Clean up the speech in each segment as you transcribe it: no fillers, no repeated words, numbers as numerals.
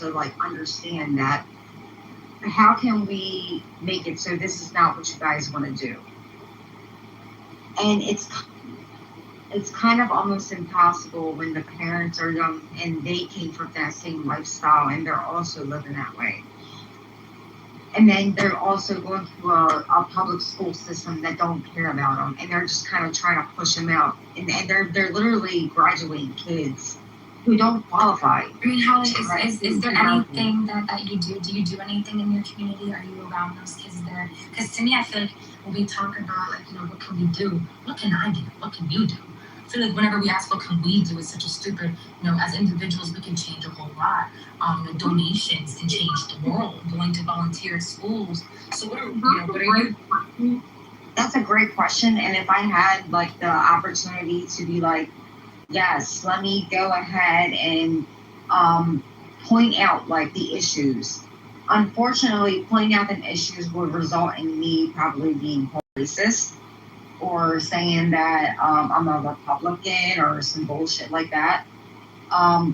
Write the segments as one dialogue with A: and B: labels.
A: to like understand that how can we make it so this is not what you guys want to do? And it's kind of almost impossible when the parents are young and they came from that same lifestyle and they're also living that way. And then they're also going through a public school system that don't care about them, and they're just kind of trying to push them out. And they're literally graduating kids who don't qualify.
B: I mean, Holly, is there anything that you do? Do you do anything in your community? Are you around those kids there? Because to me, I feel like when we talk about, like, what can we do? What can I do? What can you do? I feel like whenever we ask what can we do, it's such a stupid, as individuals, we can change a whole lot. Donations can change the world, going to volunteer at schools. So what are you?
A: That's a great question. And if I had like the opportunity to be like, yes, let me go ahead and point out like the issues. Unfortunately, pointing out the issues would result in me probably being racist or saying that I'm a Republican or some bullshit like that.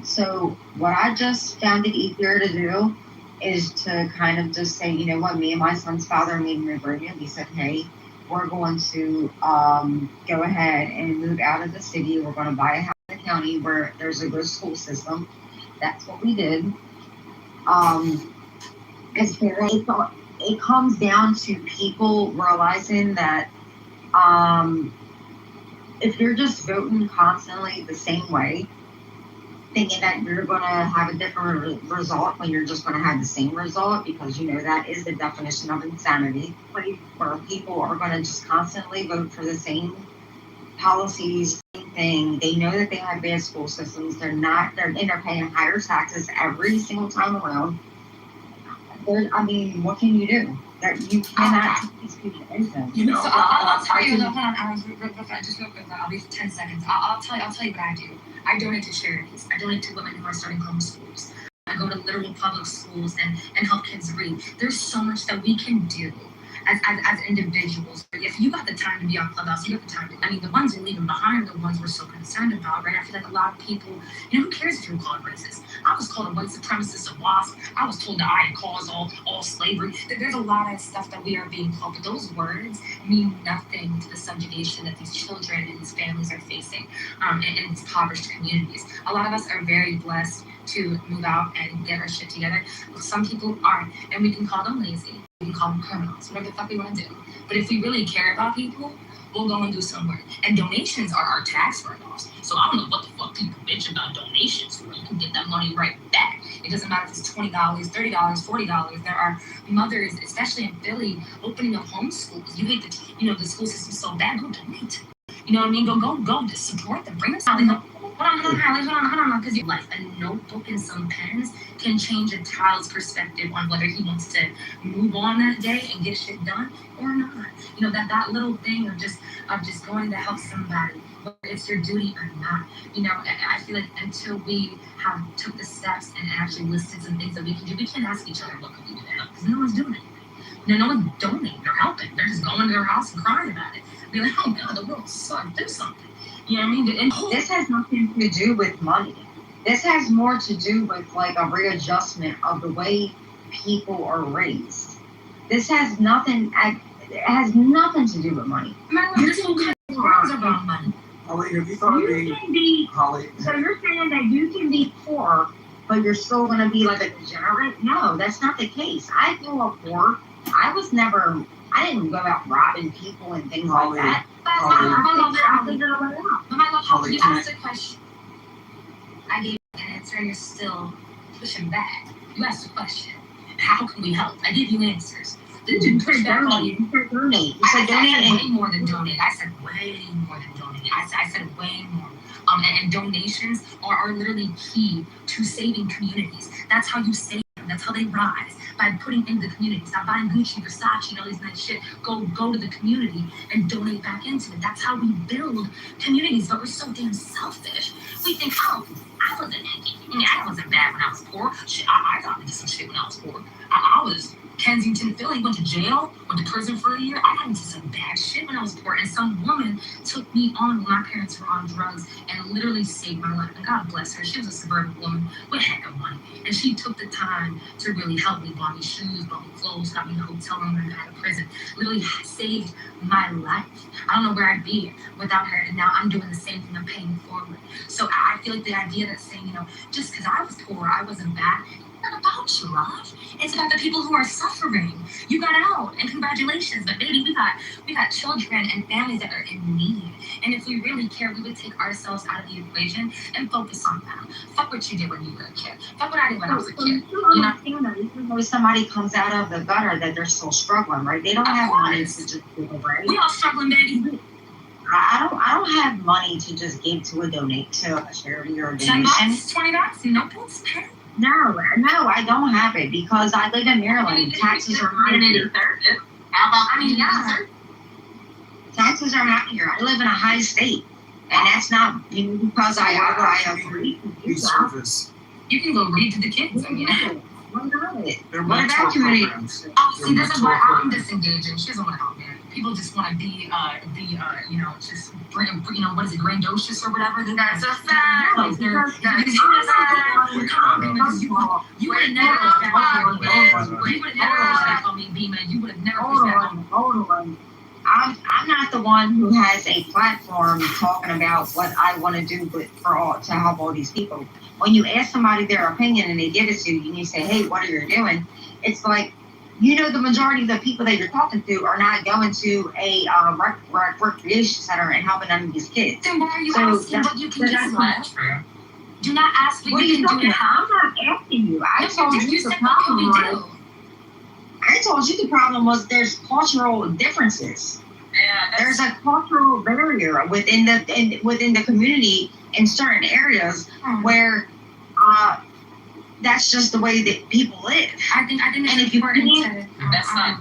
A: So what I just found it easier to do is to kind of just say, you know what, me and my son's father made an agreement. We said, hey, we're going to go ahead and move out of the city. We're going to buy a house in the county where there's a good school system. That's what we did. It comes down to people realizing that if you're just voting constantly the same way, thinking that you're going to have a different result when you're just going to have the same result, because that is the definition of insanity, where people are going to just constantly vote for the same policies, same thing. They know that they have bad school systems. They're paying higher taxes every single time around. What can you do? You cannot take these people anything.
B: So I'll tell you. Hold on, just real quick. I'll be 10 seconds. I'll tell you what I do. I donate to charities. I donate to women who are starting homeschools. I go to literal public schools and help kids read. There's so much that we can do as individuals. If you got the time to be on Clubhouse, you got the time to. The ones you're leaving behind are the ones we're so concerned about, right? I feel like a lot of people, who cares if you're called racist? I was called a white supremacist, a wasp. I was told that I had caused all slavery. There's a lot of stuff that we are being called, but those words mean nothing to the subjugation that these children and these families are facing in these impoverished communities. A lot of us are very blessed to move out and get our shit together. Some people aren't, and we can call them lazy. We can call them criminals, whatever the fuck we want to do. But if we really care about people, we'll go and do some work. And donations are our tax write-offs. So I don't know what the fuck people bitch about donations for. You can get that money right back. It doesn't matter if it's $20, $30, $40. There are mothers, especially in Philly, opening up homeschools. You hate the school system so bad, go donate. You know what I mean? Go to support them. Bring them. Hold on, because your life, a notebook and some pens can change a child's perspective on whether he wants to move on that day and get shit done or not. That little thing of just going to help somebody, whether it's your duty or not. I feel like until we have took the steps and actually listed some things that we can do, we can't ask each other what can we do, because no one's doing it. No one's donating or helping. They're just going to their house and crying about it. Be like, oh God, the world sucks. Do something. You know what I mean? And
A: this has nothing to do with money. This has more to do with like a readjustment of the way people are raised. This has nothing. It has nothing to do with money.
B: This whole country is about money.
C: Holly, have you thought of being Holly?
A: So you're saying that you can be poor, but you're still going to be like a degenerate? No, that's not the case. I grew up poor. I didn't go out robbing people and things like that.
B: Holly, you asked a question. I gave you an answer and you're still pushing back. You asked a question. How can we help? I gave you answers.
A: You said donate. You said donate.
B: I said way more than donate. I said way more than donate. I said way more. And donations are literally key to saving communities. That's how you save them. That's how they rise, by putting in the community. Stop buying Gucci, Versace, and all these nice shit. Go to the community and donate back into it. That's how we build communities. But we're so damn selfish. We think, oh, I wasn't naked. I wasn't bad when I was poor. Shit, I got into some shit when I was poor. I was 10 Kensington, Philly, went to jail, went to prison for a year. I got into some bad shit when I was poor, and some woman took me on when my parents were on drugs and literally saved my life. And God bless her. She was a suburban woman with a heck of money, and she took the time to really help me, bought me shoes, bought me clothes, got me in a hotel room when I got out of prison. Literally saved my life. I don't know where I'd be without her, and now I'm doing the same thing. I'm paying it forward. So I feel like the idea that saying, just because I was poor, I wasn't bad. It's not about you, love. It's about the people who are suffering. You got out, and congratulations. But baby, we got children and families that are in need. And if we really care, we would take ourselves out of the equation and focus on them. Fuck what you did when you were a kid. Fuck what I did when I was a kid.
A: You know, even though somebody comes out of the gutter, that they're still struggling, right? They don't have money to just give away.
B: We all struggling, baby.
A: I don't have money to just give to a charity or a donation.
B: $10, $20, no boots, pen.
A: No, I don't have it because I live in Maryland. Taxes are high here. Taxes are high here. I live in a high state, and that's not because I agree.
C: Service.
B: You can go read to the kids. I mean,
A: what about it?
C: Their
A: What
C: mentor
A: about community?
C: programs.
B: oh, see, this is why
C: mentor
B: I'm
C: programs.
B: disengaging. She doesn't want to help me. People just want to be, just bring, what is it, grandiose or whatever.
D: That's a fact.
B: Like they're,
D: That's a
B: come on, man, because you would have never pushed back on me. You would have never pushed back on me, B-Man. You would have never pushed back on me.
A: Hold on. I'm not the one who has a platform talking about what I want to do, but to help all these people. When you ask somebody their opinion and they give it to you, and you say, "Hey, what are you doing?" It's like, the majority of the people that you're talking to are not going to a recreation center and helping them these kids.
B: Then why are you
A: So
B: asking what you can
A: that's
B: do?
A: not true.
B: Do not ask what
A: What are
B: you
A: you
B: can do
A: talking
B: to
A: about?
B: help.
A: I'm not asking you. I told
B: You
A: you the
B: said, what can we
A: problem was.
B: do?
A: I told you the problem was there's cultural differences.
D: Yeah,
A: There's a cultural barrier within the community in certain areas where that's just the way that people live.
B: I think
A: And
B: it's
A: if you
B: important
A: can't-
B: to.
D: That's not-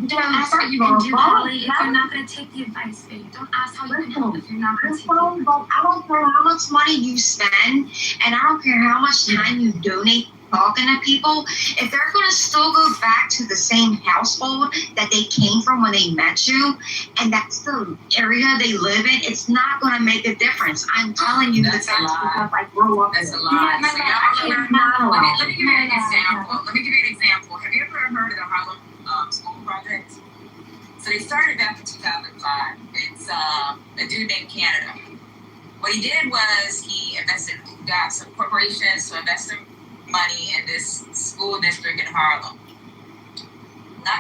B: Don't ask what you can do, Holly, if you're not going to take the advice, baby. Don't ask how you can help if you're not going to take the advice.
A: I don't care how much money you spend, and I don't care how much time you donate talking to people. If they're going to still go back to the same household that they came from when they met you, and that's the area they live in, it's not going to make a difference. I'm telling you
D: That's a lie.
A: because I grew up
D: That's a
A: there.
D: lie.
B: Yeah,
D: So
B: no,
D: y'all
B: it's not a
D: let
B: lie.
D: me give you an example. Have you ever heard of the Harlem School Project? So they started back in 2005. It's a dude named Canada. What he did was he got some corporations to invest some money in this school district in Harlem.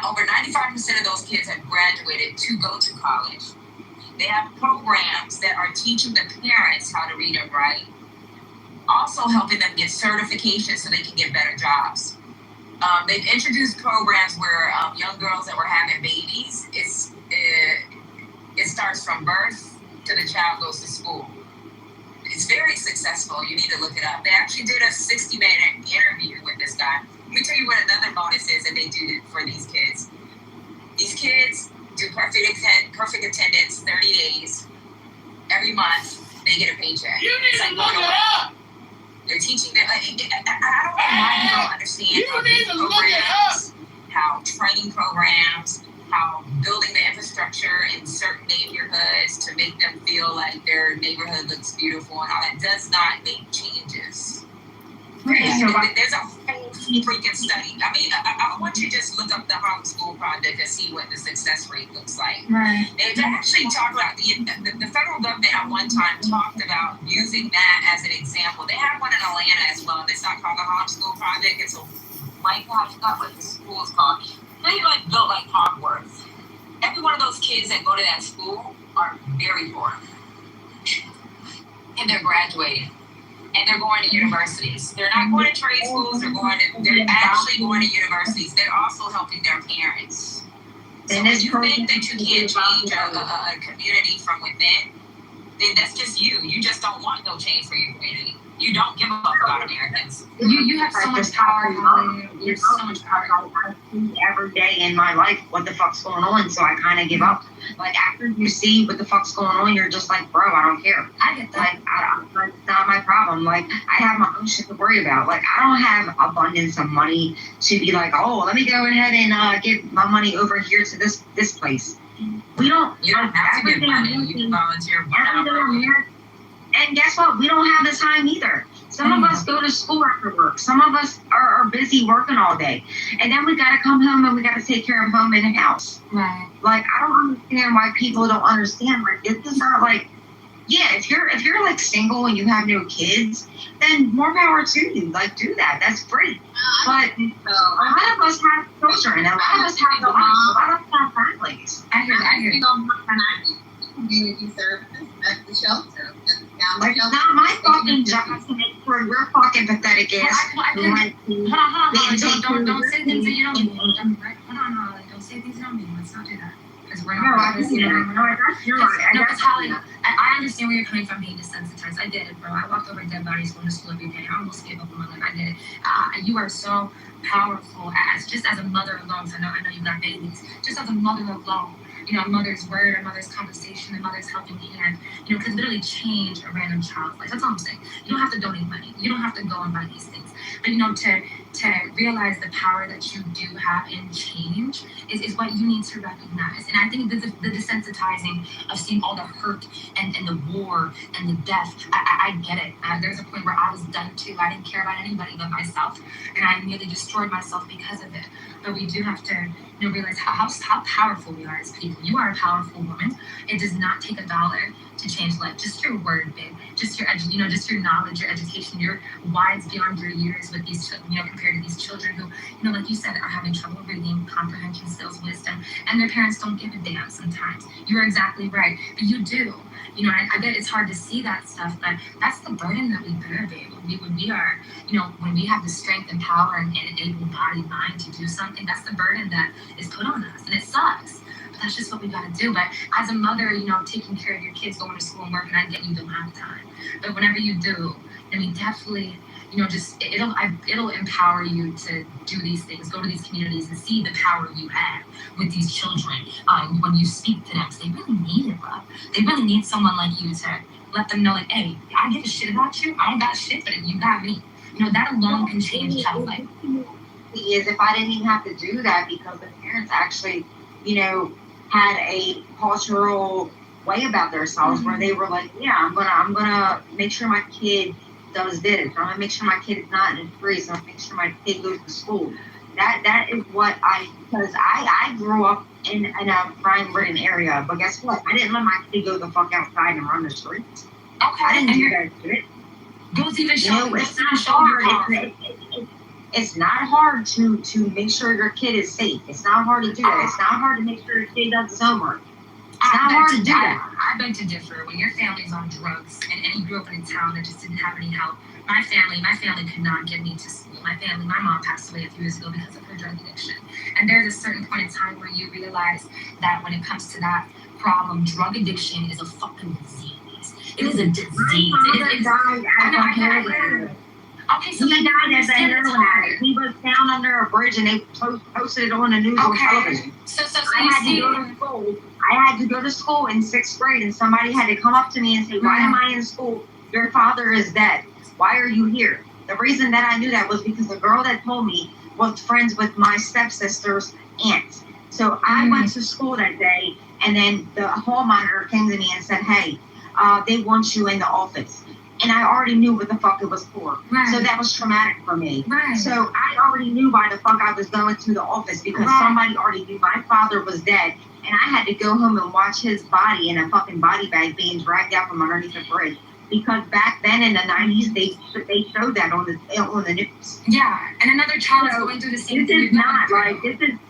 D: Over 95% of those kids have graduated to go to college. They have programs that are teaching the parents how to read and write, also helping them get certifications so they can get better jobs. They've introduced programs where young girls that were having babies, it starts from birth to the child goes to school. It's very successful. You need to look it up. They actually did a 60-minute interview with this guy. Let me tell you what another bonus is that they do for these kids. These kids do perfect attendance 30 days. Every month, they get a paycheck.
E: You need to look it up.
D: They're teaching them. I don't know why you don't understand
E: You
D: how
E: need
D: these
E: to look it
D: programs, how training programs, how building the infrastructure in certain neighborhoods to make them feel like their neighborhood looks beautiful and all that does not make changes. There's a whole freaking study. I mean, I want you to just look up the Harlem School Project and see what the success rate looks like.
B: Right.
D: They actually talk about the federal government at one time talked about using that as an example. They have one in Atlanta as well. It's not called the Harlem School Project. It's a I forgot what the school is called. They built like Hogwarts. Every one of those kids that go to that school are very poor, and they're graduating. And they're going to universities. They're not going to trade schools. They're actually going to universities. They're also helping their parents. So when you think that you can't change a community from within, then that's just you. You just don't want no change for your community. You don't give a fuck about Americans.
B: You have so much power, Holly. You have so much power.
A: I see every day in my life what the fuck's going on, so I kind of give up. Like, after you see what the fuck's going on, you're just like, bro, I don't care.
B: I get that.
A: Like, it's not my problem. Like, I have my own shit to worry about. Like, I don't have abundance of money to be like, oh, let me go ahead and give my money over here to this place. We don't.
D: You don't have to give money. You can volunteer whatever.
A: And guess what? We don't have the time either. Some of us go to school after work. Some of us are busy working all day. And then we got to come home and we got to take care of home and the house.
B: Right.
A: Like, I don't understand why people don't understand. Like, this is not like, yeah, if you're like single and you have no kids, then more power to you. Like, do that. That's great. But a lot of us have children. A lot of us have a lot of us have families.
B: I hear you.
E: Community service at the shelter.
A: Like, it's not my fucking job to make sure your fucking pathetic ass
B: Hold on. Don't say things that you don't mean. Hold on. Don't say things you don't mean. Let's not do that. Because we're not.
A: You're right.
B: No, because Holly, I understand where you're coming from being desensitized. I did it, bro. I walked over dead bodies going to school every day. I almost gave up on my life. I did it. You are so powerful as a mother alone. So I know you've got babies. Just as a mother alone. You know, a mother's word, a mother's conversation, a mother's helping hand, you know, could literally change a random child's life. That's all I'm saying. You don't have to donate money. You don't have to go and buy these things. But, you know, to realize the power that you do have in change is what you need to recognize. And I think the desensitizing of seeing all the hurt and the war and the death, I get it. There's a point where I was done too. I didn't care about anybody but myself. And I nearly destroyed myself because of it. But we do have to, you know, realize how powerful we are as people. You are a powerful woman. It does not take $1 to change life. Just your word, babe. Just your just your knowledge, your education. You're wise beyond your years with these, compared to these children who, like you said, are having trouble reading, comprehension skills, wisdom, and their parents don't give a damn sometimes. You're exactly right, but you do. I bet it's hard to see that stuff, but that's the burden that we bear, babe. When we are, when we have the strength and power and an able-bodied mind to do something, that's the burden that is put on us, and it sucks. But that's just what we gotta do. But as a mother, taking care of your kids, going to school and working, I get you don't have time. But whenever you do, then we definitely, it'll empower you to do these things, go to these communities and see the power you have with these children. When you speak to them, 'cause they really need it, bro. They really need someone like you to let them know, like, hey, I give a shit about you. I don't got shit, but you got me. That alone can change child life.
A: Is if I didn't even have to do that because the parents actually, had a cultural way about themselves where they were like, yeah, I'm gonna make sure my kid does this. I'm gonna make sure my kid is not in freeze. I'm gonna make sure my kid goes to school. That is what because I grew up in a crime-ridden area, but guess what? I didn't let my kid go the fuck outside and run the streets.
B: Okay.
A: I didn't do that shit.
B: Those even show,
A: it's not hard. It's not hard to make sure your kid is safe. It's not hard to do that. It's not hard to make sure your kid does his homework. It's not hard to do that.
B: I beg to differ. When your family's on drugs and you grew up in a town that just didn't have any help, my family could not get me to school. My mom passed away a few years ago because of her drug addiction. And there's a certain point in time where you realize that when it comes to that problem, drug addiction is a fucking disease. It is a disease. Okay, so
A: he died as a heroin addict. He was down under a bridge and they posted it on the news on television.
B: So
A: I had to go to school in 6th grade and somebody had to come up to me and say, why am I in school? Your father is dead. Why are you here? The reason that I knew that was because the girl that told me was friends with my stepsister's aunt. So I went to school that day and then the hall monitor came to me and said, hey, they want you in the office. And I already knew what the fuck it was for.
B: Right.
A: So that was traumatic for me.
B: Right.
A: So I already knew why the fuck I was going to the office because somebody already knew my father was dead. And I had to go home and watch his body in a fucking body bag being dragged out from underneath the bridge. Because back then in the 90s, they showed that on the news.
B: Yeah, and another child is going through the same thing.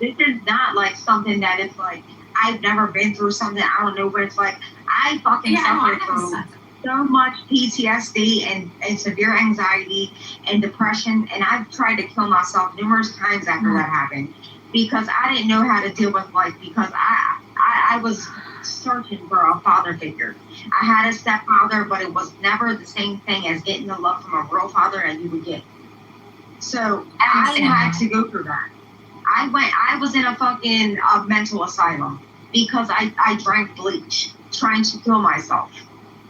A: This is not like something that is like, I've never been through something, I don't know, but it's like, I fucking suffered through so much PTSD and severe anxiety and depression, and I've tried to kill myself numerous times after that happened because I didn't know how to deal with life because I was searching for a father figure. I had a stepfather, but it was never the same thing as getting the love from a real father that you would get. So I had to go through that. I was in a fucking mental asylum because I drank bleach trying to kill myself.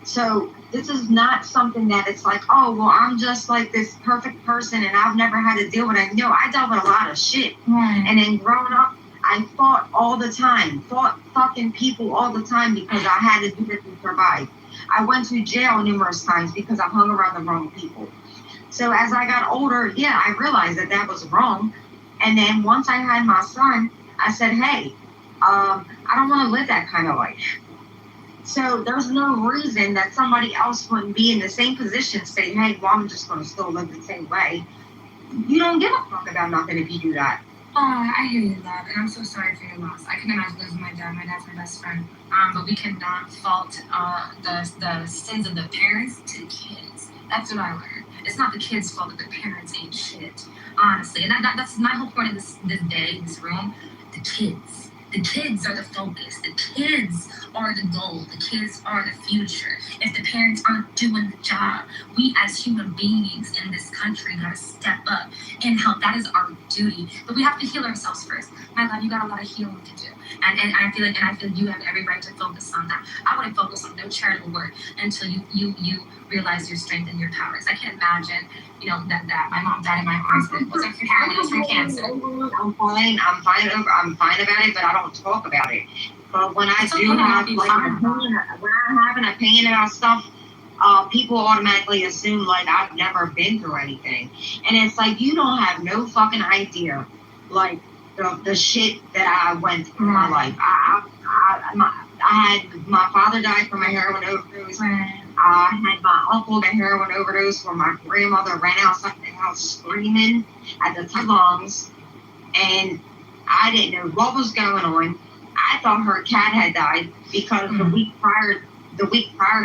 A: So this is not something that it's like, oh, well, I'm just like this perfect person and I've never had to deal with it. No, I dealt with a lot of shit.
B: Right.
A: And then growing up, I fought all the time, fought fucking people all the time because I had to do this to survive. I went to jail numerous times because I hung around the wrong people. So as I got older, yeah, I realized that that was wrong. And then once I had my son, I said, hey, I don't want to live that kind of life. So there's no reason that somebody else wouldn't be in the same position saying, hey, well, I'm just going to still live the same way. You don't give a fuck about nothing if you do that.
B: Oh, I hear you, love, and I'm so sorry for your loss. I can imagine losing my dad. My dad's my best friend. But we cannot fault the sins of the parents to the kids. That's what I learned. It's not the kids' fault that the parents ain't shit, honestly. And that's my whole point of this day, this room. The kids. The kids are the focus. The kids are the goal. The kids are the future. If the parents aren't doing the job, we as human beings in this country gotta step up and help. That is our duty. But we have to heal ourselves first. My love, you got a lot of healing to do. And I feel you have every right to focus on that. I wouldn't focus on no charitable work until you realize your strength and your powers. I can't imagine, that my mom died in my arms, but it wasn't from heroin, it was from cancer.
A: I'm fine about it, but I don't talk about it. But when I do have like an opinion, when I have an opinion about stuff, people automatically assume like I've never been through anything, and it's like you don't have no fucking idea, like the shit that I went through in my life. I had my father died from a heroin overdose. I had my uncle get heroin overdose where my grandmother ran outside the house screaming at the top of lungs, and I didn't know what was going on. I thought her cat had died because the week prior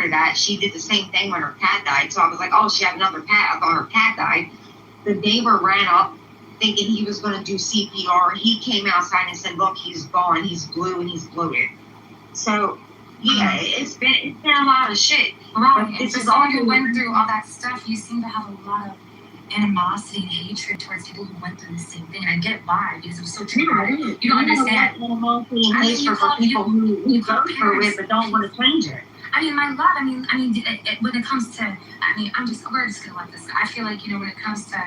A: to that, she did the same thing when her cat died. So I was like, oh, she had another cat. I thought her cat died. The neighbor ran up thinking he was going to do CPR. He came outside and said, look, he's gone. He's blue and he's bloated. So, yeah, it's been a lot of shit.
B: Right. This is all you went through, all that stuff. You seem to have a lot of animosity and hatred towards people who went through the same thing. And I get why, because it was so traumatic. You don't understand.
A: Animosity and hatred for people who go through it but don't want to change it.
B: My love, when it comes to, we're just gonna let this go. I feel like, when it comes to,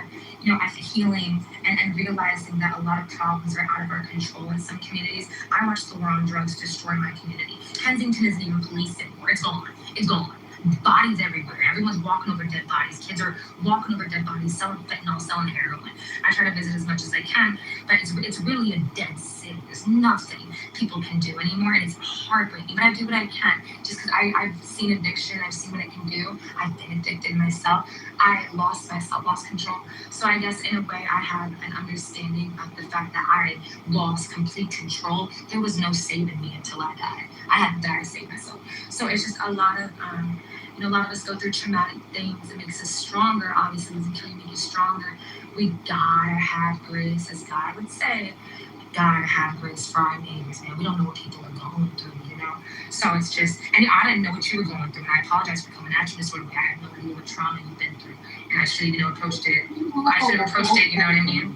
B: healing and realizing that a lot of problems are out of our control in some communities. I watched the war on drugs destroy my community. Kensington isn't even policed anymore. It's gone. It's gone. Bodies everywhere. Everyone's walking over dead bodies. Kids are walking over dead bodies, selling fentanyl, selling heroin. I try to visit as much as I can, but it's really a dead city. There's nothing people can do anymore, and it's heartbreaking. But I do what I can, just because I've seen addiction. I've seen what it can do. I've been addicted myself. I lost myself, lost control. So I guess in a way I have an understanding of the fact that I lost complete control. There was no saving me until I died. I had to die to save myself. So it's just a lot of a lot of us go through traumatic things. It makes us stronger. Obviously, it doesn't kill you, make you stronger. We gotta have grace, as God would say. We gotta have grace for our neighbors, man. We don't know what people are going through, So it's just, and I didn't know what you were going through, and I apologize for coming at you this sort of way. I have no idea what trauma you've been through, and I should have approached it. You know what I mean?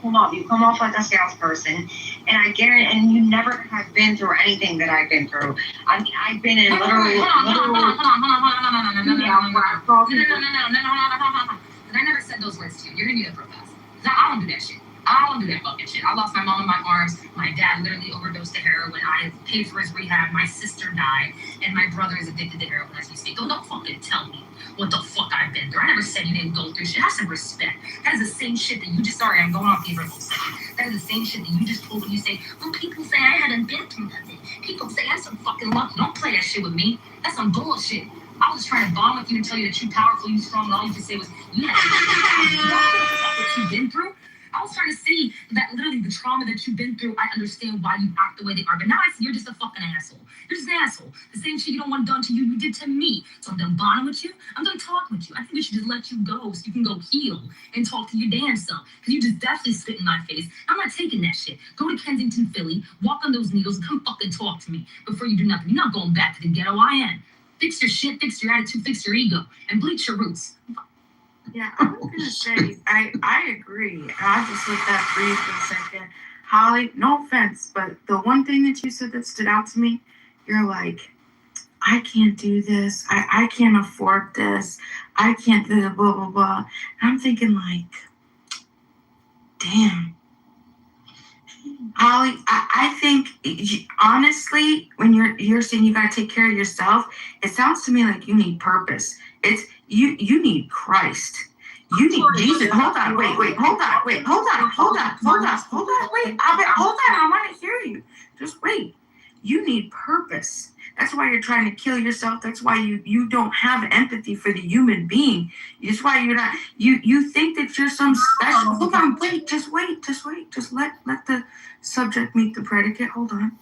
A: You come off like a salesperson, and I guarantee, and you never have been through anything that I've been through. I mean, I've been in literally.
B: I never said those words to you. You're gonna need a professor. I don't do that shit. I don't do that fucking shit. I lost my mom in my arms. My dad literally overdosed to heroin. I paid for his rehab. My sister died, and my brother is addicted to heroin as we speak. Don't fucking tell me what the fuck I've been through. I never said you didn't go through shit. Have some respect. That is the same shit that you just. Sorry, I'm going off the original second. That is the same shit that you just pulled when you say, well, people say I hadn't been through nothing. People say I'm some fucking lucky. Don't play that shit with me. That's some bullshit. I was trying to bond with you and tell you that you're powerful, you're strong, and all you could say was, you had what you've been through. I was trying to see that literally the trauma that you've been through, I understand why you act the way they are. But now I see you're just a fucking asshole. You're just an asshole. The same shit you don't want done to you, you did to me. So I'm done bonding with you. I'm done talking with you. I think we should just let you go so you can go heal and talk to your damn self. Because you just definitely spit in my face. I'm not taking that shit. Go to Kensington, Philly, walk on those needles, and come fucking talk to me before you do nothing. You're not going back to the ghetto I am. Fix your shit, fix your attitude, fix your ego, and bleach your roots.
F: Yeah, I was gonna say I agree. And I'll just let that breathe for a second. Holly, no offense, but the one thing that you said that stood out to me, you're like, I can't do this. I can't afford this. I can't do blah blah blah. And I'm thinking like, damn. Holly, I think honestly, when you're saying you gotta take care of yourself, it sounds to me like you need purpose. It's you need Christ. You need Jesus. Hold on, wait, hold on. Wait, I want to hear you. Just wait. You need purpose. That's why you're trying to kill yourself. That's why you don't have empathy for the human being. That's why you're not. You think that you're some special. Hold on, wait. Just wait. Just let the subject meet the predicate. Hold on.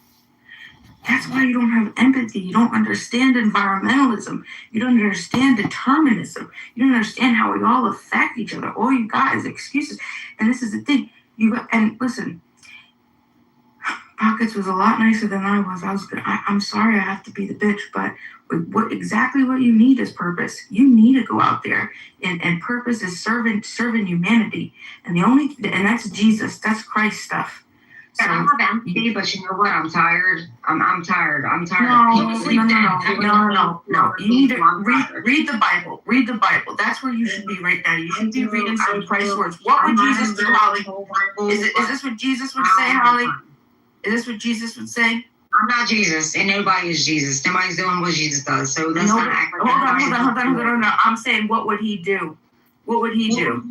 F: That's why you don't have empathy. You don't understand environmentalism. You don't understand determinism. You don't understand how we all affect each other. All you got is excuses. And this is the thing. And listen, Pockets was a lot nicer than I was. I'm sorry I have to be the bitch, but exactly what you need is purpose. You need to go out there, and purpose is serving humanity. And that's Jesus. That's Christ stuff.
A: So, I have empathy, but you know what? I'm tired. I'm tired.
F: No. You need to read the Bible. Read the Bible. That's where you should be right now. You should be reading some Christ's words. What would Jesus do, Holly? Is this what Jesus would say, Holly? Is this what Jesus would say?
A: I'm not Jesus, and nobody is Jesus. Nobody's doing what Jesus does. So let's not act like
F: hold on. I'm saying, what would he do? What would he do?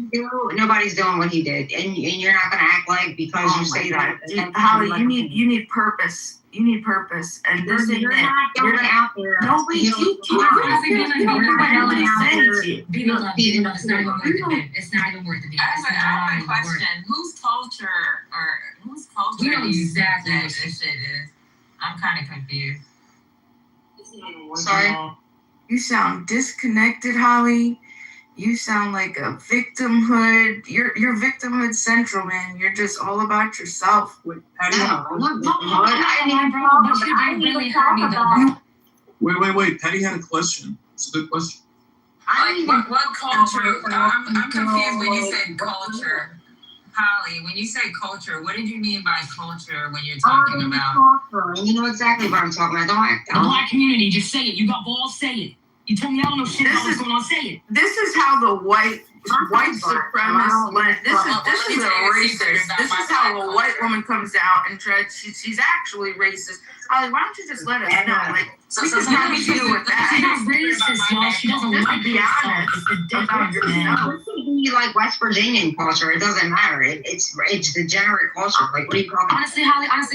A: Nobody's doing what he did, and you're not going to act like because you say that.
F: Holly, you need purpose. You need purpose, and this ain't it.
A: You're not out there.
F: No, wait.
B: It's not even worth it.
D: I have a question. Whose culture
B: we know exactly
D: this shit is? I'm kind of confused.
A: Sorry?
F: You sound disconnected, Holly. You sound like a victimhood. You're victimhood central, man. You're just all about yourself.
C: Wait, Patty had a question. It's a good question.
D: What culture? I'm confused when you said culture. Holly, when you say culture, what did you mean by culture when you're talking about?
A: You know exactly what I'm talking about. Don't act.
B: The black community, just say it. You got balls, say it. You told me I don't know shit about what's going on, say it.
F: This is how the white supremacist, this is a racist. This is how a white woman comes down and tries, she's actually racist. Holly, why don't you just let us know? Like, we can help you with that.
B: She's not racist, y'all. She doesn't like
F: be honest about yourself.
A: You like West Virginian culture. It doesn't matter. It's degenerate culture. Like, what are you talking about?
B: Honestly,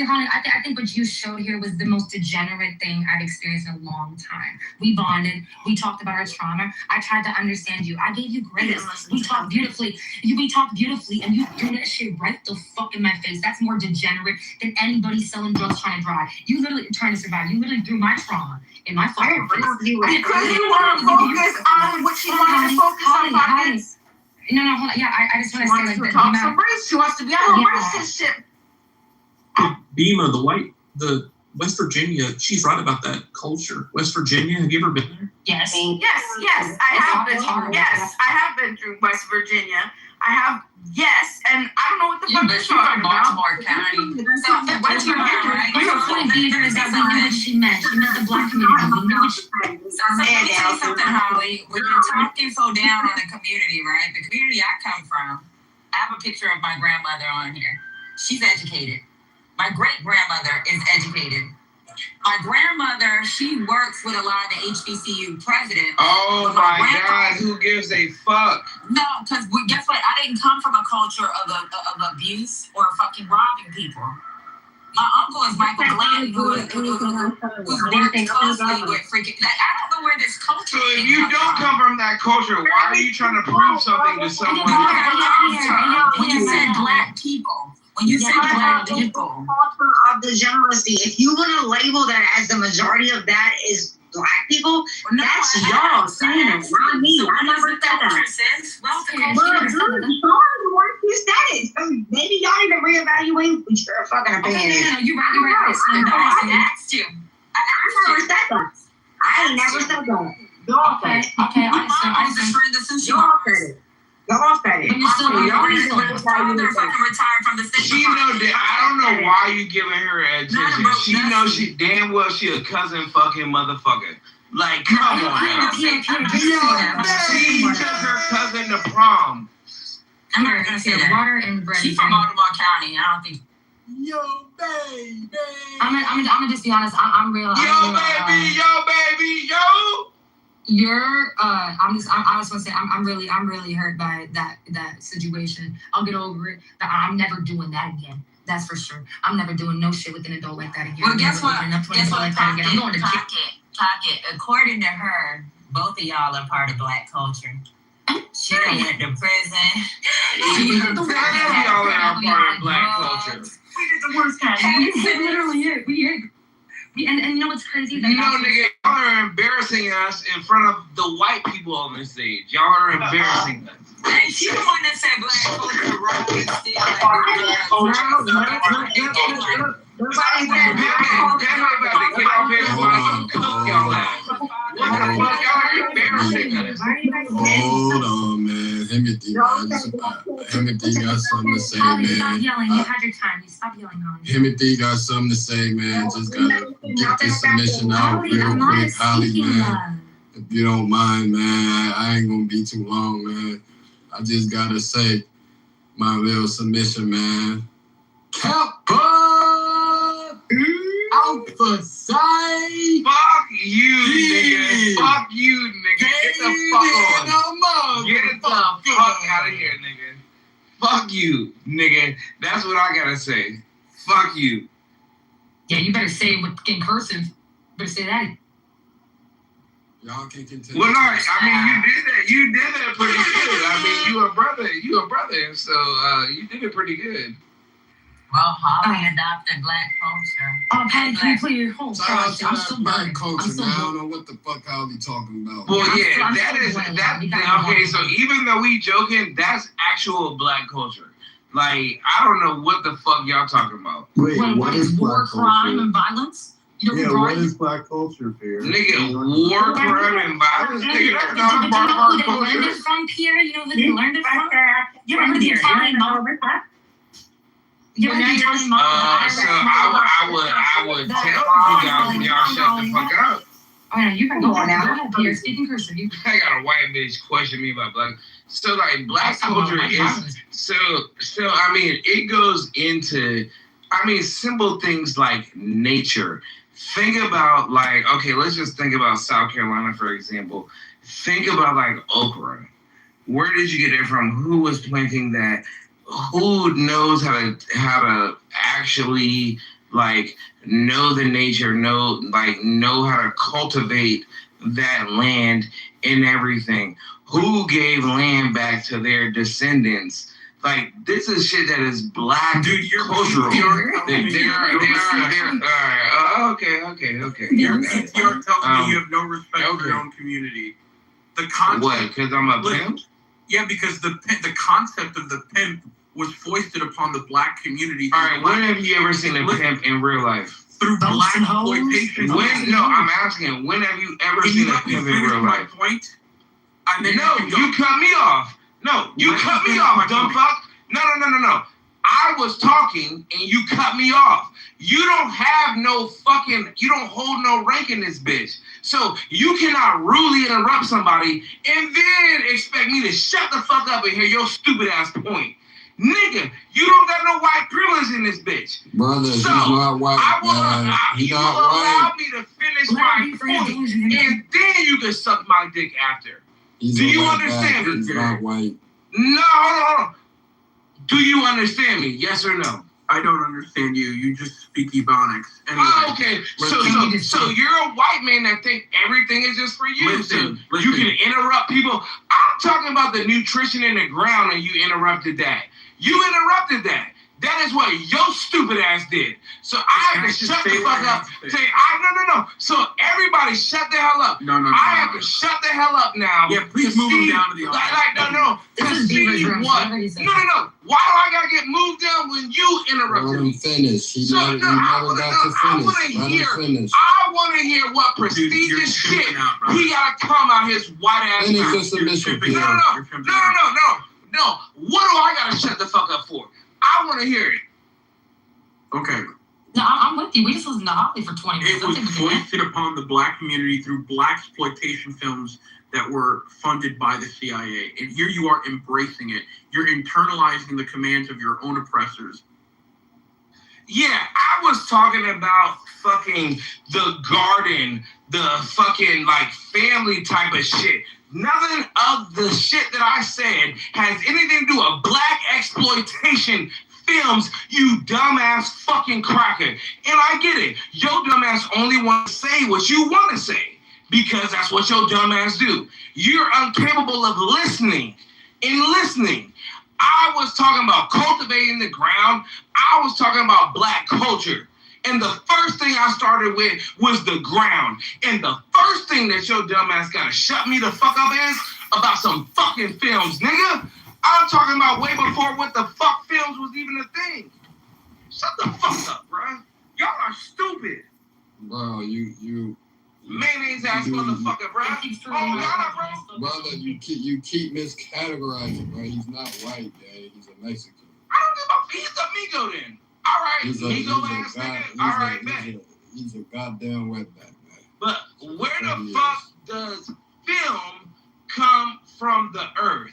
B: Holly, I think what you showed here was the most degenerate thing I've experienced in a long time. We bonded. We talked about our trauma. I tried to understand you. I gave you grace. We talked beautifully. And you threw that shit right the fuck in my face. That's more degenerate than anybody selling drugs trying to drive. You literally trying to survive. You literally threw my trauma in my fucking face.
F: Because you want to focus on what she wants to focus on. Pockets.
B: No, hold on. Yeah, I just want to say like that.
F: Talk some race. She wants to be on racist shit.
C: Bima, the West Virginia, she's right about that culture. West Virginia, have you ever been there?
B: Yes.
F: Yes, I have been. Yes, I have been through West Virginia. I have, and I don't know what the fuck you're talking about.
D: Baltimore County.
B: What's your point, Beaver, is that we knew what she meant. She meant the black community. We knew what she meant.
D: So let me tell you something, Holly. When you're talking so down on the community, right? The community I come from, I have a picture of my grandmother on here. She's educated. My great-grandmother is educated. My grandmother, she works with a lot of the HBCU presidents.
G: Oh my God, who gives a fuck?
D: No, because guess what? I didn't come from a culture of abuse or fucking robbing people. My uncle is Michael Glenn, who's worked closely with freaking. I don't know where this culture
G: is. So if you don't come from that culture, why are you trying to prove something to someone?
B: When you said black
D: When you say black people,
A: culture of degeneracy, if you want to label that as the majority of that is black people, that's y'all saying it, not me. I never said that.
D: Well,
A: Well, you're the one who said it. So maybe y'all need to reevaluate your fucking opinion.
B: No, you're right.
D: I asked you.
A: I never said that. I ain't never said that. Y'all said it.
B: Okay,
D: My mom was a friend of sushi.
A: Y'all said it. Y'all said it.
B: But you're still
A: Y'all
B: not
A: need to
D: My father fucking retired from the state.
G: She know that I don't know why you giving her attention. She knows she damn well she a cousin fucking motherfucker. Like, come on now. She took her cousin to prom.
D: I'm not gonna say that.
B: Water and bread.
D: She's from Baltimore County. I don't think.
G: Yo, baby.
B: I'm gonna just be honest. I'm real.
G: Yo, baby.
B: You're I just want to say I'm really hurt by that situation. I'll get over it, but I'm never doing that again. That's for sure. I'm never doing no shit with an adult like that again.
D: Well, guess what?
B: I'm going to jail.
D: Pocket. According to her, both of y'all are part of black culture. She went to prison.
G: Y'all are part of black culture.
D: We did the worst kind.
B: Literally it. And you know what's crazy?
G: No, nigga, y'all are embarrassing us in front of the white people on the stage. Y'all are embarrassing us.
D: And she the one that said black culture wrong and still
H: Hold on, man. Himothy got something to say, man.
B: Stop yelling. You had your time. You stop yelling on me.
H: Himothy got something to say, man. Just gotta get this submission out real quick, Holly, man. If you don't mind, man, I ain't gonna be too long, man. I just gotta say my little submission, man. Kappa! Out the side!
G: Fuck you, nigga. Fuck you, nigga. Get the fuck on. Get the fuck out of here, nigga. Fuck you, nigga. That's what I gotta say. Fuck you.
B: Yeah, you better say it in cursive. Better say that.
H: Y'all can continue.
G: Well, no, I mean, you did that pretty good. I mean, you a brother, so you did it pretty good.
D: Well, Holly adopted black culture.
B: Oh, Patty, can you play your whole
H: Shout out to
B: I'm
H: that
B: still
H: black
B: burning.
H: culture,
B: I'm still
H: man. I
B: burning.
H: don't know what the fuck Holly talking about.
G: Well,
B: I'm
G: yeah,
B: still
G: okay. So even though we joking, that's actual black culture. Like, I don't know what the fuck y'all talking about.
I: Wait, what is
B: war,
I: black
B: crime,
I: culture?
B: and violence? You know,
I: Yeah,
B: regarding-
I: what is black culture, Pierre?
G: Nigga, war, crime, and violence. Nigga, that's not a part of our
B: Did you know who they learned
G: culture.
B: it from, Pierre? You know who they learned it from? You remember the Italian mob? You remember the Italian mob?
G: So I would tell you guys if y'all shut the fuck up.
B: Oh yeah, you can go on now. Go ahead, Pierre. Speak in cursive.
G: I got a white bitch question me about black. So like black culture is so I mean it goes into simple things like nature. Think about like, okay, let's just think about South Carolina, for example. Think about like okra. Where did you get it from? Who was planting that? Who knows how to actually like know the nature, know how to cultivate that land and everything? Who gave land back to their descendants? Like, this is shit that is black cultural. Okay.
J: You're telling me you have no respect for your own community. The concept.
G: What? Because I'm a pimp?
J: Yeah, because the concept of the pimp was foisted upon the black community.
G: All right, when have you ever seen a pimp in real life?
J: Through black exploitation.
G: No, I'm asking, when have you ever seen a pimp in real life?
J: Point?
G: No, you cut me off. No, you cut me off, dumb fuck. No. I was talking and you cut me off. You don't hold no rank in this bitch. So you cannot rudely interrupt somebody and then expect me to shut the fuck up and hear your stupid ass point. Nigga, you don't got no white privilege in this bitch.
H: Brother, he's not white, man. He's not
G: allow
H: white.
G: me to finish my point and then you can suck my dick after.
H: Do
G: you understand me?
H: He's not white.
G: No, hold on. Do you understand me? Yes or no?
J: I don't understand you. You just speak Ebonics. Anyway,
G: oh, okay. So you're a white man that think everything is just for you.
J: Listen.
G: You can interrupt people. I'm talking about the nutrition in the ground and you interrupted that. You interrupted that. That That is what your stupid ass did. So I have to shut the fuck up. No. So everybody shut the hell up.
J: No.
G: I have to shut the hell up now.
J: Yeah, please move him down to the audience.
G: No. To see what? No. Why do I gotta get moved down when you interrupted me?
H: Finish. He never got to finish.
G: I want to hear what prestigious shit he gotta come out his white ass
H: Finish
G: mouth.
H: your submission, Pierre.
G: No. What do I gotta shut the fuck up for? I want to hear it.
J: Okay.
B: No, I'm with you. We just listened to Holly for 20 minutes.
J: It was foisted upon the black community through black exploitation films that were funded by the CIA. And here you are embracing it. You're internalizing the commands of your own oppressors.
G: Yeah, I was talking about fucking the garden, the fucking like family type of shit. Nothing of the shit that I said has anything to do with black exploitation films, you dumbass fucking cracker. And I get it. Your dumbass only want to say what you want to say because that's what your dumbass do. You're incapable of listening. I was talking about cultivating the ground. I was talking about black culture. And the first thing I started with was the ground. And the first thing that your dumbass gotta shut me the fuck up is about some fucking films, nigga. I'm talking about way before what the fuck films was even a thing. Shut the fuck up, bro. Y'all are stupid.
H: Bro, you
G: mayonnaise ass motherfucker, bro.
H: Brother, you keep miscategorizing, bro. He's not white, man. He's a Mexican.
G: I don't give a he's a Migo then. All right, Migo ass nigga. All right, man.
H: He's a goddamn wetback, man.
G: But where the fuck does film come from the earth?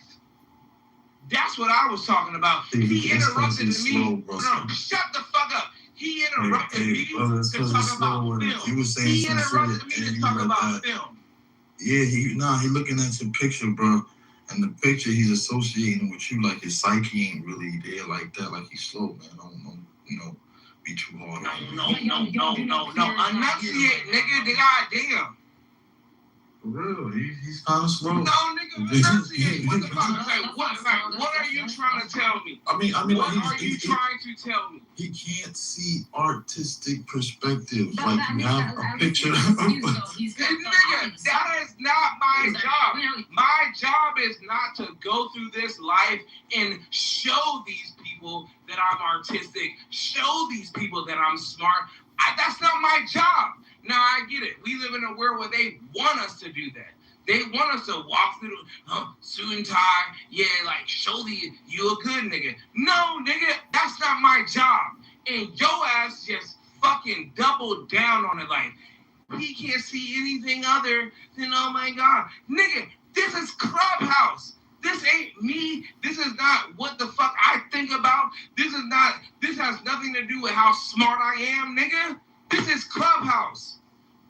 G: That's what I was talking about. He interrupted me. No, shut the fuck up. He interrupted me to talk about film. He interrupted me to talk about film.
K: Yeah, he looking at your picture, bro. And the picture he's associating with you, like his psyche ain't really there like that. Like he's slow, man. Don't be too hard on him.
G: No. Enunciate, nigga. Goddamn.
K: For real, he's kind of slow.
G: No, nigga, enunciate. What the fuck? What are you trying to tell me?
K: I mean,
G: what are you trying to tell me?
K: He can't see artistic perspectives.
B: But
K: like you have a picture.
G: Nigga, that is not my job. My job is not to go through this life and show these people that I'm artistic, show these people that I'm smart. That's not my job. Now, I get it. We live in a world where they want us to do that. They want us to walk through suit and tie. Yeah, like, show you a good nigga. No, nigga, that's not my job. And your ass just fucking doubled down on it like, he can't see anything other than, oh my God. Nigga, this is Clubhouse. This ain't me. This is not what the fuck I think about. This has nothing to do with how smart I am, nigga. This is Clubhouse.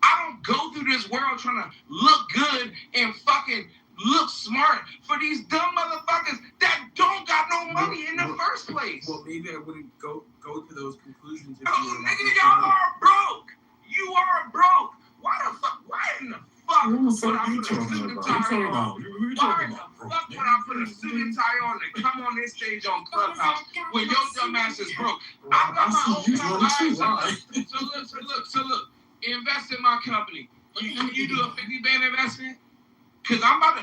G: I don't go through this world trying to look good and fucking look smart for these dumb motherfuckers that don't got no money in the first place.
J: Well, maybe I wouldn't go to those conclusions if
G: nigga, y'all are broke. You are broke. Why in the fuck would I put a suit and tie on? Why the fuck would I put a suit and tie on and come on this stage on Clubhouse when your dumb ass is broke? I got my own company. So look. Invest in my company. Can you do a 50 band investment? Because I'm about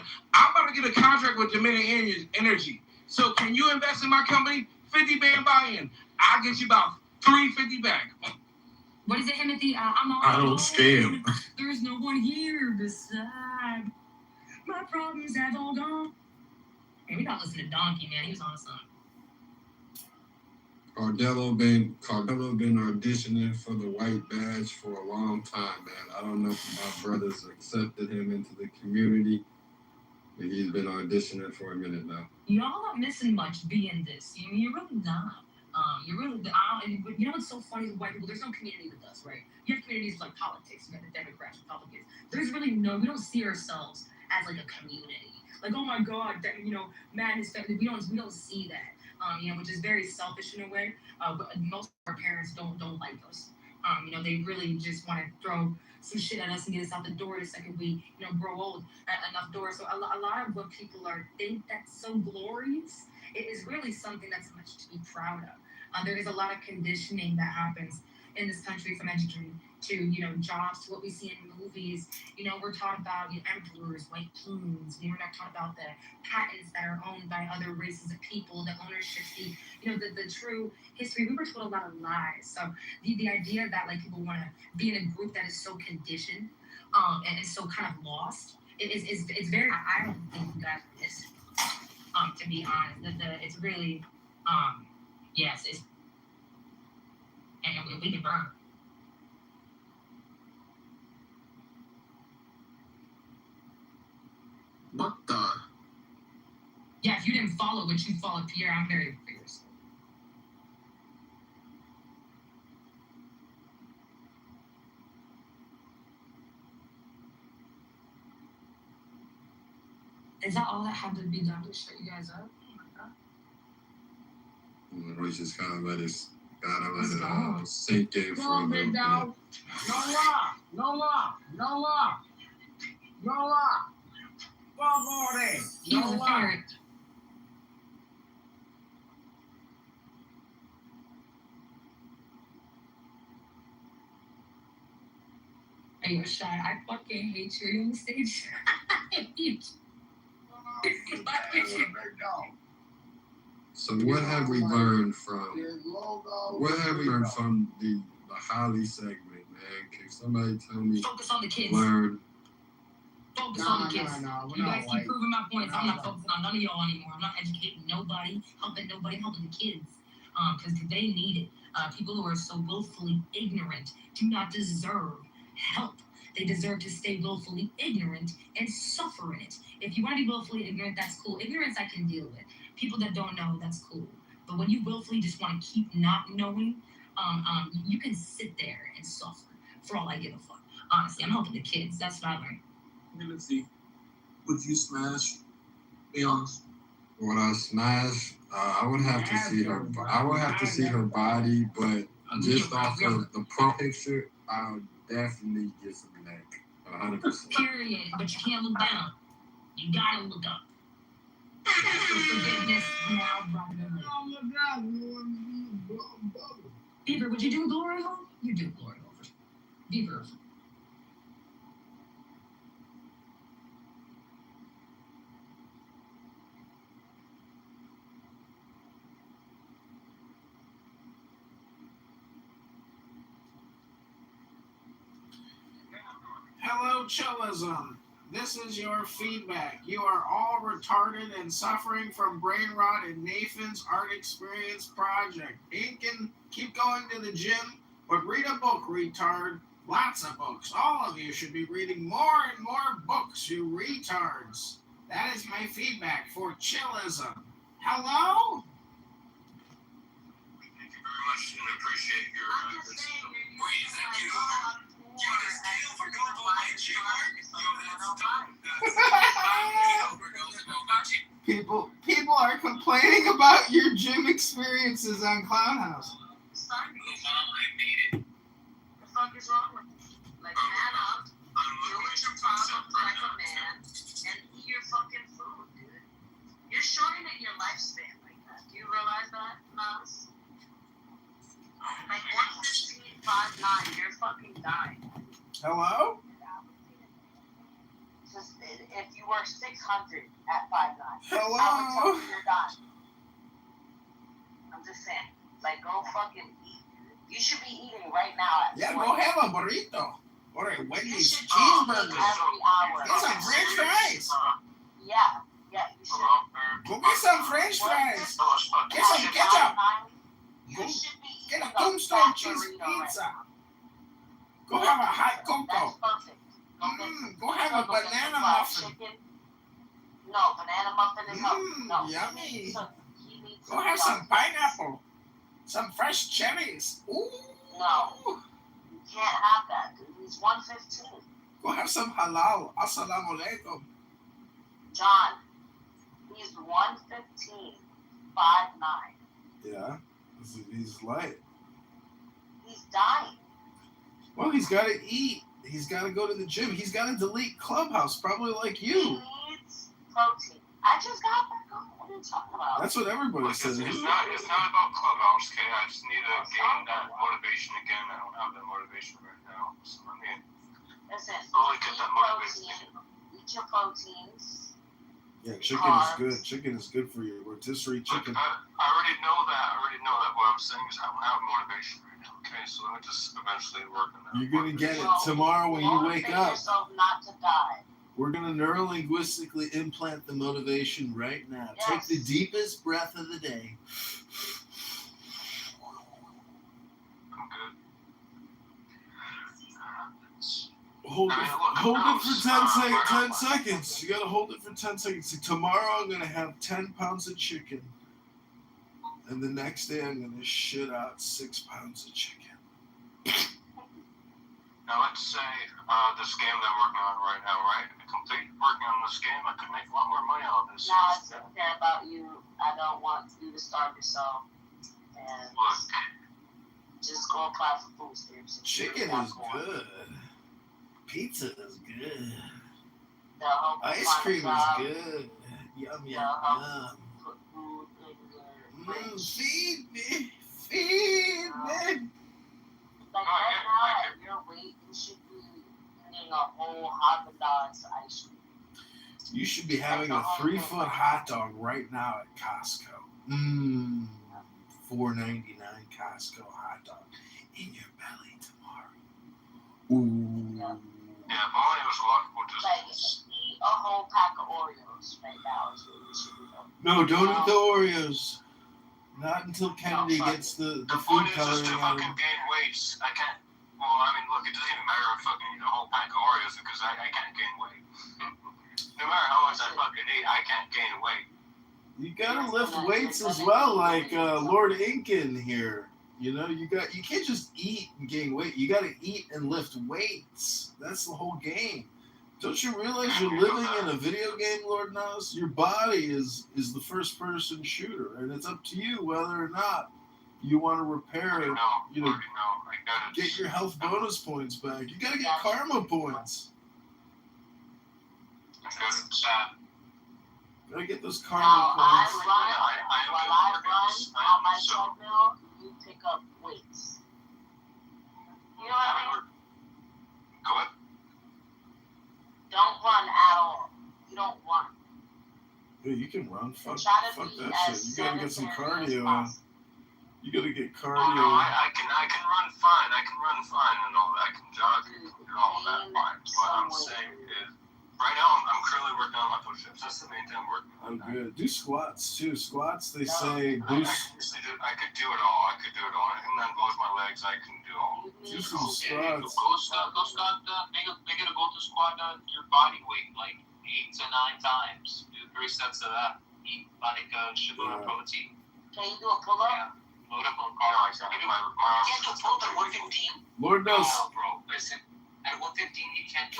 G: to get a contract with Dominion Energy. So can you invest in my company? 50 band buy-in. I'll get you about 350 back.
B: What is it, Timothy?
K: I don't scam.
B: There's no one here beside. My problems have all gone. Hey, we gotta listen to Donkey, man. He was on something.
H: Cardello been auditioning for the white badge for a long time, man. I don't know if my brothers accepted him into the community, but he's been auditioning for a minute now.
B: Y'all not missing much being this. You're really not. You know what's so funny with white people? There's no community with us, right? You have communities like politics. You have the Democrats, Republicans. There's really we don't see ourselves as like a community. Like, oh my God, man, his family. We don't see that. Which is very selfish in a way. But most of our parents don't like us. They really just want to throw some shit at us and get us out the door the second we, grow old enough doors. So a lot of what people think that's so glorious, it is really something that's much to be proud of. There is a lot of conditioning that happens in this country, from education to jobs to what we see in movies. We're taught about emperors, white kings. We're not taught about the patents that are owned by other races of people, the ownership, the true history. We were told a lot of lies. So the idea that like people want to be in a group that is so conditioned, and is so kind of lost, it's very. I don't think that is, to be honest, it's really, yes, it's, and we can burn.
J: What the?
B: Yeah, if you didn't follow what you followed, Pierre, I'm very curious. Is that all that had to be done to shut you guys up? Oh my god.
H: We just kind of let it sink in for a little bit.
L: No law. No law.
B: Are you shy? I fucking hate you. Are you on the stage?
H: So what have we learned from the Holly segment, man? Can somebody tell me?
B: Focus on the kids. Focus on the kids. You guys keep proving my points. I'm not focusing on none of y'all anymore. I'm not educating nobody, helping the kids. Because they need it. People who are so willfully ignorant do not deserve help. They deserve to stay willfully ignorant and suffer in it. If you want to be willfully ignorant, that's cool. Ignorance I can deal with. People that don't know, that's cool. But when you willfully just want to keep not knowing, you can sit there and suffer. For all I give a fuck. Honestly, I'm helping the kids. That's what I learned.
C: Let's see. Would you smash? Be honest.
H: Would I smash? I would have to see her. I would have to see her body, but just off of the pro picture, I would definitely get some neck. 100%.
B: Period. But you can't look down. You gotta look up. For forgiveness now, brother. Beaver, would you do glory hole? You do glory hole. Beaver.
L: Hello, chillism. This is your feedback. You are all retarded and suffering from brain rot in Nathan's Art Experience Project. You can keep going to the gym, but read a book, retard. Lots of books. All of you should be reading more and more books, you retards. That is my feedback for chillism. Hello?
G: Thank you very much. We appreciate your criticism. Thank you. Kitover knows all my gym art.
L: People are complaining about your gym experiences on Clown House.
G: I made it.
E: The fuck is wrong with you? Like, man up, do what your problems like a man, and eat your fucking food, dude. You're shortening your lifespan like that. Do you realize that, Mouse? Like, 115, 5'9", you're fucking dying.
L: Hello?
E: Just, if you were 600 at 5'9",
L: Hello?
E: I would tell you you're dying. I'm just saying. Like, go fucking eat. You should be eating right now.
L: Yeah, go have a burrito. Or a Wendy's
E: cheeseburger.
L: cheeseburger.
E: Every hour.
L: Get some french fries.
E: Yeah, you should.
L: Go get some french fries. Get some ketchup. Go get a tombstone cheese pizza. Go have a hot cocoa.
E: That's perfect.
L: Go have a banana muffin.
E: No, banana muffin is no.
L: Yummy.
E: So,
L: go have some pineapple. Some fresh cherries. Ooh.
E: No. You can't have that, dude. He's 115.
L: Go have some halal. Assalamu alaikum.
E: John, he's 115, 5'9".
L: Yeah. He's light.
E: He's dying.
L: Well, he's got to eat. He's got to go to the gym. He's got to delete Clubhouse, probably like
E: He
L: you.
E: needs protein. I just got back on. What are you talking about?
L: That's what everybody says.
G: It's not about Clubhouse, okay? I
M: just need to gain that motivation again. I don't have that motivation right now. So I mean,
E: Listen,
M: slowly get that motivation again.
E: eat your proteins.
L: Yeah, chicken is good. Chicken is good for you. Rotisserie chicken.
M: Look, I already know that. What I'm saying is I don't have motivation right now. Okay, so let me just eventually work on that.
L: You're gonna get it tomorrow when you wake up.
E: Yourself not to die.
L: We're gonna neurolinguistically implant the motivation right now.
E: Yes.
L: Take the deepest breath of the day.
M: I'm good.
L: Hold it for 10 seconds. You gotta hold it for 10 seconds. So tomorrow I'm gonna have 10 pounds of chicken. And the next day I'm gonna shit out 6 pounds of chicken.
M: Now let's say this game that we're working on right now, right? If I complete working on this game, I could make a lot more money out of this.
E: No, I don't care about you. I don't want you to starve yourself. And just go apply for food stamps.
L: Chicken is good. Pizza is good. Ice cream is good. Yum, yum, yum. Feed me. Feed me.
E: Like right now, at your weight, you should be eating a whole Haagen-Dazs ice cream.
L: You should be having a 3-foot hot dog right now at Costco. $4.99 Costco hot dog in your belly tomorrow. Ooh.
M: Yeah, if only it was walkable distance.
E: Like, eat a whole pack of Oreos right now. Is what you should be doing.
L: No, don't eat the Oreos. Not until Kennedy gets the food coloring
M: to
L: out.
M: fucking gain weight. I can't. Well, I mean, look, it doesn't even matter if I fucking eat a whole pack of Oreos because I can't gain weight. No matter how much I fucking eat, I can't gain weight.
L: You gotta lift weights as well, like Lord Incan here. You know, you can't just eat and gain weight. You gotta eat and lift weights. That's the whole game. Don't you realize you're living in a video game, Lord knows? Your body is the first person shooter, and it's up to you whether or not you want to repair it. You know, get your health bonus points back. You gotta get karma points. Gotta get those karma points.
E: While I run on my treadmill, you pick up weights. You know what I mean?
M: Go ahead.
E: Don't run at all. You don't run.
L: Yeah, you can run. Fuck
E: Try to
L: that
E: be
L: shit.
E: as
L: You gotta get some
E: sedentary as
L: cardio in.
E: possible.
L: You gotta get cardio.
M: Oh, no, I can run fine. I can run fine and all that. I can jog and do all of that fine. What I'm saying is, right now I'm currently working on my push-ups. That's the main thing I'm working on.
L: Oh, good. Do squats too. Squats, they say boost.
M: I could do it all. I can then both my legs. I can do all.
L: Do some squats.
N: Go start make it a go-to squat your body weight like 8 to 9 times. Do 3 sets of that. Eat like a shitload of protein.
E: Can you do a pull-up?
N: Yeah. Load up on
M: Yeah,
N: carbs.
M: exactly.
N: You can't do pull-up at 115?
L: Lord knows.
N: No, bro. Listen, at 115 you can't do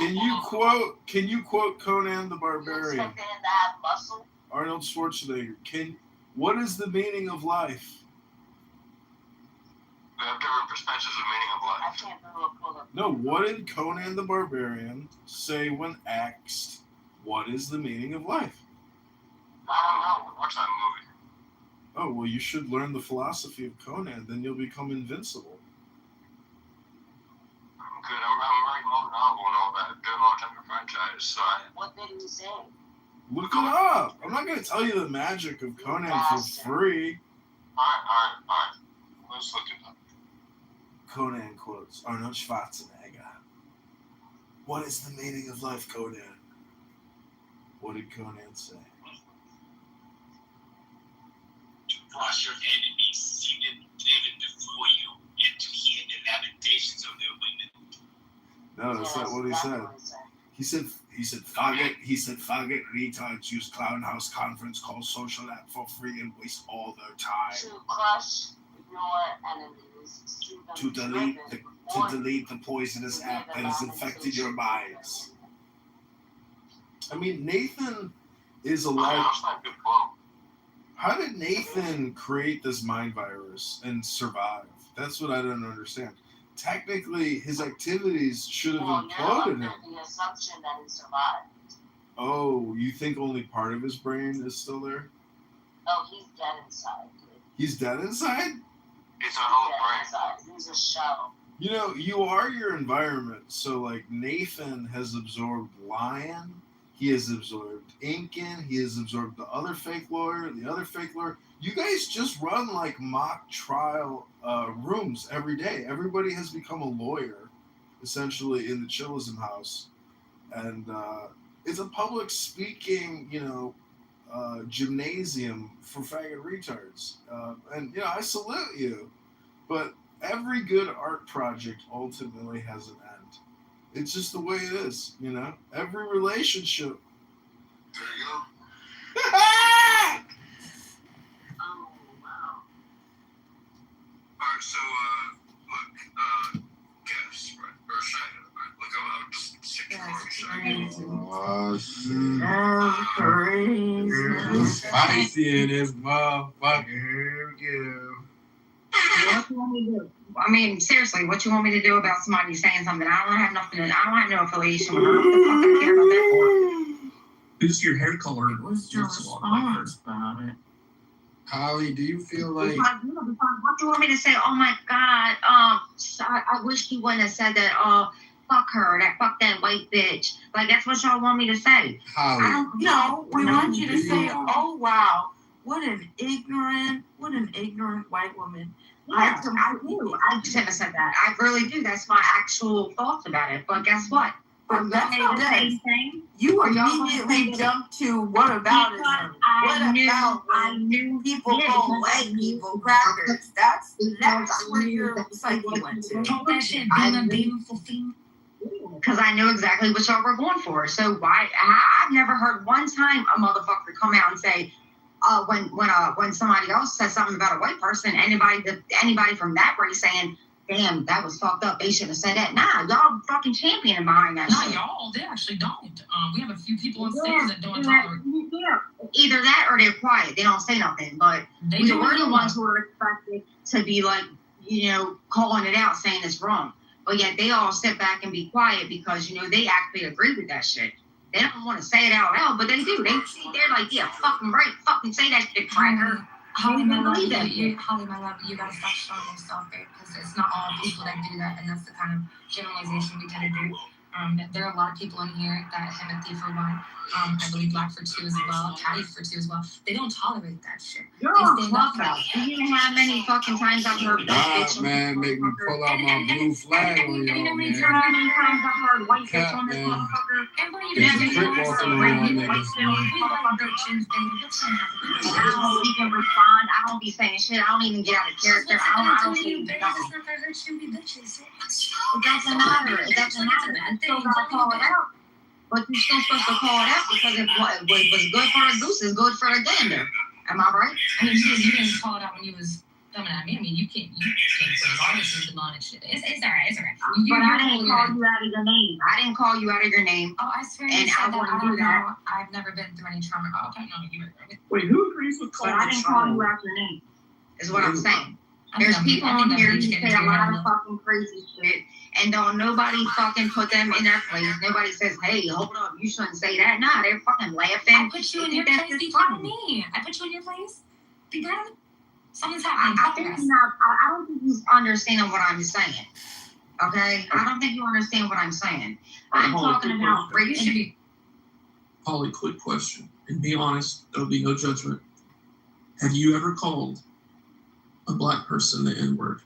L: Can you quote Conan the
E: You
L: Barbarian?
E: expect them to have muscle?
L: Arnold Schwarzenegger. What is the meaning of life?
M: We have different perspectives of meaning of
E: I
M: life.
E: can't do a pull-up.
L: No, what did Conan the Barbarian say when asked, what is the meaning of life?
M: I don't know. Watch that movie.
L: Oh, well, you should learn the philosophy of Conan, then you'll become invincible.
M: I'm good. I'm writing all the novel and all that. Doing all type of franchise. So
E: What did he say?
L: Look it up. I'm not going to tell you the magic of Conan for free.
M: Alright. Let's look it up.
L: Conan quotes Arnold Schwarzenegger. What is the meaning of life, Conan? What did Conan say?
N: To crush your enemies, see them driven before you, and to hear the lamentations of their women.
L: No, that's not what he said. He said, faggot retards use clown house conference call social app for free and waste all their time.
E: To crush your enemies, see them
L: To delete the poisonous app that has infected your minds. I mean, Nathan is alive. How did Nathan create this mind virus and survive? That's what I don't understand. Technically, his activities should have imploded him.
E: The assumption that he survived.
L: Oh, you think only part of his brain is still there?
E: Oh, he's dead inside.
L: He's dead inside?
M: It's a whole brain.
E: He's a shell.
L: You know, you are your environment. So, like, Nathan has absorbed Lion. He has absorbed Incan. He has absorbed the other fake lawyer, the other fake lawyer. You guys just run, like, mock trial rooms every day. Everybody has become a lawyer, essentially, in the Chillism house. And it's a public speaking, gymnasium for faggot retards. And, I salute you. But every good art project ultimately has an end. It's just the way it is, Every relationship.
M: There you go.
E: Oh, wow.
M: Alright, so, look, guess, right? Or China, right? Look, I'll just stick to China.
H: Oh, shit. It's spicy in this motherfucker. Here we go.
A: What you want me to do? I mean, seriously, what you want me to do about somebody saying something? I don't have no affiliation with her. What the fuck I care about that for?
C: Who's your hair color?
F: What's your response about it?
H: Holly, do you feel like
A: What do you want me to say? Oh my God, I wish he wouldn't have said that. Fuck her, fuck that white bitch. Like, that's what y'all want me to say.
H: Holly?
F: No, we want you to say, oh wow, what an ignorant white woman.
A: I do. I shouldn't have said that. I really do. That's my actual thoughts about it. But guess what?
F: But that's
A: not
F: the
A: same thing.
F: You immediately jumped to what about it?
A: I knew
F: people call white people crackers. That's where your psyche went to.
B: Talk that shit, beautiful thing.
A: Because I knew exactly what y'all were going for. So I've never heard one time a motherfucker come out and say, when somebody else says something about a white person, anybody from that race saying, damn, that was fucked up, they shouldn't have said that. Nah, y'all fucking championing behind that
B: Not
A: shit.
B: y'all, they actually don't. We have a few people on stage that don't tolerate.
A: Yeah. Either that or they're quiet. They don't say nothing. But we're the ones who are expected to be like, calling it out, saying it's wrong. But yet they all sit back and be quiet because, they actually agree with that shit. They don't want to say it out loud, but they do. They're like, yeah, fucking right. Fucking say that shit, cracker.
B: Holly, my love, you gotta stop showing yourself there because it's not all people that do that, and that's the kind of generalization we tend to do. There are a lot of people in here that have empathy for one. I believe Black for two as well, Caddy for two as well. They don't tolerate that shit.
A: Girl,
B: they stand up for that.
A: Do you know how many fucking times I've heard that bitch?
H: Man, make me pull out my blue flag on y'all, man.
A: How many times I've heard white bitch on this motherfucker?
H: Get the crip walking on y'all niggas.
A: I don't even respond. I don't be saying shit. I don't even get out of character. I don't say nothing. It doesn't matter. It doesn't matter. You still gotta call it out. But you're still supposed to call it out because it was good for a goose is good for a gander. Am I right?
B: I mean, you didn't call it out when you was coming at me. I mean, you can't put artists in the line and shit. It's alright.
A: But I didn't call you out of your name. I didn't call you out of your name.
B: Oh, I swear you said that. I don't know. I've never been through any trauma. Oh, okay, no, you were.
C: Wait, who agrees with
A: But
C: calling
A: I didn't call you out your name. Is what I'm saying. There's people on here who say a lot of fucking crazy shit, and don't nobody fucking put them in their place. Nobody says, "Hey, hold up, you shouldn't say that." Nah, they're fucking laughing.
B: I put you in your place. Be proud of me. I put you in your place. Be proud of me. Something's happening.
A: I don't think you understand what I'm saying. Okay, I don't think you understand what I'm saying. I'm talking about
B: you should be.
C: Holly, quick question, and be honest. There'll be no judgment. Have you ever called a Black person the N-word?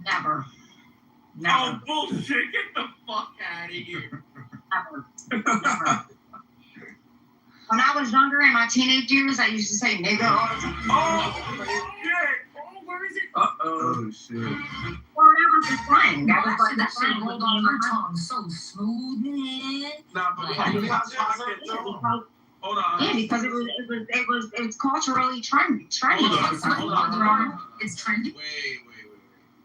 A: Never.
J: Oh, bullshit. Get the fuck out of here.
A: Never. When I was younger, in my teenage years, I used to say nigga all the time.
J: Oh, shit. Oh, where is it?
H: Oh, shit.
A: Well, that was the slang. That was like the
B: That shit
A: slang.
B: rolled off her tongue so smooth, man.
J: Nah, but hold on.
A: Yeah, because it was culturally trendy.
B: It's trendy.
J: Wait.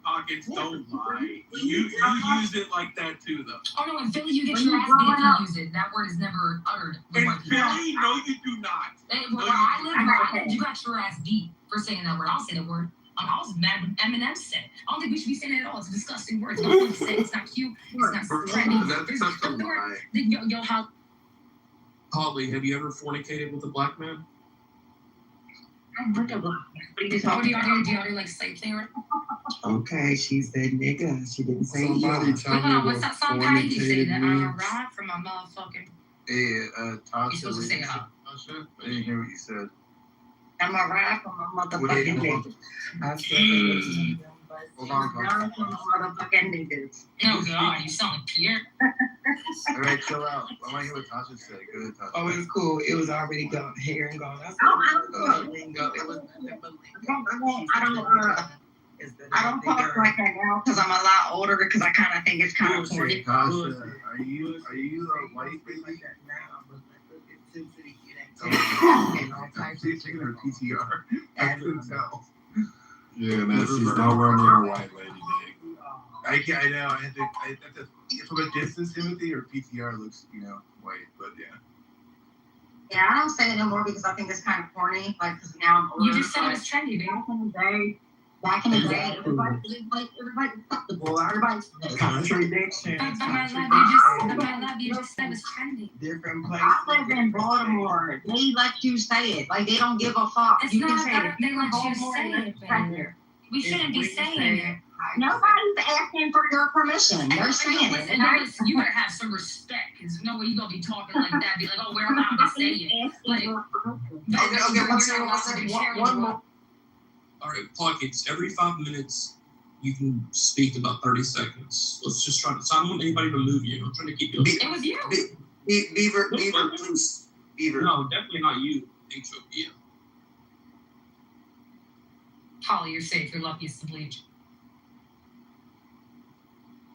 J: Pockets don't lie. You use it like that too, though.
B: Oh no, in Philly you get your ass beat if you use it. That word is never uttered.
J: In Philly, no, you do not.
B: Where I live, you got your ass beat for saying that word. I'll say the word. I was mad when Eminem said it. I don't think we should be saying it at all. It's a disgusting word. It's not cute. It's not trendy.
H: That's a lie.
B: Yo, how?
C: Holly, have you ever fornicated with a Black man?
B: I'm with a block. What are you talking about? Do y'all do like slave thing or?
O: Okay, she said nigga. She didn't say
H: Somebody
O: you.
H: tell me
B: What's that song Patty say that I'm a
H: means.
B: ride from my motherfucking.
I: Hey, Tasha.
B: You're supposed to say
I: Tasha, I didn't hear what you said.
O: I'm a ride from a motherfucking nigga. I said
I: Hold on,
O: ride from a motherfucking niggas.
B: Oh God, you sound like Pierre.
I: All right, chill out. I want to hear what Tasha said. Go ahead, Tasha.
O: Oh, it was cool. It was already gone. Hair and gone. I said, lingo. It was nothing but lingo. I don't talk like that now because I'm a lot older because I kind of think it's kind of corny.
I: Tasha, are you a white lady? She's taking her PTR. I couldn't tell.
H: Yeah, man, she's nowhere near a white lady, Dick.
I: I know. I have to from a distance, Timothy, or PTR looks, white, but yeah.
A: Yeah, I don't say it no more because I think it's kind of corny. Like, because now I'm older.
B: You just said it was trendy, babe.
A: Back in the day, everybody was acceptable. Everybody's
O: contradiction.
B: You just said it was trendy.
O: Different places.
A: I live in Baltimore. They let you say it. Like, they don't give a fuck.
B: It's
A: You
B: not
A: can say
B: that
A: it.
B: they let you say it, babe. We shouldn't be saying it.
A: Nobody's asking for your permission. They're saying it.
B: You better have some respect, because no way you gonna be talking like that. Be like, oh, we're allowed to say it. Like,
O: one more.
C: All right, clock it's every 5 minutes. You can speak about 30 seconds. Let's just try to. So I don't want anybody to move you. I'm trying to keep you.
B: It was you.
O: Beaver, please. Beaver.
C: No, definitely not you. HOP.
B: Holly, you're safe. You're lucky it's the bleach.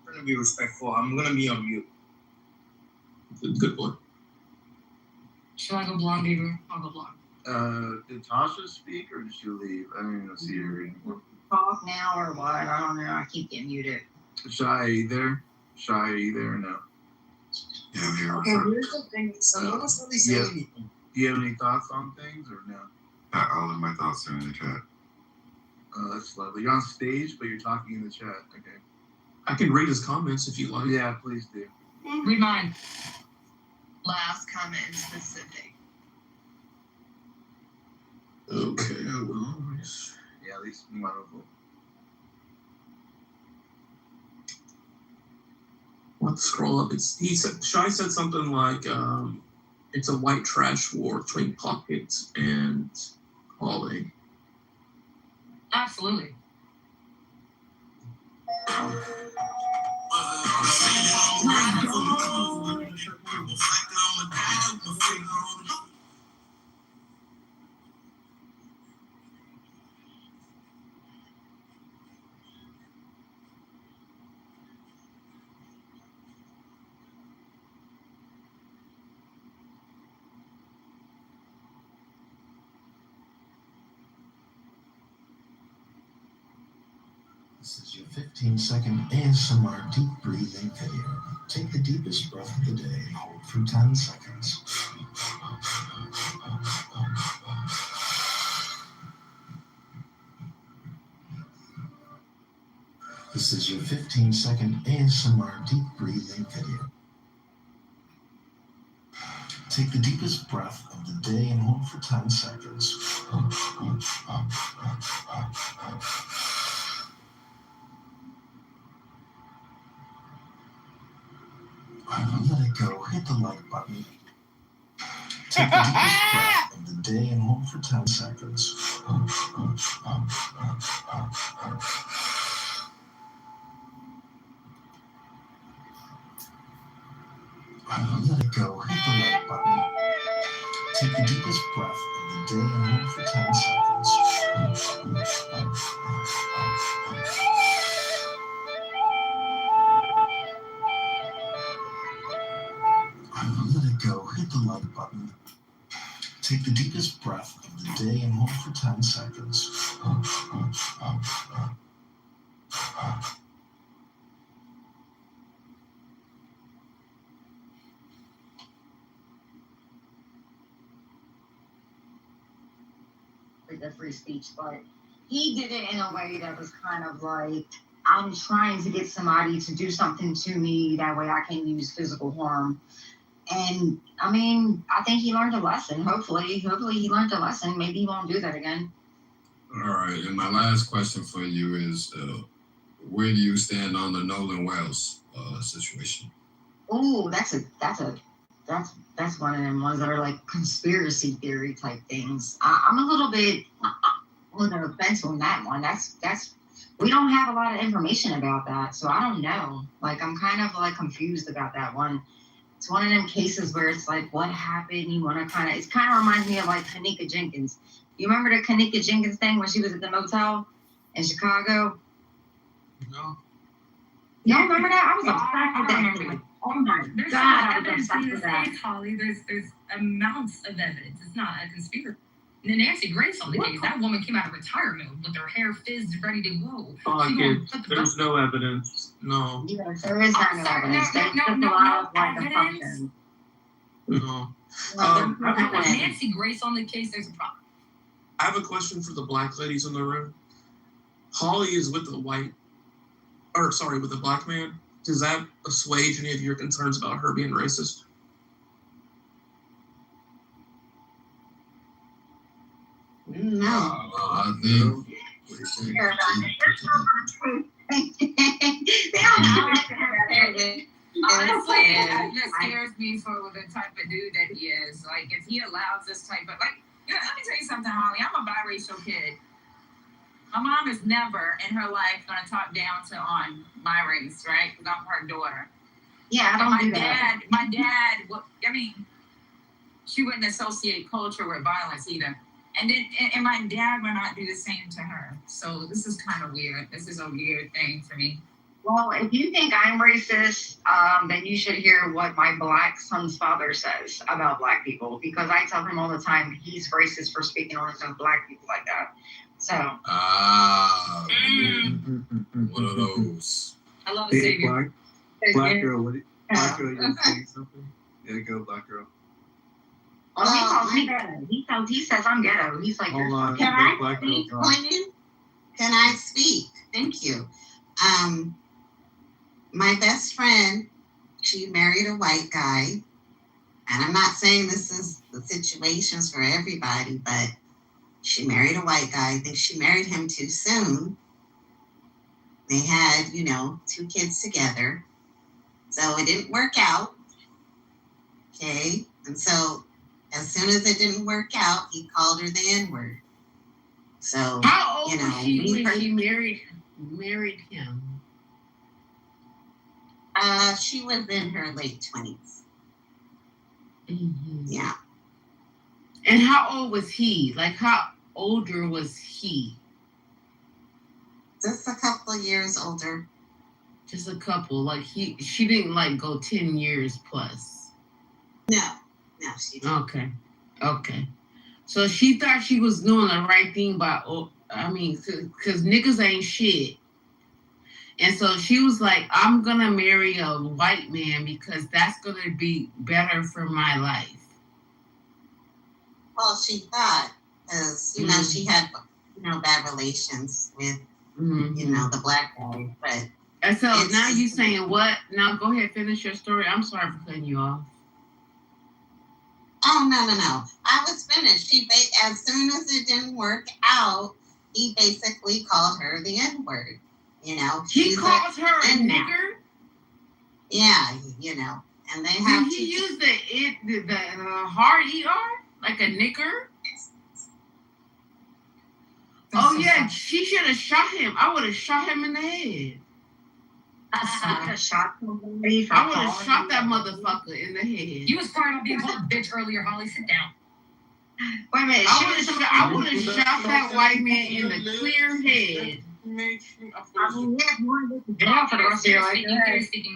O: I'm gonna be respectful. I'm gonna be on mute.
C: Good boy.
B: Shall I go blonde, Beaver? I'll go blonde.
I: Did Tasha speak or did she leave? I don't even see her anymore.
A: Talk now or what? I don't know. I keep getting muted.
I: Shy, are you there? Shy, are you there or no?
H: Yeah, I'm here.
O: Okay, here's the thing. So no one's really saying anything.
I: Do you have any thoughts on things or no?
H: All of my thoughts are in the chat.
I: Oh, that's lovely. You're on stage, but you're talking in the chat. Okay.
C: I can read his comments if you like.
I: Yeah, please do.
B: Read mine.
F: Last comment specific.
C: Okay, I will.
I: Yeah, at least wonderful.
C: Let's scroll up. Shy said something like, it's a white trash war between Pockets and Holly.
B: Absolutely.
P: This is your 15-second ASMR deep breathing video. Take the deepest breath of the day and hold for 10 seconds. This is your 15-second ASMR deep breathing video. Take the deepest breath of the day and hold for 10 seconds. Let it go. Hit the like button. Take the deepest breath of the day and hold for 10 seconds. Let it go. Hit the like button. Take the deepest breath of the day and hold for 10 seconds. Let it go. Hit the like button. Take the deepest breath of the day and hold for 10 seconds.
A: The free speech, but he did it in a way that was kind of like, I'm trying to get somebody to do something to me, that way I can use physical harm. And I mean, I think he learned a lesson. Hopefully he learned a lesson. Maybe he won't do that again.
H: All right, and my last question for you is, where do you stand on the Nolan Wells situation?
A: Ooh, that's one of them ones that are like conspiracy theory type things. I'm a little bit on the fence on that one. That's we don't have a lot of information about that, so I don't know. Like I'm kind of like confused about that one. It's one of them cases where it's like, what happened? You want to it kind of reminds me of like Kanika Jenkins. You remember the Kanika Jenkins thing when she was at the motel in Chicago?
C: No.
A: Y'all remember that? I was obsessed with that movie. Oh my
B: There's
A: God, I was
B: evidence in
A: obsessed
B: this
A: with that.
B: case, Holly. There's amounts of evidence. It's not a conspiracy. And then Nancy Grace on the case, that woman came out of retirement with her hair fizzed, ready to go.
C: There's no evidence. No.
A: Yeah, there is no evidence. There's just a lot of like assumptions.
C: No.
B: With Nancy Grace on the case, there's a problem.
C: I have a question for the black ladies in the room. Holly is with the with a black man. Does that assuage any of your concerns about her being racist?
O: No.
H: I think.
D: Honestly, it just scares me for the type of dude that he is. Like, if he allows this type of, like, you know, let me tell you something, Holly. I'm a biracial kid. My mom is never in her life going to talk down on my race, right? Because I'm her daughter.
A: Yeah, I don't do that.
D: My dad, I mean, she wouldn't associate culture with violence either. And my dad would not do the same to her. So this is kind of weird. This is a weird thing for me.
A: Well, if you think I'm racist, then you should hear what my black son's father says about black people, because I tell him all the time he's racist for speaking on some black people like that. So.
H: One of those.
B: I love the savior.
I: Black girl, black girl, you gonna say something? Yeah, go, black girl.
A: Oh, he calls me ghetto. He says I'm ghetto. He's like,
I: hold on.
O: Can I speak, Quentin? Can I speak? Thank you. My best friend, she married a white guy. And I'm not saying this is the situations for everybody, but she married a white guy. I think she married him too soon. They had, 2 kids together. So it didn't work out. Okay. And so as soon as it didn't work out, he called her the N-word. So,
F: how old was she when she married him?
O: She was in her late 20s.
F: Mm-hmm.
O: Yeah.
F: And how old was he? Like, how older was he?
O: Just a couple of years older.
F: Just a couple. Like, she didn't, like, go 10 years plus.
O: No, she didn't.
F: Okay. So she thought she was doing the right thing because niggas ain't shit. And so she was like, I'm going to marry a white man because that's going to be better for my life.
O: Well, she thought, because, she had, bad relations with, the black guy. But
F: and so now you saying what? Now go ahead, finish your story. I'm sorry for cutting you off.
O: Oh, no. I was finished. As soon as it didn't work out, he basically called her the N-word.
F: He calls her a nigger?
O: Yeah, and they have
F: Did he use the hard ER? Like a nigger? Oh, yeah, she should have shot him. I would have shot him in the head.
A: I would have shot somebody.
F: I would have shot that motherfucker in the head.
B: You was crying about being called a bitch earlier, Holly. Sit down.
A: Wait a minute.
F: I would have shot that white man in the clear head.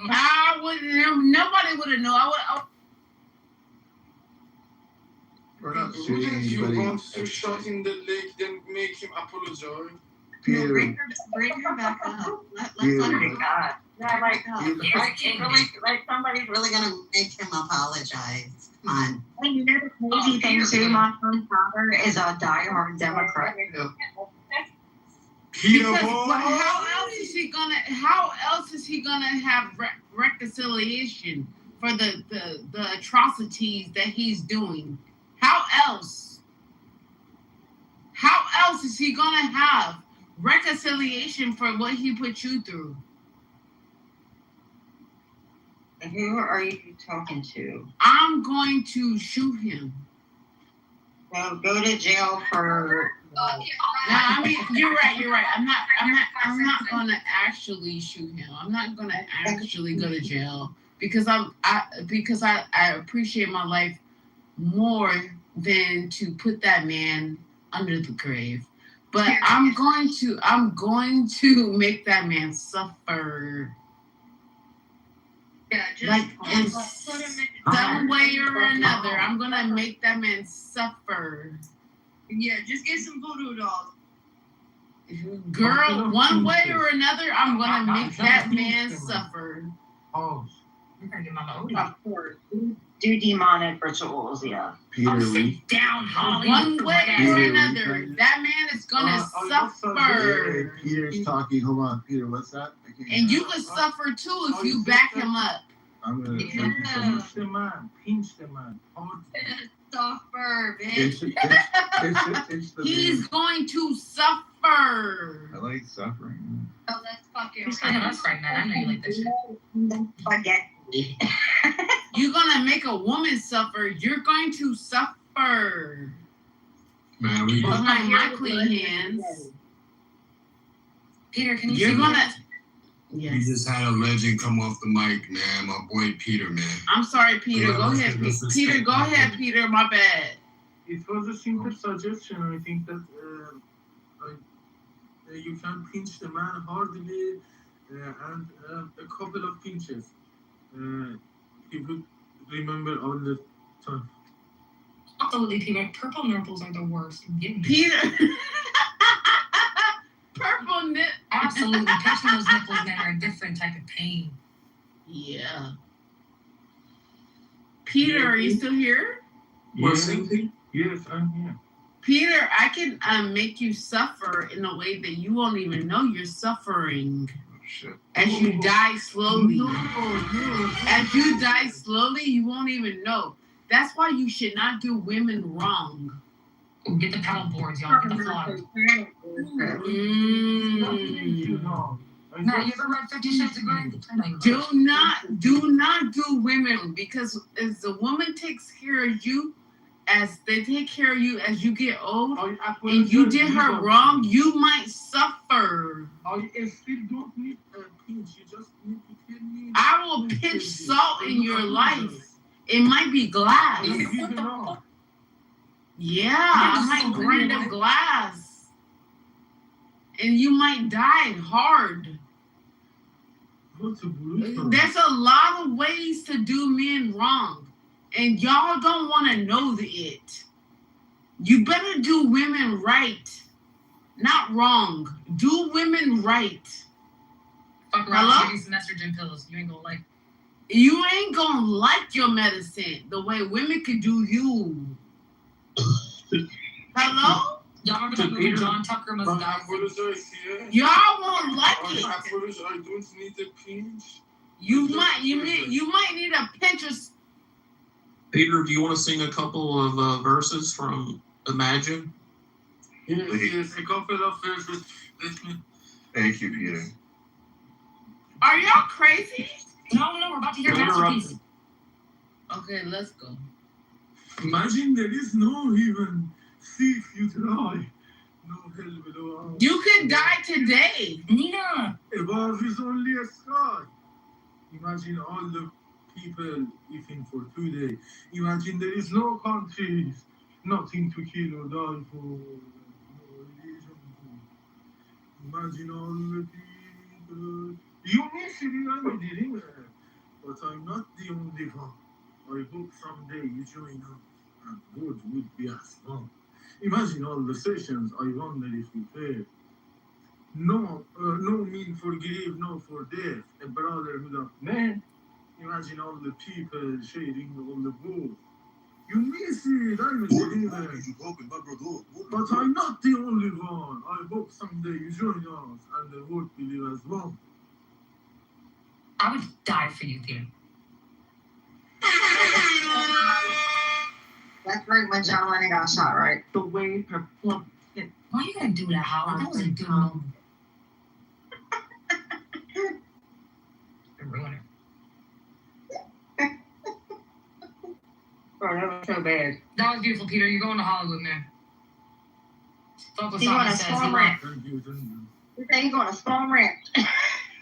F: I wouldn't. Nobody would have known.
I: We're not shooting anybody.
J: And shot in the leg, then make him apologize.
O: No, bring her back up. Let's let her go. Yeah, like somebody's really gonna make him apologize. Come on.
A: And you know the crazy thing too, my son's father is a diehard Democrat.
F: Because how else is he gonna have reconciliation for the atrocities that he's doing. How else? How else is he gonna have reconciliation for what he put you through?
A: Who are you talking to?
F: I'm going to shoot him.
A: Well, go to jail for.
F: No, I mean you're right. I'm not gonna actually shoot him. I'm not gonna actually go to jail because I appreciate my life more than to put that man under the grave. But I'm going to make that man suffer.
E: Yeah, just
F: Like in
E: put him in.
F: some way or another, I'm gonna make that man suffer.
E: Yeah, just get some voodoo dolls.
F: Girl, one way or another, I'm gonna make that man suffer.
L: Oh,
B: You're gonna get my own.
A: Of course. Do demonic rituals, yeah.
B: Oh, sit down, Holly.
F: One way or another, that man is gonna suffer.
I: Peter's talking. Hold on, Peter. What's that?
F: And you can suffer too if you back him up.
I: I'm gonna
L: pinch the man. Pinch the man.
E: Suffer, bitch.
I: It's the
F: He's going to suffer.
I: I like suffering.
E: Oh, that's fucking
B: You're saying that's right, man. I know you like that shit.
A: Forget.
F: You're gonna make a woman suffer. You're going to suffer.
H: Man, we
F: With my clean hands.
B: Peter, can you
F: You're
B: see
F: gonna.
H: we
F: Yes.
H: just had a legend come off the mic, man. My boy Peter, man.
F: I'm sorry, Peter. Go ahead, Peter. Go ahead, Peter. My bad.
L: It was a simple suggestion. I think that you can pinch the man hardly and a couple of pinches. He would remember all the time.
B: Absolutely, Peter. Purple nipples are the worst.
F: Peter. Purple nip.
B: Absolutely. Pinching those nipples, man, are a different type of pain.
F: Yeah. Peter, are you still here?
L: Yes, yes, I'm here.
F: Peter, I can make you suffer in a way that you won't even know you're suffering.
I: Shit.
F: As you die slowly. As you die slowly, you won't even know. That's why you should not do women wrong.
B: Get the paddle boards, y'all. Get the flog. No, you ever read 50 Shades of Grey?
F: Do not do women, because as the woman takes care of you, as they take care of you as you get old, and you did her wrong, you might suffer.
L: I still don't need a pinch. You just need to kill me.
F: I will pinch salt in your life. It might be glass. Yeah, I might grind up glass. And you might die hard. There's a lot of ways to do men wrong. And y'all don't want to know it. You better do women right. Not wrong. Do women right.
B: Fuck around, give you some estrogen pills. You ain't gonna like.
F: You ain't gonna like your medicine the way women could do you. Hello?
B: Y'all are gonna go John Tucker must die.
F: Y'all won't like it.
L: I don't need a pinch.
F: You might need a pinch of.
C: Peter, do you want to sing a couple of verses from Imagine?
L: Yes, a couple of verses.
I: Thank you, Peter.
F: Are y'all crazy?
B: No, we're about to hear masterpiece.
F: Okay, let's go.
L: Imagine there is no even sea if you try. No hell below.
F: You could die today.
B: Nina!
L: Above is only a sky. Imagine all the people eating for 2 days. Imagine there is no countries, nothing to kill or die for, no religion. Imagine all the people. You miss it, I'm a dreamer, but I'm not the only one. I hope someday you join us, and good would be as fun. Imagine all the sessions, I wonder if we fail. No mean for grief, no for death, a brotherhood of men. Imagine all the people sharing all the books. You miss it, I'm a believer. But I'm not the only one. I hope someday you join us and the world will live as one.
B: I would die for you, Peter.
A: That's right when John Lennon got shot, right?
F: The way her plump hit.
B: Why you gotta do that, Holly? That was a good moment. You're ruining it.
F: Oh, that was so bad.
B: That was beautiful, Peter. You're going to Hollywood, man. That's what
A: He's going
B: Simon
A: to
B: says.
A: storm
B: He
A: rant.
B: went.
A: He said he's going to storm rant.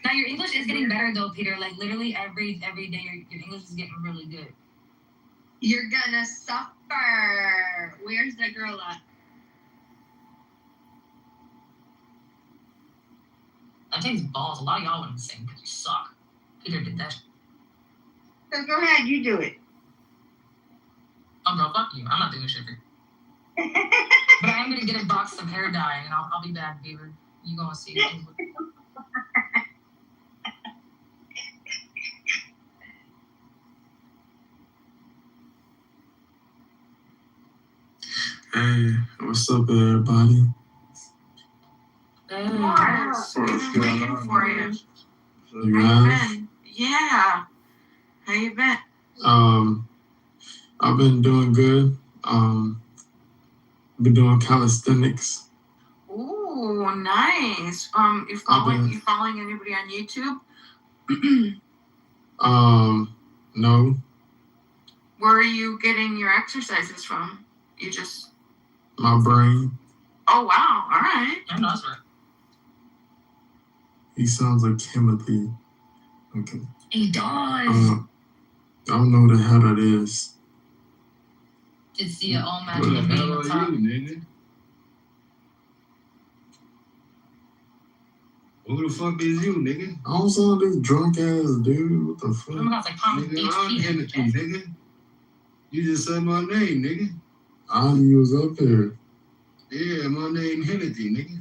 B: Now your English is getting better though, Peter. Like literally every day, your English is getting really good.
Q: You're gonna suffer. Where's that girl at?
B: That takes balls. A lot of y'all wouldn't sing because you suck. Peter did that.
A: So go ahead, you do it.
B: Oh, bro, fuck you. I'm not doing shit. But I am gonna get a box of hair dye, and I'll be back, Beaver. You gonna see it.
C: Hey, what's up, everybody?
F: Morris, we've been waiting for you.
C: You
F: How you
C: guys?
F: been? Yeah. How you been?
C: I've been doing good. Been doing calisthenics.
F: Ooh, nice. You following anybody on YouTube?
C: No,
F: Where are you getting your exercises from? You just.
C: my brain.
F: Oh wow! All right.
B: I know that's right.
C: He sounds like Timothy. Okay.
B: He does.
C: I don't know what the hell that is.
B: It's the all magical being on top.
H: Nigga? Who the fuck is you, nigga?
C: I don't sound like this drunk ass dude. What the fuck?
B: Oh my God, it's like Palm
H: Nigga,
B: Beach
H: I'm
B: Beach.
H: Hennessy, nigga. You just said my name, nigga.
C: I knew you was up here.
H: Yeah, my name Hennessy, nigga.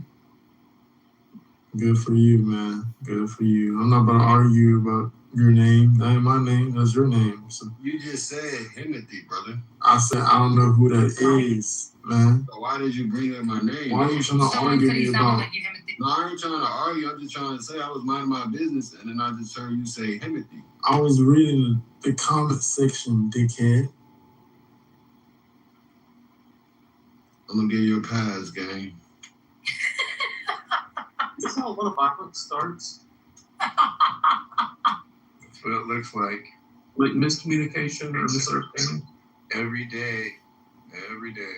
C: Good for you, man. Good for you. I'm not about to argue about your name. That ain't my name. That's your name. So
H: You just said Hennessy, brother.
C: I said I don't know who that is, man.
H: So why did you bring up my name?
C: Why are you trying to
B: Someone
C: argue
B: said he
C: me
B: sounded
C: about?
B: like you, Timothy.
H: No, I ain't trying to argue. I'm just trying to say I was minding my business, and then I just heard you say Hennessy.
C: I was reading the comment section, dickhead.
H: I'm gonna give you a pass, gang.
C: Is how one of our books starts?
H: That's what it looks like.
C: Like miscommunication or misunderstanding?
H: Every day. Every day.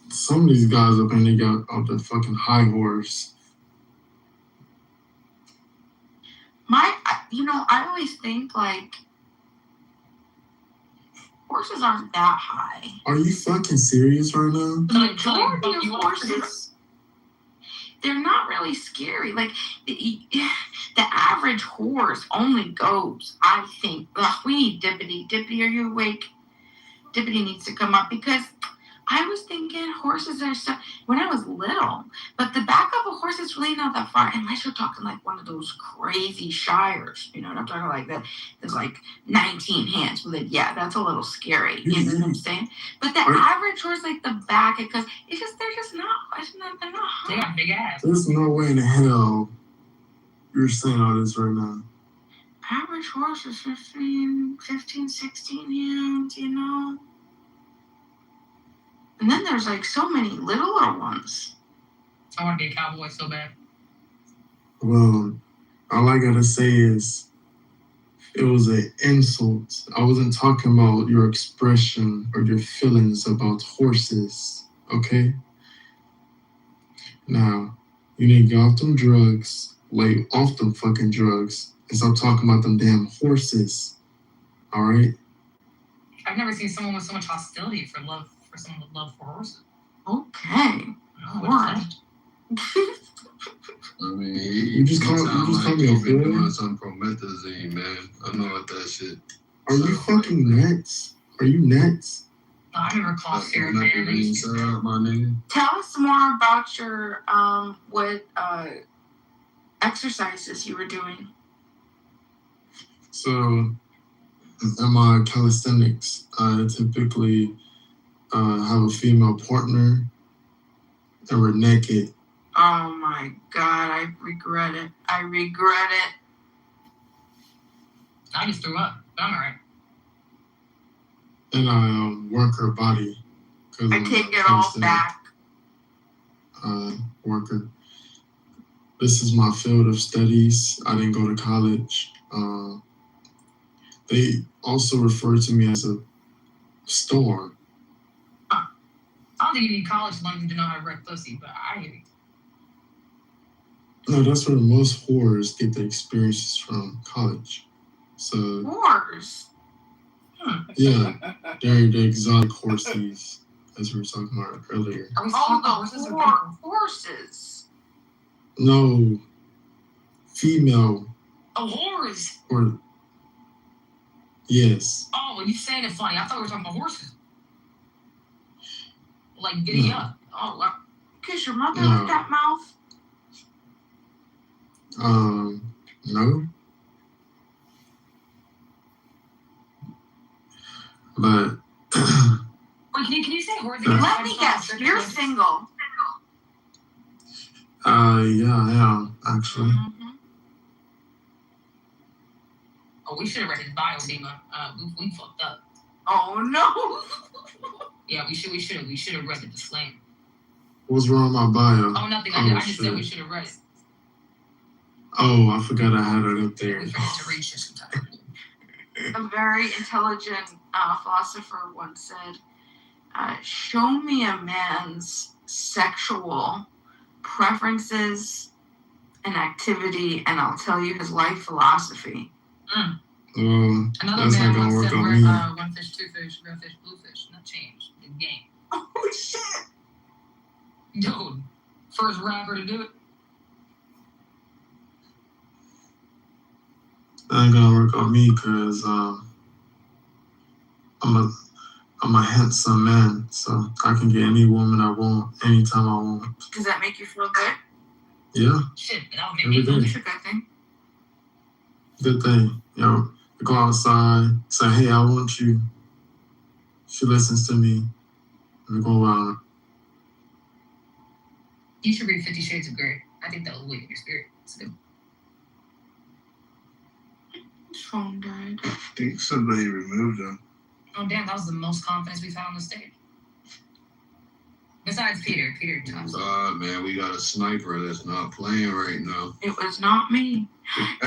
C: Some of these guys up here, they got off the fucking high horse.
F: I always think like horses aren't that high.
C: Are you fucking serious right now?
F: The majority of horses, they're not really scary. Like the average horse only goes, I think. We need Dippity. Dippity, are you awake? Dippity needs to come up because I was thinking horses are so when I was little, but the back of a horse is really not that far unless you're talking like one of those crazy shires. You know what I'm talking like that? There's like 19 hands. But yeah, that's a little scary. You know what I'm saying? But the average horse, like the back, because they're not high.
B: They got big ass.
C: There's no way in hell you're saying all this right now.
F: Average horse is 15, 16 hands, you know? And then there's like so many little ones.
B: I want to be a cowboy so bad.
C: Well, all I gotta say is it was an insult. I wasn't talking about your expression or your feelings about horses, okay? Now, you need to get off them drugs, lay off them fucking drugs, and stop talking about them damn horses, all right?
B: I've never seen someone with so much hostility for someone with love for horses.
F: Okay.
B: What?
H: I mean,
C: You just call me a
H: you've been
C: boy?
H: doing some promethazine, man. I know what that shit.
C: Are you fucking nuts? Are you nuts?
B: No, I remember call syrup,
H: Not
B: man.
H: even syrup, my nigga.
F: Tell us more about your what exercises you were doing.
C: So, in my calisthenics, I typically have a female partner, and we're naked.
F: Oh my God, I regret it.
B: I just threw up, but I'm alright.
C: And I work her body. Cause
F: I take it all back.
C: Worker. This is my field of studies. I didn't go to college. They also refer to me as a storm.
B: I don't think you need college as long as you know how to wreck pussy, but I hear you.
C: No, that's where most whores get their experiences from, college. So
F: Whores?
C: yeah, they're the exotic horses, as we were talking about earlier.
B: Are we
F: Oh,
B: talking
F: the
B: horses or people?
F: horses.
C: No, female
B: Oh, whores.
C: or yes.
B: Oh, well, you saying it funny. I thought we were talking about horses. Like, giddy up. Oh, wow.
F: Kiss your mother
C: No.
F: with that mouth?
C: No. But
B: Wait, can you say horse again?
F: Let me guess. You're single.
C: yeah, I am actually.
F: Mm-hmm.
B: Oh, we should have read his bio, Dima. We fucked up.
F: Oh no.
B: Yeah, we should have read the disclaimer.
C: What's wrong with my bio?
B: Oh, nothing. I just said we should have read it.
C: Oh, I forgot I had it up there.
B: We forget to read shit sometimes.
F: A very intelligent philosopher once said, show me a man's sexual preferences and activity, and I'll tell you his life philosophy.
B: Another
C: that's
B: man
C: not gonna
B: once
C: work
B: said,
C: on me.
B: one fish, two fish, red fish, blue fish. Not change. The game.
F: Oh, shit.
B: Dude, first rapper to do it.
C: That ain't gonna work on me because I'm a handsome man, so I can get any woman I want anytime I want.
F: Does that make you feel good?
C: Yeah,
B: Shit, that'll make
C: every
B: me feel
C: day.
F: It's a good thing.
C: Good thing, I go outside, say, hey, I want you. She listens to me, and we go out.
B: You should read 50 Shades of Grey. I think that will awaken your spirit. It's good.
F: His phone died.
I: I think somebody removed him.
B: Oh, damn, that was the most confidence we've had on the stage. Besides Peter. Peter tops.
H: Man, we got a sniper that's not playing right now.
F: It was not me.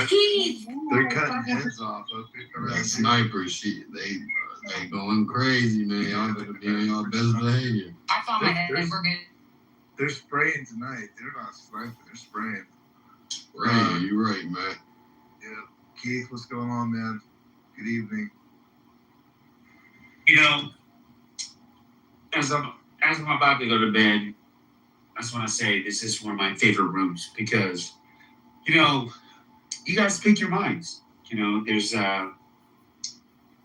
F: Keith!
I: They're cutting heads off.
H: That sniper, they going crazy, man. Y'all better be on your best behavior.
B: I found my head. We're good.
I: They're spraying tonight. They're not sniping. They're spraying.
H: Right, you're right, man.
I: Yeah. Keith, what's going on, man? Good evening.
R: You know, as I'm about to go to bed, I just want to say this is one of my favorite rooms because, you know, you guys speak your minds. You know, there's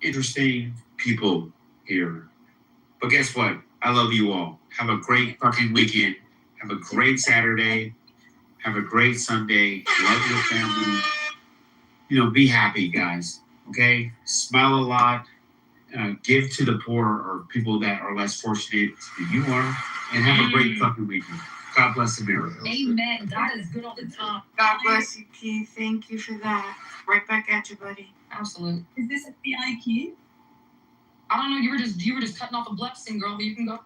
R: interesting people here. But guess what? I love you all. Have a great fucking weekend. Have a great Saturday. Have a great Sunday. Love your family. You know, be happy, guys. Okay? Smile a lot. Give to the poor or people that are less fortunate than you are. And have a great fucking weekend. God bless America.
B: Amen. God is good all the time.
F: God bless you, Keith. Thank you for that. Right back at you, buddy.
B: Absolutely.
S: Is this FBI kid?
B: I don't know. You were just cutting off a blessing, girl. But you can go.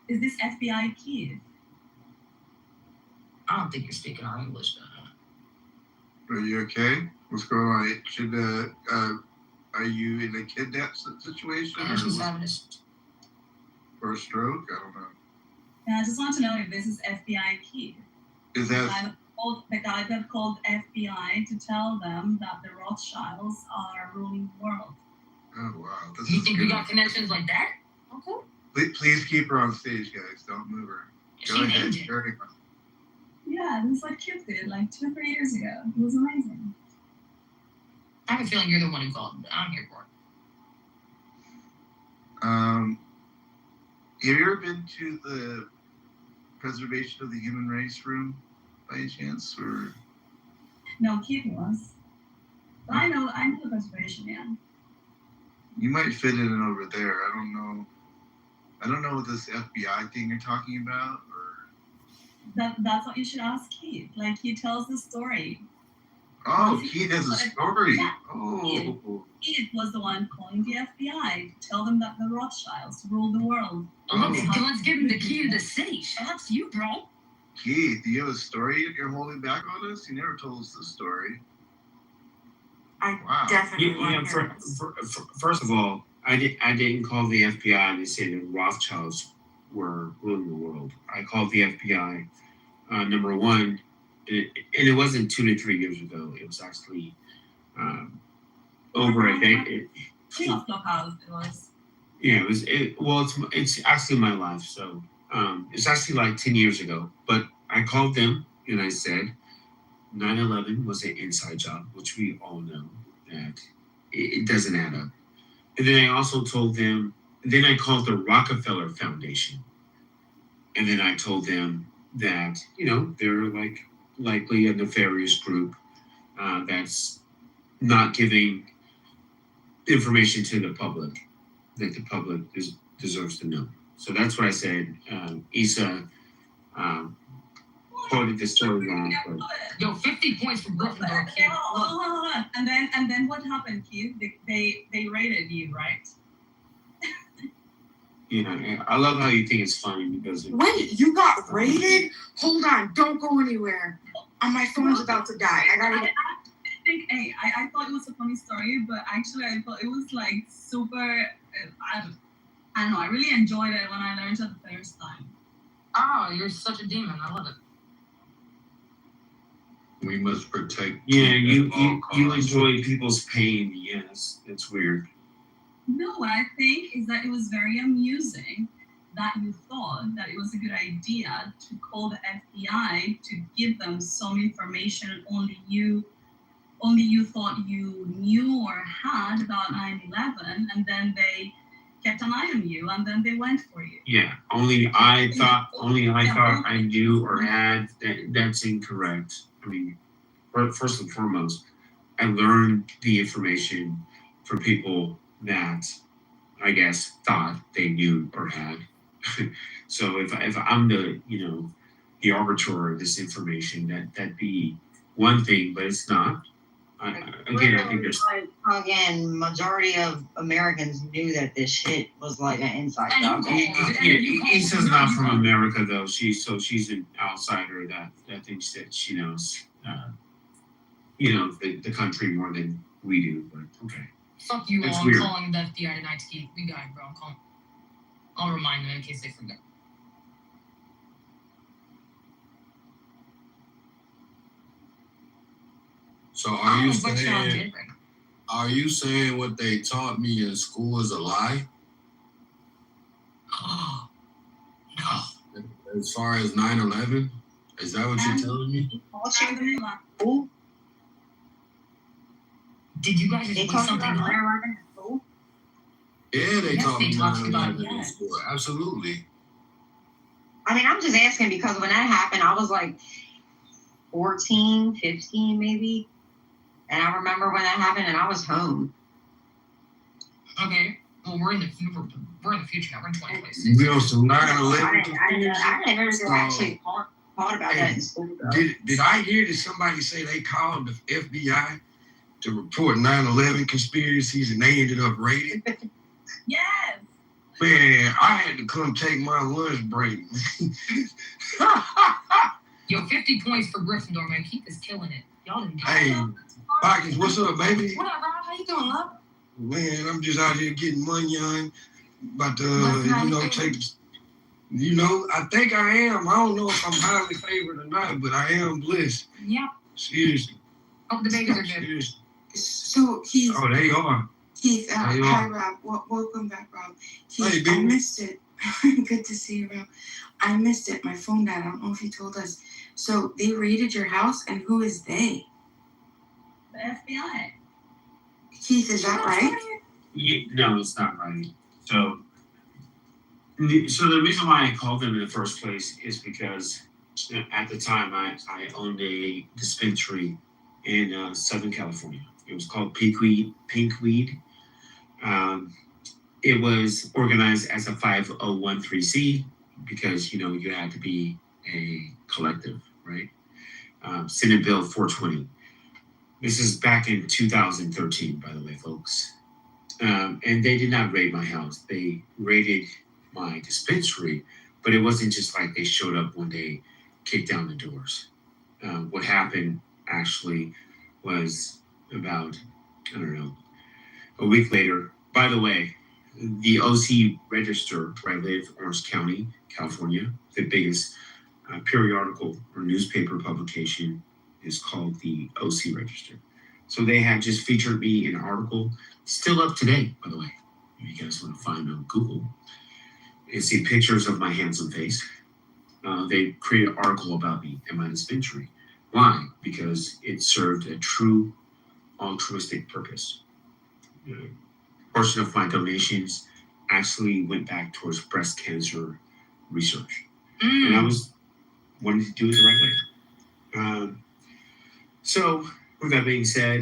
S: Is this FBI kid?
B: I don't think you're speaking our English, though.
I: Are you okay? What's going on? Should are you in a kidnap situation
B: I know she's having
I: or a stroke? I don't know.
S: And I just want to know if this is FBI kid.
I: Is that
S: the guy that called FBI to tell them that the Rothschilds are ruling the world?
I: Oh wow! This
B: You
I: is
B: think
I: good.
B: we got connections like that? Okay.
I: Please keep her on stage, guys. Don't move her. Go ahead. Carry on.
S: Yeah, this is what Kid did like 2-3 years ago. It was amazing.
B: I have a feeling you're the one who called, but I'm here for it.
I: Have you ever been to the Preservation of the Human Race room by any chance, or?
S: No, Kid was. But I know the preservation, yeah.
I: You might fit in over there. I don't know what this FBI thing you're talking about, or.
S: That's what you should ask Keith. Like, he tells the story.
I: Oh, Keith has a story.
S: Yeah.
I: Oh.
S: Edith was the one calling the FBI to tell them that the Rothschilds rule the world.
B: Let's give him the key to the city. Shout out to you, bro.
I: Keith, do you have a story you're holding back on us? You never told us this story.
F: I definitely want to hear this.
R: First of all, I didn't call the FBI to say the Rothschilds were ruling the world. I called the FBI, number one, and it wasn't 2 to 3 years ago. It was actually over a decade.
S: Clubhouse, it was.
R: Yeah, it's actually my life. So it's actually like 10 years ago. But I called them and I said 9/11 was an inside job, which we all know that it doesn't add up. And then I also told them, then I called the Rockefeller Foundation. And then I told them that, they're likely a nefarious group that's not giving information to the public that the public deserves to know. So that's what I said. Issa quoted the story wrong.
B: Yo, 50 points for Gryffindor.
S: Hold on. And then what happened, Keith? They raided you, right?
R: I love how you think it's funny because
F: Wait, you got raided? Hold on, don't go anywhere. My phone's about to die.
S: I thought it was a funny story, but actually I thought it was like super. I don't know. I really enjoyed it when I learned it the first time.
B: Oh, you're such a demon. I love it.
H: We must protect.
R: Yeah, you enjoy people's pain. Yes, it's weird.
S: No, what I think is that it was very amusing that you thought that it was a good idea to call the FBI to give them some information only you thought you knew or had about 9/11, and then they kept an eye on you, and then they went for you.
R: Yeah, only I thought I knew or had. That's incorrect. I mean, first and foremost, I learned the information from people that I guess thought they knew or had. So if I'm the arbiter of this information, that'd be one thing, but it's not. I think there's
A: again, majority of Americans knew that this shit was like an inside job.
R: Issa's not from America though. She's an outsider that thinks that she knows the country more than we do. But okay.
B: Fuck you
R: That's
B: all.
R: weird.
B: I'm calling the FBI tonight to keep. We got it, bro. I'll remind them in case they forget.
H: So are you saying what they taught me in school is a lie?
B: No.
H: As far as 9/11, is that what you're telling me?
B: Did you guys just put something on?
H: Yeah, they
B: Yes,
H: taught
B: they
H: me
B: taught you
H: 9/11
B: about
H: in
B: it.
H: school. Absolutely.
A: I mean, I'm just asking because when that happened, I was like 14, 15 maybe. And I remember when that happened and I was home.
B: Okay. Well, we're in the future now. We're in 2026.
H: We on some 9/11.
A: I never actually thought about that in school.
K: Did I hear that somebody say they called the FBI to report 9/11 conspiracies and they ended up raiding?
S: Yes.
K: Man, I had to come take my lunch break.
B: Yo, 50 points for Gryffindor, man. Keith is killing it. Y'all didn't do
K: Hey, Pockets, what's up, baby?
B: What up, Rob? How you doing, love?
K: Man, I'm just out here getting money on, about to, take. I think I am. I don't know if I'm highly favored or not, but I am blessed.
B: Yeah.
K: Seriously.
B: Hope the babies are good.
K: Seriously.
F: So Keith.
K: Oh, they are.
F: Keith,
K: How you
F: hi
K: are?
F: Rob. Welcome back, Rob. Keith,
K: Hey,
F: I
K: baby.
F: missed it. Good to see you, Rob. I missed it. My phone died. I don't know if you told us. So they raided your house, and who is they?
S: The FBI.
F: Keith, is that right?
R: Yeah, no, it's not right. So the reason why I called them in the first place is because at the time I owned a dispensary in Southern California. It was called Pinkweed. It was organized as a 5013C because you had to be a collective, right? Senate Bill 420. This is back in 2013, by the way, folks. And they did not raid my house. They raided my dispensary, but it wasn't just like they showed up one day, kicked down the doors. What happened actually was about, I don't know, a week later. By the way, the OC Register, where I live, Orange County, California, the biggest periodical or newspaper publication is called the OC Register. So they had just featured me in an article, still up to date, by the way. If you guys want to find on Google and see pictures of my handsome face, they created an article about me and my dispensary. Why? Because it served a true altruistic purpose. A portion of my donations actually went back towards breast cancer research. And I was wanting to do it the right way. So with that being said,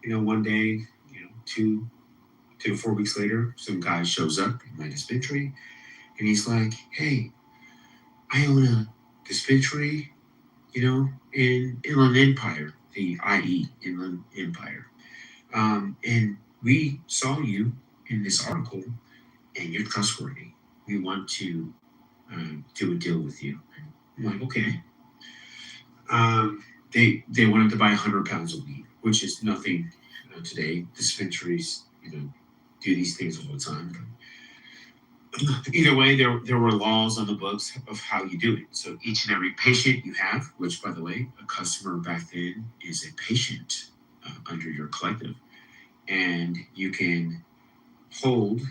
R: one day, 2 to 4 weeks later, some guy shows up in my dispensary and he's like, hey, I own a dispensary, in Inland Empire, the IE, Inland Empire. And we saw you in this article and you're trustworthy. We want to do a deal with you. I'm like, okay. They wanted to buy 100 pounds of weed, which is nothing today. Dispensaries, do these things all the time. But either way, there were laws on the books of how you do it. So each and every patient you have, which by the way, a customer back then is a patient under your collective, and you can hold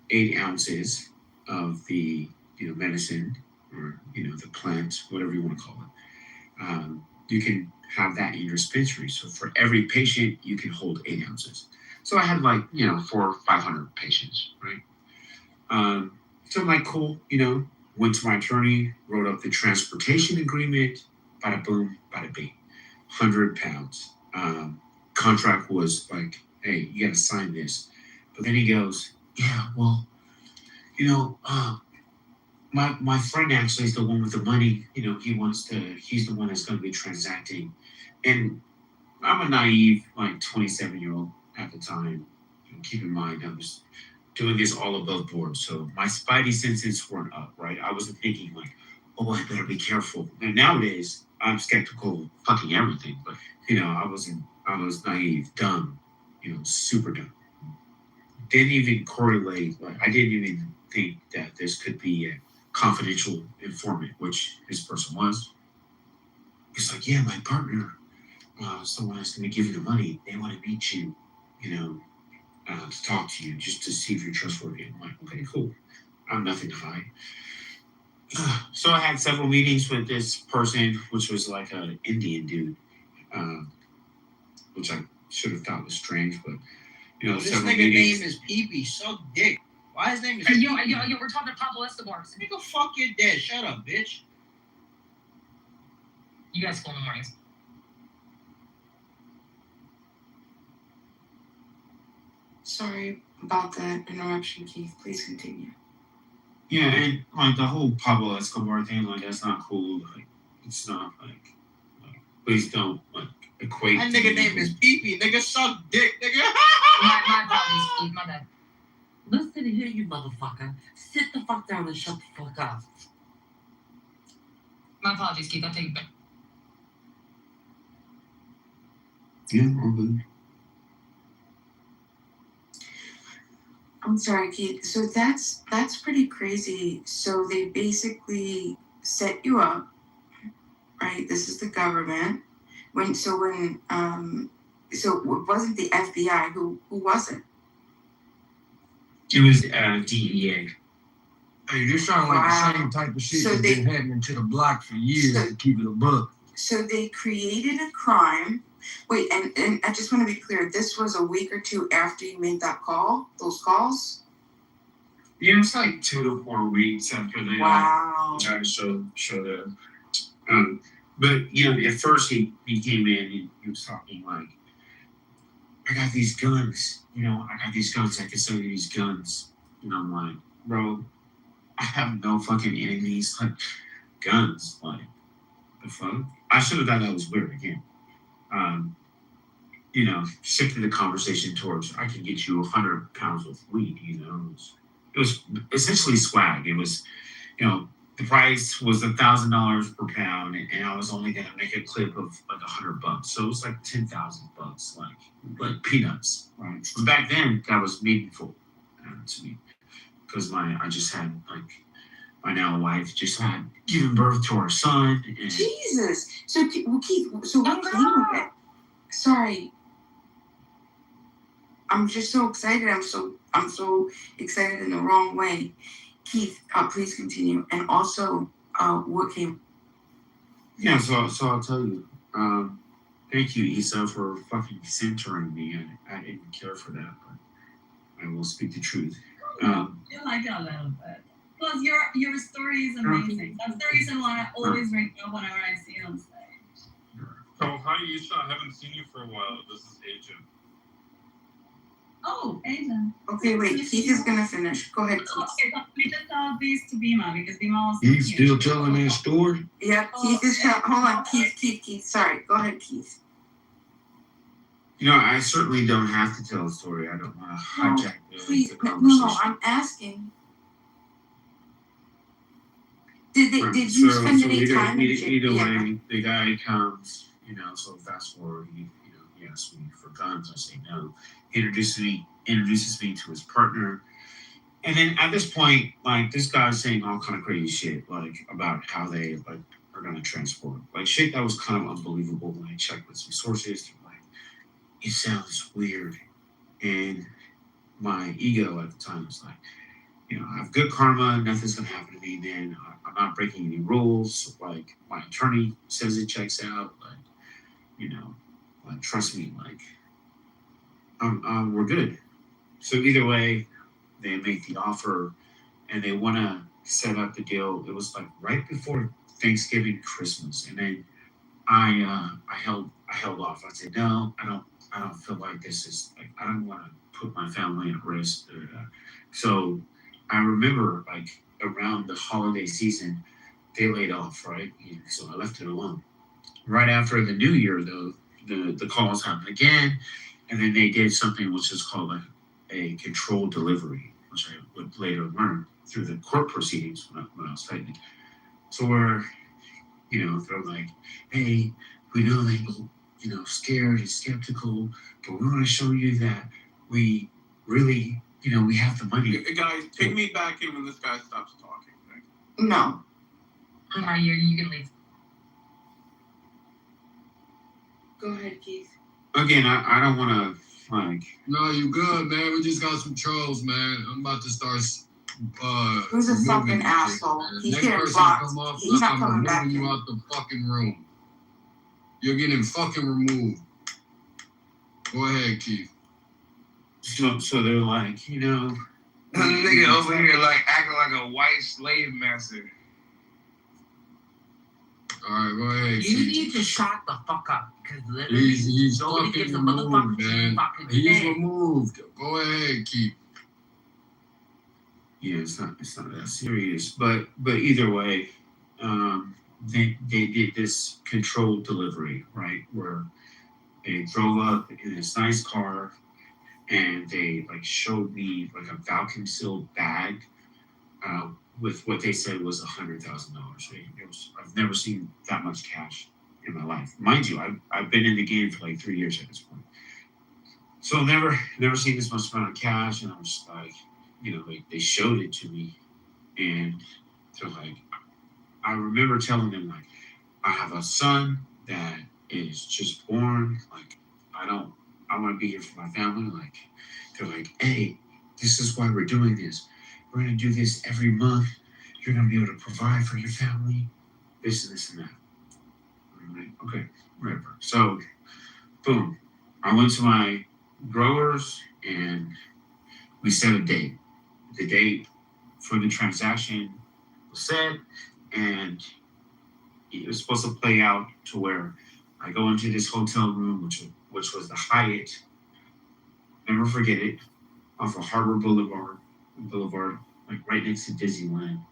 R: 8 ounces of the medicine or the plant, whatever you want to call it. You can have that in your dispensary. So for every patient, you can hold 8 ounces. So I had 400 or 500 patients, right? So I'm like, cool, went to my attorney, wrote up the transportation agreement, bada boom, bada bing, 100 pounds. Contract was like, hey, you got to sign this. But then he goes, yeah, well, my friend actually is the one with the money. He's the one that's going to be transacting. And I'm a naive, 27-year-old at the time. Keep in mind, I was doing this all above board. So my spidey senses weren't up, right? I wasn't thinking oh, I better be careful. And nowadays, I'm skeptical of fucking everything. But, I was naive, dumb, super dumb. Didn't even correlate. I didn't even think that this could be a confidential informant, which this person was. He's like, yeah, my partner, someone that's going to give you the money. They want to meet you, to talk to you, just to see if you're trustworthy. I'm like, okay, cool. I'm nothing to hide. So I had several meetings with this person, which was like an Indian dude, which I should have thought was strange, but
L: This
R: several
L: nigga
R: meetings.
L: name is Pee-Pee. Suck dick. Why his name is
B: Yo,
L: Pee-Pee?
B: we're talking to Pablo Escobar.
L: Nigga, fuck your dad. Shut up, bitch.
B: You guys school in the mornings.
F: Sorry about that interruption, Keith. Please continue.
R: Yeah, and the whole Pablo Escobar thing, that's not cool. It's not please don't equate.
L: That nigga name is Pee-Pee. Nigga, suck dick, nigga.
B: My apologies, Keith. My bad.
T: Listen here, you motherfucker. Sit the fuck down and shut the fuck up.
B: My apologies, Keith. I'll take it back.
R: Yeah, all good.
F: I'm sorry, Keith. So that's pretty crazy. So they basically set you up, right? This is the government. So it wasn't the FBI. Who was it?
R: It was DEA.
L: Hey, this sounds like the same type of shit that's been happening to the block for years to keep it a buck.
F: So they created a crime. Wait, and I just want to be clear. This was a week or two after you made that call. Those calls.
R: Yeah, it was 2 to 4 weeks after they showed up. But at first he came in and he was talking I got these guns. I can sell you these guns. And I'm like, bro, I have no fucking enemies. Guns. The fuck? I should have thought that was weird again. shifted the conversation towards I can get you 100 pounds of weed. It was essentially swag. It was, the price was $1,000 per pound, and I was only gonna make a clip of like $100. So it was like $10,000, like peanuts, right? But back then, that was meaningful to me because I just had like my now wife just had given birth to our son. And
F: Jesus. So Keith, so what came of it? Sorry. I'm just so excited. I'm so excited in the wrong way. Keith, please continue. And also, what came?
R: Yeah, so I'll tell you. Thank you, Issa, for fucking centering me. I didn't care for that, but I will speak the truth.
S: You like it a little bit. Plus, your story is amazing. That's the reason why I always bring it up whenever I see you on stage.
U: Oh, hi, Isha. I haven't seen you for a while. This is Agent.
S: Oh, Agent.
F: Okay, wait. Keith is gonna finish. Go ahead, Keith.
S: Okay, so let me just tell this to Bima because Bima was.
K: He's still telling that story?
F: Yeah, Keith is hold on, Keith. Sorry, go ahead, Keith.
R: I certainly don't have to tell a story. I don't want to hijack
F: Please,
R: the conversation.
F: no, I'm asking. Did you spend any time in jail?
R: Either way, the guy comes, so fast forward, he asks me for guns. I say no. He introduces me to his partner. And then at this point, like, this guy's saying all kind of crazy shit, like, about how they, like, are going to transport. Like, shit that was kind of unbelievable when I checked with some sources. Like, it sounds weird. And my ego at the time was like, I have good karma, nothing's going to happen to me then. I'm not breaking any rules. Like, my attorney says it checks out. Like, trust me, like, we're good. So either way, they make the offer and they want to set up the deal. It was like right before Thanksgiving, Christmas. And then I held off. I said, no, I don't feel like this is like, I don't want to put my family at risk. So I remember like around the holiday season, they laid off, right? So I left it alone. Right after the new year though, the calls happened again. And then they did something which is called like a controlled delivery, which I would later learn through the court proceedings when I was fighting. So where, they're like, hey, we know that you're, scared and skeptical, but we want to show you that we really, we have the money.
J: Guys, take me back in when this guy stops talking. Right?
F: No.
B: You can leave.
F: Go ahead, Keith.
R: Again, I don't want to, like...
H: No, you good, man. We just got some trolls, man. I'm about to start...
F: Who's a fucking asshole? He's
H: Next
F: getting
H: person
F: blocked.
H: come up,
F: He's not
H: I'm
F: coming back
H: removing
F: in.
H: you out the fucking room. You're getting fucking removed. Go ahead, Keith.
R: So they're like,
G: The nigga over here like acting like a white slave master.
H: All right, go ahead,
T: You
H: Keith.
T: need to shut the fuck up because literally
H: He's
T: nobody
H: fucking
T: gives a
H: removed,
T: motherfucker
H: man.
T: fucking
H: He's
T: thing.
H: removed. Go ahead, Keith.
R: yeah, it's not that serious. But either way, they did this controlled delivery, right? Where they drove up in this nice car and they like showed me like a vacuum sealed bag with what they said was $100,000. I've never seen that much cash in my life. Mind you, I've been in the game for like 3 years at this point. So never seen this much amount of cash, and I was just like, they showed it to me, and they're like, I remember telling them like, I have a son that is just born. Like, I want to be here for my family. Like, they're like, hey, this is why we're doing this. We're gonna do this every month. You're gonna be able to provide for your family. This and this and that. I'm like, okay, whatever. So, boom. I went to my growers and we set a date. The date for the transaction was set, and it was supposed to play out to where I go into this hotel room, which was the Hyatt. Never forget it, off of Harbor Boulevard, like right next to Disneyland.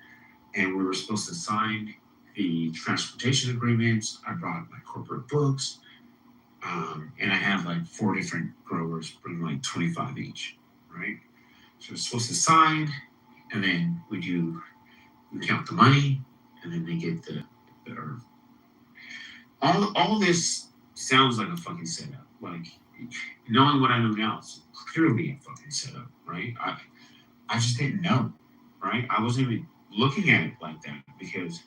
R: And we were supposed to sign the transportation agreements. I brought my corporate books. And I had like 4 different growers bring like 25 each, right? So it's supposed to sign, and then we count the money, and then they get the herb. All this sounds like a fucking setup. Like, knowing what I know now, it's clearly a fucking setup, right? I just didn't know, right? I wasn't even looking at it like that because,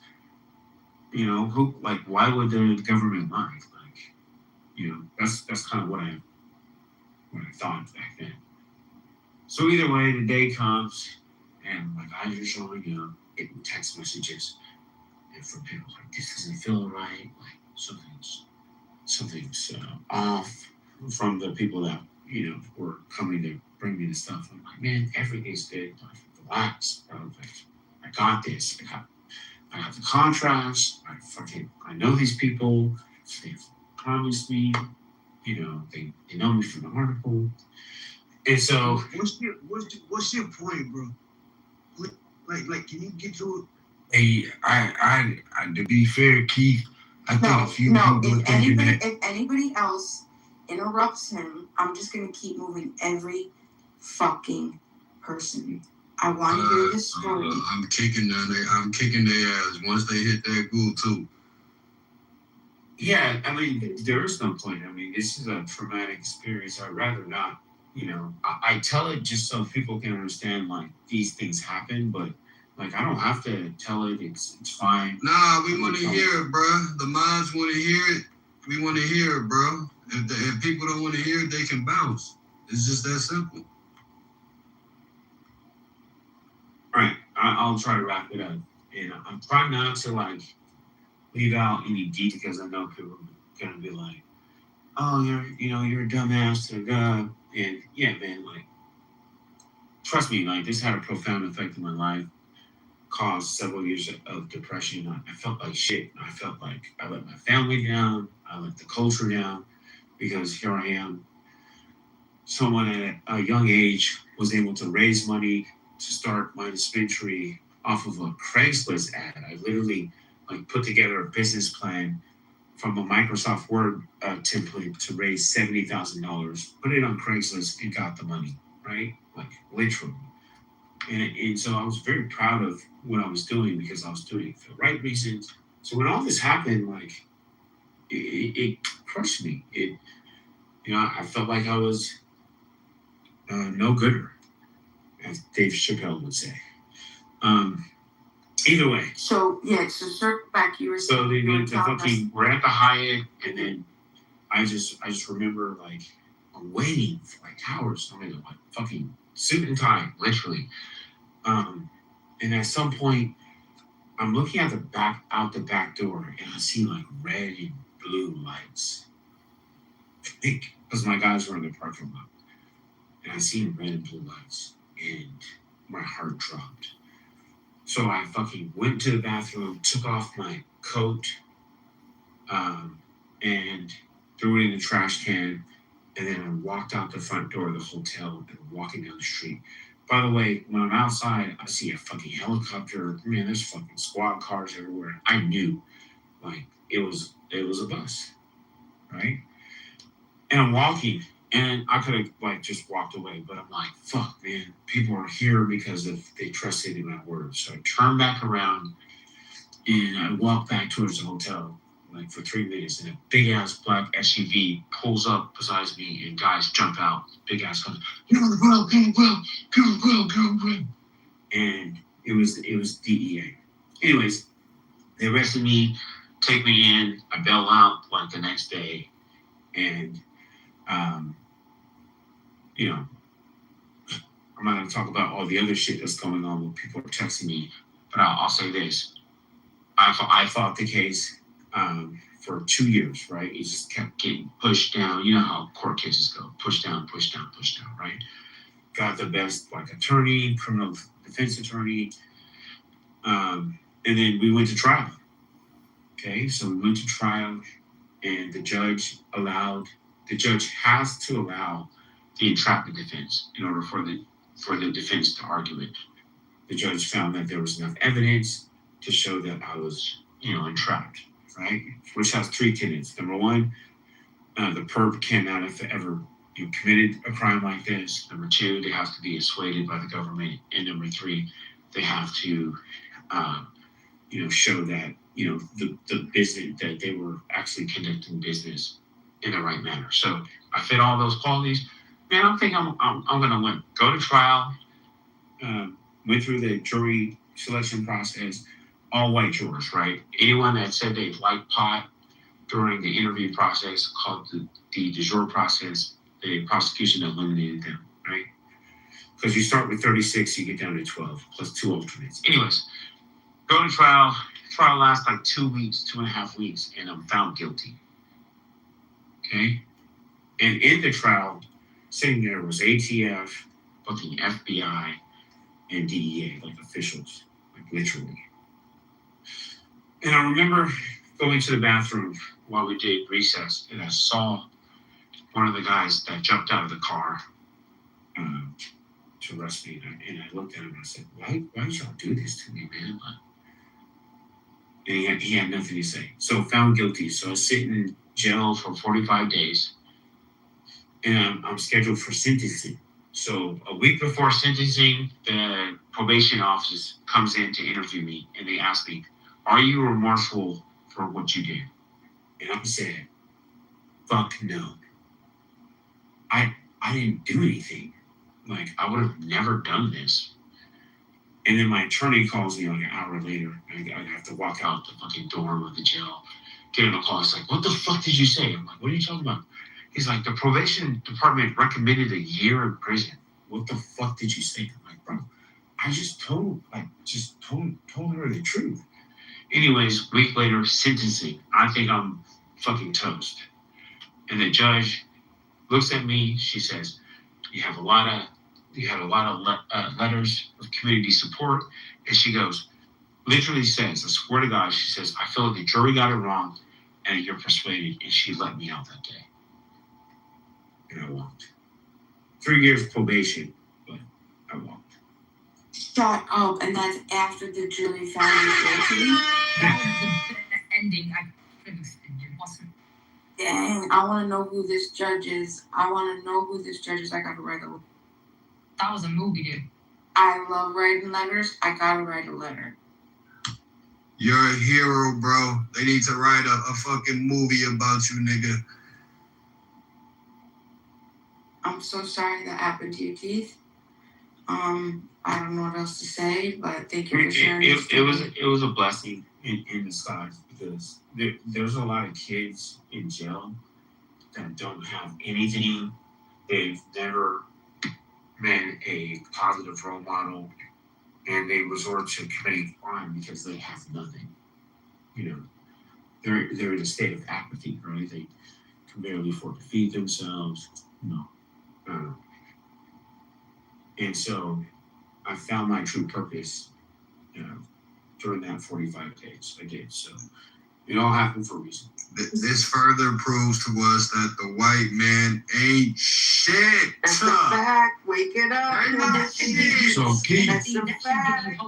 R: why would the government lie? Like, that's kind of what I thought back then. So either way, the day comes, and like I usually getting text messages, and from people like, this doesn't feel right, like something's off from the people that were coming to bring me the stuff. I'm like, man, everything's good. Like, relax, bro. Like, I got this. I got the contracts. I know these people. They've promised me. They know me from the article. And so,
K: what's your point, bro? Like, can you get to it?
H: Hey, I to be fair, Keith, I think a few people are thinking that.
F: If anybody else interrupts him, I'm just gonna keep moving every fucking person. I want to hear this story.
H: I'm kicking their ass once they hit that goal too.
R: Yeah, I mean, there is no point. I mean, this is a traumatic experience. I'd rather not. I tell it just so people can understand, like, these things happen, but like, I don't have to tell it. It's fine.
H: Nah, we want to hear it, bro. The minds want to hear it. We want to hear it, bro. If people don't want to hear it, they can bounce. It's just that simple.
R: All right, I'll try to wrap it up. And I'm trying not to like leave out any details because I know people are gonna be like, "Oh, you're a dumbass to God." And yeah, man, like, trust me, like, this had a profound effect on my life. Caused several years of depression. I felt like shit. I felt like I let my family down. I let the culture down because here I am, someone at a young age was able to raise money to start my dispensary off of a Craigslist ad. I literally put together a business plan from a Microsoft Word template to raise $70,000, put it on Craigslist, and got the money, right? Like, literally. And so I was very proud of what I was doing because I was doing it for the right reasons. So when all this happened, like, it crushed me. I felt like I was no gooder, as Dave Chappelle would say. Either way.
F: So circle back. You were
R: so they went to fucking. We're at the Hyatt, and then I just remember, like, I'm waiting for like hours. I'm in like fucking suit and tie, literally. And at some point, I'm looking out the back door, and I see like red and blue lights. Because my guys were in the parking lot, and I seen red and blue lights, and my heart dropped. So I fucking went to the bathroom, took off my coat, and threw it in the trash can, and then I walked out the front door of the hotel and walking down the street. By the way, when I'm outside, I see a fucking helicopter. Man, there's fucking squad cars everywhere. I knew, like, it was a bus, right? And I'm walking, and I could have like just walked away, but I'm like, fuck, man, people are here because they trusted in my words. So I turned back around, and I walked back towards the hotel, like, for 3 minutes, and a big ass black SUV pulls up beside me, and guys jump out. Big ass guns, go. And it was DEA. Anyways, they arrested me, take me in. I bail out like the next day, and I'm not gonna talk about all the other shit that's going on when people are texting me, but I'll say this: I fought the case for 2 years, right? It just kept getting pushed down. You know how court cases go: push down, right? Got the best attorney, criminal defense attorney, and then we went to trial. Okay, so we went to trial, and the judge has to allow the entrapment defense in order for the defense to argue it. The judge found that there was enough evidence to show that I was, entrapped, right? Which has 3 tenets. Number 1, the perp cannot have ever committed a crime like this. Number two, they have to be dissuaded by the government. And number three, they have to, show that, the business, that they were actually conducting business in the right manner. So I fit all those qualities. Man, I think I'm gonna win. Go to trial. Went through the jury selection process. All white jurors, right? Anyone that said they liked pot during the interview process, called the de jure process, the prosecution eliminated them, right? Because you start with 36, you get down to 12, plus 2 alternates. Anyways, go to trial. Trial lasts like 2 weeks, 2.5 weeks, and I'm found guilty. Okay? And in the trial, sitting there was ATF, fucking FBI, and DEA, like officials, like literally. And I remember going to the bathroom while we did recess, and I saw one of the guys that jumped out of the car to arrest me. And I looked at him and I said, why did y'all do this to me, man? And he had nothing to say. So found guilty. So I was sitting in jail for 45 days. And I'm scheduled for sentencing. So a week before sentencing, the probation office comes in to interview me. And they ask me, are you remorseful for what you did? And I said, fuck no. I didn't do anything. Like, I would have never done this. And then my attorney calls me like an hour later. I have to walk out the fucking dorm of the jail, get him a call. He's like, what the fuck did you say? I'm like, what are you talking about? He's like, the probation department recommended a year in prison. What the fuck did you say? I'm like, bro, I just told her the truth. Anyways, week later, sentencing. I think I'm fucking toast. And the judge looks at me. She says, you have a lot of letters of community support. And she goes, literally says, I swear to God, she says, I feel like the jury got it wrong and you're persuaded. And she let me out that day. And I walked. 3 years probation, but I walked.
F: Shut up. And that's after the jury found you guilty?
B: That was the best ending I could have expected, wasn't it?
F: Dang, I want to know who this judge is. I gotta write a letter.
B: That was a movie, dude.
F: I love writing letters. I gotta write a letter.
K: You're a hero, bro. They need to write a fucking movie about you, nigga.
F: I'm so sorry that happened to you, Keith. I don't know what else to say, but thank you for sharing.
R: It was a blessing in disguise, because there's a lot of kids in jail that don't have anything. They've never met a positive role model, and they resort to committing crime because they have nothing. They're in a state of apathy, right? They can barely afford to feed themselves. And so I found my true purpose, during that 45 days. I did. So it all happened for a reason.
K: This further proves to us that the white man ain't shit.
F: That's a fact. Wake it up.
C: So, Keith.
F: That's a fact.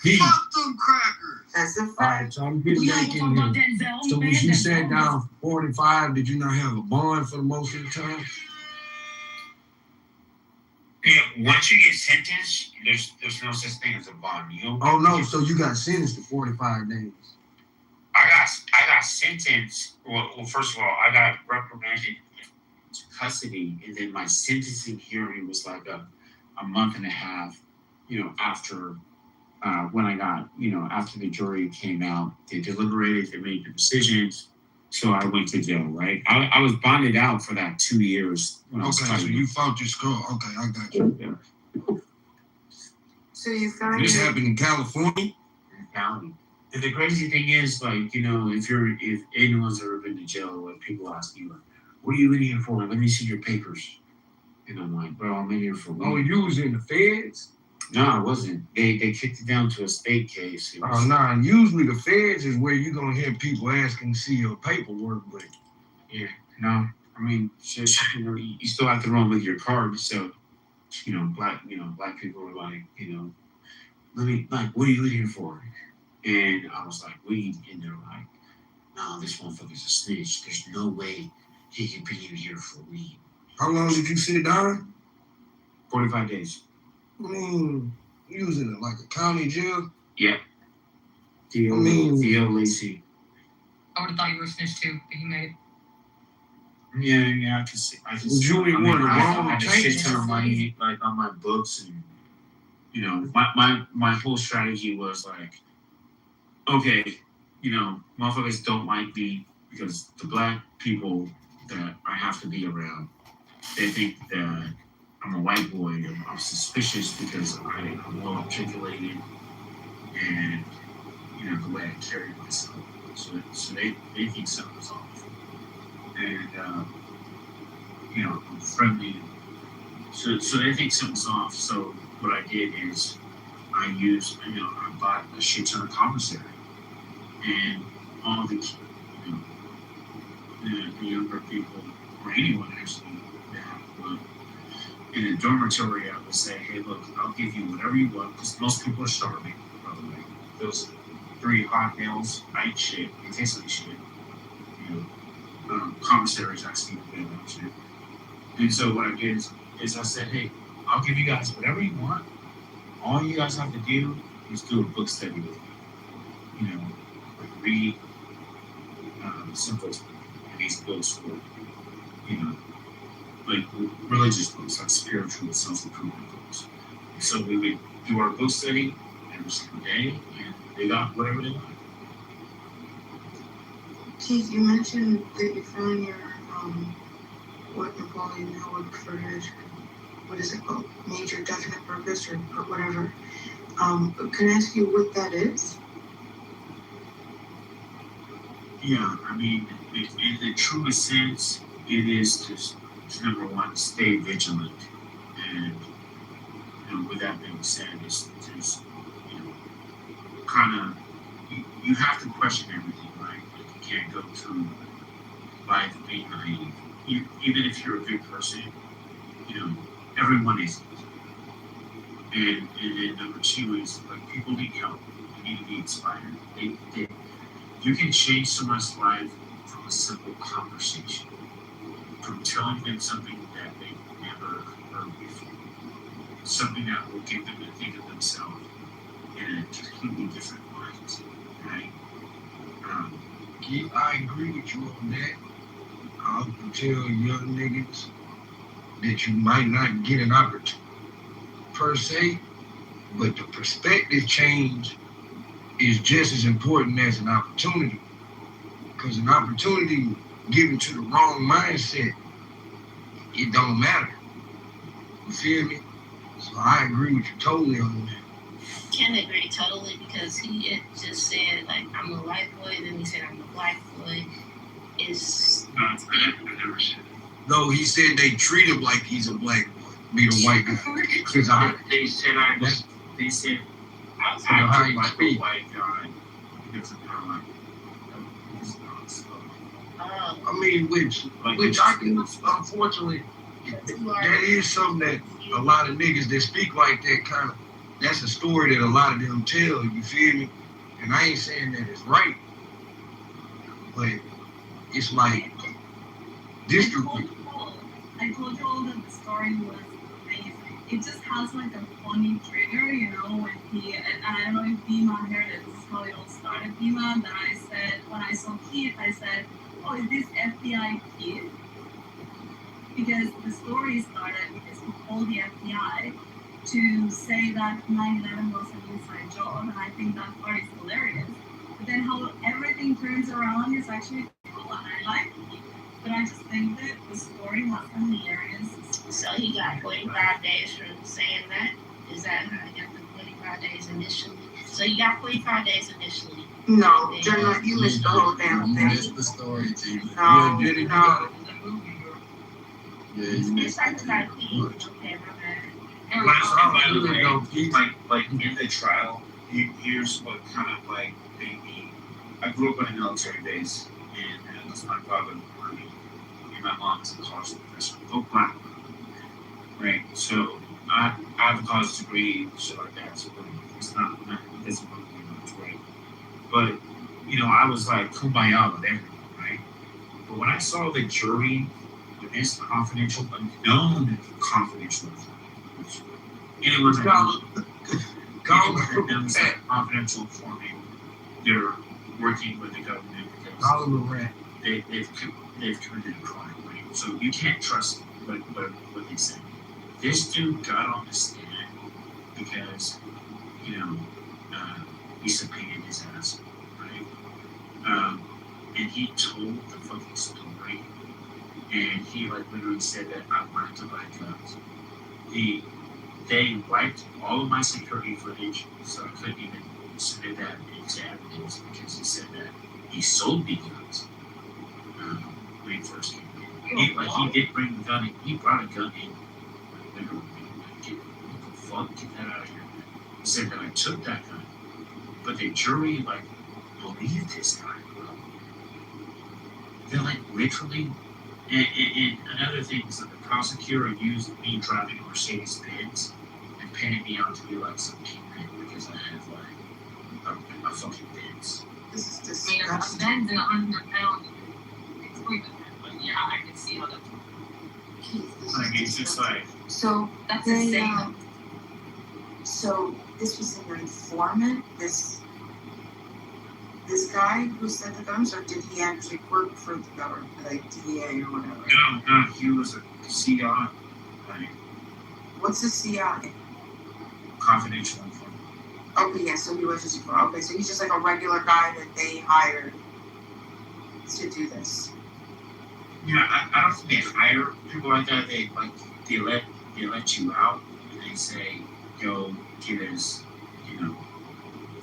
C: Keith.
K: Fuck them crackers.
F: That's a
C: All right,
F: fact.
C: so I'm getting back in here. So when you sat down for 45, did you not have a bond for the most of the time?
R: Yeah, once you get sentenced, there's no such thing as a bond.
C: Oh no, so you got sentenced to 45 days.
R: I got sentenced. Well, first of all, I got reprimanded to custody, and then my sentencing hearing was like a month and a half. After when I got, after the jury came out, they deliberated, they made the decisions. So I went to jail, right? I was bonded out for that 2 years.
K: Okay, so you fought your skull. Okay, I got you.
F: So you found
C: This happened in California?
R: In Cali. And the crazy thing is, like, if anyone's ever been to jail, like, people ask you, like, what are you in here for? Let me see your papers. And I'm like, bro, I'm in here for weed.
C: Oh, you was in the feds?
R: No, I wasn't. They kicked it down to a state case.
C: Oh, nah. Usually the feds is where you're going to hear people asking to see your paperwork, but...
R: Yeah, no. I mean, shit, you still have to run with your card. So, black people are like, let me, like, what are you in here for? And I was like, weed. And they're like, no, this motherfucker's a snitch. There's no way he could be in here for weed.
K: How long did you sit down?
R: 45 days.
K: I mean, you was in like a county jail?
R: Yeah. DO Lacey.
B: I would have thought you were snitched too, but you made it.
R: Yeah, I can see.
K: You ain't one of the
R: I
K: wrong
R: had a shit ton of money like on my books, and you know, my whole strategy was like, okay, you know, motherfuckers don't like me because the black people that I have to be around, they think that I'm a white boy. I'm suspicious because I'm well articulated and you know the way I carry myself. So they think something's off, and you know I'm friendly. So they think something's off. So what I did is I bought a shit ton of commissary, and all the the younger people or anyone actually that would in a dormitory, I would say, hey, look, I'll give you whatever you want because most people are starving. By the way, those 3 hot meals, I eat shit. It tastes like shit. You know, commissaries actually eat that shit. And so what I did is I said, hey, I'll give you guys whatever you want. All you guys have to do is do a book study with me. You know, like read simple and these books were, you know, like religious books, like spiritual self-improvement books. And so we would do our book study every single day, and they got whatever they wanted.
F: Keith, you mentioned that you found your what Napoleon Hill would refer to as what is it called? Major definite purpose or whatever. Can I ask you what that is?
R: Yeah, I mean, in the truest sense, it is to number one, stay vigilant. And, you know, with that being said, it's just, you know, kind of, you have to question everything, right? Like, you can't go through life being naive. Even if you're a good person, you know, everyone isn't. And then number two is, like, people need help. They need to be inspired. You can change someone's life from a simple conversation, from telling them something that they've never heard before, something that will get them to think of themselves in a completely different light, right?
K: Keith, I agree with you on that. I would tell young niggas that you might not get an opportunity per se, but the perspective change is just as important as an opportunity. Because an opportunity given to the wrong mindset, it don't matter. You feel me? So I agree with you totally on that.
E: Can agree totally because he had just said like I'm a white boy, then he said I'm a black boy. Is
R: I never said it.
K: No, he said they treat him like he's a black boy, be the white guy.
R: They said I was like a white guy because of how I
K: I mean, which I can, unfortunately, that is something that a lot of niggas that speak like that kind of, that's a story that a lot of them tell, you feel me? And I ain't saying that it's right, but it's like,
S: I told you all that the story was amazing. It just has like a funny trigger, you know, when and I don't know if Dima heard it, this is how it all started, Dima, then I said, when I saw Keith, I said, oh, is this FBI Keith? Because the story started because he called the FBI to say that 9/11 was an inside job, and I think that part is hilarious. But then how everything turns around is actually cool, and I like it. But I just think that the story was hilarious.
E: So he got 45 days for saying that? Is that how he got the 45 days initially? So you got 45 days initially.
F: No, Jenna, you missed the whole damn thing.
H: You missed the story, G.
F: No,
K: yeah, did it,
F: no.
H: Yeah, you missed
E: It's
H: it.
E: like okay, my bad.
R: Like in the trial, here's what kind of like made me. I grew up on a military base, and that's my father in the Army, and my mom is a college professor, both black, right? So I have a college degree, shit like that. So it's not it doesn't really mean much, right? But you know, I was like kumbaya with everyone, right? But when I saw the jury with this confidential, unknown confidential, and it was confidential informant, they're working with the government because they've committed a crime, right? So you can't trust what they say. This dude got on the stand because, he subpoenaed his ass, right? And he told the fucking story, and he literally said that I wanted to buy guns. They wiped all of my security footage, so I couldn't even submit that into evidence because he said that he sold me guns when he first came in. He did bring the gun in. He brought a gun in. Literally, get that out of here. He said that I took that gun, but the jury believed this guy, bro. They're literally. And another thing is that the prosecutor used me driving a Mercedes Benz and painted me out to be like some kingpin because I have a fucking Benz.
F: This is
B: I mean, a Benz and 100-pound explosive. But yeah, I can see how that.
R: It's just like.
F: So
B: That's
F: they,
B: insane.
F: so this was an informant, this guy who sent the guns, or did he actually work for the government, like DEA or whatever?
R: No, he was a CI.
F: What's a CI?
R: Confidential informant.
F: Okay, yeah, so he was just, okay, so he's just like a regular guy that they hired to do this.
R: Yeah, I don't think they hire people like that. They let you out and they say, yo, give us,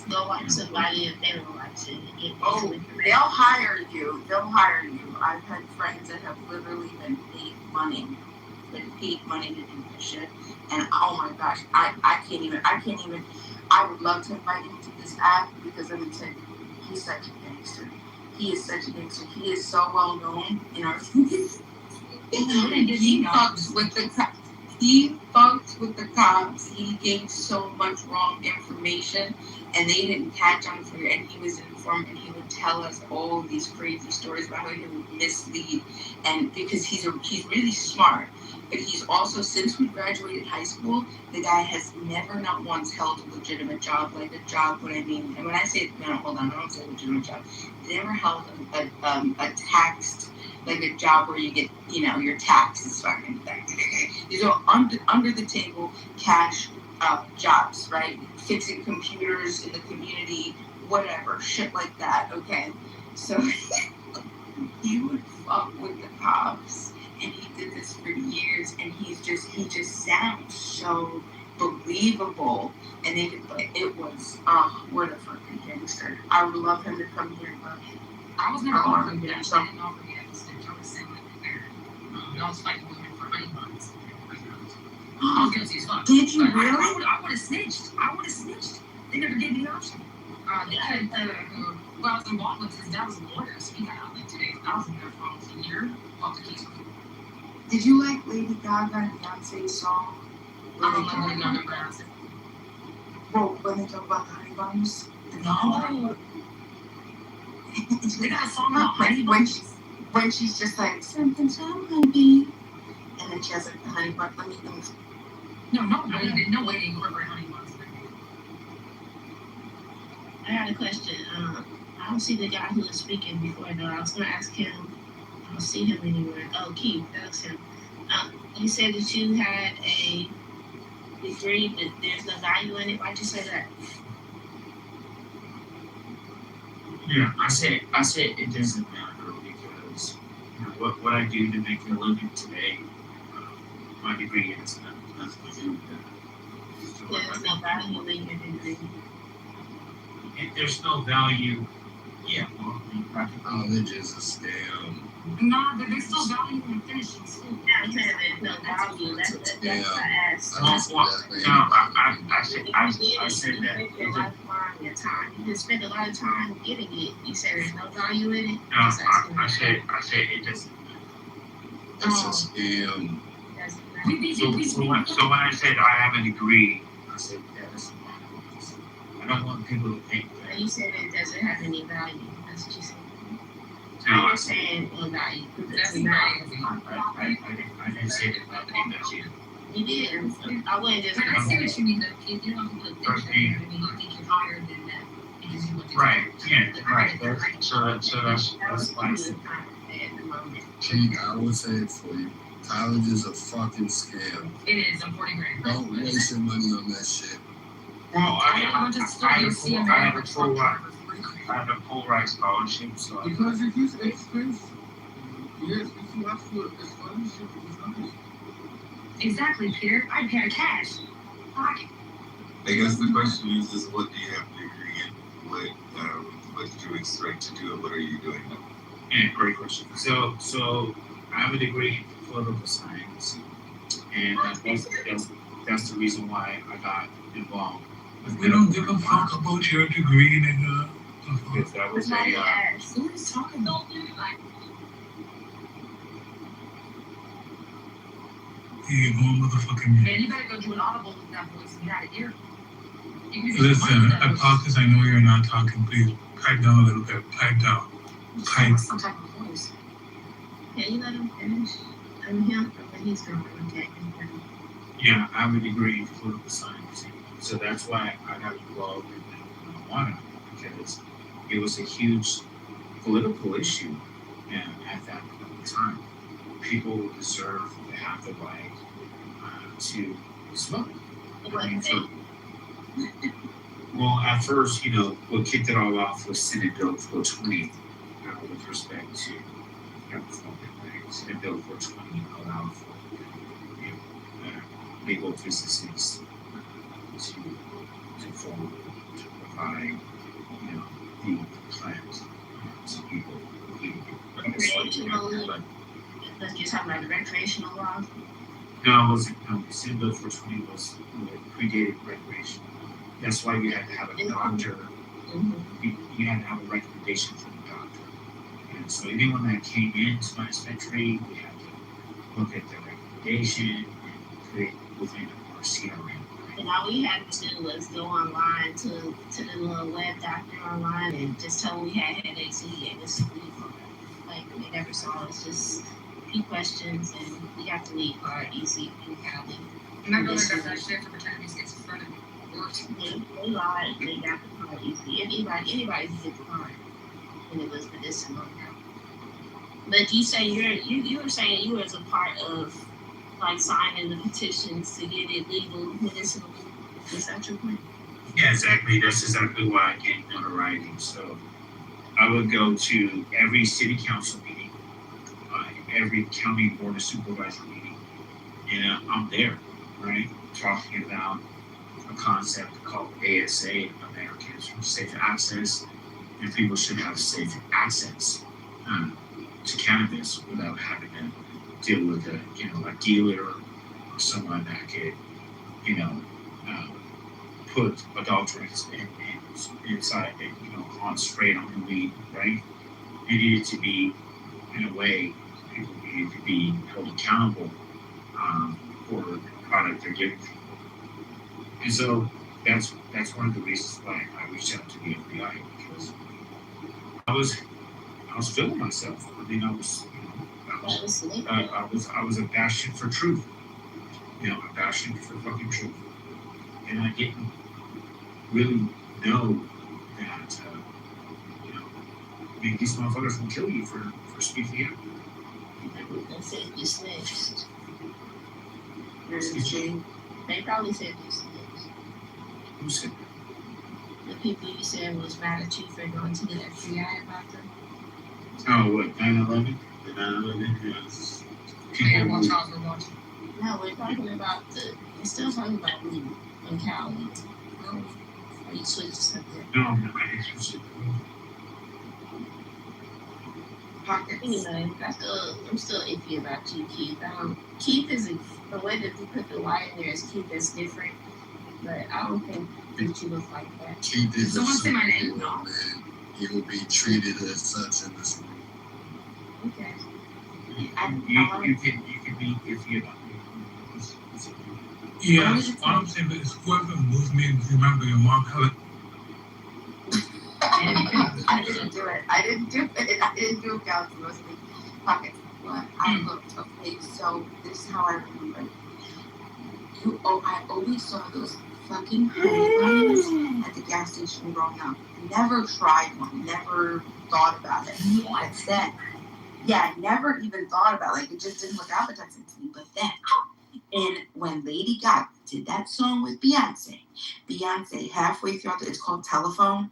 Q: Go watch somebody if they don't like to get
F: They'll hire you. I've had friends that have literally been paid money to do this shit. And oh my gosh, I can't even, I would love to invite him to this app because let me tell you, he's such a gangster. He is such a gangster. He is so well known in our community. He fucks with the cops. He gave so much wrong information, and they didn't catch on for it. And he was informed, and he would tell us all these crazy stories about how he would mislead. And because he's really smart, but he's also, since we graduated high school, the guy has never, not once, held a legitimate job. Like a job, what I mean, and when I say no, hold on, I don't say legitimate job. He never held a taxed, like a job where you get, your taxes fucking thing. These are under the table cash jobs, right? Fixing computers in the community, whatever, shit like that. Okay, so he would fuck with the cops, and he did this for years. And he just sounds so believable. And it was what a fucking gangster. I would love him to come here, but
B: I was never offered that. I didn't offer me that stitch. I was saying there. I was fighting women for honey buns. I was guilty as fuck.
F: Did you
B: But
F: really?
B: I would have snitched. They never gave me the option. The kid who I was involved with, his dad was a lawyer, so he got out like 2 days. I was in there for almost a year off the case.
F: Did you like Lady Gaga and Beyonce's song?
B: I don't know none of that.
F: Well, when they talk about the honey buns?
B: No. They got a song about honey buns.
F: When she's just like, something so honey. And then she has like the honey bun. Let me.
B: No way they incorporate honey buns.
Q: I got a question. I don't see the guy who was speaking before, though. I was going to ask him. I don't see him anywhere. Oh, Keith, that was him. You said that you had a degree, but there's no value in it. Why'd you say that?
R: Yeah, I said it doesn't matter because what I do to make a living today, my degree has nothing to do with that. So
Q: There's no value in your degree.
R: If there's no value, yeah, well, knowledge is a scam.
B: No, there's still value in finishing school.
Q: Yeah, I'm saying there's no value. That's what I asked.
R: I said that.
Q: Your time. You can spend a lot of time getting it. You said there's no value in it.
R: No, I said it doesn't. It's a scam. So when I said I have a degree, I said that doesn't matter. I don't want people to think that.
Q: You said it doesn't have any value. That's what you said. I understand not you.
B: That's
Q: not.
R: I didn't say that nobody knows you.
Q: You did. I wouldn't just.
B: I see what you mean, though, kid. You don't have to put a picture in there. I mean, you think you're higher than that because you want to.
R: Right. Yeah. Right. So that's why.
H: Kate, I would say it for you. College is a fucking scam.
B: It is. I'm 40 grand.
H: Don't waste your money on that shit.
R: Well, I have a full ride scholarship, so.
K: Because it is expensive. Yes, if you ask for a scholarship, it's not.
B: Exactly, Peter. I'd pay cash. Pocket.
I: I guess the question is what do you have to agree in? What did you expect to do and what are you doing now?
R: Yeah, great question. So I have a degree in political science, and that's the reason why I got involved.
K: We don't give a fuck about your degree, nigga.
R: Because that was
B: Who is talking about that? Like,
K: you going motherfucking
B: man, you better go do an audible with that voice and get out of here.
K: Listen, Apocalypse, I know you're not talking. Please pipe down a little bit. Pipe down. Pipe.
B: Some type of voice.
Q: Can you let him finish? I'm him, but he's going to take him.
R: Yeah, I have a degree in political science, so that's why I got involved in marijuana, because it was a huge political issue, and at that point in time, people deserve to have the right to smoke. Well, at first, what kicked it all off was Senate Bill 420, with respect to Senate Bill 420 allowed for legal businesses to form, to provide, the plant to people.
Q: Recreational, but you're talking about the recreational laws?
R: No, Senate Bill 420 predated recreation. That's why you had to have a doctor. You had to have a recommendation from the doctor. And so anyone that came into my dispensary, we had to look at the recommendation and put it within our CRM.
Q: And all we had to do was go online to the little web doctor online and just tell him we had headaches and he gave us some weed for it. Like, we never saw us, just a few questions and we got the weed part easy in Cali.
B: And I know they got that shit for pretending he's schizophrenic.
Q: They lied, they got the part easy. Anybody can get the part when it was medicinal. But you say you were saying you was a part of like signing the petitions to get it legal medicinal. Is that your point?
R: Yeah, exactly. That's exactly why I gained notoriety. So I would go to every city council meeting, every county board of supervisor meeting, and I'm there, right, talking about a concept called ASA, Americans for Safe Access, and people should have safe access to cannabis without having to deal with a dealer or someone that could, put adulterants inside, on sprayed on the weed, right? It needed to be, in a way, people needed to be held accountable for the product they're giving people. And so that's one of the reasons why I reached out to the FBI, because I was feeling myself. I mean, I was a bastion for truth. A bastion for fucking truth. And I didn't really know that, these motherfuckers will kill you for speaking out.
Q: They said you snitched. They probably said you snitched.
R: Who said that?
Q: The people you said was mad at you for going to the FBI about them.
R: Oh, what, 9/11? The 9/11? Yes.
Q: No, we're talking about we're still talking about weed in Cali. No, or you switched to something.
R: No, I didn't switch it.
Q: Anyway, I'm still iffy about you, Keith. Keith is the way that you put the Y in there is Keith is different, but I don't think that you look like that.
H: Keith is
B: Someone say my name.
H: man. He will be treated as such in this room.
Q: Okay.
R: You can be iffy about it.
K: Yeah, all I'm saying is whoever moves me, remember your mom,
N: didn't do it. I didn't do galaxy mostly pockets. But I looked. Okay, so this is how I remember. I always saw those fucking honey buns at the gas station growing up. Never tried one. Never thought about it. But then, yeah, never even thought about it. Like, it just didn't look appetizing to me. But then, and when Lady Gaga did that song with Beyonce halfway throughout it's called Telephone.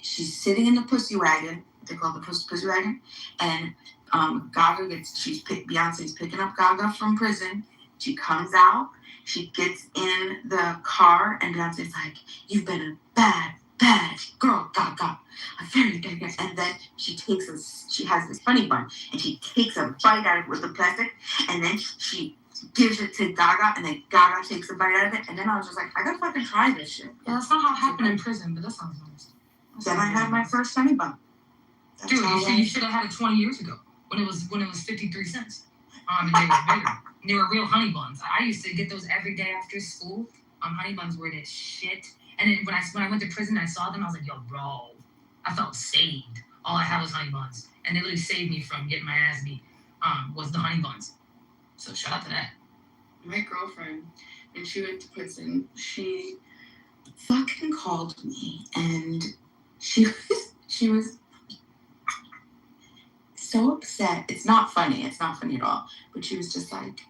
N: She's sitting in the pussy wagon. They call it the pussy wagon. And Beyonce's picking up Gaga from prison. She comes out. She gets in the car, and Beyonce's like, "You've been a bad girl, Gaga. A very bad girl." And then she has this funny bun, and she takes a bite out of it with the plastic, and then she gives it to Gaga, and then Gaga takes a bite out of it, and then I was just like, I gotta fucking try this shit.
B: Yeah, that's not how it happened in prison, but that sounds nice.
N: Then I had my first honey bun.
B: Dude, you should have had it 20 years ago when it was 53 cents. And they were bigger. They were real honey buns. I used to get those every day after school. Honey buns were this shit. And then when I went to prison, I saw them. I was like, yo, bro, I felt saved. All I had was honey buns, and they literally saved me from getting my ass beat. Was the honey buns. So shout out to that.
N: My girlfriend, when she went to prison, she fucking called me, and she was so upset. It's not funny at all. But she was just like,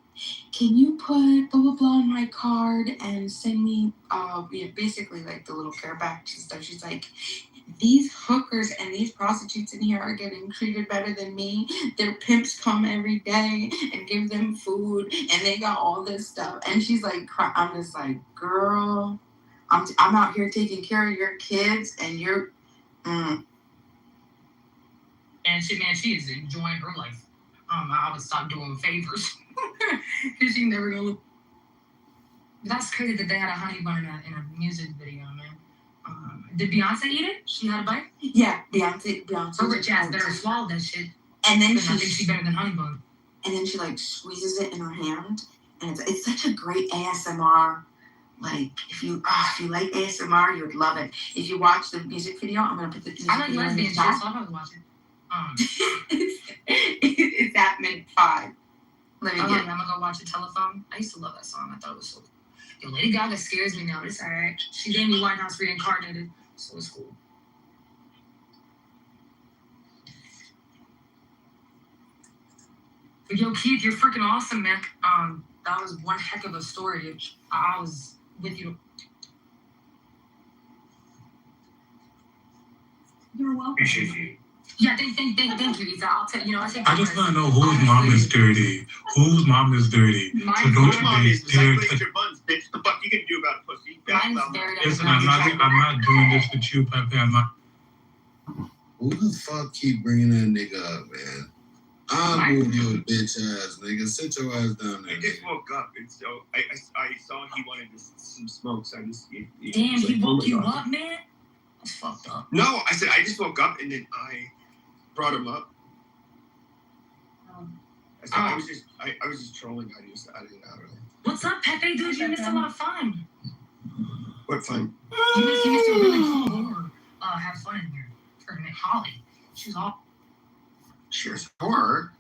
N: "Can you put blah blah blah on my card and send me basically like the little care package and stuff." She's like, "These hookers and these prostitutes in here are getting treated better than me. Their pimps come every day and give them food, and they got all this stuff." And she's like, I'm just like, girl, I'm out here taking care of your kids, and you're.
B: And she is enjoying her life. I would stop doing favors because she never gonna look. That's crazy that they had a honey bun in a music video, man. Did Beyonce eat it? She had a bite?
N: Yeah, Beyonce.
B: Her rich ass better swallow that shit.
N: And then
B: I think she's better than honey bun.
N: And then she like squeezes it in her hand, and it's such a great ASMR. Like if you like ASMR, you would love it. If you watch the music video, I'm gonna put the music
B: video. I like lesbian shit, so
N: I'm
B: gonna watch it.
N: It's at minute 5. I'm gonna
B: go watch the Telephone. I used to love that song. I thought it was so cool. Yo, Lady Gaga scares me now. It's alright. She gave me White House reincarnated, so it's cool. But yo, Keith, you're freaking awesome, man. That was one heck of a story, dude. I was with you.
Q: You're welcome.
R: Appreciate you.
B: Yeah, thank you, Isa. I'll tell you. I
U: just want to know whose mom is dirty. Whose mom is dirty? So don't you be scared.
M: Your buns, bitch. The fuck you can do about pussy?
B: Mine's very.
U: Listen, I'm not doing this with you, Pepe. I'm not.
H: Who the fuck keep bringing that nigga up, man? I'll move your bitch ass, nigga. Sit your ass down there.
M: I just woke up, and so I saw he wanted some smokes. I just
B: damn, he woke you up, man. That's fucked up.
M: No, I said I just woke up, and then I brought him up. I was just trolling. I didn't know.
B: What's up, Pepe? Dude, you missed a lot of fun.
M: What fun?
B: You missed a really cool horror. Have fun in here. Freaking Holly. She's all.
M: She's horror.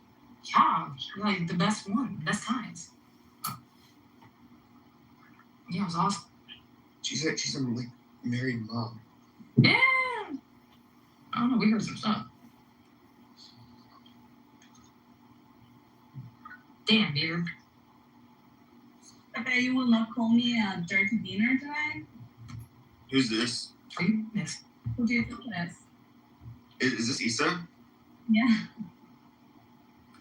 B: Yeah, like the best one, best times. Yeah, it was awesome.
M: She's a like married mom.
B: Yeah. I don't know. We heard some stuff. Damn, dude.
S: Okay, you will not call me a dirty beaner today?
M: Who's this?
B: Are you next?
S: Who do you think it is?
M: Is this Issa?
S: Yeah.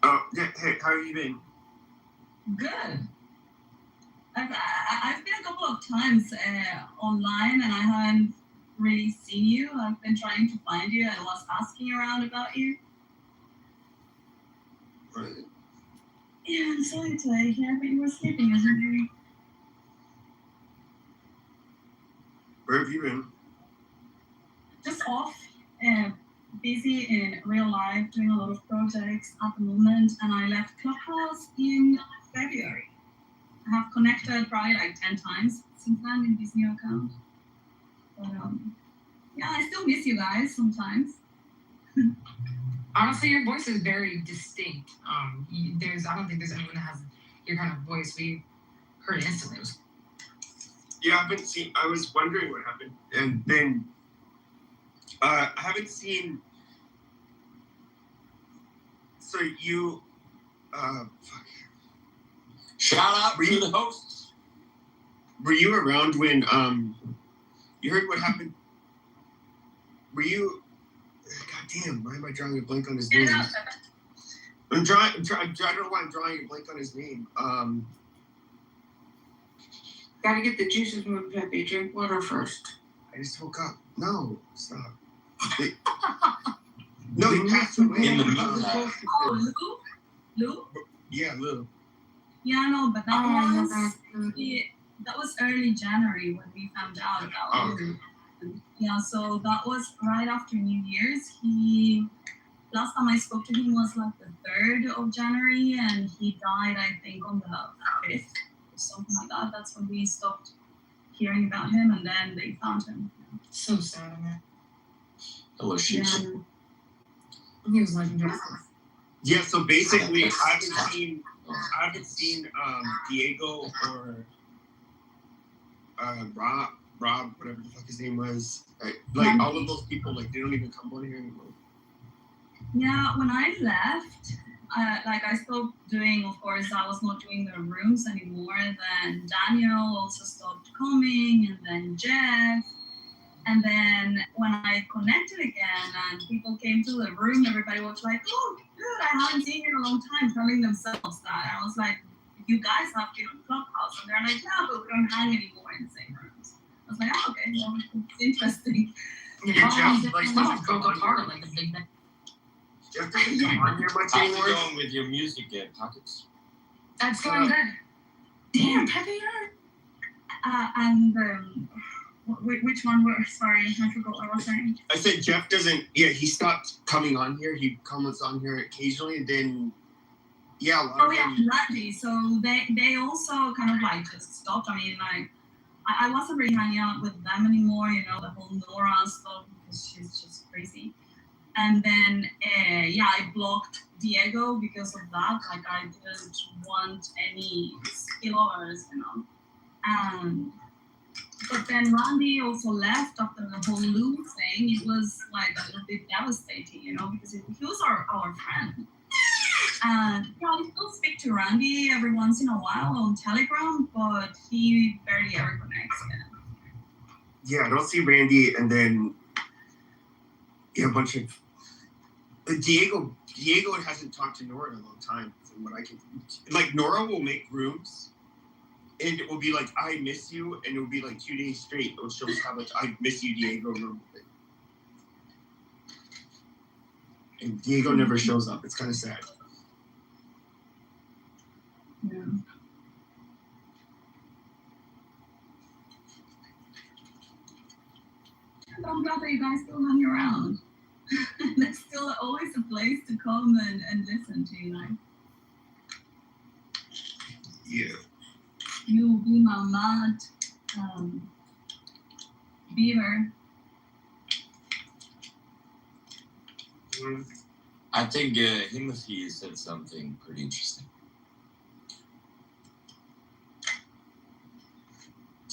M: Oh, yeah. Hey, how have you been?
S: Good. I've been a couple of times online, and I haven't really seen you. I've been trying to find you. I was asking around about you.
M: Right.
S: Yeah, I'm sorry to hear, but you were sleeping, isn't you?
M: Where have you been?
S: Just off, busy in real life, doing a lot of projects at the moment, and I left Clubhouse in February. I have connected probably like 10 times since then in this new account. But yeah, I still miss you guys sometimes.
B: Honestly, your voice is very distinct. I don't think there's anyone that has your kind of voice. We heard it instantly. It was
P: Yeah, I haven't seen. I was wondering what happened, and then I haven't seen. So you, fuck.
V: Shout out to the hosts.
P: Were you around when you heard what happened? Were you? God damn! Why am I drawing a blank on his name? I don't know why I'm drawing a blank on his name.
F: Gotta get the juices moving, Peppy. Drink water first.
P: I just woke up. No, stop. No, he passed away.
V: In the
S: Oh, Lou?
P: Yeah, Lou.
S: Yeah, no, but that was early January when we found out about Lou. Yeah, so that was right after New Year's. Last time I spoke to him was like the 3rd of January, and he died, I think, on the 5th or something like that. That's when we stopped hearing about him, and then they found him.
B: so sad, man.
V: Hello, shit.
S: Yeah.
B: He was legendary.
P: Yeah, so basically, I haven't seen Diego or Rob, whatever the fuck his name was. Like all of those people, like they don't even come on here anymore.
S: Yeah, when I left, I stopped doing, of course, I was not doing the rooms anymore. Then Daniel also stopped coming, and then Jeff. And then when I connected again and people came to the room, everybody was like, oh, good, I haven't seen you in a long time, telling themselves that. And I was like, you guys have been on Clubhouse. And they're like, no, but we don't hang anymore in the same rooms. I was like, oh, okay, well, it's interesting.
B: Yeah, Jeff, like, stuff broke apart like a big thing.
P: Jeff doesn't come on here much
V: How's
P: anymore.
V: it going with your music, Pockets?
B: That's going good.
S: Damn, Pepe. And which one were, sorry, I forgot what I was saying.
P: I said Jeff doesn't. Yeah, he stopped coming on here. He comments on here occasionally, and then yeah.
S: Randy. So they also kind of like just stopped. I mean, like I wasn't really hanging out with them anymore. You know, the whole Nora stuff because she's just crazy. And then I blocked Diego because of that. Like I didn't want any spillovers, you know. But then Randy also left after the whole Lou thing. It was like a little bit devastating, you know, because he was our friend. And yeah, I still speak to Randy every once in a while on Telegram, but he barely ever connects.
P: Yeah, I don't see Randy, and then a bunch of Diego. Diego hasn't talked to Nora in a long time, from what I can. Like Nora will make rooms. And it will be like, I miss you, and it will be like 2 days straight. She'll just have like, I miss you, Diego room. And Diego never shows up. It's kind of sad.
S: Yeah. I'm glad that you guys still hang around. There's still always a place to come and listen to, you know.
P: Yeah.
S: You be my mad beaver.
V: I think Himothy said something pretty interesting.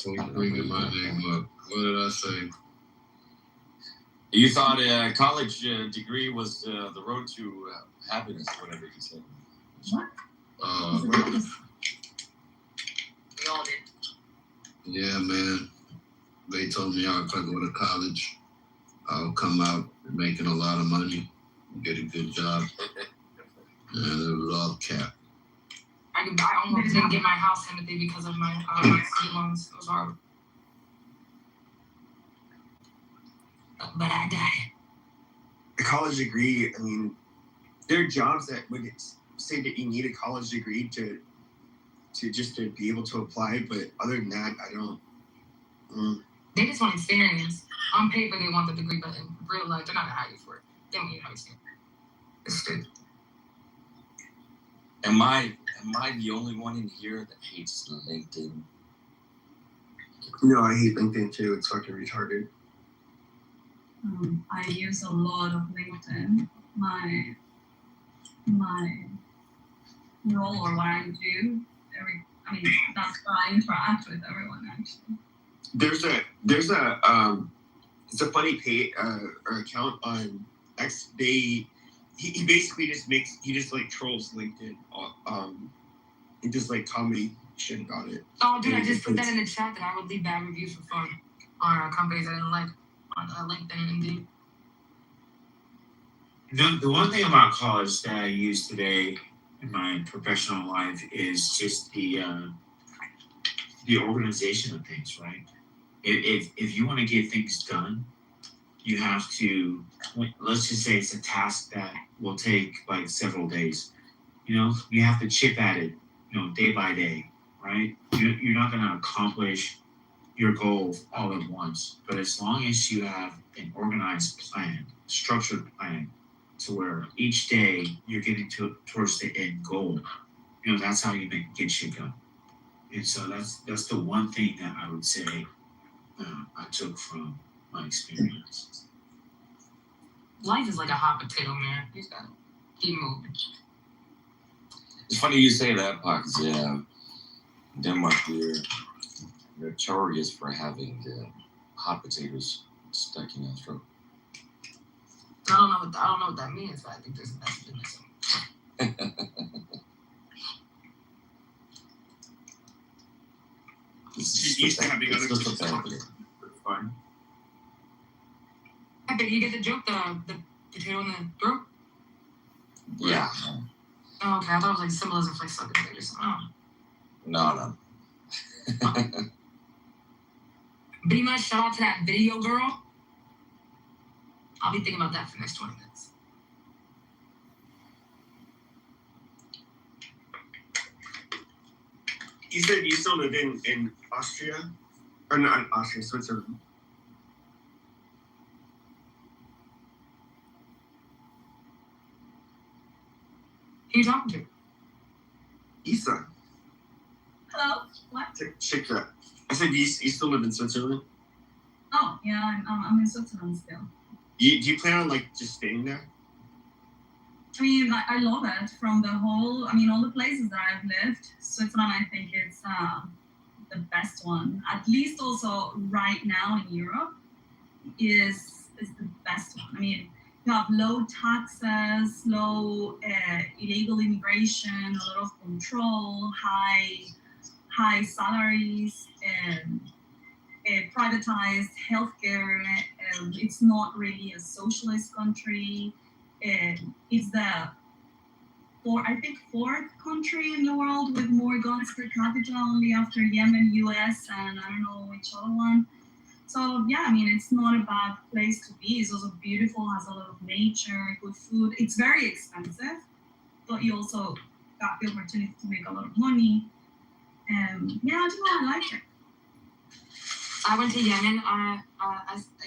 H: Don't bring my name up. What did I say?
V: You thought a college degree was the road to happiness, whatever you said.
S: What?
E: We all did.
H: Yeah, man. They told me if I go to college, I'll come out making a lot of money, get a good job. And it was all cap.
B: I almost didn't get my house empathy because of my student loans. It was hard. But I died.
P: A college degree, I mean, there are jobs that would say that you need a college degree to be able to apply, but other than that, I don't.
B: They just want experience. On paper, they want the degree, but in real life, they're not gonna hire you for it. They don't need no experience. It's stupid.
V: Am I the only one in here that hates LinkedIn?
P: No, I hate LinkedIn too. It's fucking retarded.
S: I use a lot of LinkedIn. My role or what I do, that's how I interact with everyone actually.
P: There's a it's a funny pay or account on X. He basically just like trolls LinkedIn and just like comedy shit about it.
B: Oh, dude, I just put that in the chat that I would leave bad reviews for fun on companies I didn't like on LinkedIn and Indeed.
R: The one thing about college that I use today in my professional life is just the organization of things, right? If you want to get things done, you have to, let's just say it's a task that will take like several days. You have to chip at it, day by day, right? You're not going to accomplish your goal all at once, but as long as you have an organized plan, structured plan, to where each day you're getting towards the end goal, that's how you get shit done. And so that's the one thing that I would say I took from my experience.
B: Life is like a hot potato, man. You just gotta keep moving.
V: It's funny you say that, Pox. Yeah, Denmark, you're notorious for having hot potatoes stuck in your throat.
B: I don't know what that means, but I think there's a message in this.
P: She's used to having other people talk.
R: Fine.
B: I bet you get the joke, the potato in the throat?
V: Yeah.
B: Oh, okay. I thought it was like symbolism for like sucking dick or something. Oh.
V: No.
B: Pretty much shout out to that video girl. I'll be thinking about that for the next 20 minutes.
P: You said you still live in Austria? Or not Austria, Switzerland.
B: Who are you talking to?
P: Isa.
S: Hello? What?
P: Shikra. I said you still live in Switzerland?
S: Oh, yeah, I'm in Switzerland still.
P: Do you plan on like just staying there?
S: I mean, I love it from the whole, all the places that I've lived. Switzerland, I think it's the best one. At least also right now in Europe is the best one. You have low taxes, low illegal immigration, a lot of control, high salaries, privatized healthcare. It's not really a socialist country. It's the fourth country in the world with more guns per capita, only after Yemen, US, and I don't know which other one. So yeah, it's not a bad place to be. It's also beautiful, has a lot of nature, good food. It's very expensive, but you also got the opportunity to make a lot of money. I like it.
B: I went to Yemen. I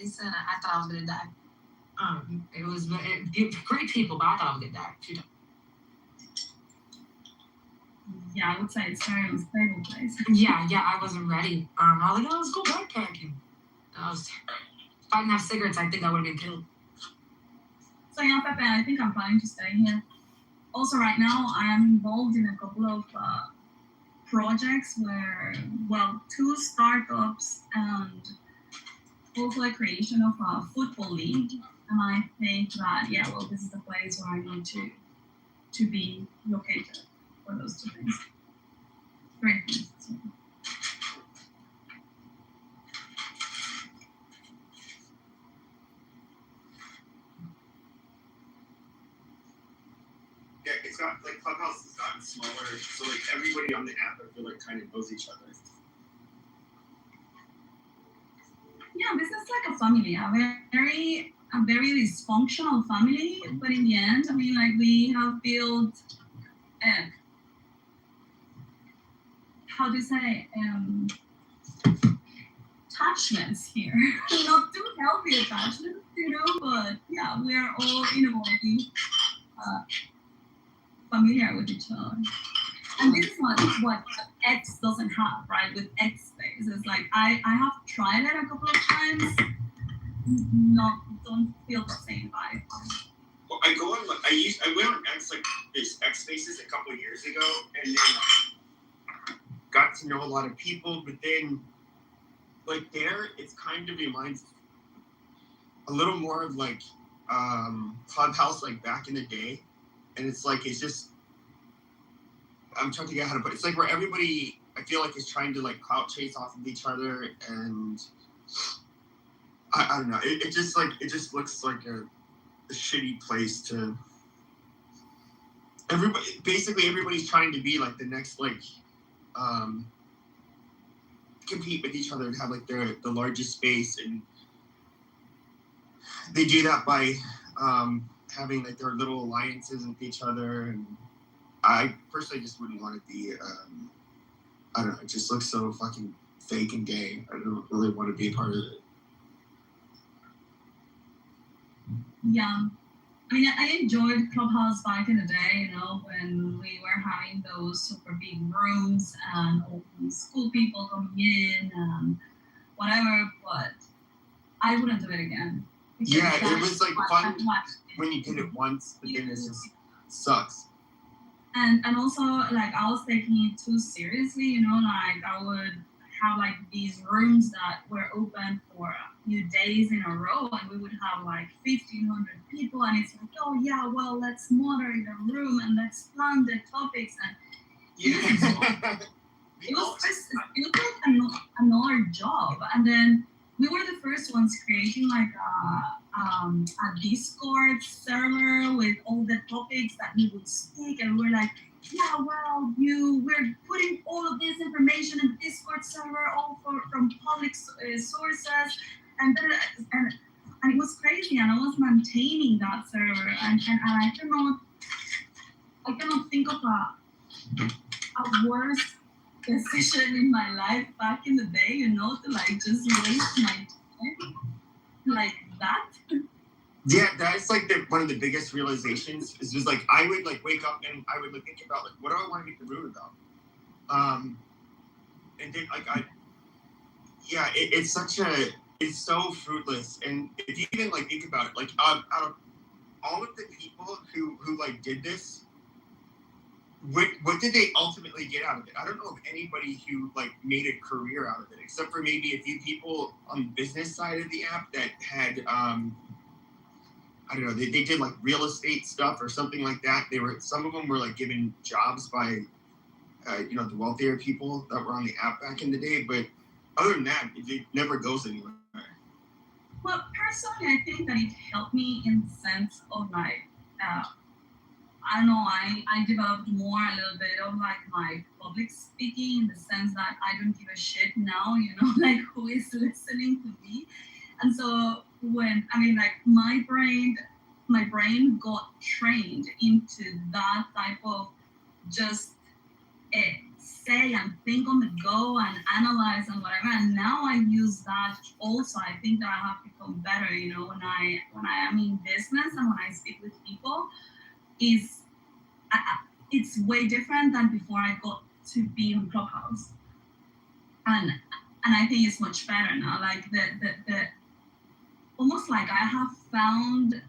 B: said I thought I was gonna die. It was great people, but I thought I was gonna die. You know.
S: Yeah, I would say it's a very unstable place.
B: Yeah, I wasn't ready. I was like, let's go backpacking. If I didn't have cigarettes, I think I would have been killed.
S: So yeah, Pepe, I think I'm planning to stay here. Also, right now, I am involved in a couple of projects where, 2 startups and also a creation of a football league. And I think that, this is the place where I need to be located for those 2 things. Great things.
P: Yeah, it's got like Clubhouse has gotten smaller, so like everybody on the app I feel like kind of knows each other.
S: Yeah, this is like a family, a very dysfunctional family, but in the end, we have built, how do you say, attachments here. Not too healthy attachments, but yeah, we are all in a way familiar with each other. And this is what X doesn't have, right? With X space. space. It's like I have tried it a couple of times. Don't feel the same vibe.
P: Well, I went on X Spaces a couple of years ago, and then got to know a lot of people. But then, like there, it's kind of reminds a little more of like Clubhouse, like back in the day, and it's just. I'm trying to get how to put it. It's like where everybody, I feel like, is trying to like clout chase off of each other, and I don't know. It just looks like a shitty place to. Everybody's trying to be like the next compete with each other and have like the largest space, and they do that by having like their little alliances with each other, and I personally just wouldn't want to be. I don't know. It just looks so fucking fake and gay. I don't really want to be a part of it.
S: Yeah. I mean, I enjoyed Clubhouse back in the day, when we were having those super big rooms and all these school people coming in and whatever, but I wouldn't do it again.
P: Yeah, it was like fun when you did it once, but then it just sucks.
S: And also, like, I was taking it too seriously, like I would have like these rooms that were open for a few days in a row, and we would have like 1,500 people, and it's like, oh yeah, well, let's moderate the room and let's plan the topics, and it was like another job. And then we were the first ones creating like a Discord server with all the topics that we would speak, and we're like, yeah, well, we're putting all of this information in the Discord server, all from public sources, and it was crazy, and I was maintaining that server, and I cannot think of a worse decision in my life back in the day, to like just waste my time like that.
P: Yeah, that's like one of the biggest realizations is just like I would like wake up and I would like think about like what do I want to make the room about, and then like it's so fruitless. And if you even like think about it, like out of all of the people who like did this, what did they ultimately get out of it? I don't know of anybody who like made a career out of it, except for maybe a few people on the business side of the app that had I don't know, they did like real estate stuff or something like that. Some of them were like given jobs by the wealthier people that were on the app back in the day, but other than that, it never goes anywhere.
S: Well, personally, I think that it helped me in the sense of like I don't know, I developed a little bit of like my public speaking, in the sense that I don't give a shit now, like who is listening to me. And so my brain got trained into that type of just say and think on the go and analyze and whatever. And now I use that also. I think that I have become better, when I am in business and when I speak with people, it's way different than before I got to be on Clubhouse. And I think it's much better now. Like the almost like I have found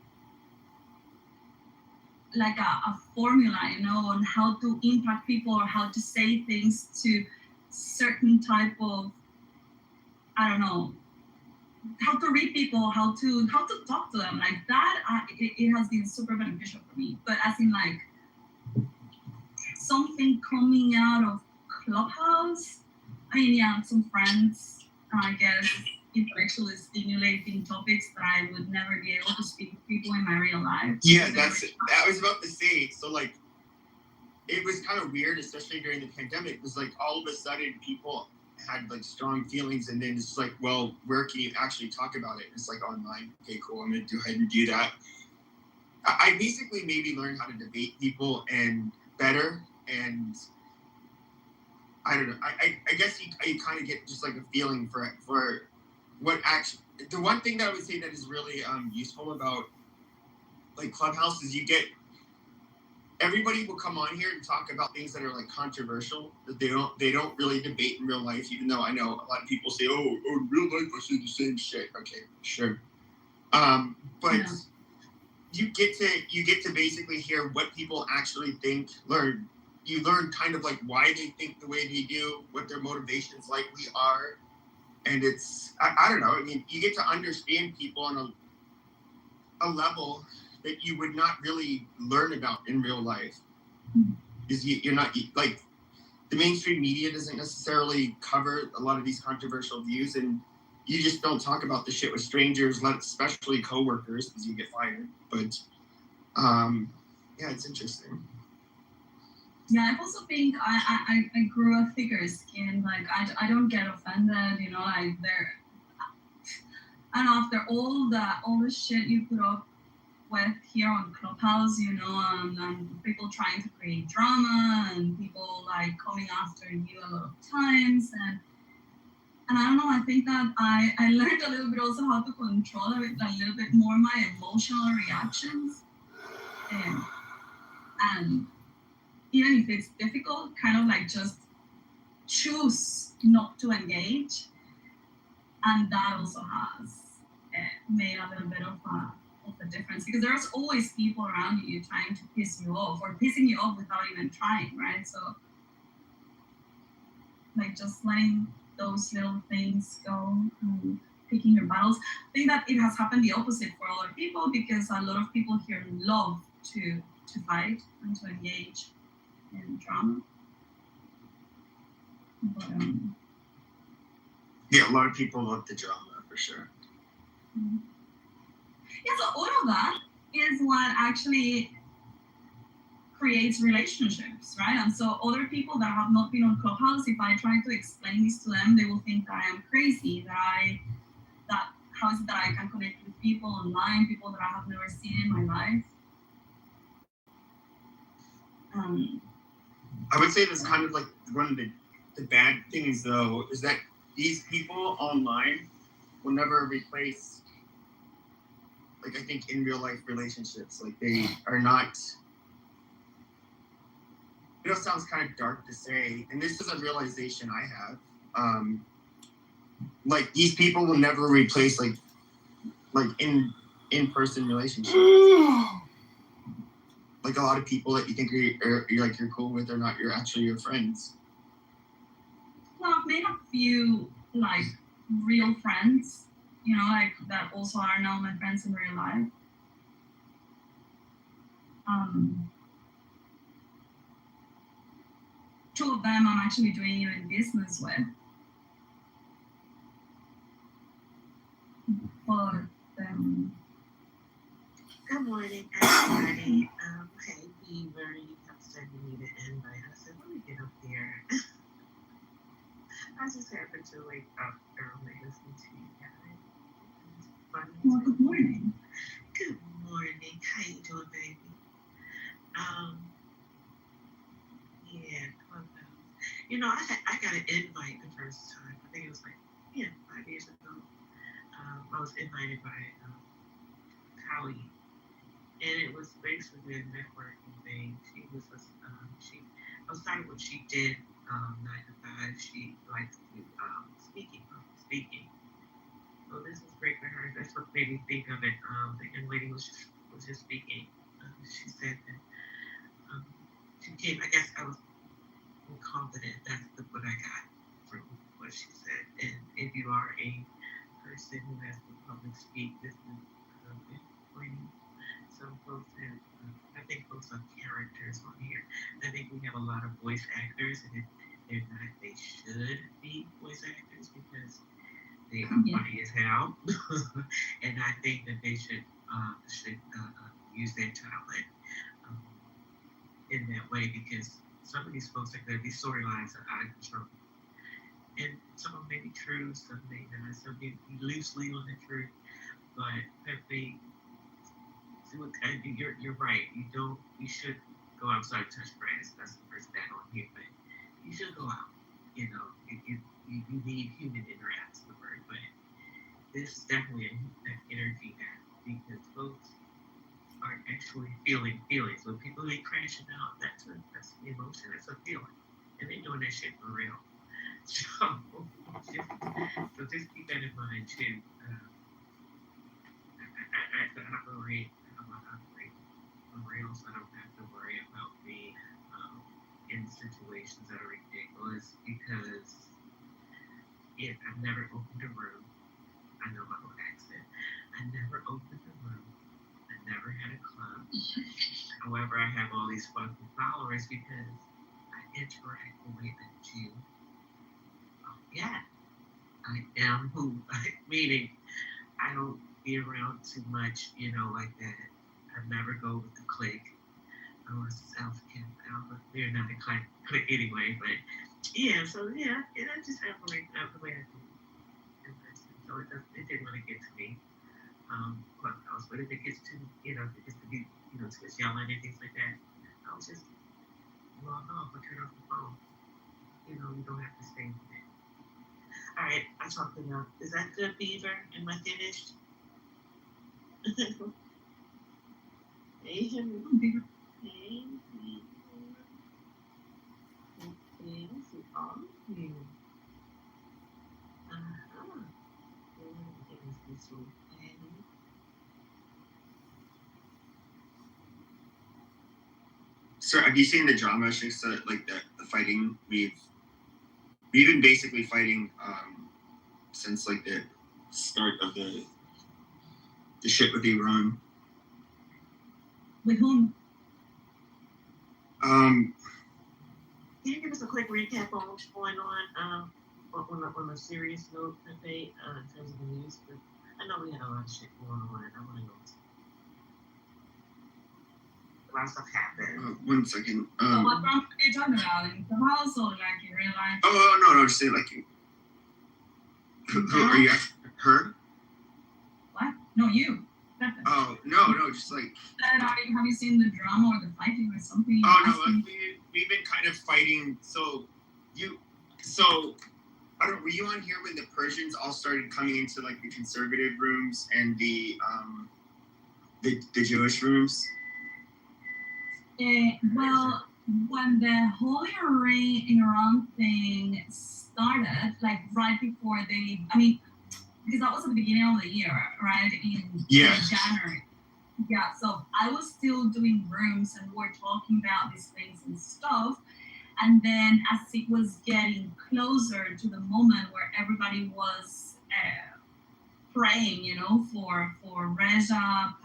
S: like a formula, on how to impact people or how to say things to certain type of, I don't know, how to read people, how to talk to them like that. It has been super beneficial for me. But as in like something coming out of Clubhouse, I mean, yeah, some friends, I guess, intellectually stimulating topics that I would never be able to speak with people in my real life.
P: Yeah, I was about to say. So like, it was kind of weird, especially during the pandemic, because like all of a sudden people had like strong feelings, and then it's like, well, where can you actually talk about it? It's like online. Okay, cool. I'm gonna go ahead and do that. I basically maybe learned how to debate people and better, and I don't know. I guess you kind of get just like a feeling for what actually. The one thing that I would say that is really useful about like Clubhouse is you get everybody will come on here and talk about things that are like controversial that they don't really debate in real life, even though I know a lot of people say, oh, in real life I say the same shit. Okay, sure. But you get to basically hear what people actually think, you learn kind of like why they think the way they do, what their motivations likely are. And it's I don't know, I mean, you get to understand people on a level that you would not really learn about in real life. Because you're not like the mainstream media doesn't necessarily cover a lot of these controversial views, and you just don't talk about the shit with strangers, especially coworkers, because you get fired. But yeah, it's interesting.
S: Yeah, I also think I grew up thicker skinned. Like I don't get offended, you know, like and after all the shit you put up with here on Clubhouse, you know, and people trying to create drama and people like coming after you a lot of times, and I don't know, I think that I learned a little bit also how to control a little bit more my emotional reactions, and even if it's difficult, kind of like just choose not to engage, and that also has made a little bit of a difference, because there's always people around you trying to piss you off or pissing you off without even trying, right? So like just letting those little things go and picking your battles. I think that it has happened the opposite for other people, because a lot of people here love to fight and to engage in drama. But,
P: yeah, a lot of people love the drama for sure.
S: Yeah, so all of that is what actually creates relationships, right? And so other people that have not been on Clubhouse, if I try to explain this to them, they will think that I am crazy, that how is it that I can connect with people online, people that I have never seen in my life.
P: I would say that's kind of like one of the bad things, though, is that these people online will never replace, like, I think in real life relationships. Like, they are not, it sounds kind of dark to say, and this is a realization I have. Like, these people will never replace like in-person relationships. Like, a lot of people that you think you're cool with are not actually your friends.
S: Well, I've made a few like real friends, you know, like that also are now my friends in real life. Two of them I'm actually doing even business with. But
E: good morning, everybody. Hey, Beaver, you kept said you need an invite. I said, let me get up here. I just happened to wake up early listening to you guys.
S: Well, good morning.
E: Good morning. How you doing, baby? Yeah, Clubhouse. You know, I got an invite the first time. I think it was like 5 years ago. I was invited by Callie, and it was basically a networking thing. She was outside of what she did 9 to 5, she liked to speaking. So this was great for her. That's what made me think of it. The young lady was just speaking. She said that she came. I guess I was confident. That's what I got from what she said. And if you are a person who has to public speak, this is pointing. Some folks have, I think folks have characters on here. I think we have a lot of voice actors, and if they're not, they should be voice actors because they are funny as hell. And I think that they should use their talent in that way, because some of these folks are good. These storylines are out of control. And some of them may be true, some may not, some may be loosely on the truth, but you're right. You should go outside and touch grass. That's the first bad on here, but you should go out. You know, you need human interaction, but this is definitely an energy gap, because folks
D: are actually feeling feelings. When people be crashing out, that's an emotion, that's a feeling. And they're doing that shit for real. So just keep that in mind too. I operate for real, so I don't have to worry about being in situations that are ridiculous because I've never opened a room. I know my own accent. I never opened a room. I never had a club. However, I have all these fucking followers because I interact the way I do. Yeah, I am who, meaning I don't be around too much, like that. I never go with the clique. Or self-care. They're not the clique anyway, but yeah, so yeah, I just have the way I do. So it didn't really get to me. Clubhouse, but if it gets to, if it gets to be, to yelling and things like that, I'll just log off or turn off the phone. You don't have to stay with it. All right, I talked enough. Is that good, Beaver? Am I finished? Hey, Beaver. Hey, okay, so all of you.
P: So have you seen the drama? Like the fighting we've been basically fighting since like the start of the shit with Iran.
S: With whom?
P: Can
D: you give us a quick recap on what's going on on a serious note, Pepe, in terms of the news? But I know we had a lot of shit going on. I want to know. A lot of stuff happened.
P: 1 second.
S: So what drama are you talking about? In the house or like in real life?
P: Oh no, just say like you. Who are you? Her?
S: What? No, you.
P: Oh no, just like.
S: Have you seen the drama or the fighting or something?
P: Oh no, like we've been kind of fighting. So I don't. Were you on here when the Persians all started coming into like the conservative rooms and the Jewish rooms?
S: Well, when the whole Iran thing started, like right before because that was at the beginning of the year, right? In January. Yeah, so I was still doing rooms and we're talking about these things and stuff. And then as it was getting closer to the moment where everybody was praying, for Reza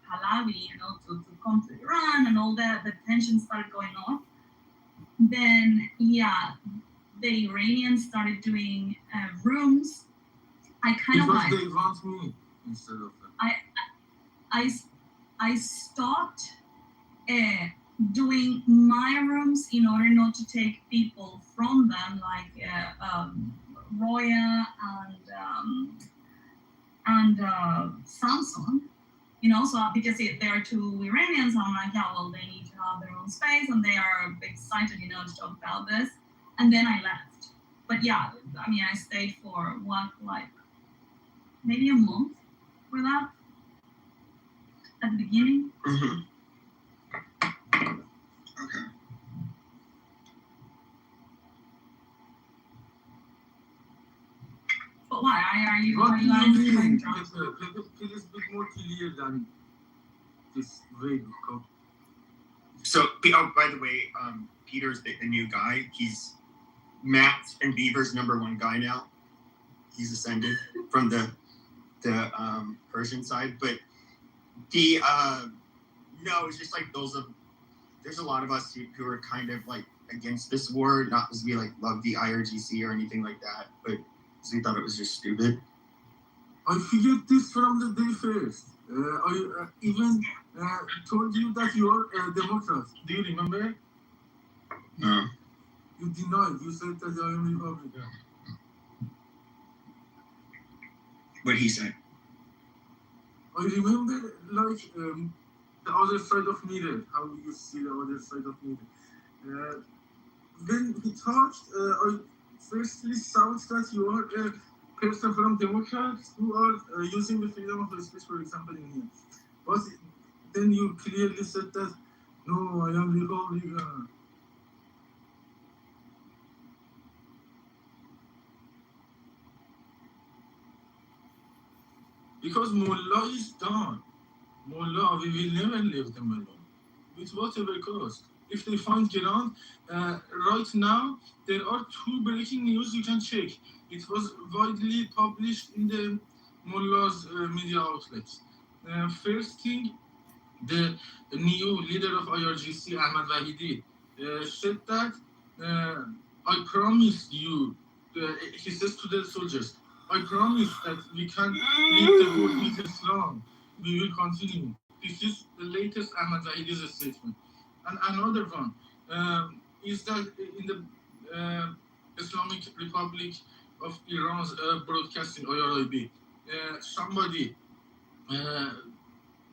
S: Pahlavi, to come to Iran and all that, the tension started going on. Then, the Iranians started doing rooms. I kind of like.
U: Because they want me instead of them.
S: I stopped doing my rooms in order not to take people from them, like Roya and Samson, so because they're two Iranians, I'm like, yeah, well, they need to have their own space and they are excited, to talk about this. And then I left. But yeah, I stayed for maybe a month for that at the beginning.
P: Mm-hmm. Okay.
S: But why? Are you
U: What do you
S: like
U: mean? Please be more clear than this vague code.
P: So, by the way, Peter's the new guy. He's Matt and Beaver's #1 guy now. He's ascended from the Persian side, but no, it's just like there's a lot of us who are kind of like against this war, not because we like love the IRGC or anything like that, but because we thought it was just stupid.
U: I figured this from the day first. I even told you that you are a Democrat. Do you remember?
P: No.
U: You denied. You said that I am Republican.
P: What he said?
U: I remember like the other side of mirror. How you see the other side of mirror. When he talked, I firstly thought that you are a person from Democrats who are using the freedom of speech, for example, in here. But then you clearly said that, no, I am Republican. Because Mullah is done. Mullah, we will never leave them alone, with whatever cost. If they find ground, right now, there are 2 breaking news you can check. It was widely published in the Mullah's media outlets. First thing, the new leader of IRGC, Ahmad Wahidi, said that, I promise you, he says to the soldiers, I promise that we can lead the war with Islam. We will continue. This is the latest Ahmad Wahidi's statement. And another one is that in the Islamic Republic of Iran's broadcasting, IRIB, somebody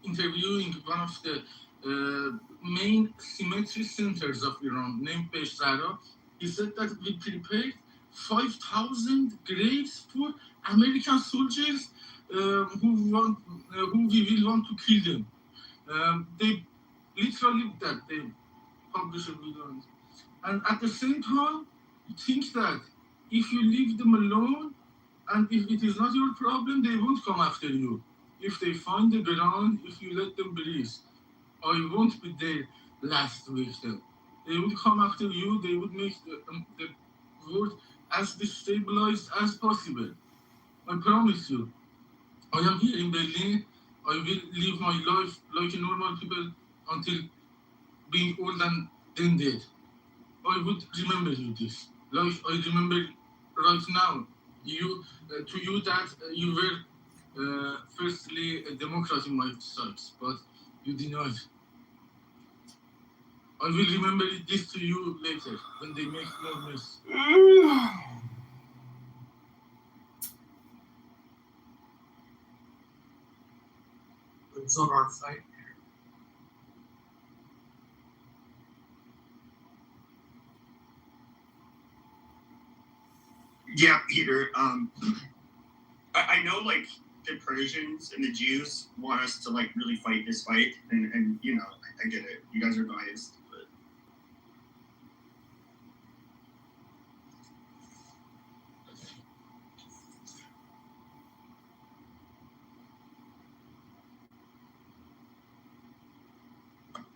U: interviewing one of the main cemetery centers of Iran, named Peshzara, he said that we prepared 5,000 graves for American soldiers who we will want to kill them. They literally that they publish a video, and at the same time, you think that if you leave them alone, and if it is not your problem, they won't come after you. If they find the ground, if you let them breathe, I won't be their last victim. They would come after you. They would make the world as destabilized as possible. I promise you. I am here in Berlin. I will live my life like a normal people until being old and then dead. I would remember you this. Like I remember right now, you to you that you were firstly a Democrat in my sight, but you denied. I will remember this to you later when they make more mess.
J: It's on our site.
P: Yeah, Peter. I know, like, the Persians and the Jews want us to, like, really fight this fight, and you know, I get it. You guys are biased, but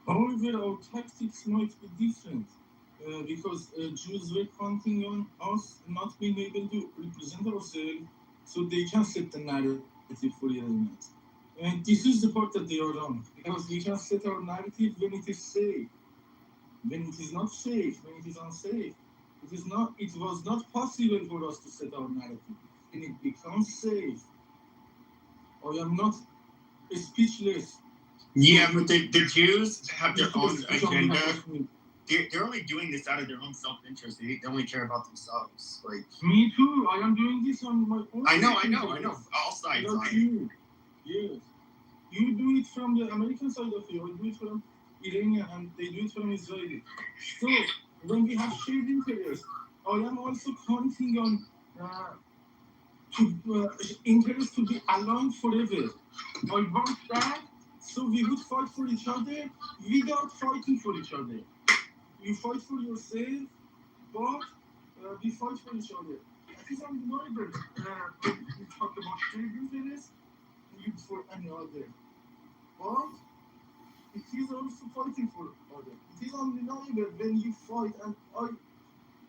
U: however, our tactics might be different because Jews were counting on us not being able to represent ourselves, so they can set the narrative for Iranians. And this is the part that they are wrong, because we can set our narrative when it is safe. When it is not safe, when it is unsafe, it was not possible for us to set our narrative. When it becomes safe, I am not speechless.
P: yeah, but the Jews have their own agenda. They're only doing this out of their own self-interest. They only care about themselves. Like
U: me too. I am doing this on my own.
P: I know. All sides.
U: Like you. Yes. You do it from the American side of it. I do it from Iranian, and they do it from Israeli. So when we have shared interests, I am also counting on interest to be aligned forever. I want that, so we would fight for each other without fighting for each other. You fight for yourself, but we fight for each other. That is undeniable. We talk about shared interests, you for any other. But it is also fighting for others. It is undeniable when you fight and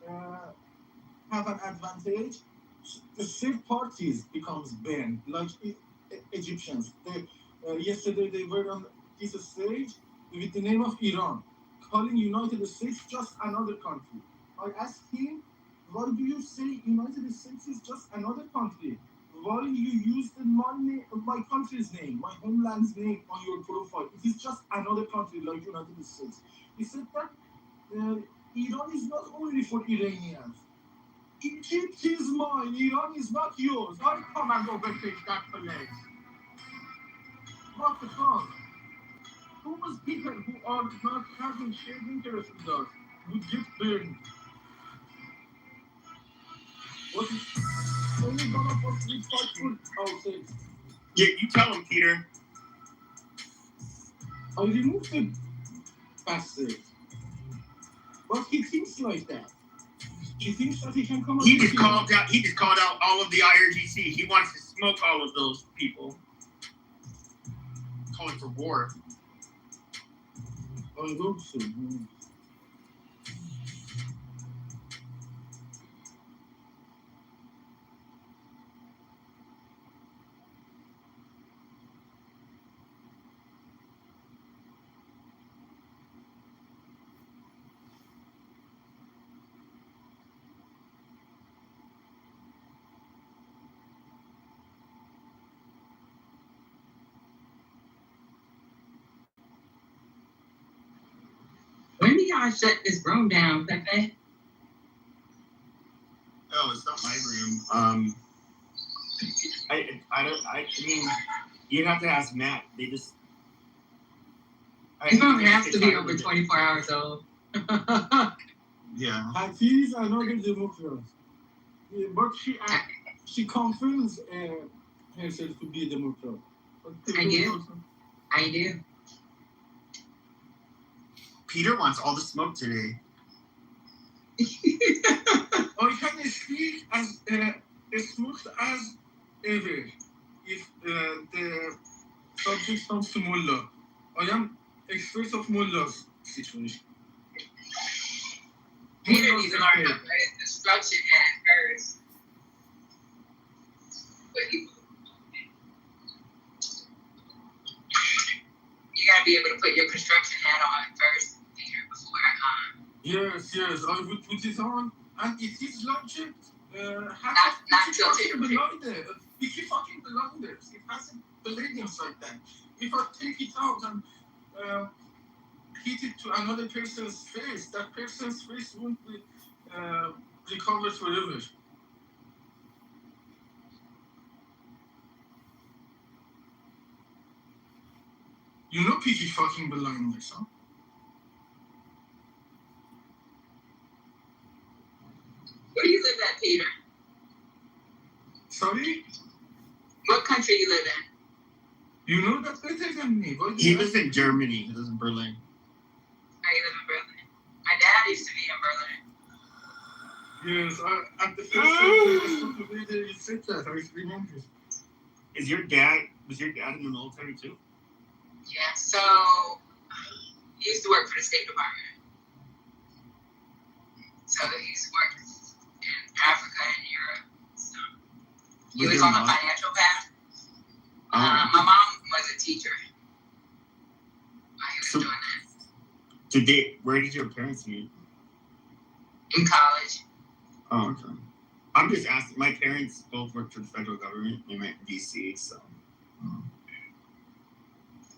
U: I have an advantage, the third parties becomes banned, like Egyptians. Yesterday they were on this stage with the name of Iran, calling United States just another country. I asked him, why do you say United States is just another country? Why you use my country's name, my homeland's name on your profile? It is just another country like United States. He said that Iran is not only for Iranians. Egypt is mine, Iran is not yours. I come and overtake that place. What the fuck? Those people who are not having shared interests with us would get burned. What is only one of us will fight for ourselves?
P: Yeah, you tell him, Peter.
U: I removed the bastard. But he thinks like that. He thinks that he can come.
P: He just called out. He just called out all of the IRGC. He wants to smoke all of those people. Calling for war.
U: I hope so.
A: When do y'all shut this room down, Pepe?
P: Oh, it's not my room. I mean, you have to ask Matt. They just.
A: You don't have to be over 24 hours old.
U: Yeah. She is another Democrat. Yeah, but she confirms herself to be a Democrat.
A: I do.
P: Peter wants all the smoke today.
U: I can speak as smooth as ever if the subject comes to Mullah. I am expert of Mullah's situation.
A: Peter needs to learn how to write construction hat first. You gotta be able to put your construction hat on first, Peter, before
U: Yes, I would put it on, and it is logic.
A: not tilted.
U: It fucking blinders. It has a blade inside that. If I take it out and hit it to another person's face, that person's face won't be recovered forever. You know Peaky fucking blinders, huh?
A: Where do you live at, Peter?
U: Sorry?
A: What country you live in?
U: You know that better than me.
P: He lives in Germany. He lives in Berlin.
A: I live in Berlin. My dad used to be in Berlin.
U: Yes, at the first time you said that, I remember.
P: Was your dad in the military too?
A: Yeah, so he used to work for the State Department. So he's worked in Africa and Europe. So he was on the financial path. My mom was a teacher while he was doing that.
P: Where did your parents meet?
A: In college.
P: Oh, okay. I'm just asking. My parents both work for the federal government. They went in DC, so.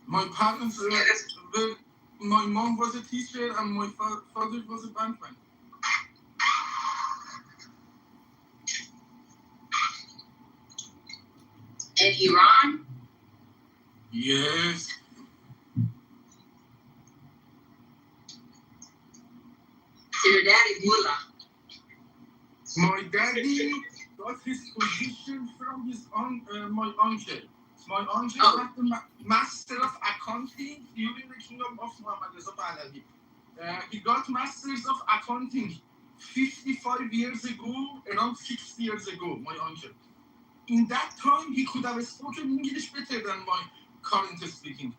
U: My parents my mom was a teacher and my father was a bankman.
A: In Iran?
U: Yes.
A: So your daddy's mullah?
U: My daddy got his position from my uncle. My uncle had the Master of Accounting during the Kingdom of Muhammad Reza Pahlavi. He got Masters of Accounting 55 years ago, around 60 years ago, my uncle. In that time, he could have spoken English better than my current speaking.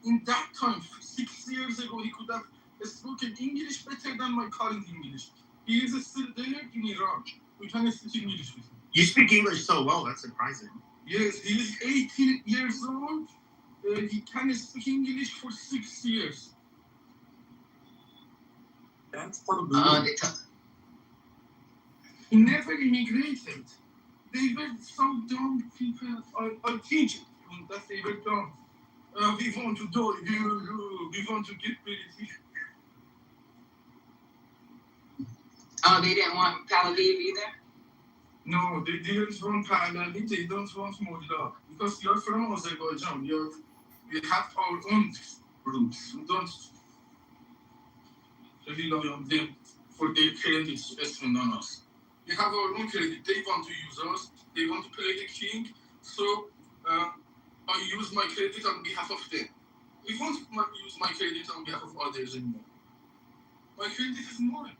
U: In that time, 6 years ago, he could have spoken English better than my current English. He is still there in Iran. We can speak English with him.
P: You speak English so well, that's surprising.
U: Yes, he is 18 years old. He can speak English for 6 years. That's probably He never immigrated. They were some dumb people. I think that they were dumb. We want to die. We want to get British.
A: Oh, they didn't want Pahlavi either?
U: No, they didn't want Pahlavi. They don't want Mullah. Because you're from Azerbaijan. We have our own roots. We don't rely on them for their credits spent on us. We have our own credit. They want to use us. They want to play the king. So I use my credit on behalf of them. We won't use my credit on behalf of others anymore. My credit is mine.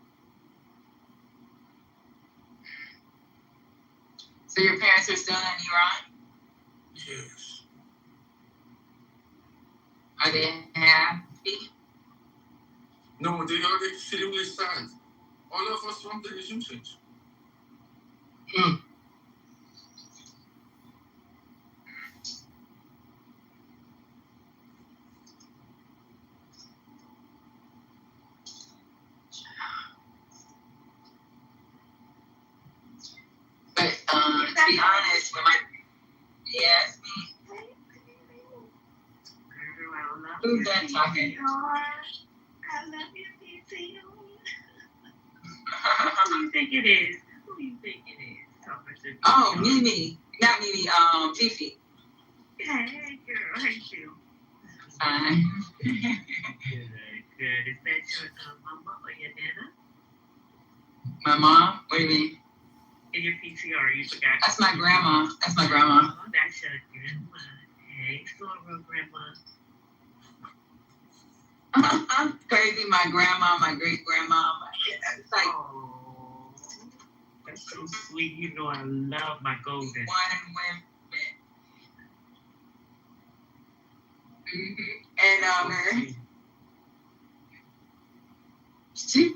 A: So your parents are still in Iran?
U: Yes.
A: Are they happy?
U: No, they are extremely sad. All of us want the regime change.
A: But to be honest, when my yes, who's that talking?
E: I love you, PC. Who do you think it is? Who do you think it is?
A: Oh, Mimi. Not Mimi, Fifi.
E: Hey, girl. How you feel?
A: Fine.
E: Good. Is that your mama or your nana?
A: My mom? What do you mean?
E: In your PCR, you forgot.
A: That's my grandma. That's my grandma.
E: Oh, that's your grandma. Hey, Flora, grandma.
A: Crazy, my grandma, my great grandma. It's like,
E: oh, that's so sweet. You know I love my golden.
A: One women. And she.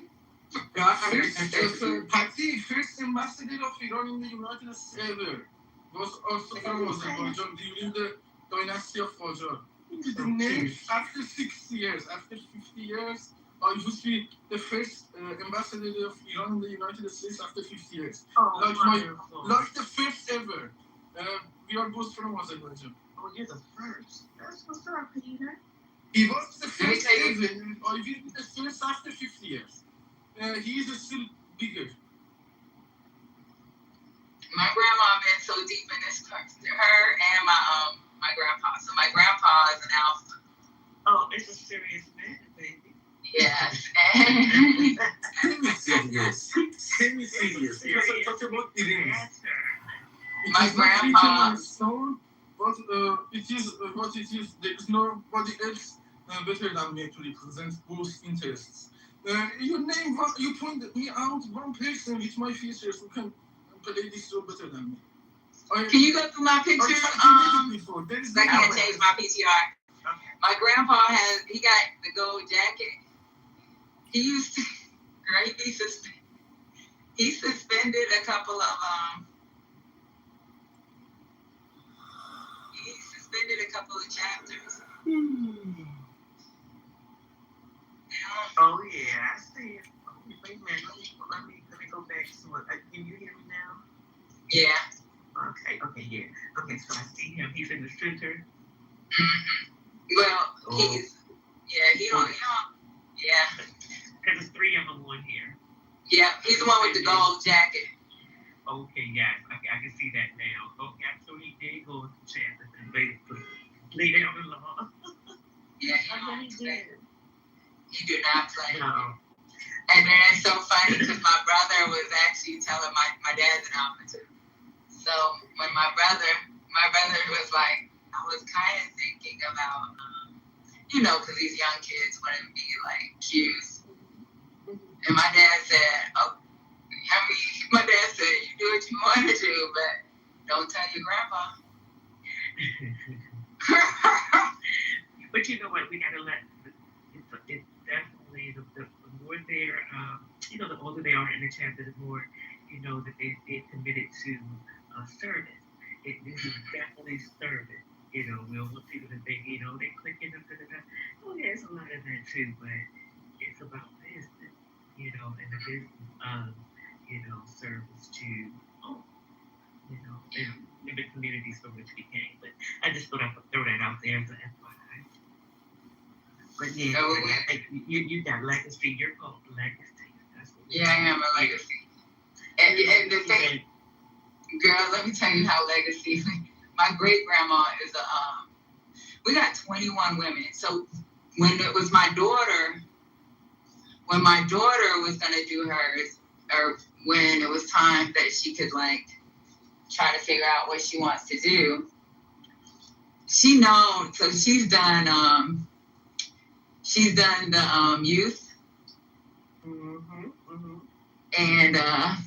U: Patty, first ambassador of Iran in the United States ever, was also from Azerbaijan during the dynasty of Qajar. The next, after 60 years, after 50 years, I would be the first ambassador of Iran in the United States after 50 years.
E: Oh,
U: like the first ever. We are both from Azerbaijan.
E: Oh, you're the first. That's what's up, Peter.
U: He was the first ever. I will be the first after 50 years. He is still bigger.
A: My grandma been so deep in this country. Her and my grandpa. So my grandpa is an alpha.
E: Oh, it's a serious man, baby.
A: Yes.
U: Semi-serious. Semi-serious. Because I talk about Iran.
A: My grandpa.
U: But it is what it is. There is nobody else better than me to represent both interests. You name one, you pointed me out one person with my features who can play this role better than me.
A: Can you go through my pictures? I can't change my PTR. My grandpa he got the gold jacket. He used to, right? He suspended a couple of chapters.
E: Oh yeah, I see it. Wait a minute, let me go back to it. Can you hear me now?
A: Yeah.
E: Okay, yeah. Okay, so I see him. He's in the center.
A: Well, he don't, yeah.
E: Because there's three of them on here.
A: Yeah, he's the one with the gold jacket.
E: Okay, yeah, I can see that now. Okay, so he did go to Chapter and lay down the law.
A: Yeah,
E: he did.
A: He did not play.
E: No.
A: And then it's so funny because my brother was actually telling my dad's an alpha too. So when my brother was like, I was kind of thinking about, because these young kids want to be like cues. And my dad said, my dad said, you do what you want to do, but don't tell your grandpa.
E: But you know what? We gotta let it definitely the more they're the older they are in the chapter, the more that they're committed to service. This is definitely service. We'll look people that they they clicking up to the oh yeah, it's a lot of that too, but it's about business, and the business of service to in the communities from which we came. But I just thought I would throw that out there as an FYI. But yeah, I think you got legacy. You're called legacy.
A: Yeah, I am a legacy. And the thing, girl, let me tell you how legacy. My great grandma is we got 21 women. So when it was my daughter was gonna do hers, or when it was time that she could try to figure out what she wants to do, she knows. So she's done She's done the youth. And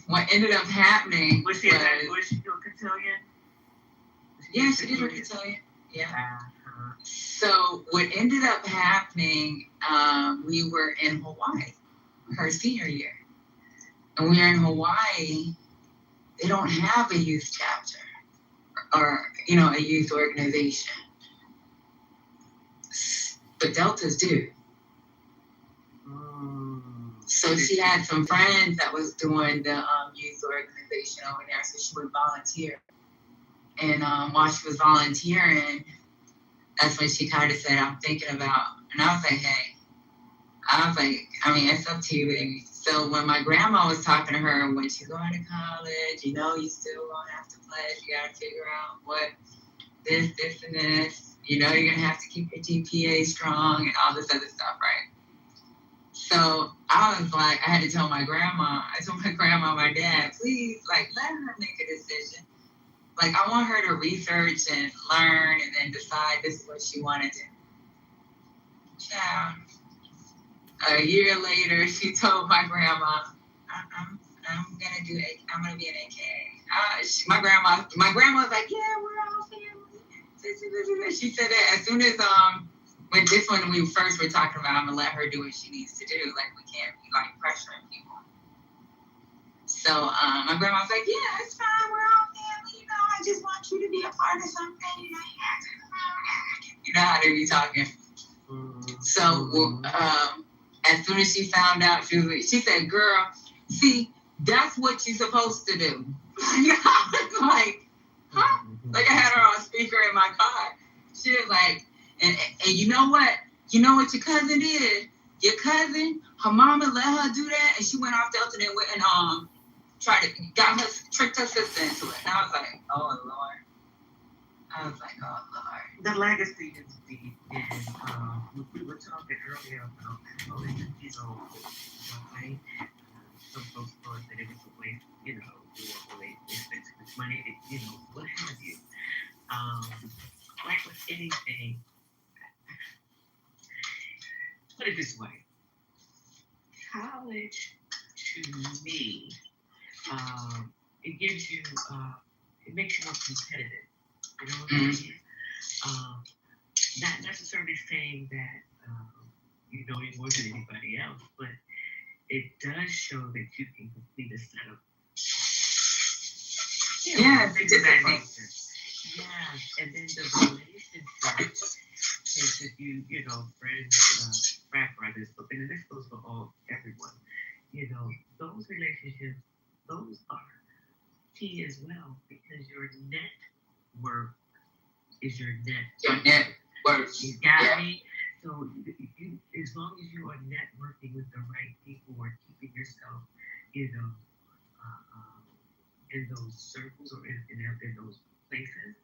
A: what ended up happening
D: Was she still cotillion?
A: Yeah, she did her cotillion. Yeah. So what ended up happening, we were in Hawaii her senior year. And we were in Hawaii. They don't have a youth chapter or, a youth organization. But Deltas do. So she had some friends that was doing the youth organization over there, so she would volunteer. And while she was volunteering, that's when she kind of said, I'm thinking about, and I was like, hey, it's up to you, baby. So when my grandma was talking to her, when she's going to college, you still gonna have to pledge, you gotta figure out what this, and this, you're gonna have to keep your GPA strong and all this other stuff, right? So I was like, I had to tell my grandma, my dad, please, let her make a decision. I want her to research and learn and then decide this is what she wanted to do. Child. A year later, she told my grandma, I'm gonna be an AK. My grandma was like, yeah, we're all family. She said that as soon as when we first were talking about, I'm gonna let her do what she needs to do. We can't be pressuring people. So my grandma was like, yeah, it's fine, we're all family. I just want you to be a part of something. You know how they be talking. So as soon as she found out, she said, girl, see, that's what you're supposed to do. I was like, huh? I had her on speaker in my car. She was like, and you know what? You know what your cousin did? Your cousin, her mama let her do that, and she went off Delta and went and tricked her sister into it. And I was like, oh Lord.
D: The legacy is deep, and we were talking earlier about how right? Some folks thought that it was a waste, or they spent too much money, what have you. Like with anything, put it this way, college to me, it gives you, it makes you more competitive. You know what I mean? Not necessarily saying that you know you more than anybody else, but it does show that you can complete a set of Yes, and then the relationship is if friends, frat brothers, but then this goes for everyone. Those relationships, those are key as well, because your network is your net.
A: Your network.
D: You got me? So you, as long as you are networking with the right people or keeping yourself, in those circles or in those places,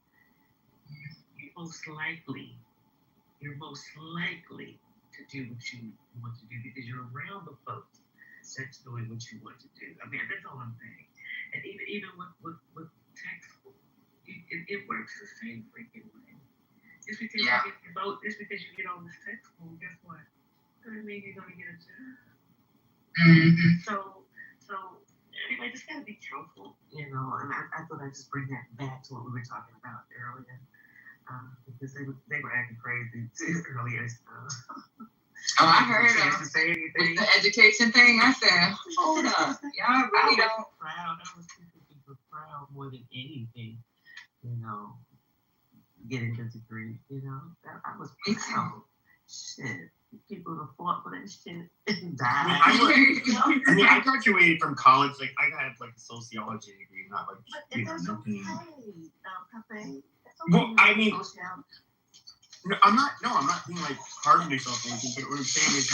D: you're most likely to do what you want to do because you're around the folks that's doing what you want to do. That's all I'm saying. And even with tech school, it works the same freaking way. Just because you get your vote, just because you get on this tech school, guess what? Doesn't mean you're gonna get a job. So anyway, just gotta be careful, and I thought I'd just bring that back to what we were talking about earlier, because they were acting crazy earlier.
A: Oh, I heard them. To say anything. The education thing, I said, hold up, y'all really don't.
D: Proud. I was super proud more than anything, getting the degree. I was proud. Shit. People who fought for that shit and died.
P: I graduated from college. I got a sociology degree, not nothing. Well, no, I'm not being hard on myself or anything. But what I'm saying is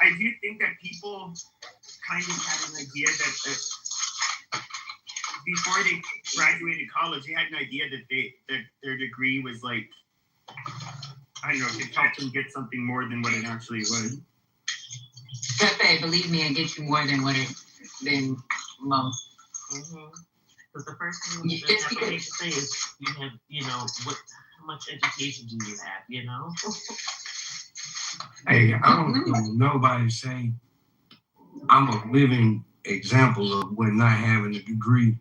P: I do think that people kind of had an idea that before they graduated college, they had an idea that their degree was I don't know, it helped them get something more than what it actually was.
A: Pepe, believe me, it gets you more than what than most.
D: Because the first thing you have to say is you have, how much education do you have,
K: Hey, I don't know nobody say I'm a living example of what not having a degree,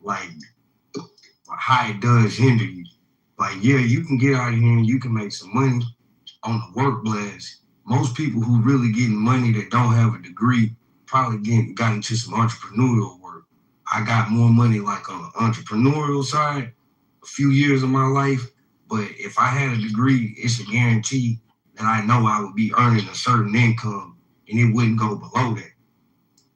K: like how it does hinder you. Like, yeah, you can get out here and you can make some money on the work blast. Most people who really getting money that don't have a degree probably got into some entrepreneurial work. I got more money like on the entrepreneurial side a few years of my life, but if I had a degree, it's a guarantee that I know I would be earning a certain income and it wouldn't go below that.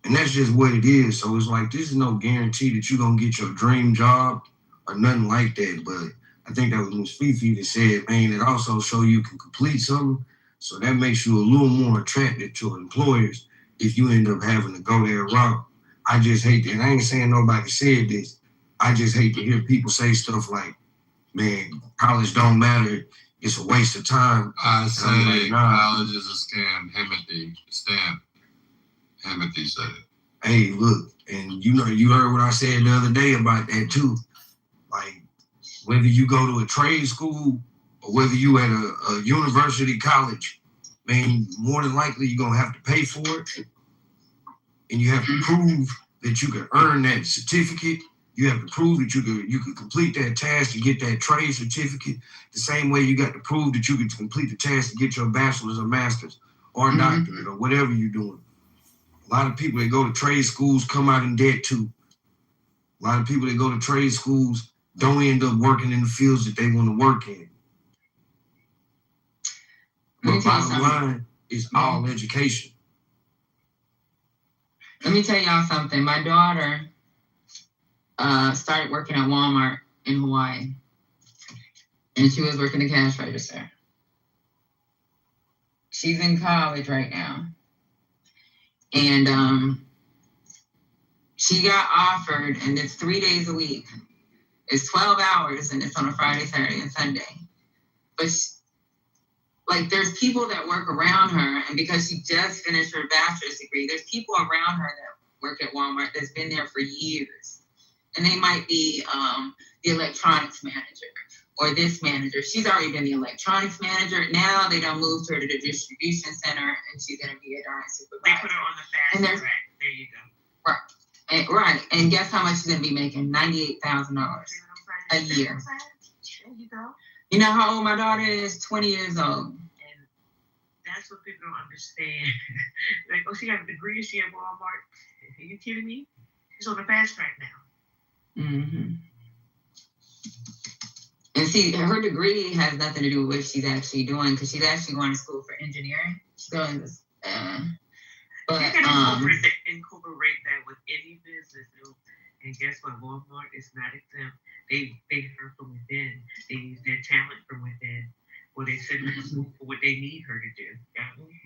K: And that's just what it is. So it's like, this is no guarantee that you're going to get your dream job or nothing like that. But I think that was Ms. Fifi that said, man, it also show you can complete something. So that makes you a little more attractive to employers if you end up having to go that route. I just hate that. And I ain't saying nobody said this. I just hate to hear people say stuff like, man, college don't matter. It's a waste of time.
H: I say college is a scam. Himothy said it.
K: Hey, look, and you heard what I said the other day about that too. Like, whether you go to a trade school or whether you at a university college, man, more than likely you're gonna have to pay for it. And you have to prove that you can earn that certificate. You have to prove that you could complete that task to get that trade certificate. The same way you got to prove that you could complete the task to get your bachelor's or master's or doctorate or whatever you're doing. A lot of people that go to trade schools come out in debt too. A lot of people that go to trade schools don't end up working in the fields that they want to work in. But bottom line is all education.
A: Let me tell y'all something. My daughter started working at Walmart in Hawaii. And she was working the cash register. She's in college right now. And she got offered, and it's 3 days a week. It's 12 hours, and it's on a Friday, Saturday, and Sunday. But there's people that work around her, and because she just finished her bachelor's degree, there's people around her that work at Walmart that's been there for years. And they might be the electronics manager or this manager. She's already been the electronics manager. Now they done moved her to the distribution center, and she's going to be a darn supervisor.
D: They put her on the fast track. There you go.
A: Right. Right. And guess how much she's going to be making? $98,000 a year.
D: There you go.
A: You know how old my daughter is? 20 years old.
D: And that's what people don't understand. Like, oh, she got a degree, she at Walmart. Are you kidding me? She's on the fast track now.
A: Mm-hmm. And see, her degree has nothing to do with what she's actually doing, because she's actually going to school for engineering. She's going to, but
D: you can incorporate that with any business. And guess what? Walmart is not exempt. They her from within. They use their talent from within. Well, they send her to school for what they need her to do.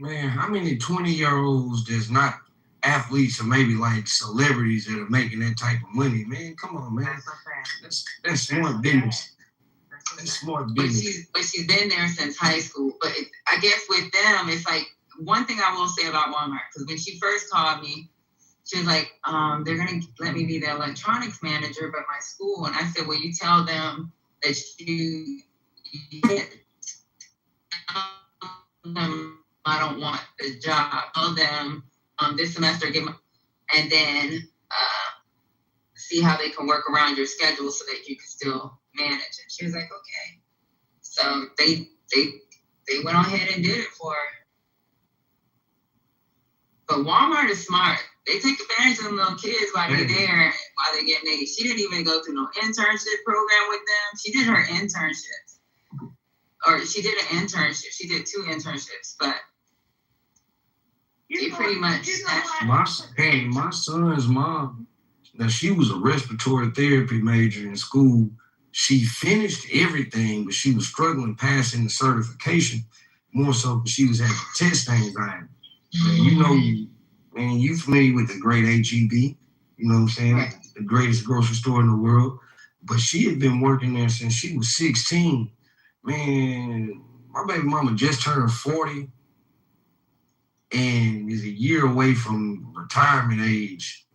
K: Man, how many 20-year-olds that's not athletes or maybe like celebrities that are making that type of money? Man, come on, man. That's smart business. That's smart business.
A: But she's been there since high school. But I guess with them, it's like, one thing I will say about Walmart, because when she first called me, she was like, they're going to let me be the electronics manager at my school. And I said, well, you tell them that you I don't want the job. Tell them this semester, and then see how they can work around your schedule so that you can still manage it. She was like, okay. So they went on ahead and did it for her. But Walmart is smart. They take advantage of them little kids while they're there, while they're getting naked. She didn't even go through no internship program with them. She did her internships. Or she did an internship. She did 2 internships, but they pretty much...
K: My son's mom, now she was a respiratory therapy major in school. She finished everything, but she was struggling passing the certification, more so because she was having test anxiety. You know, man, you familiar with the great HEB, you know what I'm saying? Right. The greatest grocery store in the world. But she had been working there since she was 16. Man, my baby mama just turned 40 and is a year away from retirement age.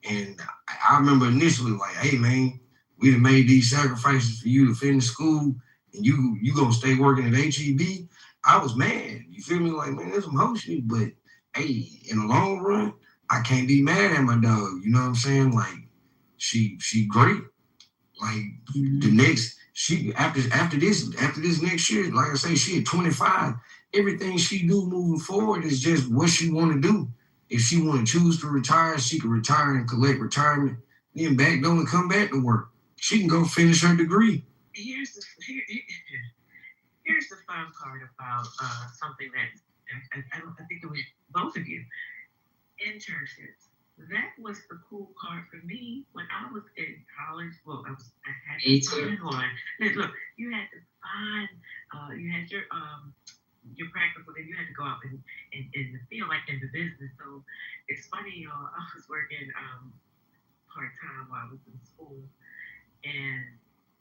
K: And I remember initially like, hey, man, we done made these sacrifices for you to finish school and you gonna stay working at HEB. I was mad. You feel me? Like, man, there's some hoe shit, but hey, in the long run, I can't be mad at my dog. You know what I'm saying? Like, she great. Like the next, she after this next year, like I say, she at 25. Everything she do moving forward is just what she want to do. If she want to choose to retire, she can retire and collect retirement, then back down and come back to work. She can go finish her degree.
D: Here's the fun part about something that I think it was both of you, internships. That was the cool part for me when I was in college. Well, I had to find one. Look, you had to find. You had your practical, then you had to go out in the field, like in the business. So it's funny, y'all. I was working part time while I was in school, and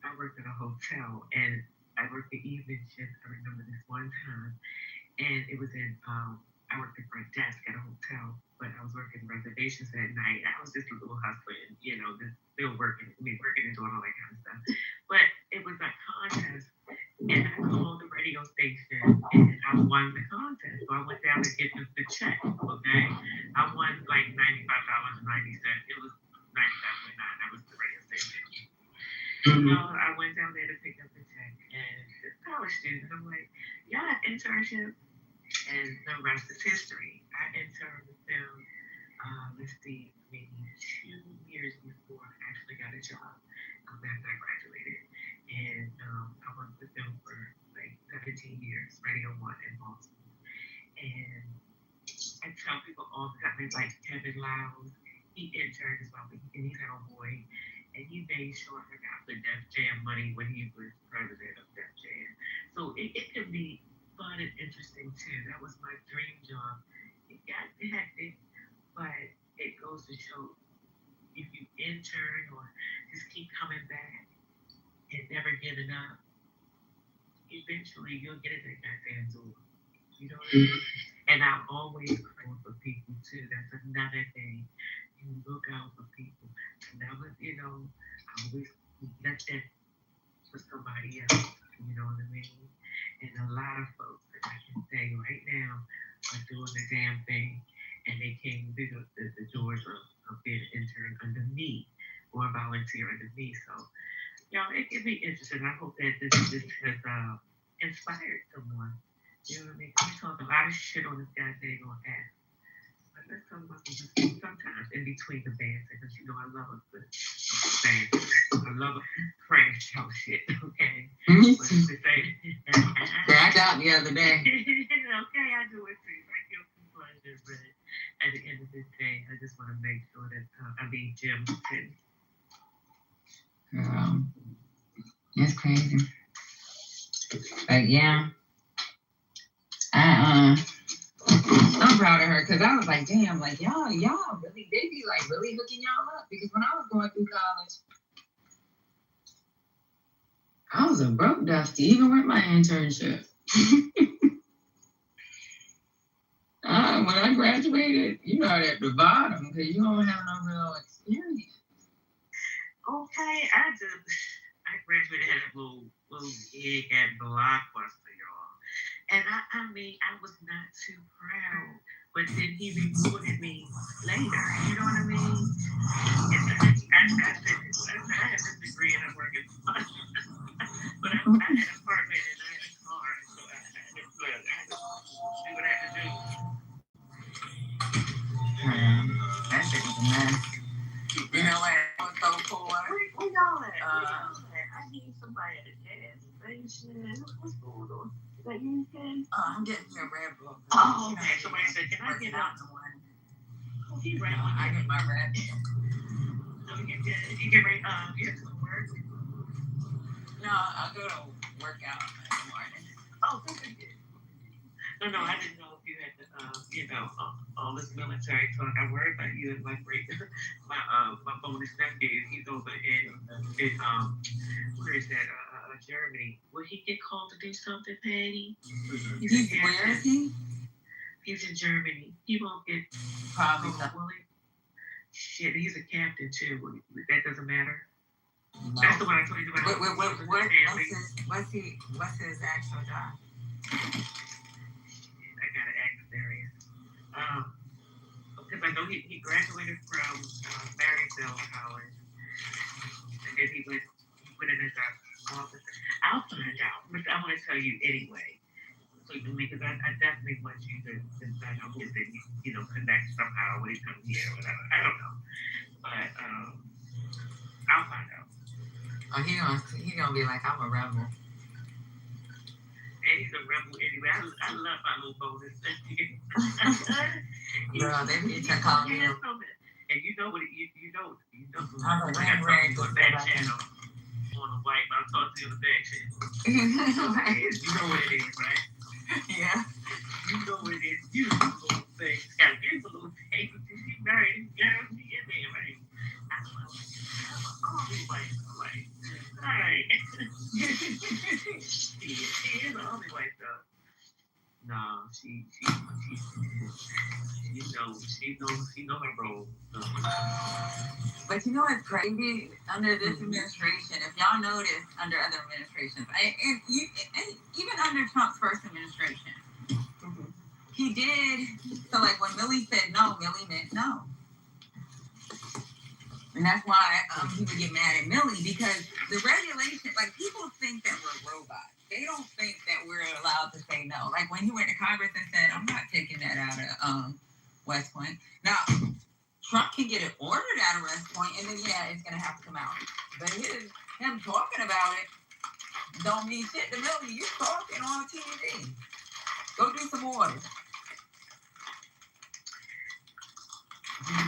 D: I worked at a hotel, and I worked the evening shift. I remember this one time, and it was in I worked at front desk at a hotel, but I was working reservations that night. I was just a little hustling, you know, just still working and doing all that kind of stuff. But it was a contest, and I called the radio station, and I won the contest. So I went down to get the check. Okay, I won like $95.90. It was 95.9. That was the radio station. So I went down there to pick up the check, and this college student, I'm like, y'all have internships? And the rest is history. I interned with them, let's see, maybe 2 years before I actually got a job after I graduated. And I worked with them for like 17 years, Radio 1 in Baltimore. And I tell people all the time, like Kevin Lowe, he interned as well, and he's had a boy. And he made sure I got the Def Jam money when he was president of Def Jam. So it could be fun and interesting too. That was my dream job. It got hectic, but it goes to show if you intern or just keep coming back and never giving up, eventually you'll get it at that damn door. You know what I mean? And I'm always praying for people too. That's another thing. You look out for people. Never, you know, I always let that for somebody else. You know what I mean? And a lot of folks that I can say right now are doing the damn thing, and they came through the doors of being an intern under me or a volunteer under me. So, you know, it can be interesting. I hope that this has inspired someone. You know what I mean? We talk a lot of shit on this guy's dang on ass. But let's talk about some sometimes in between the bands, because you know I love a good band. I love a crash show shit, okay?
A: Me
D: But
A: too.
D: to say,
A: Cracked out the other day.
D: okay, I do it too. I feel some pleasure, but at the end of the day, I just want to make sure that I mean Jim can.
A: Girl, it's crazy. But yeah, I'm proud of her because I was like, damn, like y'all really, they be like really hooking y'all up, because when I was going through college, I was a broke dusty, even with my internship. When I graduated, you know, at the bottom, because you don't have no real experience.
D: Okay, I graduated, had a little gig at Blockbuster, y'all. And I mean, I was not too proud, but then he recorded me later, you know what I mean? And I had this degree and I'm working hard. But I had an apartment and I had a car, so I had to do what I had to do.
A: That shit was a mess. You know what? I was so poor.
D: Where y'all at? I need somebody at a gas station. What's going on? Is that you, okay?
A: I'm getting your Red Bull.
D: Oh, okay. Somebody said, can I get out? Oh, he ran one.
A: I get my Red Bull.
D: So you get ready, you have to work?
A: No, I'll go to work out in the morning.
D: Oh, okay, good. No, I didn't know if you had to, you know, all this military talk. I worry about you and my my bonus nephew. He's over in where is that? Germany. Will he get called to do something, Patty?
A: Where is he?
D: He's in Germany. He won't get
A: Probably
D: called, will he? Shit, he's a captain too. That doesn't matter.
A: No.
D: That's the one I told you about.
A: What's his actual job?
D: know he graduated from Marysville College, and then he put in his office. I'll find out, but I want to tell you anyway. So because I definitely want you to find out if they connect somehow when he comes here or whatever. I don't know, but I'll find out.
A: Oh, he gonna be like, I'm a rebel.
D: And he's a rebel anyway. I love my little bonus.
A: Girl, they need to call me.
D: And you know what you know.
A: I'm a
D: red on that channel on the wife. I'll talk to you on the back channel. You know what it is, right?
A: Yeah.
D: You know what it is. You little thing. Got beautiful little thing. She married. Girl, she in there, right? All these white. All right. She is the only white though. No, she know her role.
A: But you know what's crazy? Under this administration, if y'all notice, under other administrations, and even under Trump's first administration, he did. So like when Millie said no, Millie meant no. And that's why people get mad at Millie, because the regulation, like people think that we're robots. They don't think that we're allowed to say no. Like when he went to Congress and said, I'm not taking that out of West Point. Now, Trump can get it ordered out of West Point, and then, yeah, it's going to have to come out. But him talking about it don't mean shit to Millie. You talking on TV. Go do some orders.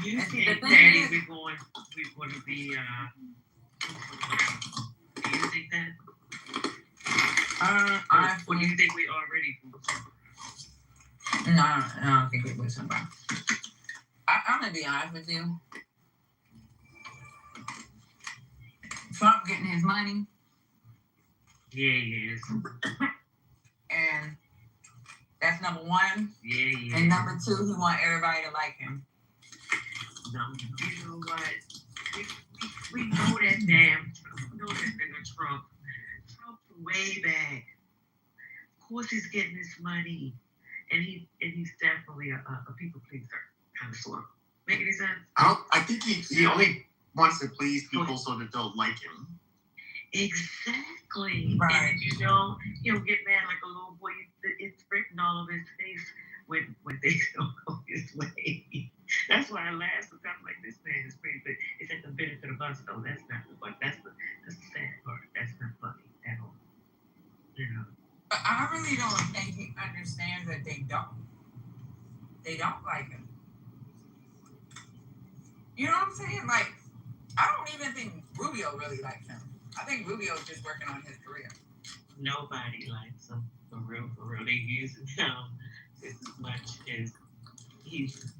D: Do you think, Daddy, we're going to be, do you think that? Or do you think we already?
A: No, I don't think it was somebody. I'm going to be honest with you. Trump getting his money.
D: Yeah, he is.
A: And that's number one.
D: Yeah.
A: And number two, he want everybody to like him.
D: No, you know what? We know that damn Trump. We know that nigga Trump. Trump way back. Of course he's getting his money. And he's definitely a people pleaser, kind of sort of. Make any sense?
P: I think he only wants to please people so that they'll like him.
D: Exactly.
A: Right.
D: And he'll get mad like a little boy. It's written all over his face when things don't go his way. That's why I laugh sometimes. Like, this man is crazy. But it's at the benefit of us, though. That's not the fun. That's the sad part. That's not funny at all. You know.
A: But I really don't think he understands that they don't like him. You know what I'm saying? Like, I don't even think Rubio really likes him. I think Rubio's just working on his career.
D: Nobody likes him, for real. They use him as much as he's,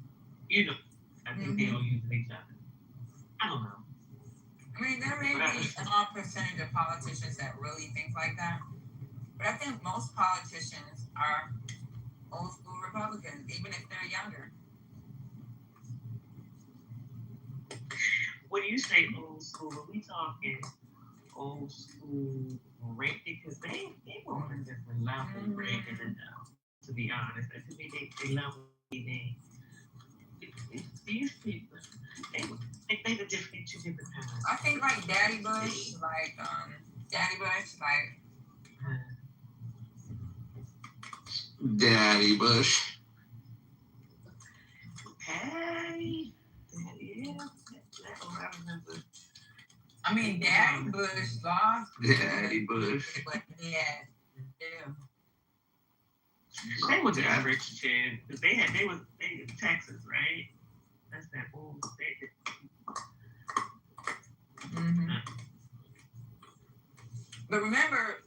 D: I think they all use each other. I don't know.
A: I mean, there may be a small percentage of politicians that really think like that. But I think most politicians are old school Republicans, even if they're younger.
D: When you say old school, are we talking old school Reagan? Because they were on a different level, Reagan and now, to be honest. And to me, they level they these people, they were different two different times.
A: I think like Daddy Bush,
G: Daddy Bush.
D: Hey, yeah, I remember.
A: I mean, Daddy Bush lost.
G: Daddy Bush.
A: But yeah.
D: They were just rich kids. Because they was in Texas, right? That's that old state.
A: But remember,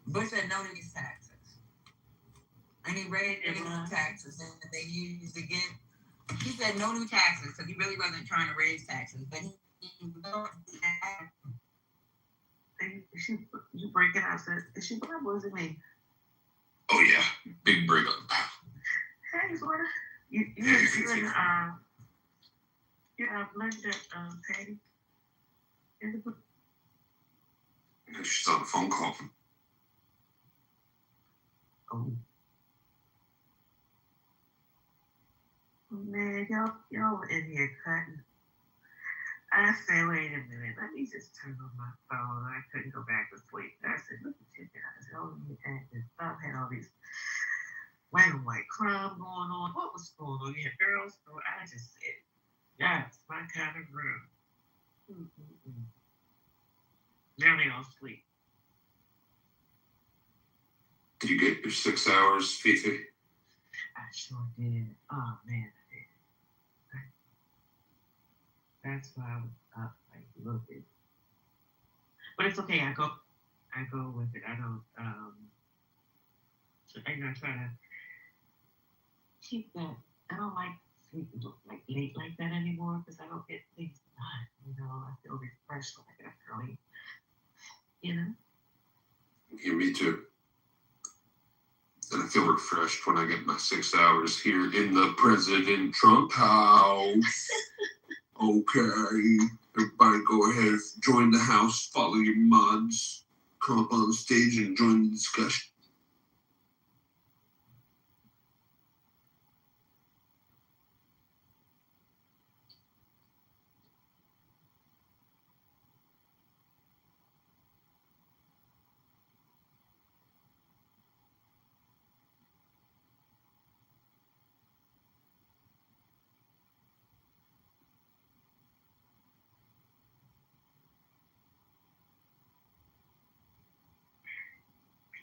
A: Bush said no to these taxes. And he raised the taxes and they used to get. He said no new taxes, so he really wasn't trying to raise taxes. But
D: you break it out, said, is she black? What does it mean?
G: Oh yeah, big breakup.
D: Hey, Florida. You're Linda, Patty.
G: She's on a phone call.
D: Oh.
E: Man, y'all were in here cutting. I said, wait a minute, let me just turn on my phone. I couldn't go back to sleep. I said, look at you guys. Y'all in here acting up, had all these white and white crime going on. What was going on? You had girls. So I just said, that's my kind of room. Mm-mm-mm. Now they all sleep.
L: Did you get your 6 hours, Fifi?
E: I sure did. Oh, man, I did. That's why I was up like a little bit. But it's okay. I go with it. I don't, so I try to keep that. I don't like sleeping like late like that anymore because I don't get things done. You know, I feel refreshed when I get up early. You know?
L: Yeah, me too. And I feel refreshed when I get my 6 hours here in the President Trump house. Okay. Everybody go ahead, join the house, follow your mods, come up on stage and join the discussion.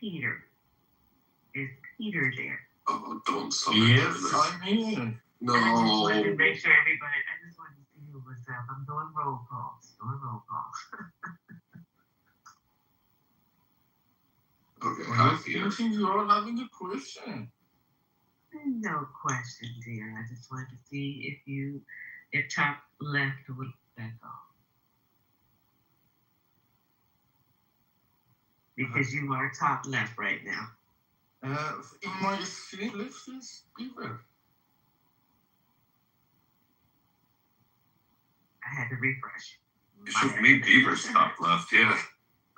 E: Peter. Is Peter there?
L: Oh, don't summon
H: Yes,
L: him.
H: I'm here.
L: No.
E: I just wanted to make sure everybody, I just wanted to see who was up. I'm doing roll calls.
L: Okay,
H: I
L: hi,
H: was
L: Peter.
H: thinking you all having a question.
E: No question, dear. I just wanted to see if top left would that go. Because you are top left right now.
H: In my screen list is Beaver.
E: I had to refresh.
L: It should be Beaver's top left, yeah.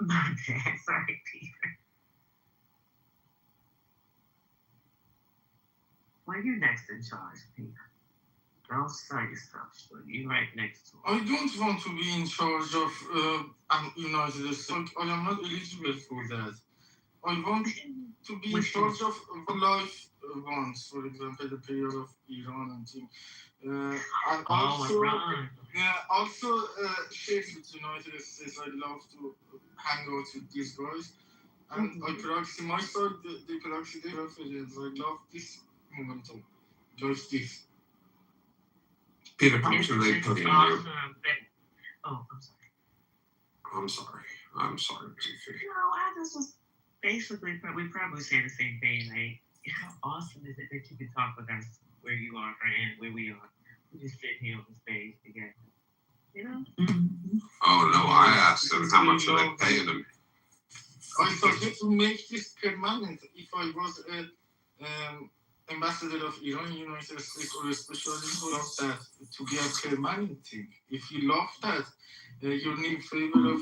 E: My bad. Sorry, Peter. Well, you're next in charge, Peter. Don't sell yourself short. You're right next to him.
H: I don't want to be in charge of United States. I am not eligible for that. I want to be in charge of life wants, for example, the period of Iran and things. And also, states with United States, I love to hang out with these guys. And I practice my side, they practice their reference. I love this momentum, just this.
L: Peter, how much are they putting in you?
E: Oh, I'm sorry.
L: I'm sorry, Fifi.
E: No, I just was basically, we probably say the same thing. Like, how awesome is it that you can talk with us where you are and where we are? We just sit here on the stage together. You know?
L: Oh, no, I asked them how much are they paying them.
H: I started to make this permanent. If I was ambassador of Iran, United States, or a specialist of that, to be a permanent thing. If you love that, you're in favor of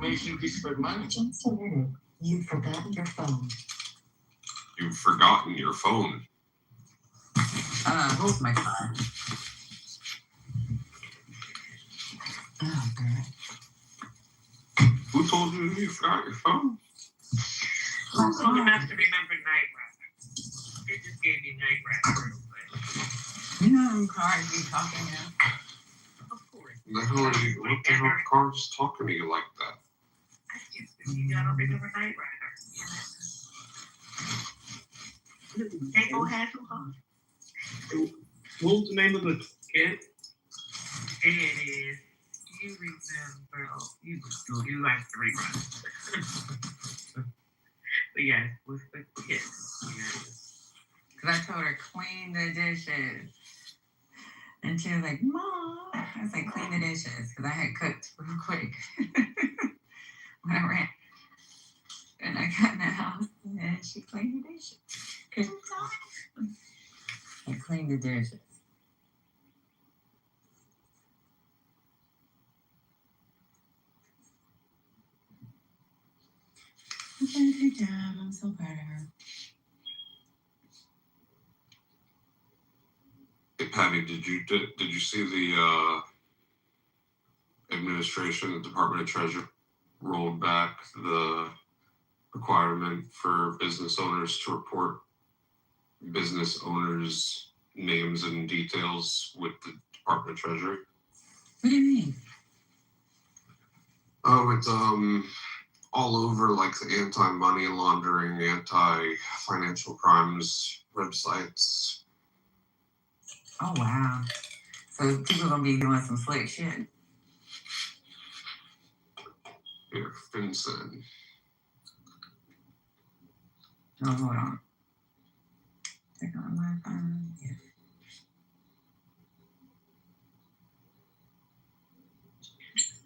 H: making this permanent.
O: Just a minute. You've forgotten your phone.
L: You've forgotten your phone.
O: Where's my phone? Oh, God.
L: Who told you you forgot your phone?
E: Who's old enough to remember Night Rider? It just gave me Night Rider.
O: You know I'm hard to be talking now.
E: Of course.
L: What the hell car is talking to you like that?
E: I just you don't remember Night Rider. Can't go half too hard.
J: What was the name of the kid?
E: It is. You remember? Oh, you like to rerun. But yes, with the kids. Yes.
O: Because I told her, clean the dishes. And she was like, Mom. I was like, clean the dishes. Because I had cooked real quick when I ran. And I got in the house and she cleaned the dishes. I cleaned the dishes. I'm trying to take time. I'm so proud of her.
L: Hey, Patty, did you see the administration, the Department of Treasury, rolled back the requirement for business owners to report business owners' names and details with the Department of Treasury?
O: What do you mean?
L: Oh, it's all over like the anti-money laundering, anti-financial crimes websites.
O: Oh wow. So people gonna be doing some slick shit.
L: Here, FinCEN.
O: Oh, hold on. Take on my phone.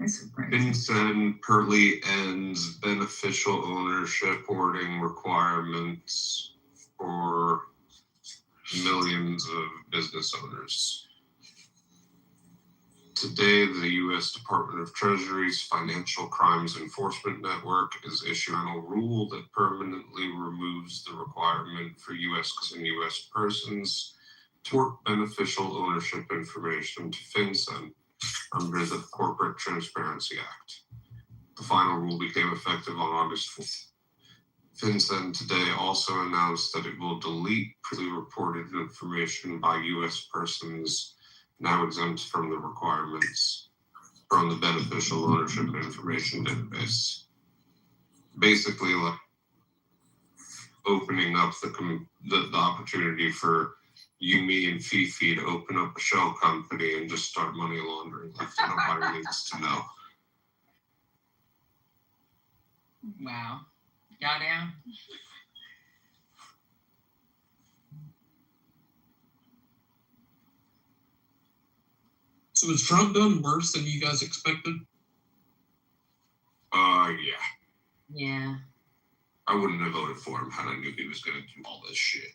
O: Yeah.
L: FinCEN Perley ends beneficial ownership hoarding requirements for millions of business owners. Today, the U.S. Department of Treasury's Financial Crimes Enforcement Network is issuing a rule that permanently removes the requirement for U.S. and U.S. persons to report beneficial ownership information to FinCEN under the Corporate Transparency Act. The final rule became effective on August 4th. FinCEN today also announced that it will delete previously reported information by U.S. persons now exempt from the requirements from the Beneficial Ownership Information Database. Basically, like opening up the opportunity for you, me, and Fifi to open up a shell company and just start money laundering like nobody needs to know.
O: Wow. Y'all down?
J: So has Trump done worse than you guys expected?
L: Yeah.
O: Yeah.
L: I wouldn't have voted for him had I knew he was going to do all this shit.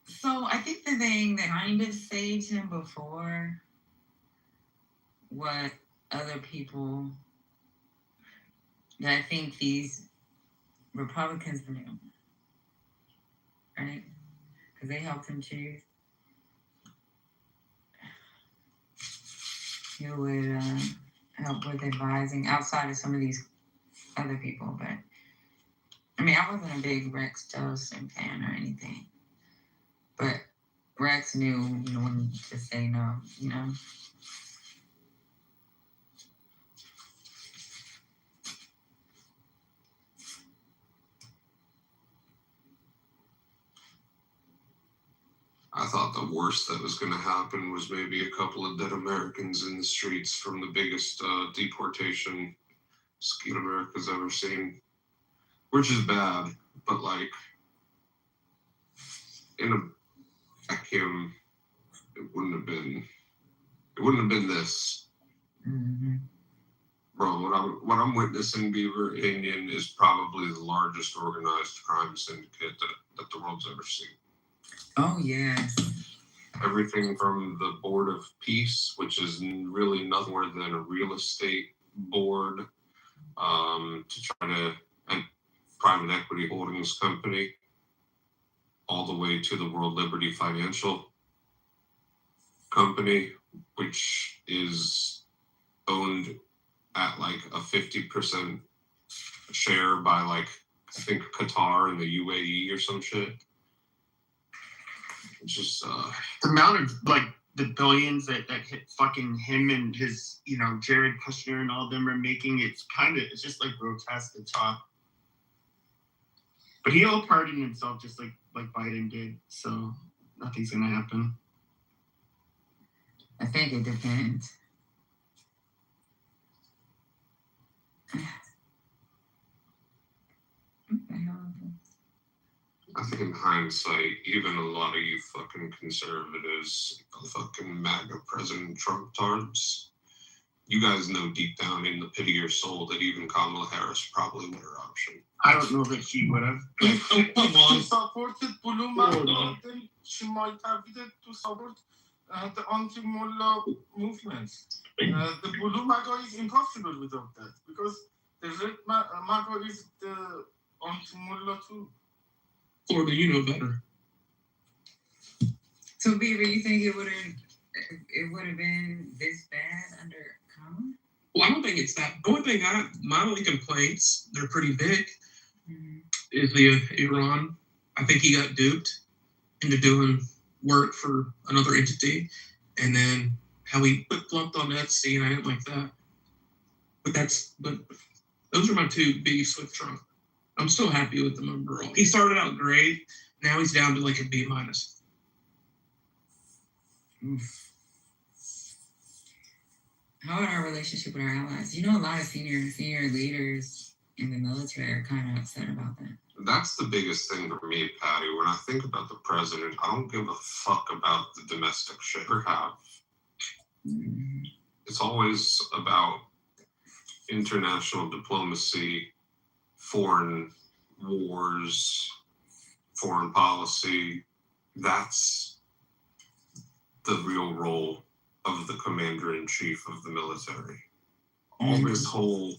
O: So I think the thing that kind of saved him before what other people that I think these Republicans knew, right? Because they helped him choose. He would help with advising outside of some of these other people, but I mean, I wasn't a big Rex Tillerson fan or anything, but Rex knew, when to say no,
L: I thought the worst that was going to happen was maybe a couple of dead Americans in the streets from the biggest deportation scheme America's ever seen, which is bad, but like in a vacuum, it wouldn't have been this.
O: Mm-hmm.
L: Bro, what I'm witnessing, Beaver Indian, is probably the largest organized crime syndicate that the world's ever seen.
O: Oh, yes.
L: Everything from the Board of Peace, which is really nothing more than a real estate board, to try to, and private equity holdings company, all the way to the World Liberty Financial Company, which is owned at like a 50% share by like, I think Qatar and the UAE or some shit. It's just
P: the amount of like the billions that hit fucking him and his, Jared Kushner and all them are making, it's just like grotesque to talk. But he'll pardon himself just like Biden did, so nothing's gonna happen.
O: I think it depends.
L: I think in hindsight, even a lot of you fucking conservatives, fucking MAGA President Trump tards, you guys know deep down in the pit of your soul that even Kamala Harris probably would have option.
P: I don't know that she would have.
U: She supported Blue then she might have needed to support the anti-Mullah movements. The Blue MAGA is impossible without that, because the Red MAGA is the anti-Mullah too.
J: Florida, you know better.
O: So, Beaver, you think it would have been this bad under Kamala?
J: Well, I don't think it's that. My only complaints, they're pretty big, is the Iran. I think he got duped into doing work for another entity, and then how he flip-flopped on Epstein. I didn't like that. But those are my two beefs with Trump. I'm still happy with him overall. He started out great. Now he's down to like a B-.
O: How about our relationship with our allies? You know, a lot of senior leaders in the military are kind of upset about that.
L: That's the biggest thing for me, Patty. When I think about the president, I don't give a fuck about the domestic shit or have. It's always about international diplomacy, foreign wars, foreign policy. That's the real role of the commander-in-chief of the military. All this whole,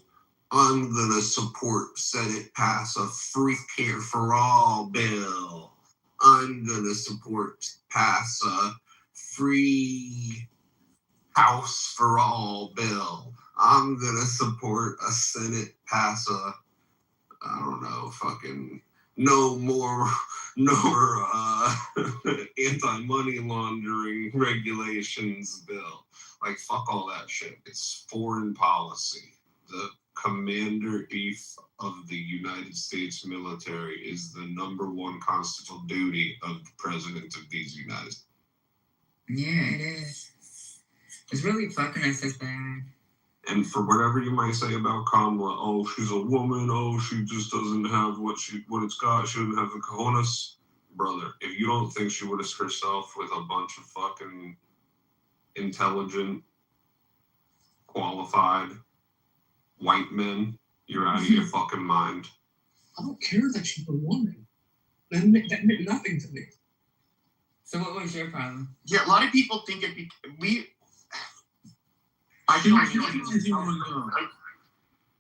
L: I'm gonna support Senate pass a free care for all bill. I'm gonna support pass a free house for all bill. I'm gonna support a Senate pass a, I don't know, fucking no more anti-money laundering regulations bill. Like, fuck all that shit. It's foreign policy. The commander-in-chief of the United States military is the number one constitutional duty of the president of these United States.
O: Yeah, it is. It's really fucking us this bad.
L: And for whatever you might say about Kamala, oh, she's a woman, oh, she just doesn't have what it's got, she doesn't have the cojones. Brother, if you don't think she would have herself with a bunch of fucking intelligent, qualified white men, you're out of your fucking mind.
J: I don't care that she's a woman. That meant nothing to me.
O: So what was your problem?
P: Yeah, a lot of people think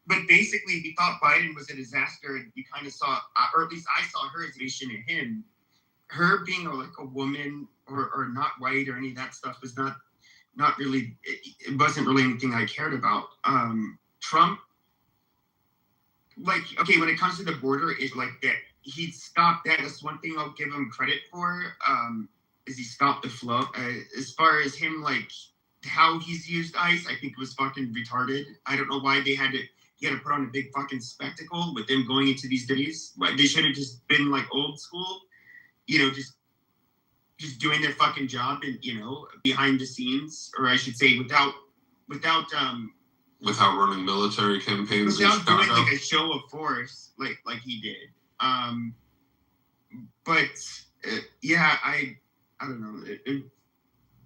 P: but basically, we thought Biden was a disaster, and we kind of saw, or at least I saw her as a nation in him. Her being a woman or not white or any of that stuff was not really. It wasn't really anything I cared about. Trump, okay, when it comes to the border, it's like that. He stopped that. That's one thing I'll give him credit for. Is he stopped the flow? As far as him, how he's used ICE, I think it was fucking retarded. I don't know why he had to put on a big fucking spectacle with them going into these cities. They should have just been old school, just doing their fucking job and behind the scenes, or I should say without
L: running military campaigns,
P: without doing a show of force like he did. Yeah, I don't know.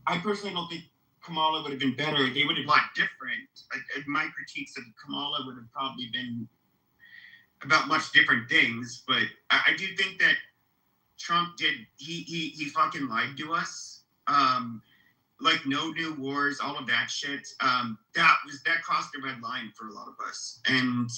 P: I personally don't think Kamala would have been better. They would have been different. My critiques of Kamala would have probably been about much different things, but I do think that Trump did. He fucking lied to us. No new wars, all of that shit. That crossed the red line for a lot of us, and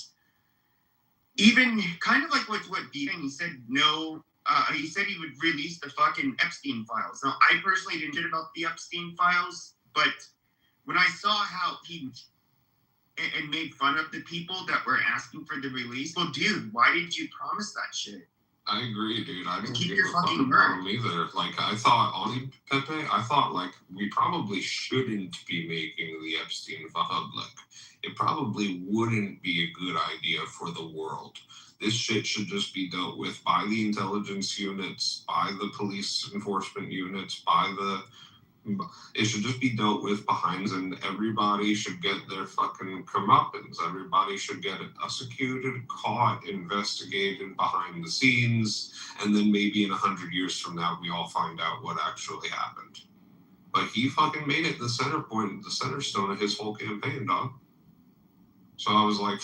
P: even kind of with what Biden, he said no. He said he would release the fucking Epstein files. Now, I personally didn't get about the Epstein files, but when I saw how he and made fun of the people that were asking for the release, well, dude, why did you promise that shit?
L: I agree, dude. I didn't
P: Keep
L: give
P: your
L: a fuck
P: fucking
L: about
P: word.
L: him either. I thought, Pepe, we probably shouldn't be making the Epstein public. It probably wouldn't be a good idea for the world. This shit should just be dealt with by the intelligence units, by the police enforcement units, it should just be dealt with behind, and everybody should get their fucking comeuppance. Everybody should get it prosecuted, caught, investigated behind the scenes, and then maybe in 100 years from now, we all find out what actually happened. But he fucking made it the center point, the center stone of his whole campaign, dog. So I was like,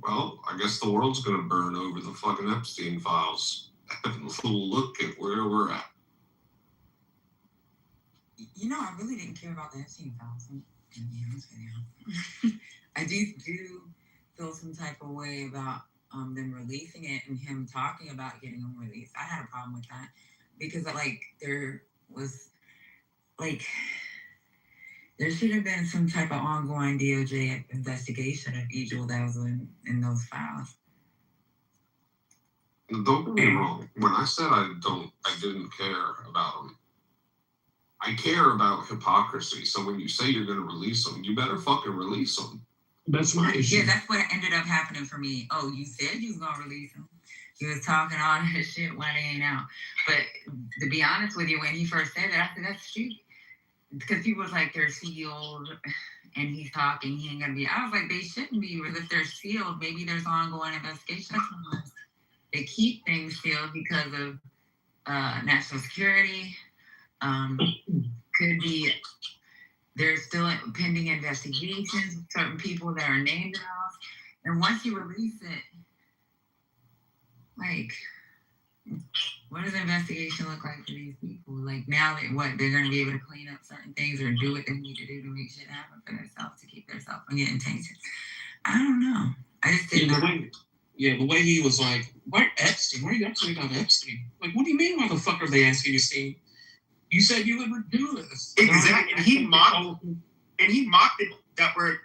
L: well, I guess the world's gonna burn over the fucking Epstein files. And look at where we're at.
O: I really didn't care about the Epstein files. I'm gonna be honest with you. I do feel some type of way about them releasing it and him talking about getting them released. I had a problem with that because there was like, there should have been some type of ongoing DOJ investigation of evil that was in those files.
L: Don't get me wrong. When I said I didn't care about them. I care about hypocrisy. So when you say you're going to release them, you better fucking release them.
J: That's my issue.
O: Yeah, that's what ended up happening for me. Oh, you said you was going to release them. You was talking all that shit while they ain't out. But to be honest with you, when he first said that, I said, that's stupid. Because people was like, they're sealed, and he's talking, he ain't going to be. I was like, they shouldn't be. But if they're sealed, maybe there's ongoing investigation. They keep things sealed because of national security. Could be there's still pending investigations of certain people that are named off. And once you release it, like, what does the investigation look like for these people? Like, now that they're going to be able to clean up certain things or do what they need to do to make shit happen for themselves, to keep themselves from getting tainted. I don't know. I just didn't know.
J: The way he was like, why Epstein? Why are you upset on Epstein? Like, what do you mean, motherfucker? They ask you to see. You said you would do this.
P: Exactly. And he mocked it that were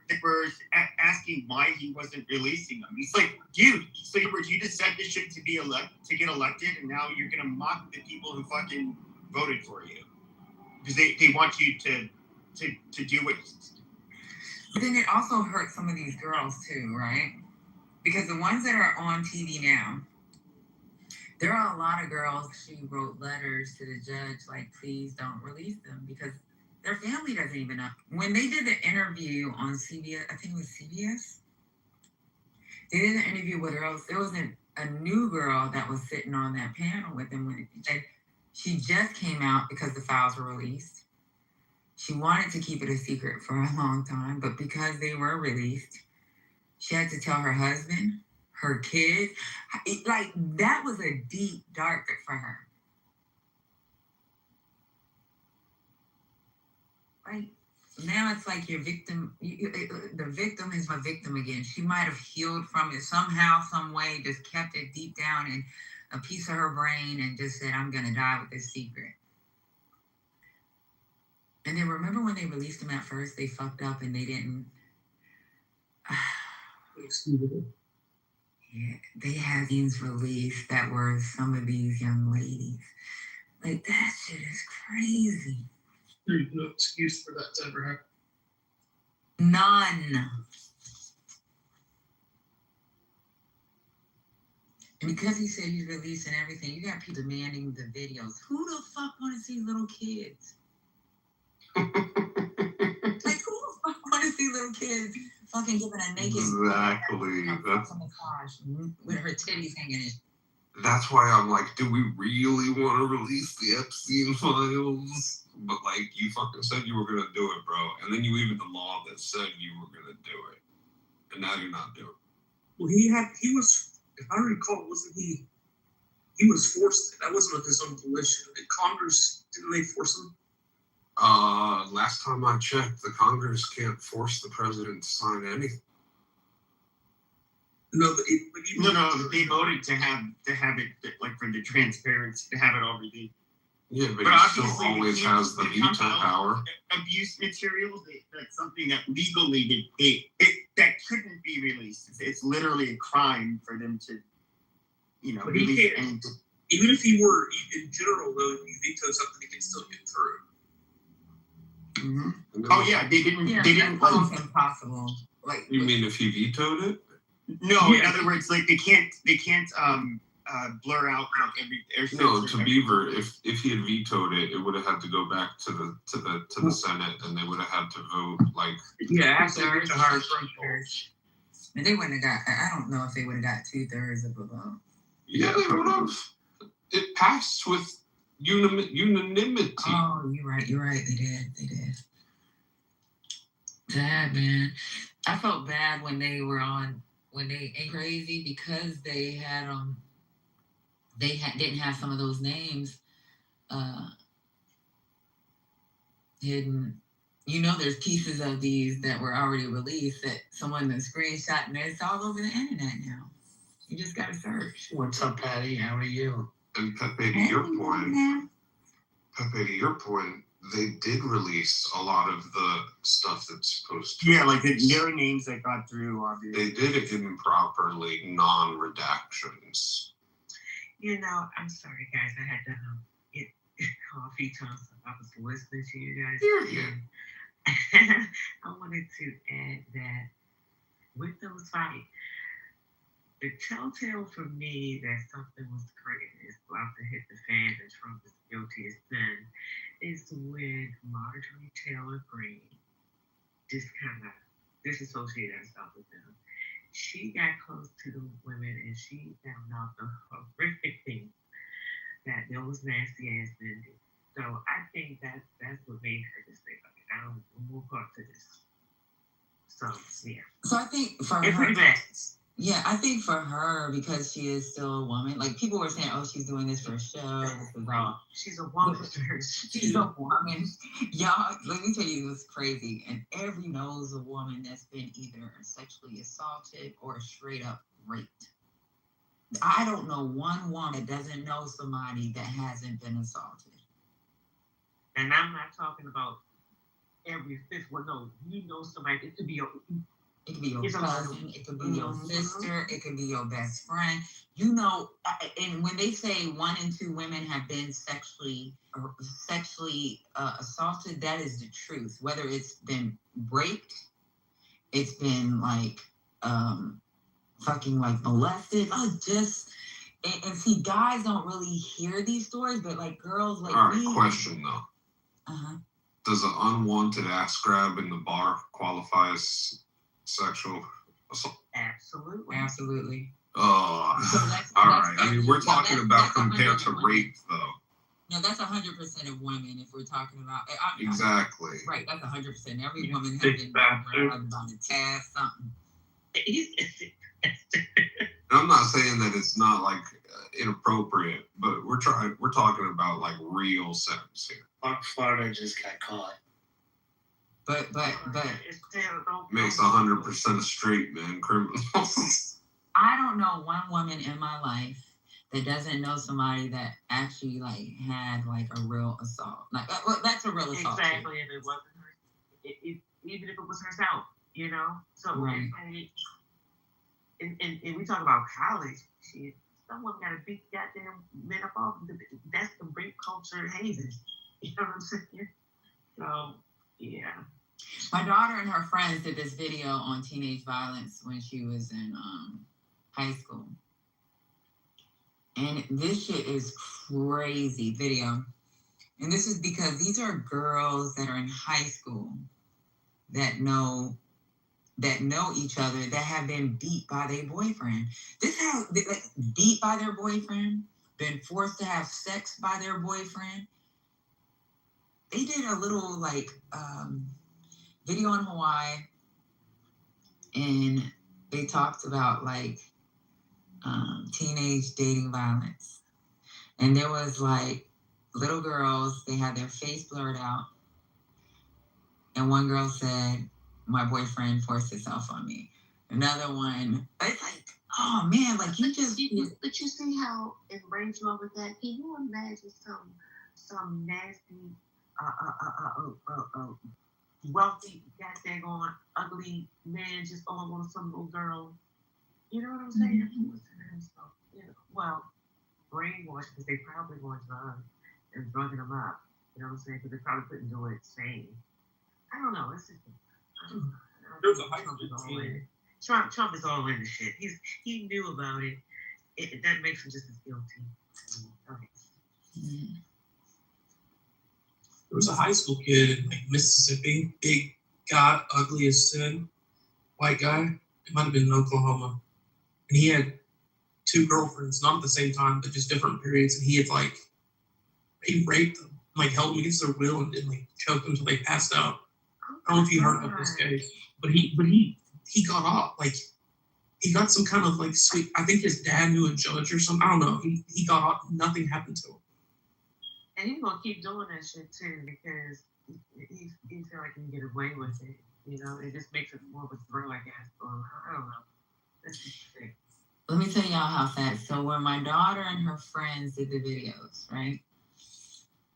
P: asking why he wasn't releasing them. He's like, dude, so you just said this shit to get elected, and now you're gonna mock the people who fucking voted for you because they want you to do what.
O: But then it also hurts some of these girls too, right? Because the ones that are on TV now, there are a lot of girls. She wrote letters to the judge like, please don't release them because their family doesn't even know. When they did the interview on CBS, I think it was CBS, they did an interview with girls. There was a new girl that was sitting on that panel with them. She just came out because the files were released. She wanted to keep it a secret for a long time, but because they were released, she had to tell her husband, her kids. Like, that was a deep, dark for her. Like, now it's like your victim, the victim is my victim again. She might have healed from it somehow, some way, just kept it deep down in a piece of her brain and just said, I'm going to die with this secret. And then remember when they released them at first, they fucked up and they didn't. Yeah, they had these released that were some of these young ladies. Like, that shit is crazy.
J: There's no excuse for that to ever happen.
O: None. And because he said he's releasing everything, you got people demanding the videos. Who the fuck want to see little kids? Like, who the fuck want to see little kids fucking giving a naked
L: Exactly.
O: massage with her titties hanging in?
L: That's why I'm like, do we really want to release the Epstein files? But like, you fucking said you were gonna do it, bro. And then you even the law that said you were gonna do it, and now you're not doing it.
J: Well, he was, if I recall, wasn't he? He was forced. That wasn't of his own volition. Did Congress, didn't they force him?
L: Last time I checked, the Congress can't force the president to sign anything.
J: No,
P: they voted to have it, like, for the transparency, to have it all released.
L: Yeah, but he still always has the veto power.
P: Abuse materials, that's something that legally that couldn't be released. It's literally a crime for them to,
J: But he
P: release
J: can't.
P: anything.
J: Even if he were, in general, though, if you veto something, it can still get through.
P: Mm-hmm. Oh yeah, they didn't.
O: Yeah,
P: they didn't.
O: that's almost impossible. Like,
L: you mean if he vetoed it?
P: No, in other words, like they can't blur out like every.
L: No, to Beaver, if he had vetoed it, it would have had to go back to the Senate, and they would have had to vote like.
J: Yeah, after the higher
O: and they wouldn't have got. I don't know if they would have got 2/3 of the vote.
L: Yeah, they would have. It passed with unanimity.
O: Oh, you're right. They did. Bad, man. I felt bad when they were when they ain't crazy because they had didn't have some of those names hidden. There's pieces of these that were already released that someone screenshot, and it's all over the internet now. You just gotta search.
C: What's up, Patty? How are you?
L: And Pepe, to your point, Pepe, to your point, they did release a lot of the stuff that's supposed to.
P: Yeah, like there are names that got through, obviously.
L: They did it improperly, non-redactions.
D: You know, I'm sorry, guys. I had to get coffee time, so I was listening to you guys.
L: Yeah.
D: I wanted to add that with those fights, the telltale for me that something was is about to hit the fan and Trump is guilty as sin is when Marjorie Taylor Greene just kind of disassociated herself with them. She got close to the women and she found out the horrific things that those nasty ass men did. So I think that's what made her just say, okay, I don't move up to this. So yeah.
O: So I think for
D: it's
O: her,
D: pretty bad.
O: yeah, I think for her, because she is still a woman, like people were saying, oh, she's doing this for show. This is all.
D: She's a woman.
O: She's a woman. Y'all, let me tell you, it's crazy. And every knows a woman that's been either sexually assaulted or straight up raped. I don't know one woman that doesn't know somebody that hasn't been assaulted.
D: And I'm not talking about every fifth one. No, you know somebody. It could be your
O: cousin, it could be your sister, it could be your best friend. You know, and when they say 1 in 2 women have been sexually assaulted, that is the truth. Whether it's been raped, it's been like fucking like molested. And see, guys don't really hear these stories, but like girls like
L: All right, question though.
O: Uh-huh.
L: Does an unwanted ass grab in the bar qualify as sexual assault?
O: Absolutely.
L: Oh, all right. I mean, we're talking about compared to rape, though.
O: No, that's 100% of women. If we're talking about
L: Exactly.
O: Right, that's 100%. Every woman has been grabbed by the ass, something.
L: I'm not saying that it's not like inappropriate, but we're talking about like real sex here.
C: Florida just got caught.
O: But
L: makes 100% of straight men criminals.
O: I don't know one woman in my life that doesn't know somebody that actually like had like a real assault. Like that's a real assault.
D: Exactly, if it wasn't her, even if it was herself, you know. So
O: right.
D: And we talk about college. Shit, someone got to beat goddamn men up off. That's the rape culture haven. You know what I'm saying? So yeah.
O: My daughter and her friends did this video on teenage violence when she was in high school. And this shit is crazy video. And this is because these are girls that are in high school that know each other, that have been beat by their boyfriend. This how they, like, beat by their boyfriend, been forced to have sex by their boyfriend. They did a little like video in Hawaii, and they talked about like teenage dating violence. And there was like little girls, they had their face blurred out. And one girl said, my boyfriend forced himself on me. Another one, it's like, oh man, like you just.
E: But you see how it brings you over that? Can you imagine some nasty, wealthy, goddamn on ugly man just all on some little girl? You know what I'm saying? Mm-hmm. Well, brainwashed because they probably want drugs and drugging them up. You know what I'm saying? Because they probably couldn't do it sane. I don't know. It's just,
J: There's a high school team.
D: Trump is all in the shit. He knew about it. That makes him just as guilty. Okay.
O: Mm-hmm.
J: There was a high school kid in like Mississippi, big, God, ugly as sin, white guy. It might have been in Oklahoma. And he had 2 girlfriends, not at the same time, but just different periods. And he raped them, like held them against their will and like choked them until they passed out. I don't know if you heard about this case, but he got off. Like he got some kind of like sweet. I think his dad knew a judge or something. I don't know. He got off. Nothing happened to him.
D: And he's gonna keep doing that shit too because he feel like he can get away with it. You know, it just makes it more of a thrill, I guess. Or I don't know. That's just sick.
O: Let me tell y'all how sad. So when my daughter and her friends did the videos, right?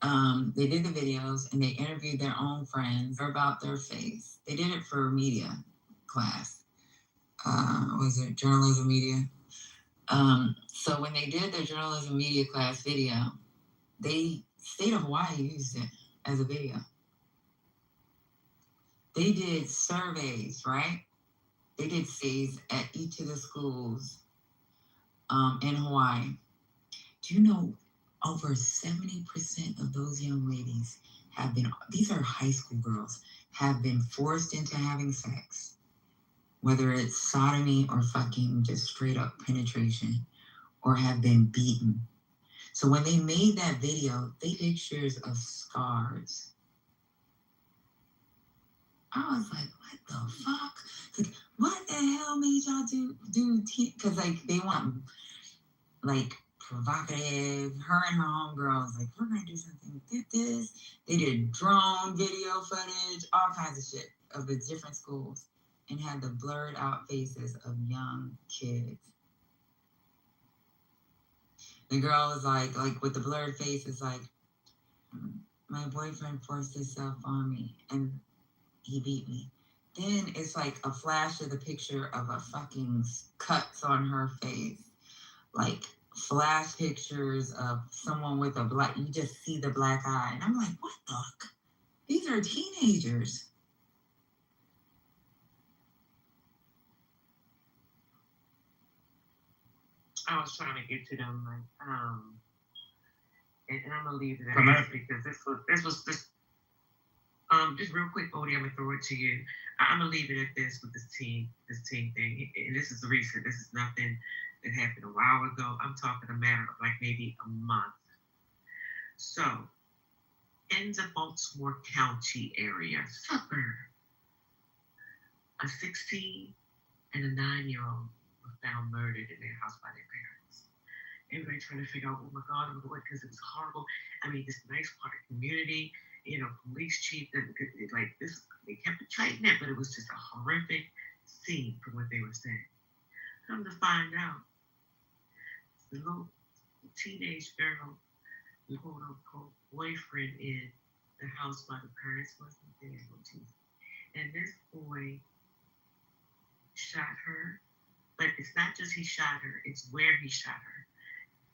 O: They did the videos and they interviewed their own friends about their faith. They did it for media class. Was it journalism media? So when they did their journalism media class video, the state of Hawaii used it as a video. They did surveys, right? They did surveys at each of the schools in Hawaii. Do you know over 70% of those young ladies have been, these are high school girls, have been forced into having sex, whether it's sodomy or fucking just straight up penetration, or have been beaten. So when they made that video, they did pictures of scars. I was like, what the fuck? Like, what the hell made y'all do because like they want like provocative, her and her homegirls, like, we're gonna do something with this. They did drone video footage, all kinds of shit of the different schools, and had the blurred out faces of young kids. The girl was like with the blurred faces, like, my boyfriend forced himself on me and he beat me. Then it's like a flash of the picture of a fucking cuts on her face. Like flash pictures of someone with a black, you just see the black eye. And I'm like, what the fuck? These are teenagers.
D: I was trying to get to them, like, and I'm gonna leave it at this because this was just real quick, Odie, I'm gonna throw it to you. I'm gonna leave it at this with this team thing, and this is recent. This is nothing that happened a while ago. I'm talking a matter of like maybe a month. So, in the Baltimore County area, suburb, a 16 and a 9-year-old were found murdered in their house by their parents. Everybody trying to figure out, oh my God, because it was horrible. I mean, this nice part of community, you know, police chief, like this, they kept it it, but it was just a horrific scene from what they were saying. Come to find out, the little teenage girl, the quote unquote boyfriend in the house while the parents wasn't there. And this boy shot her, but it's not just he shot her, it's where he shot her.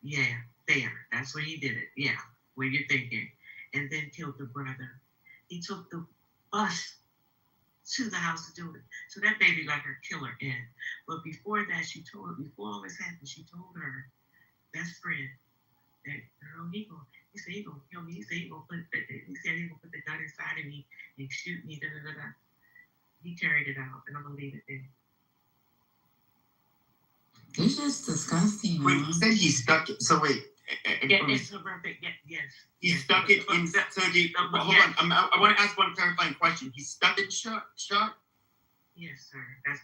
D: Yeah, there. That's where he did it. Yeah, where you're thinking. And then killed the brother. He took the bus to the house to do it. So that baby let her kill her in. But before that, before all this happened, she told her best friend that, girl, he said he gonna kill me. He said he gonna put the gun inside of me and shoot me. Da, da, da, da. He carried it out, and I'm gonna leave it there.
O: It's just disgusting.
P: Wait, you said he stuck it. So wait.
D: Yeah, it's horrific. Yes.
P: He stuck it in. So hold on. I want to ask one clarifying question. He stuck it shot?
D: Yes, sir. That's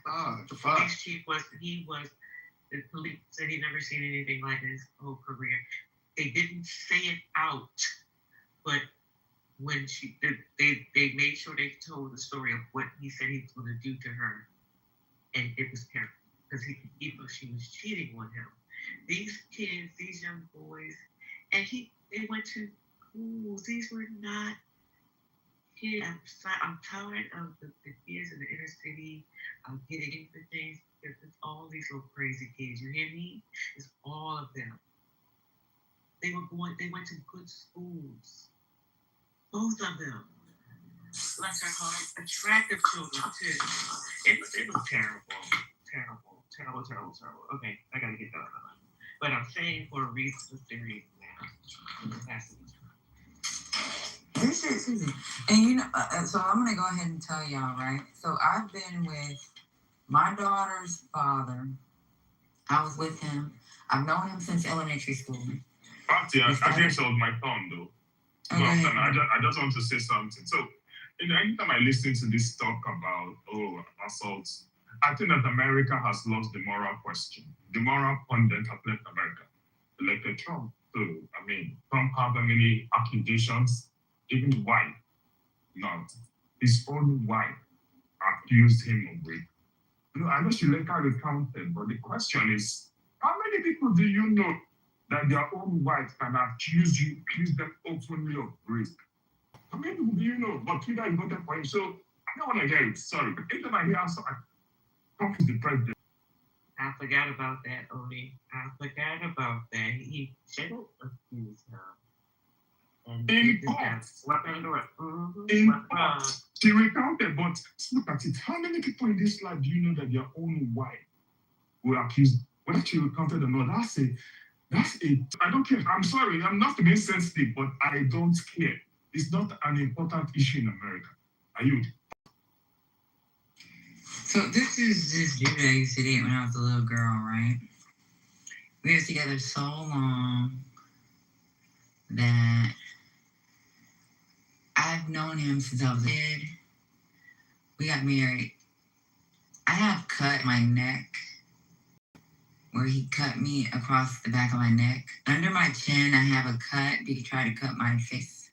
P: the
D: police chief was. The police said he never seen anything like his whole career. They didn't say it out, but when they made sure they told the story of what he said he was going to do to her, and it was terrible because he thought she was cheating on him. These kids, these young boys, and they went to schools. These were not kids. I'm tired of the kids in the inner city getting into things. It's all these little crazy kids. You hear me? It's all of them. They went to good schools. Both of them. Bless her heart. Attractive children too. It was terrible. Terrible. Okay, I gotta get that out. But I'm saying for a reason, it's serious now.
O: This shit's easy. And you know, so I'm gonna go ahead and tell y'all, right? So I've been with my daughter's father. I was with him. I've known him since elementary school.
I: Party, I think so my thumb though.
O: Okay.
I: I just want to say something. So, anytime I listen to this talk about assaults, I think that America has lost the moral question. The moral pundit have left America. Elected Trump. So, I mean, Trump have many accusations, even wife, not his own wife, accused him of rape. You know, I know she later recounted, but the question is, how many people do you know that their own wives can accuse them openly of rape. How many people do you know? But Twitter is not there for him. So I don't want to hear it. Sorry. But anytime I hear Trump is the president.
D: I forgot about that, Oni. I forgot about that. He should have accused her. And
I: In part, she recounted, but look at it. How many people in this life do you know that their own wife will accuse, whether she recounted or not? That's a, I don't care. I'm sorry, I'm not being sensitive, but I don't care. It's not an important issue in America. Are you?
O: So this is this dude I used to date when I was a little girl, right? We were together so long that I've known him since I was a kid. We got married. I have cut my neck where he cut me across the back of my neck. Under my chin, I have a cut. He tried to cut my face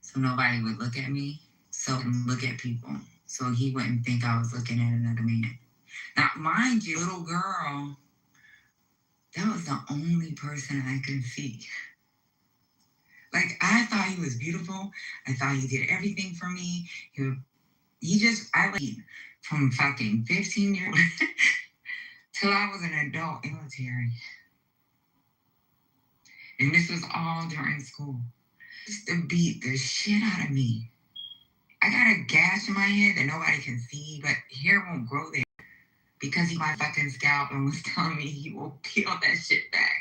O: so nobody would look at me, so look at people. So he wouldn't think I was looking at another man. Now, mind you, little girl, that was the only person I could see. Like, I thought he was beautiful. I thought he did everything for me. I like from fucking 15 years till I was an adult military. And this was all during school. Just to beat the shit out of me. I got a gash in my head that nobody can see, but hair won't grow there because he my fucking scalp and was telling me he will peel that shit back.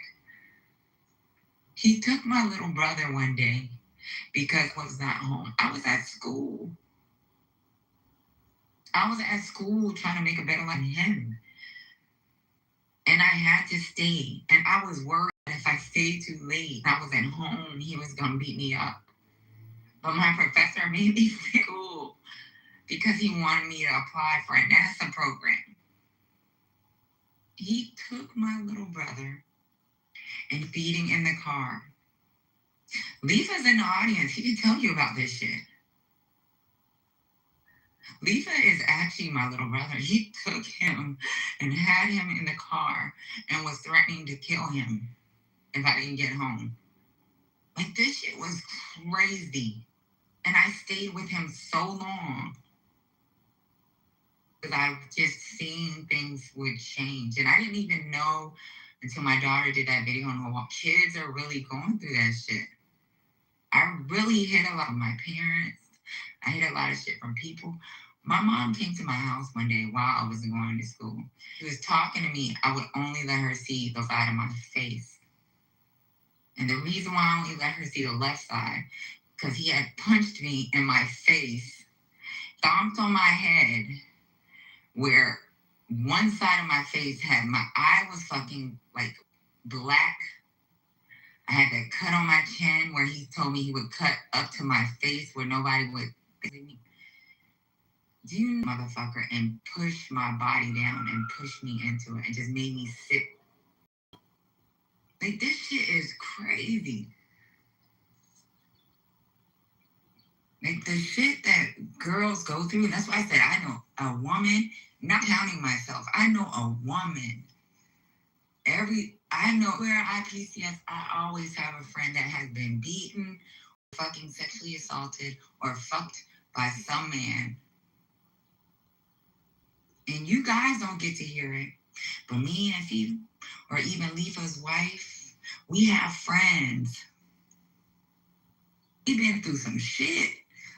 O: He took my little brother one day because I was not home. I was at school. I was at school trying to make a better life than him. And I had to stay. And I was worried that if I stayed too late, I was at home, he was going to beat me up. But my professor made me stay school because he wanted me to apply for a NASA program. He took my little brother and feeding in the car. Lifa's in the audience. He can tell you about this shit. Lifa is actually my little brother. He took him and had him in the car and was threatening to kill him if I didn't get home. Like, this shit was crazy. And I stayed with him so long because I just seen things would change. And I didn't even know until my daughter did that video on the wall. Kids are really going through that shit. I really hid a lot of my parents. I hid a lot of shit from people. My mom came to my house one day while I was going to school. She was talking to me. I would only let her see the side of my face. And the reason why I only let her see the left side, because he had punched me in my face, stomped on my head, where one side of my face had my eye was fucking like black. I had that cut on my chin where he told me he would cut up to my face where nobody would see me. Do you motherfucker, and push my body down and push me into it and just made me sit. Like, this shit is crazy. Like, the shit that girls go through, and that's why I said I know a woman, not counting myself, I know a woman. I know where IPCS, I always have a friend that has been beaten, fucking sexually assaulted, or fucked by some man. And you guys don't get to hear it. But me and Steve, or even Lifa's wife, we have friends. We've been through some shit.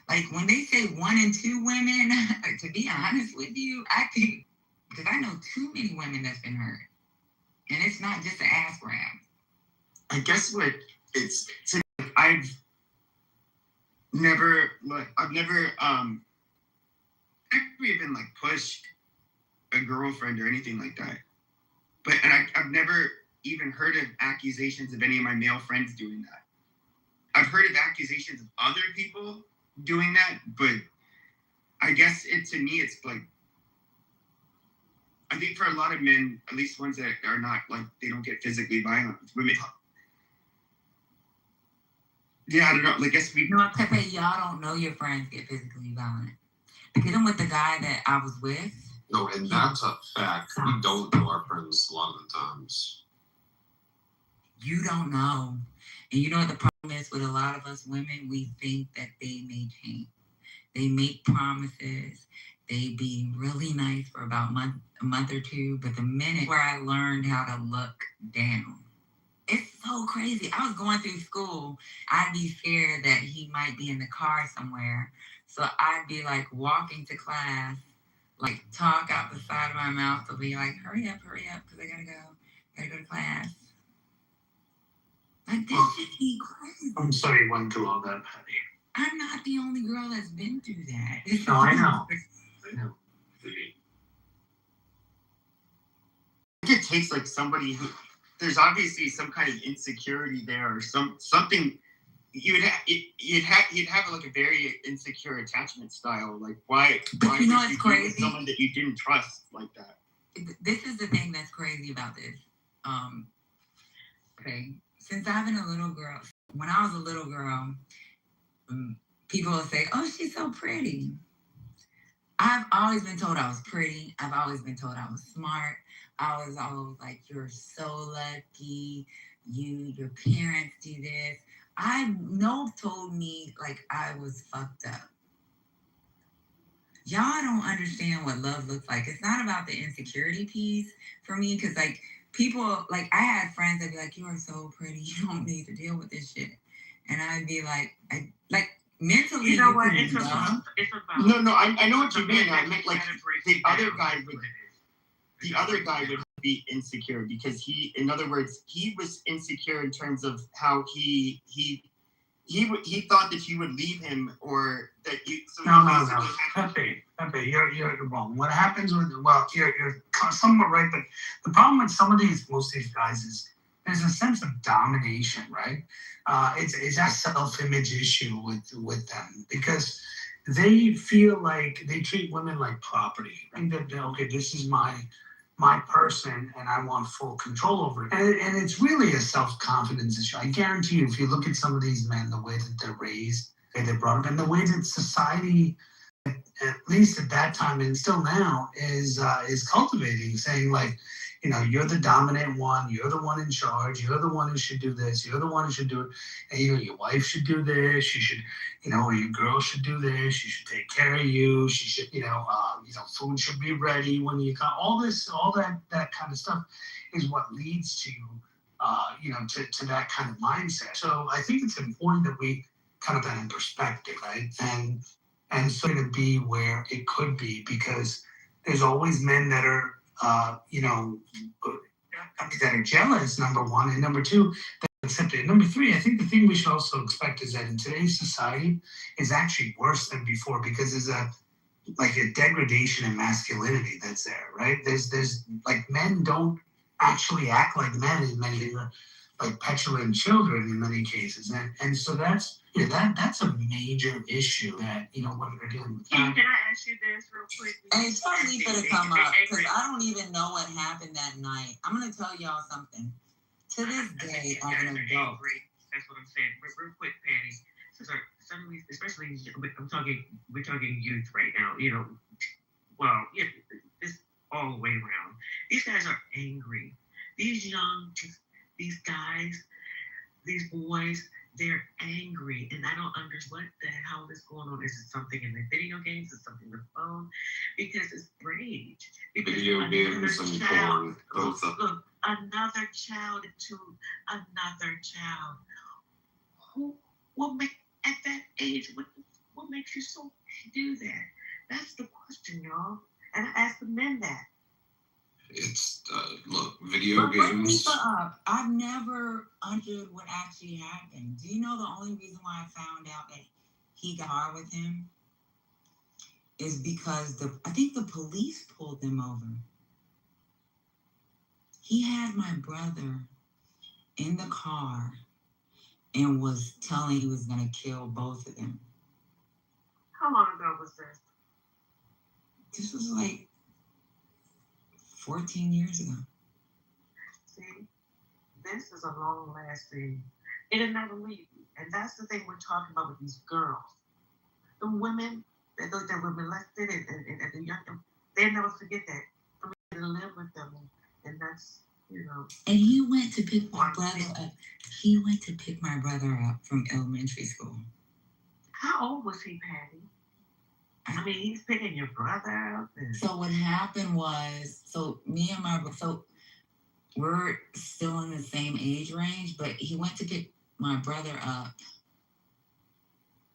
O: Like, when they say 1 in 2 women, to be honest with you, I think, because I know too many women that's been hurt. And it's not just an ass grab.
P: I guess what it's like, I've never even like pushed a girlfriend or anything like that. But I've never even heard of accusations of any of my male friends doing that. I've heard of accusations of other people doing that, but I guess to me it's like, I think for a lot of men, at least ones that are not like, they don't get physically violent with women. Yeah, I don't know. I guess we.
O: No, Pepe, y'all don't know your friends get physically violent. Like, even with the guy that I was with.
L: No, and that's a fact. We don't know our friends a lot of the times.
O: You don't know. And you know what the problem is with a lot of us women? We think that they may change. They make promises. They be really nice for about a month or two. But the minute where I learned how to look down, it's so crazy. I was going through school. I'd be scared that he might be in the car somewhere. So I'd be like walking to class, like talk out the side of my mouth to be like, hurry up, because I gotta go to class. Like this should be crazy.
C: I'm sorry you went through all that, Patty.
O: I'm not the only girl that's been through that.
C: No, I know. I know.
P: I think it takes like somebody who there's obviously some kind of insecurity there or something you'd have like a very insecure attachment style. Like why
O: But you know
P: would
O: it's
P: you be with
O: crazy?
P: someone that you didn't trust like that?
O: This is the thing that's crazy about this. Okay, since I've been a little girl, when I was a little girl, people would say, "Oh, she's so pretty." I've always been told I was pretty. I've always been told I was smart. I was always like, "You're so lucky. Your parents do this." Told me like I was fucked up. Y'all don't understand what love looks like. It's not about the insecurity piece for me, because like people, like I had friends that be like, "You are so pretty. You don't need to deal with this shit," and I'd be like, mentally.
E: You know what?
O: couldn't
E: It's
O: do
E: about.
O: that.
E: It's about.
P: No, I know what you mean. I
E: meant
P: meant like the other guy would be insecure because in other words, he was insecure in terms of how he thought that you would leave him or that you. So
C: No. Pepe, you're wrong. What happens with you're somewhat right, but the problem with most of these guys is there's a sense of domination, right? It's a self-image issue with them because they feel like they treat women like property. Right? That okay, this is my person and I want full control over it. And it's really a self-confidence issue. I guarantee you, if you look at some of these men, the way that they're raised, the way they're brought up, and the way that society, at least at that time and still now, is cultivating, saying like, you're the dominant one, you're the one in charge, you're the one who should do this, you're the one who should do it, and your wife should do this, you should, or your girl should do this, she should take care of you, she should, food should be ready when you come, all that kind of stuff is what leads to, to that kind of mindset. So I think it's important that we kind of put in perspective, right? And so to be where it could be, because there's always men that are, that are jealous, number one, and number two, that accept it. Number three, I think the thing we should also expect is that in today's society is actually worse than before because there's a degradation in masculinity that's there, right? There's like men don't actually act like men in many, like petulant children in many cases, and so that's a major issue that women are dealing with.
E: Can I ask you this real quick?
O: Hey, tell Lisa to come up because I don't even know what happened that night. I'm gonna tell y'all something. To this day, as an adult,
E: that's what I'm saying. Real quick, Patty. So suddenly, especially we're talking youth right now. This all the way around. These guys are angry. These these guys, these boys, they're angry, and I don't understand what the hell is going on. Is it something in the video games? Is it something in the phone? Because it's rage. Because
L: Video games and porn. Both of them.
E: Look, another child to another child. What make at that age? What makes you so do that? That's the question, y'all. And I ask the men that.
L: It's look, video games.
O: Lisa up. I've never understood what actually happened. Do you know the only reason why I found out that he got hard with him is because I think the police pulled them over. He had my brother in the car and was telling he was gonna kill both of them.
E: How long ago was this?
O: This was like 14 years ago.
E: See, this is a long-lasting. It'll never leave you, and that's the thing we're talking about with these girls. The women that were molested and the young, they never forget that. For me to live with them, and that's
D: You know.
O: And he went to pick my brother up. He went to pick my brother up from elementary school.
D: How old was he, Patty? I mean, he's picking your brother up. And...
O: So what happened was, me and my brother, we're still in the same age range, but he went to pick my brother up.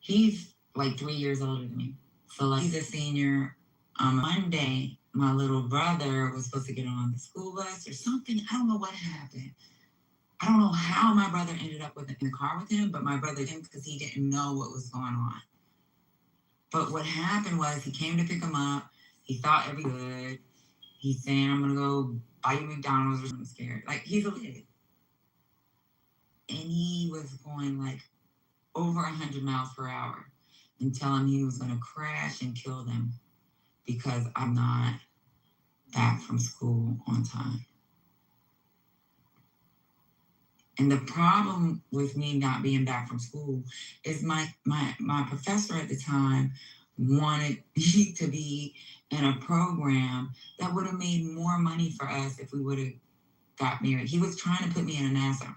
O: He's like 3 years older than me. So like he's a senior. Monday, my little brother was supposed to get on the school bus or something. I don't know what happened. I don't know how my brother ended up in the car with him, but my brother didn't because he didn't know what was going on. But what happened was he came to pick him up. He thought everything was good. He's saying, I'm going to go buy you McDonald's or something scared. Like, he's a kid. And he was going like over 100 miles per hour and telling me he was going to crash and kill them because I'm not back from school on time. And the problem with me not being back from school is my professor at the time wanted me to be in a program that would have made more money for us if we would have got married. He was trying to put me in a NASA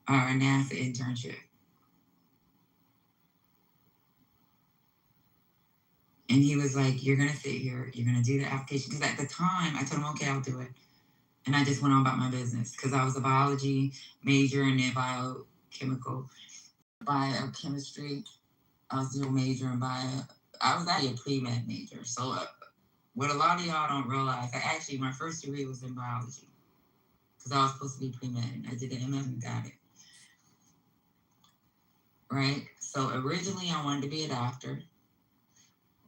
O: internship. And he was like, you're going to sit here, you're going to do the application. Because at the time, I told him, okay, I'll do it. And I just went on about my business because I was a biology major and then biochemistry. I was dual major in bio. I was actually a pre-med major. So what a lot of y'all don't realize, my first degree was in biology because I was supposed to be pre-med. I did the MS and got it. Right? So originally I wanted to be a doctor.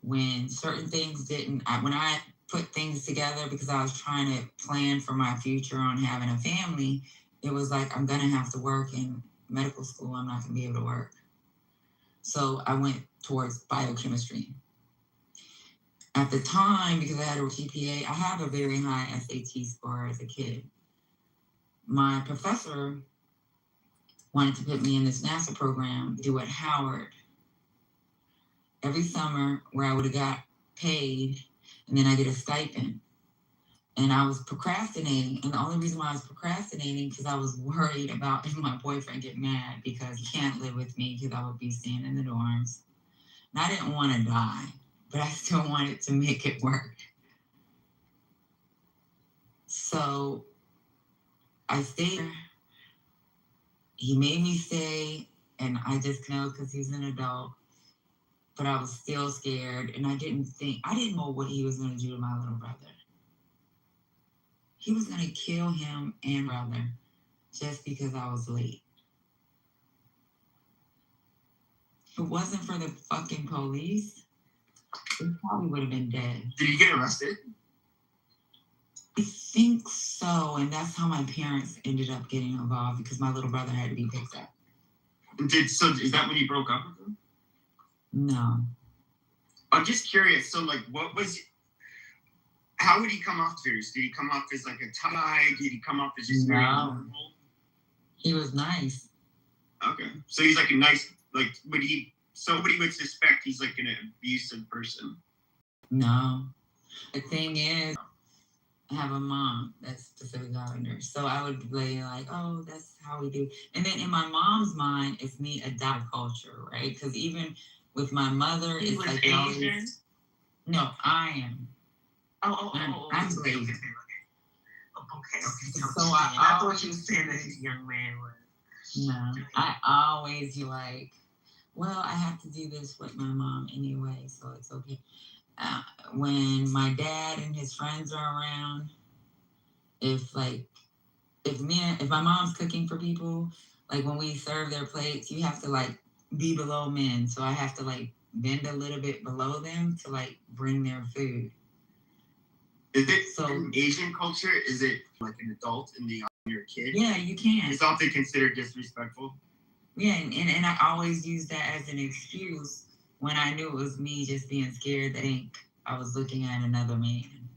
O: When certain things when I put things together because I was trying to plan for my future on having a family, it was like, I'm going to have to work in medical school. I'm not going to be able to work. So I went towards biochemistry. At the time, because I had a GPA, I have a very high SAT score as a kid. My professor wanted to put me in this NASA program, do at Howard every summer where I would have got paid and then I get a stipend. And I was procrastinating. And the only reason why I was procrastinating because I was worried about if my boyfriend get mad because he can't live with me because I would be staying in the dorms. And I didn't want to die, but I still wanted to make it work. So I stayed there. He made me stay, and I just know because he's an adult. But I was still scared, and I didn't know what he was going to do to my little brother. He was going to kill him and brother just because I was late. If it wasn't for the fucking police, he probably would have been dead.
P: Did he get arrested?
O: I think so, and that's how my parents ended up getting involved because my little brother had to be picked up.
P: So is that when you broke up with him?
O: No.
P: I'm just curious. So like, how would he come off to you? Did he come off as like a tough guy? Did he come off as just very normal?
O: He was nice.
P: Okay. So he's like a nice, like, somebody would suspect he's like an abusive person.
O: No. The thing is, I have a mom that's Pacific Islander. So I would be like, oh, that's how we do. And then in my mom's mind, it's me adopt culture, right? Because even with my mother,
D: He
O: it's
D: was
O: like
D: Asian?
O: No, I am. I'm Blazing.
D: Okay.
O: So
D: I thought you said that the young man was.
O: No, I always like, well, I have to do this with my mom anyway, so it's okay. When my dad and his friends are around, if my mom's cooking for people, like when we serve their plates, you have to like be below men. So I have to like bend a little bit below them to like bring their food.
P: Is it in Asian culture? Is it like an adult and you're a kid?
O: Yeah, you can.
P: It's often considered disrespectful.
O: Yeah, and I always use that as an excuse when I knew it was me just being scared that I was looking at another man.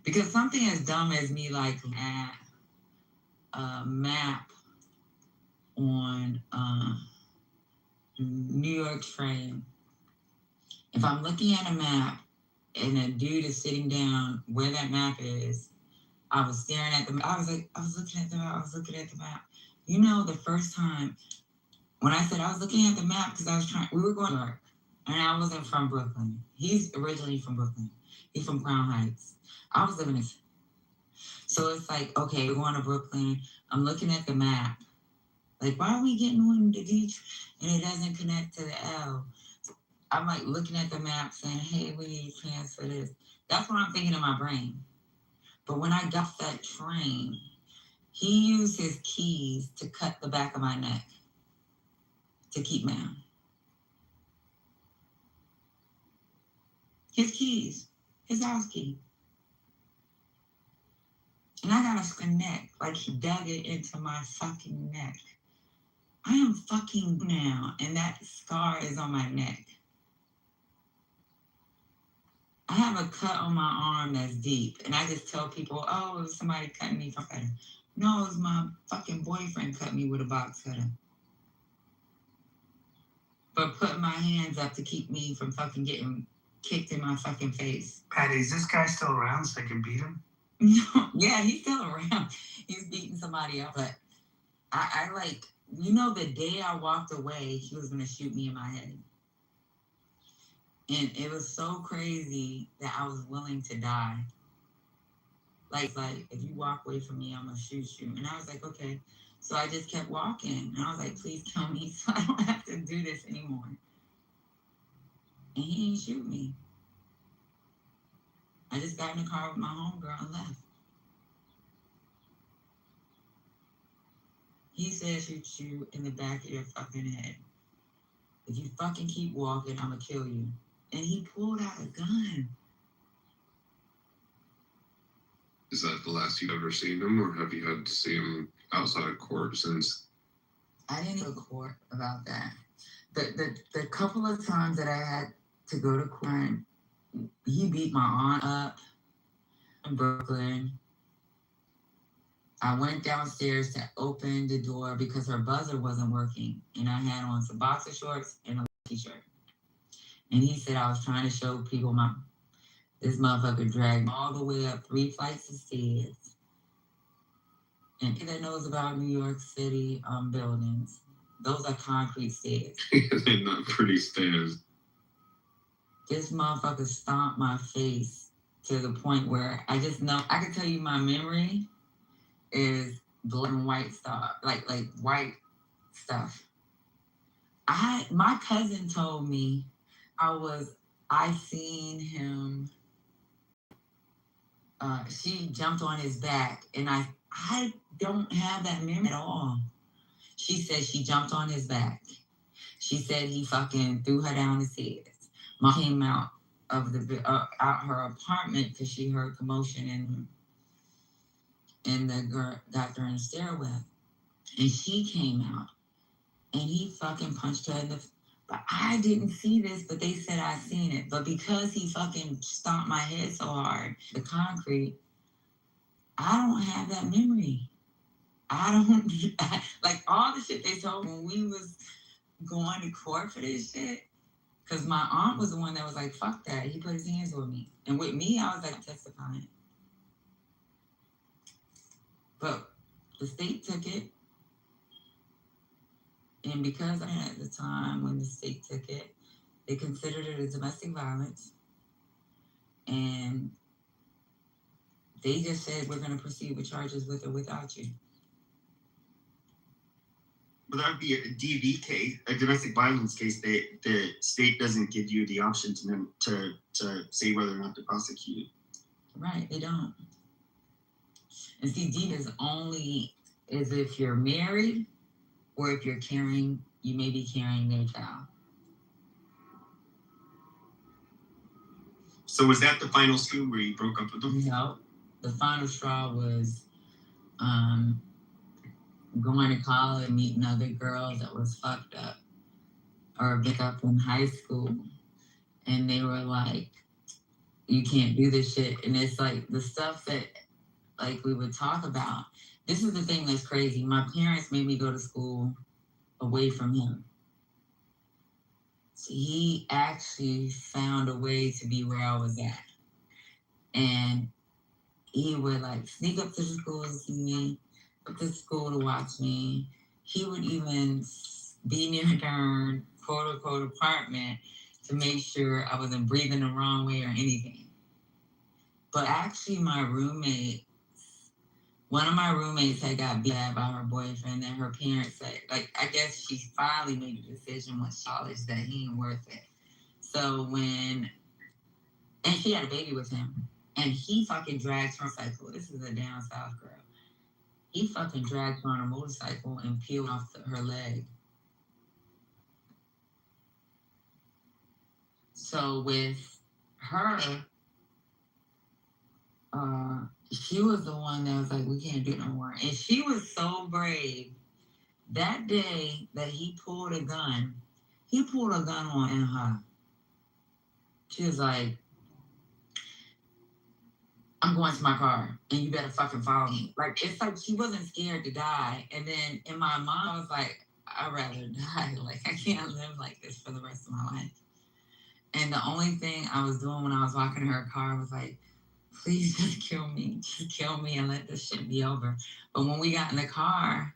O: Because something as dumb as me like at a map on New York train. If I'm looking at a map and a dude is sitting down where that map is. I was staring at the map. I was looking at the map. I was looking at the map. You know, the first time when I said I was looking at the map because we were going to New York, and I wasn't from Brooklyn. He's originally from Brooklyn. He's from Crown Heights. I was living in. So it's like, okay, we're going to Brooklyn. I'm looking at the map. Like, why are we getting on the beach and it doesn't connect to the L? I'm like looking at the map saying, hey, we need to transfer this. That's what I'm thinking in my brain. But when I got that train, he used his keys to cut the back of my neck to keep me on. His keys, his house key. And I got a neck, like he dug it into my fucking neck. I am fucking now, and that scar is on my neck. I have a cut on my arm that's deep, and I just tell people, oh, it was somebody cutting me from cutter. No, it was my fucking boyfriend cut me with a box cutter. But putting my hands up to keep me from fucking getting kicked in my fucking face.
C: Patty, is this guy still around so I can beat him?
O: No, yeah, he's still around. He's beating somebody up, but I like, you know, the day I walked away, he was gonna shoot me in my head. And it was so crazy that I was willing to die. Like, if you walk away from me, I'm gonna shoot you. And I was like, okay. So I just kept walking. And I was like, please kill me so I don't have to do this anymore. And he didn't shoot me. I just got in the car with my homegirl and left. He said shoot you in the back of your fucking head. If you fucking keep walking, I'm gonna kill you. And he pulled out a gun.
L: Is that the last you've ever seen him, or have you had to see him outside of court since?
O: I didn't go to court about that. The couple of times that I had to go to court, he beat my aunt up in Brooklyn. I went downstairs to open the door because her buzzer wasn't working, and I had on some boxer shorts and a t-shirt. And he said I was trying to show people this motherfucker dragged me all the way up 3 flights of stairs. And that knows about New York City buildings, those are concrete stairs.
L: They're not pretty stairs.
O: This motherfucker stomped my face to the point where I just know, I can tell you my memory is black and white stuff, like white stuff. My cousin told me I seen him, she jumped on his back, and I don't have that memory at all. She said she jumped on his back. She said he fucking threw her down the stairs. Mom came out of out her apartment because she heard commotion and the girl got her in the stairwell. And she came out, and he fucking punched her in the. But I didn't see this, but they said I seen it. But because he fucking stomped my head so hard, the concrete, I don't have that memory. I don't, like all the shit they told when we was going to court for this shit. Because my aunt was the one that was like, fuck that. He put his hands on me. And with me, I was like, testifying. But the state took it. And because at the time when the state took it, they considered it as domestic violence. And they just said, we're going to proceed with charges with or without you.
P: But that would be a DV case, a domestic violence case. The state doesn't give you the option to say whether or not to prosecute.
O: Right, they don't. And see, DV is only as if you're married or if you're you may be carrying their child.
P: So was that the final straw where you broke up with them?
O: No, the final straw was going to college, meeting other girls that was fucked up or pick up in high school. And they were like, you can't do this shit. And it's like the stuff that like we would talk about. This is the thing that's crazy. My parents made me go to school away from him. he actually found a way to be where I was at. And he would like sneak up to the school to see me, up to school to watch me. He would even be near their quote unquote apartment to make sure I wasn't breathing the wrong way or anything. But actually, one of my roommates had got beat by her boyfriend, and her parents said, like, I guess she finally made the decision once college that he ain't worth it. So and she had a baby with him, and he fucking dragged her motorcycle. This is a down south girl. He fucking dragged her on a motorcycle and peeled off her leg. So with her, she was the one that was like, we can't do it no more. And she was so brave. That day that he pulled a gun on her. She was like, I'm going to my car and you better fucking follow me. Like, it's like she wasn't scared to die. And then in my mind, I was like, I'd rather die. Like, I can't live like this for the rest of my life. And the only thing I was doing when I was walking to her car was like, please just kill me. Just kill me and let this shit be over. But when we got in the car,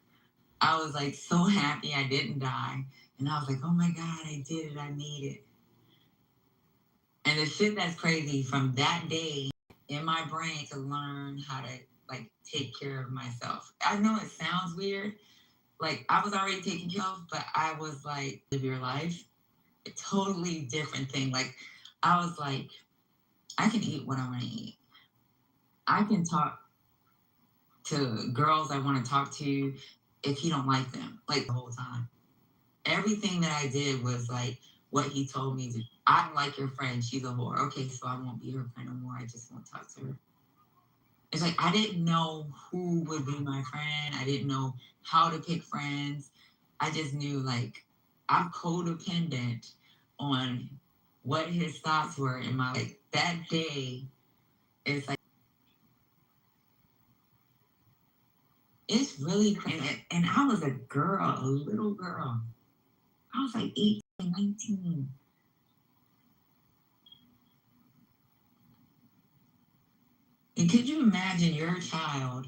O: I was like so happy I didn't die. And I was like, oh my God, I did it. I made it. And the shit that's crazy from that day in my brain to learn how to like take care of myself. I know it sounds weird. Like I was already taking care of, but I was like, live your life. A totally different thing. Like I was like, I can eat what I want to eat. I can talk to girls I want to talk to if he don't like them, like the whole time. Everything that I did was like what he told me to. I don't like your friend. She's a whore. Okay, so I won't be her friend no more. I just won't talk to her. It's like I didn't know who would be my friend. I didn't know how to pick friends. I just knew like I'm codependent on what his thoughts were in my like that day. It's like it's really crazy. And I was a girl, a little girl. I was like 18, 19. And could you imagine your child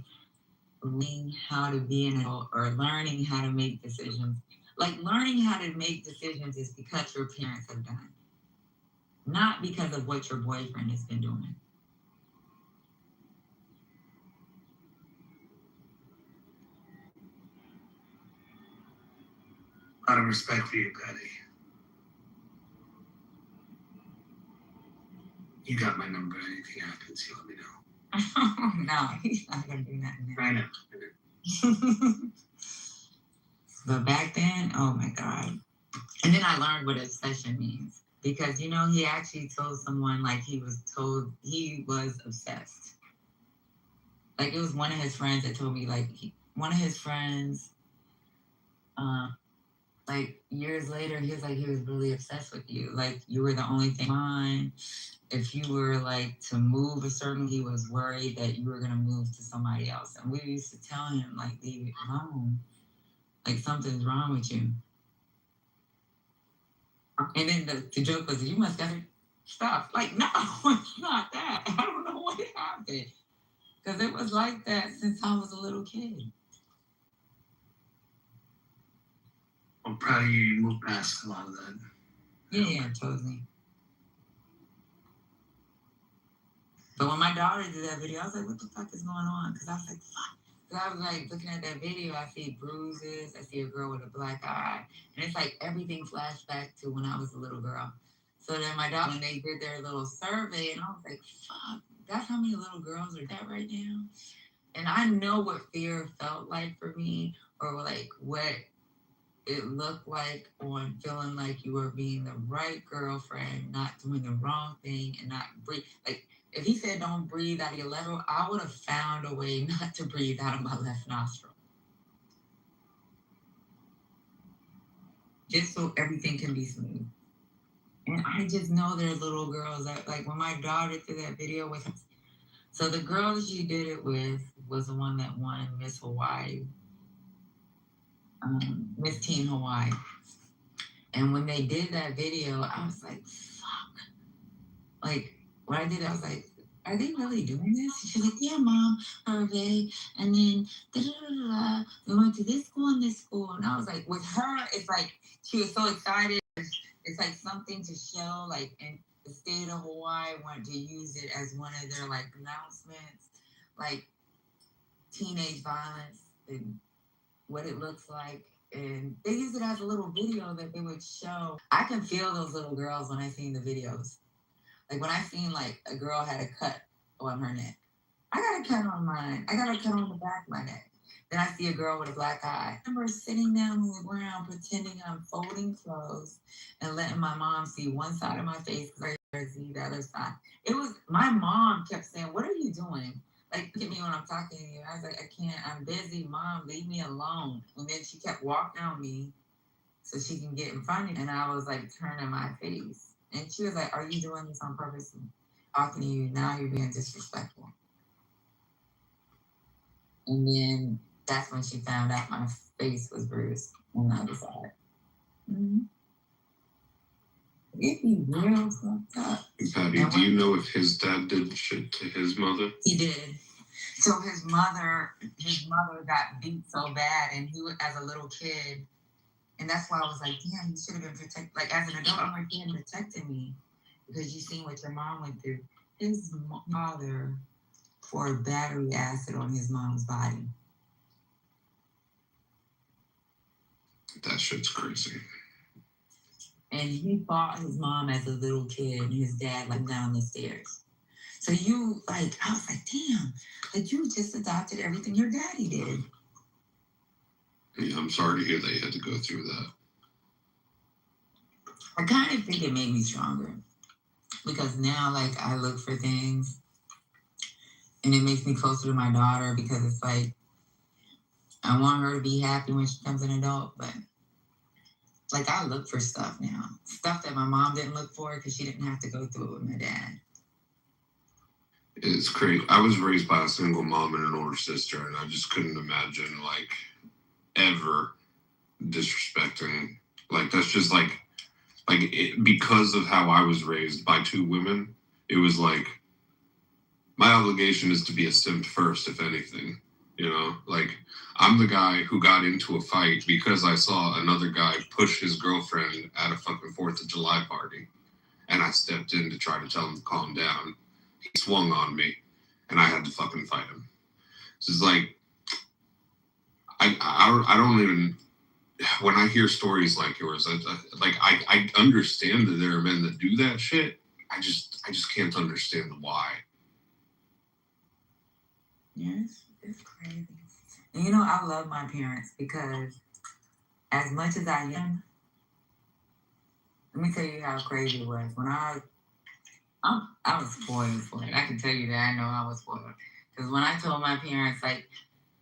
O: learning how to be an adult or learning how to make decisions? Like learning how to make decisions is because your parents have done it, not because of what your boyfriend has been doing.
C: A lot of respect for you, Patty. You got my number. Anything happens, you let me know.
O: No, he's not gonna do nothing.
C: I know.
O: But back then, oh my God. And then I learned what obsession means. Because, you know, he actually told someone like he was obsessed. Like it was one of his friends that told me like one of his friends, like years later, he was like, he was really obsessed with you. Like you were the only thing mine. If you were like to move a certain, he was worried that you were gonna move to somebody else. And we used to tell him like, leave it alone. Like something's wrong with you. And then the joke was, you must have stop. Like, no, it's not that. I don't know what happened. Because it was like that since I was a little kid.
C: I'm proud of you. You moved past a lot of that.
O: Yeah, totally. But when my daughter did that video, I was like, what the fuck is going on? Because I was like, fuck. Because I was like, looking at that video, I see bruises. I see a girl with a black eye. And it's like everything flashed back to when I was a little girl. So then my daughter, when they did their little survey, and I was like, fuck, that's how many little girls are dead right now? And I know what fear felt like for me, or like what it looked like on feeling like you were being the right girlfriend, not doing the wrong thing, and not breathe. Like, if he said don't breathe out of your left, I would have found a way not to breathe out of my left nostril. Just so everything can be smooth. And I just know there are little girls that, like, when my daughter did that video with him, so the girl that she did it with was the one that won Miss Hawaii, Miss Teen Hawaii. And when they did that video, I was like, fuck. Like, when I did it, I was like, are they really doing this? And she's like, yeah, mom, survey. And then, da-da-da-da-da. We went to this school and this school. And I was like, with her, it's like, she was so excited. It's like something to show, like, in the state of Hawaii wanted to use it as one of their, like, announcements, like, teenage violence and what it looks like. And they use it as a little video that they would show. I can feel those little girls when I seen the videos. Like when I seen like a girl had a cut on her neck. I got a cut on mine. I got a cut on the back of my neck. Then I see a girl with a black eye. I remember sitting down on the ground pretending I'm folding clothes and letting my mom see one side of my face because I could see the other side. It was, my mom kept saying, what are you doing? Like, look at me when I'm talking to you. I was like, I can't, I'm busy, mom, leave me alone. And then she kept walking on me so she can get in front of me. And I was like turning my face. And she was like, are you doing this on purpose? I'm talking to you, now you're being disrespectful. And then that's when she found out my face was bruised on the other side. Mm-hmm. It'd be real fucked up.
L: Patty, do you know if his dad did shit to his mother?
O: He did. So his mother got beat so bad, and he was as a little kid, and that's why I was like, damn, you should have been protected. Like as an adult, I'm like, damn, protected me because you seen what your mom went through. His father poured battery acid on his mom's body.
L: That shit's crazy.
O: And he fought his mom as a little kid, and his dad like down the stairs. So you like, I was like, damn, like you just adopted everything your daddy did.
L: Yeah, I'm sorry to hear that you had to go through that.
O: I kind of think it made me stronger because now like I look for things and it makes me closer to my daughter because it's like, I want her to be happy when she becomes an adult, but like I look for stuff now, stuff that my mom didn't look for because she didn't have to go through it with my dad.
L: It's crazy. I was raised by a single mom and an older sister, and I just couldn't imagine like ever disrespecting. Like that's just like it, because of how I was raised by two women. It was like my obligation is to be a simp first, if anything. You know, like I'm the guy who got into a fight because I saw another guy push his girlfriend at a fucking 4th of July party, and I stepped in to try to tell him to calm down. He swung on me, and I had to fucking fight him. So it's like, I don't even, when I hear stories like yours, I understand that there are men that do that shit. I just can't understand why.
O: Yes, it's crazy. And you know, I love my parents because as much as I am, let me tell you how crazy it was. When I was spoiled for it. I can tell you that I know I was spoiled. Because when I told my parents, like,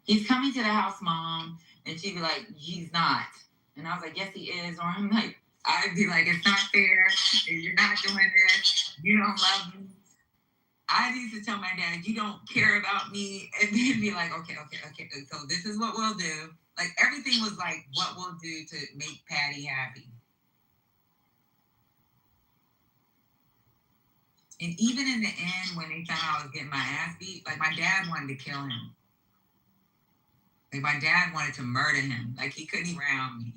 O: he's coming to the house, Mom, and she'd be like, he's not. And I was like, yes, he is. Or I'm like, I'd be like, it's not fair. You're not doing this. You don't love me. I used to tell my dad, you don't care about me. And then be like, okay. So this is what we'll do. Like, everything was like, what we'll do to make Patty happy. And even in the end, when they found out I was getting my ass beat, like my dad wanted to kill him. Like my dad wanted to murder him. Like he couldn't eat around me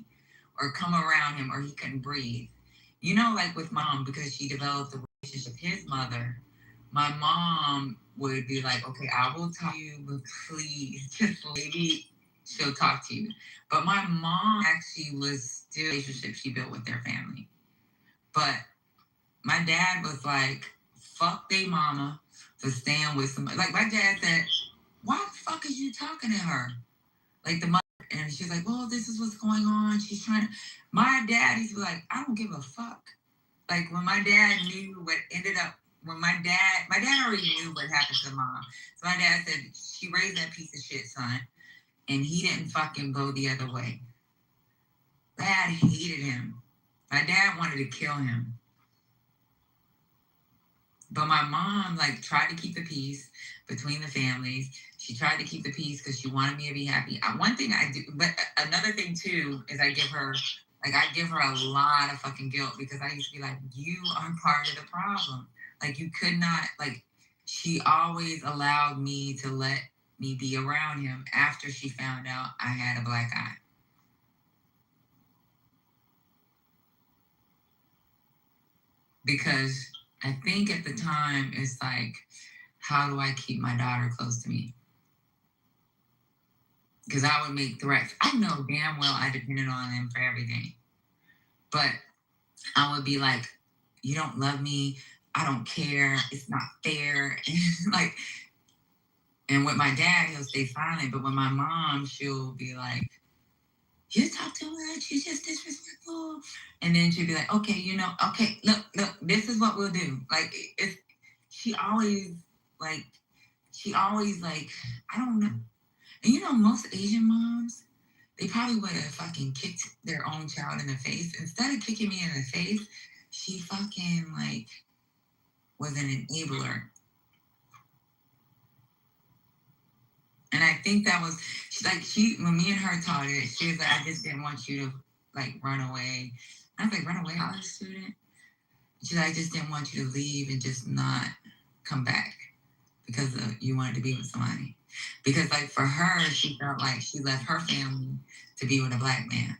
O: or come around him or he couldn't breathe. You know, like with Mom, because she developed a relationship with his mother, my mom would be like, okay, I will talk to you, but please, just maybe she'll talk to you. But my mom actually was still a relationship she built with their family. But my dad was like, fuck they mama for staying with somebody. Like my dad said, why the fuck is you talking to her? Like the mother, and she's like, well, this is what's going on. She's trying to, my dad, he's like, I don't give a fuck. Like when my dad knew what ended up, when my dad already knew what happened to Mom. So my dad said, she raised that piece of shit, son. And he didn't fucking go the other way. Dad hated him. My dad wanted to kill him. But my mom like tried to keep the peace between the families. She tried to keep the peace because she wanted me to be happy. One thing I do, but another thing too, is I give her Like, I give her a lot of fucking guilt because I used to be like, you are part of the problem. Like, you could not, like, she always allowed me to let me be around him after she found out I had a black eye. Because I think at the time, it's like, how do I keep my daughter close to me? Because I would make threats. I know damn well I depended on them for everything. But I would be like, you don't love me. I don't care. It's not fair. And like, and with my dad, he'll stay silent. But with my mom, she'll be like, you talk too much. You're just disrespectful. And then she'll be like, okay, you know, okay, look, this is what we'll do. Like, she always, like, I don't know. And you know, most Asian moms, they probably would have fucking kicked their own child in the face. Instead of kicking me in the face, she fucking, like, was an enabler. And I think that was, when me and her taught it, she was like, I just didn't want you to, like, run away. I was like, run away, college student? She's like, I just didn't want you to leave and just not come back because you wanted to be with somebody. Because, like, for her, she felt like she left her family to be with a black man.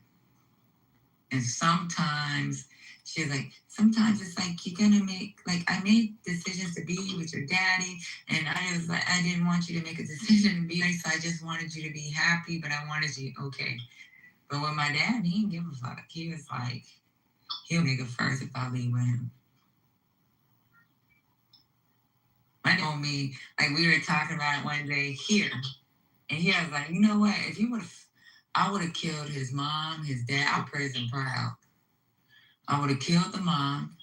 O: And sometimes, she was like, sometimes it's like you're gonna make, like, I made decisions to be with your daddy, and I was like, I didn't want you to make a decision to be with, so I just wanted you to be happy, but I wanted you, okay. But with my dad, he didn't give a fuck. He was like, he'll make it first if I leave with him. My dad told me, like, we were talking about it one day here, and he was like, you know what, if you would have, I would have killed his mom, his dad, I'm prison proud. I would have killed the mom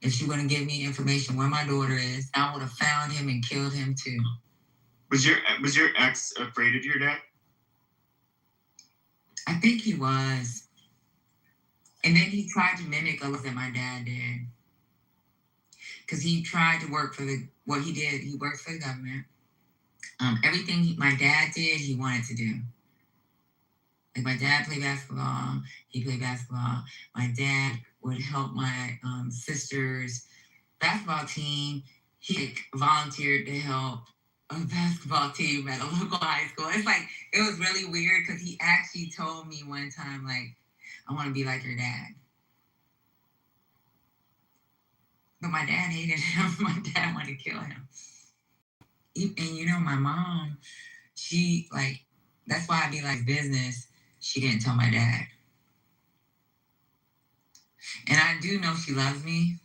O: if she wouldn't give me information where my daughter is. I would have found him and killed him too.
N: Was your ex afraid of your dad?
O: I think he was. And then he tried to mimic a lot that my dad did. Because he tried to work for what he did, he worked for the government. Everything my dad did, he wanted to do. Like, my dad played basketball, he played basketball. My dad would help my sister's basketball team. He volunteered to help a basketball team at a local high school. It's like, it was really weird because he actually told me one time, like, I want to be like your dad. But my dad hated him. My dad wanted to kill him. And you know, my mom, she, like, that's why I be like, business, she didn't tell my dad. And I do know she loves me.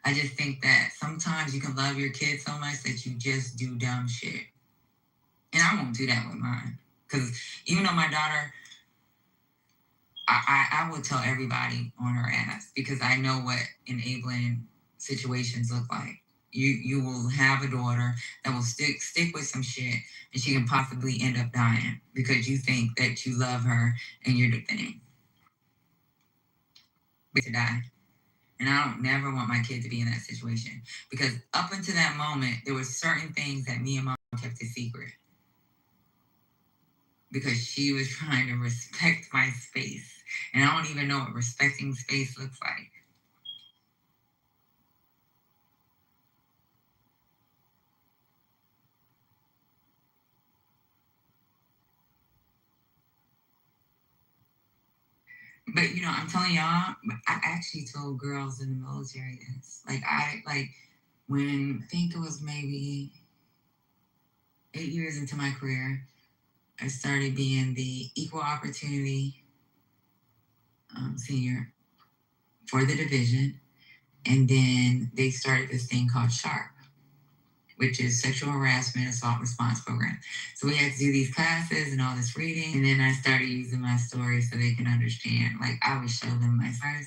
O: I just think that sometimes you can love your kids so much that you just do dumb shit. And I won't do that with mine. Because even though my daughter, I would tell everybody on her ass because I know what enabling situations look like. You will have a daughter that will stick with some shit and she can possibly end up dying because you think that you love her and you're defending. To die. And I don't never want my kid to be in that situation because up until that moment, there were certain things that me and mom kept a secret because she was trying to respect my space. And I don't even know what respecting space looks like. But, you know, I'm telling y'all, I actually told girls in the military this. When I think it was maybe 8 years into my career, I started being the equal opportunity senior for the division. And then they started this thing called SHARP, which is Sexual Harassment Assault Response Program. So we had to do these classes and all this reading. And then I started using my story so they can understand. Like, I would show them my scars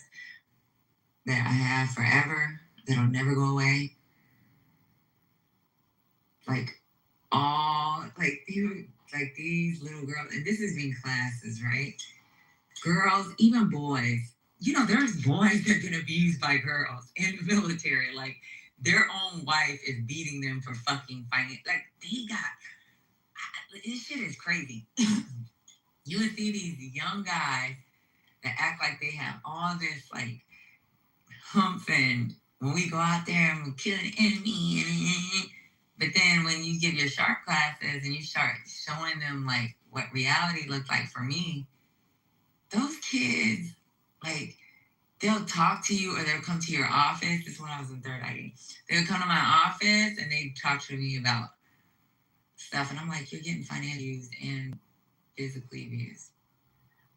O: that I have forever, that'll never go away. These little girls, and this is in classes, right? Girls, even boys. You know, there's boys that have been abused by girls in the military. Like, their own wife is beating them for fucking fighting. Like, this shit is crazy. You would see these young guys that act like they have all this like humph and when we go out there and we're killing the enemy but then when you give your sharp classes and you start showing them like what reality looks like for me, those kids like they'll talk to you or they'll come to your office. This is when I was in third ID. They would come to my office and they'd talk to me about stuff. And I'm like, you're getting financially abused and physically abused.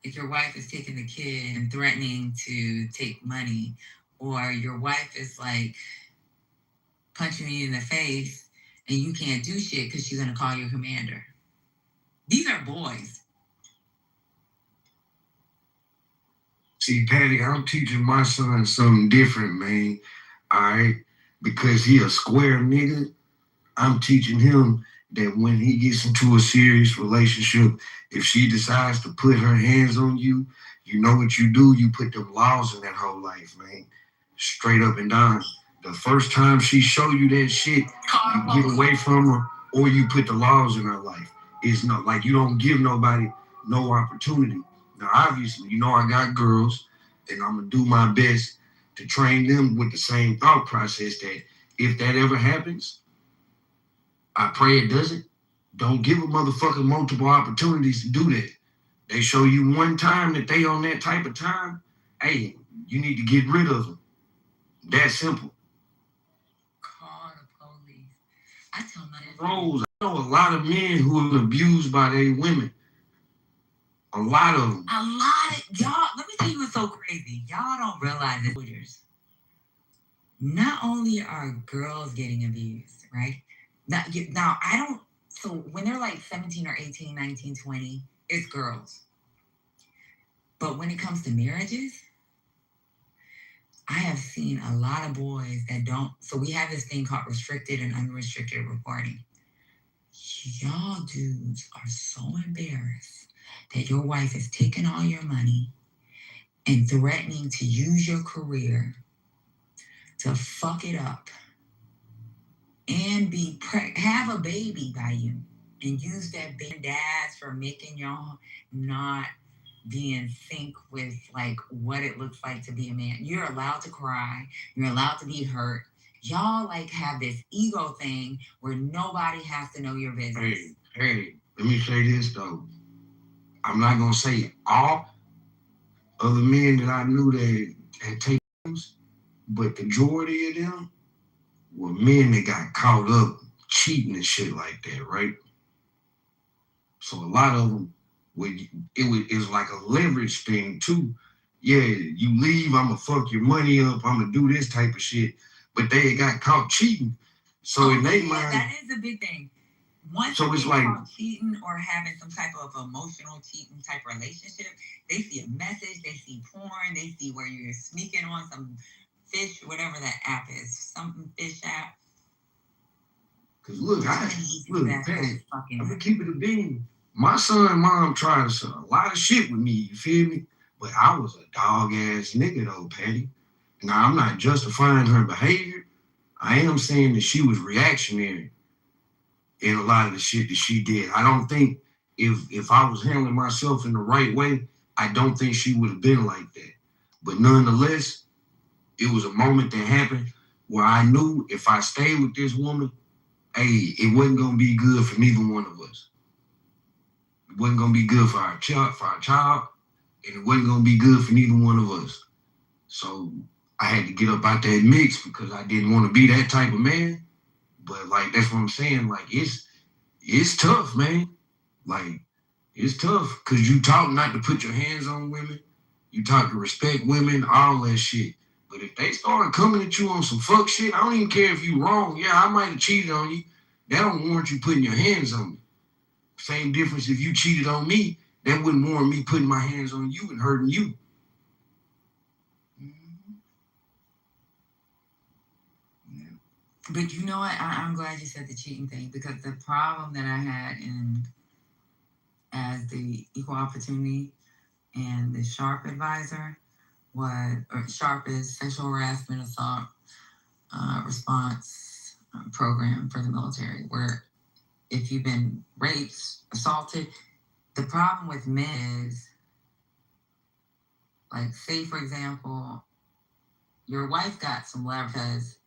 O: If your wife is taking the kid and threatening to take money, or your wife is like punching you in the face and you can't do shit because she's going to call your commander. These are boys.
K: See, Patty, I'm teaching my son something different, man. All right? Because he a square nigga, I'm teaching him that when he gets into a serious relationship, if she decides to put her hands on you, you know what you do? You put them laws in that whole life, man. Straight up and down. The first time she show you that shit, you get away from her or you put the laws in her life. It's not like you don't give nobody no opportunity. Now, obviously, you know I got girls, and I'm going to do my best to train them with the same thought process that if that ever happens, I pray it doesn't. Don't give a motherfucker multiple opportunities to do that. They show you one time that they on that type of time, hey, you need to get rid of them. That simple.
O: Call the police. I tell my
K: Rose, I know a lot of men who are abused by their women. A lot of them.
O: A lot of y'all. Let me tell you what's so crazy. Y'all don't realize it. Not only are girls getting abused, right? Now I don't. So when they're like 17 or 18, 19, 20, it's girls. But when it comes to marriages, I have seen a lot of boys that don't. So we have this thing called restricted and unrestricted reporting. Y'all dudes are so embarrassed that your wife is taking all your money and threatening to use your career to fuck it up and have a baby by you and use that baby dads for making y'all not be in sync with like what it looks like to be a man. You're allowed to cry. You're allowed to be hurt. Y'all like have this ego thing where nobody has to know your business.
K: Hey, let me say this though. I'm not gonna say all of the men that I knew that had taken, but the majority of them were men that got caught up cheating and shit like that, right? So a lot of them it was like a leverage thing too. Yeah, you leave, I'ma fuck your money up, I'ma do this type of shit. But they got caught cheating. So in their mind,
O: that is a big thing. Once
K: so it's like
O: cheating or having some type of emotional cheating type relationship, they see a message, they see porn, they see where you're sneaking on some fish, whatever that app is, something fish app.
K: Cause look, Patty, I'm gonna keep it a bean. My son and mom tried a lot of shit with me, you feel me? But I was a dog ass nigga though, Patty. Now I'm not justifying her behavior. I am saying that she was reactionary in a lot of the shit that she did. I don't think if I was handling myself in the right way, I don't think she would have been like that. But nonetheless, it was a moment that happened where I knew if I stayed with this woman, hey, it wasn't gonna be good for neither one of us. It wasn't gonna be good for our child, and it wasn't gonna be good for neither one of us. So I had to get up out that mix because I didn't want to be that type of man. But like that's what I'm saying. Like it's tough, man. Like it's tough because you taught not to put your hands on women. You taught to respect women, all that shit. But if they started coming at you on some fuck shit, I don't even care if you wrong. Yeah, I might have cheated on you. That don't warrant you putting your hands on me. Same difference if you cheated on me, that wouldn't warrant me putting my hands on you and hurting you.
O: But you know what? I'm glad you said the cheating thing because the problem that I had as the equal opportunity and the SHARP advisor SHARP is sexual harassment assault response program for the military, where if you've been raped, assaulted, the problem with men is Like, say for example, your wife got some leverage because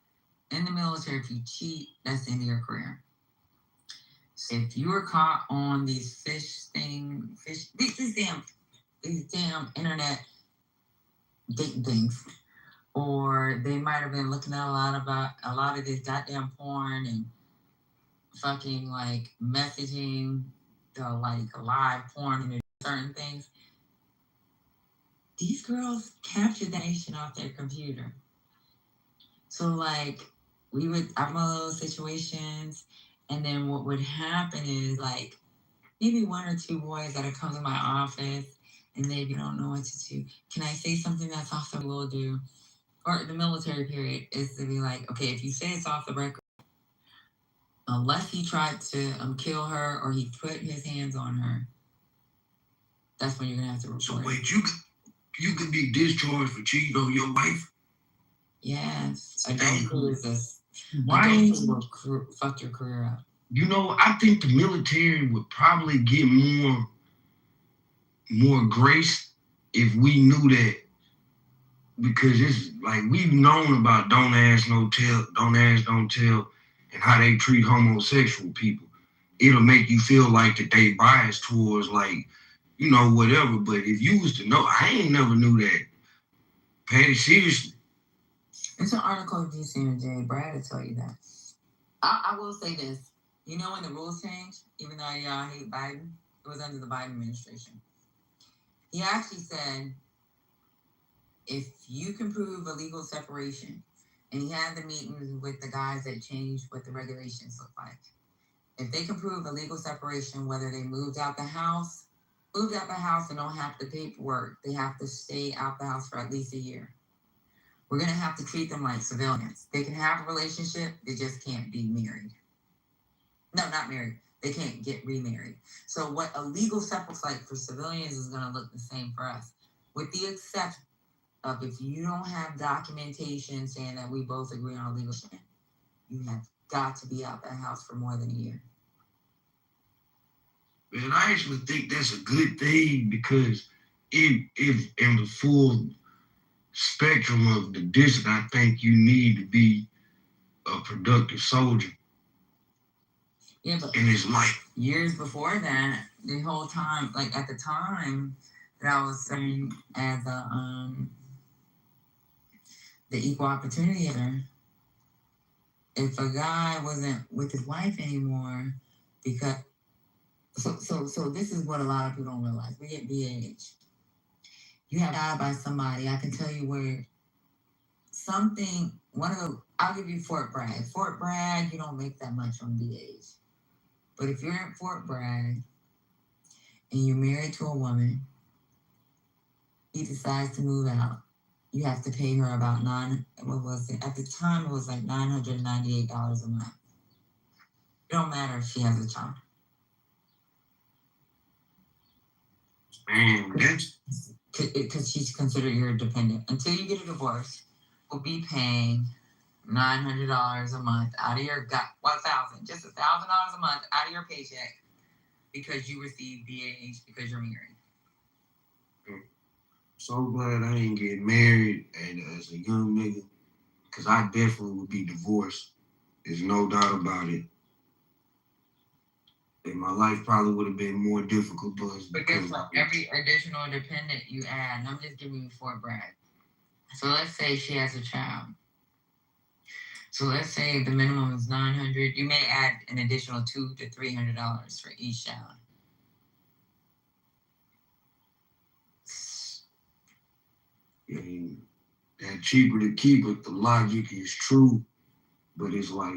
O: in the military, if you cheat, that's the end of your career. So if you were caught on these these damn internet dating things, or they might have been looking at a lot of this goddamn porn and fucking like messaging, the like live porn and certain things. These girls capture that information off their computer. So like I'm in those situations, and then what would happen is like maybe one or two boys that'll come to my office and maybe don't know what to do. Can I say something that's off the will do? Or the military period is to be like, okay, if you say it's off the record, unless he tried to kill her or he put his hands on her, that's when you're gonna have to report.
K: So wait, you could be discharged for cheating on your wife?
O: Yes. Adulthood is this.
K: Why?
O: Adulthood will fuck your career up.
K: You know, I think the military would probably get more grace if we knew that, because it's like we've known about don't ask, no tell, don't ask, don't tell, and how they treat homosexual people. It'll make you feel like that they biased towards like, you know, whatever. But if you was to know, I ain't never knew that. Patty, seriously.
O: It's an article of DC and Jay. Brad will tell you that. I will say this. You know when the rules changed, even though y'all hate Biden, it was under the Biden administration. He actually said, if you can prove a legal separation, and he had the meetings with the guys that changed what the regulations look like. If they can prove a legal separation, whether they moved out the house and don't have the paperwork, they have to stay out the house for at least a year. We're going to have to treat them like civilians. They can have a relationship, they just can't be married. No, not married. They can't get remarried. So what a legal separation like for civilians is going to look the same for us, with the exception of if you don't have documentation saying that we both agree on a legal shit, you have got to be out that house for more than a year.
K: Man, I actually think that's a good thing, because if in the full spectrum of the discipline, I think you need to be a productive soldier.
O: Yeah, but
K: in his life.
O: Years before that, the whole time, like at the time that I was serving as the equal opportunity editor, if a guy wasn't with his wife anymore, because so this is what a lot of people don't realize. We get BAH. You have died by somebody. I can tell you where I'll give you Fort Bragg. Fort Bragg, you don't make that much on BAH. But if you're in Fort Bragg and you're married to a woman, he decides to move out, you have to pay her about at the time it was like $998 a month. It don't matter if she has a child.
K: Man, that's
O: because she's considered your dependent. Until you get a divorce, we'll be paying $900 a month out of your just $1,000 a month out of your paycheck because you receive BAH because you're married.
K: So glad I ain't get married as a young nigga, because I definitely would be divorced. There's no doubt about it. And my life probably would have been more difficult,
O: but guess what? Every additional dependent you add, and I'm just giving you Fort Bragg. So let's say she has a child. So let's say the minimum is $900. You may add an additional $200 to $300 for each child.
K: And that cheaper to keep it, the logic is true, but it's like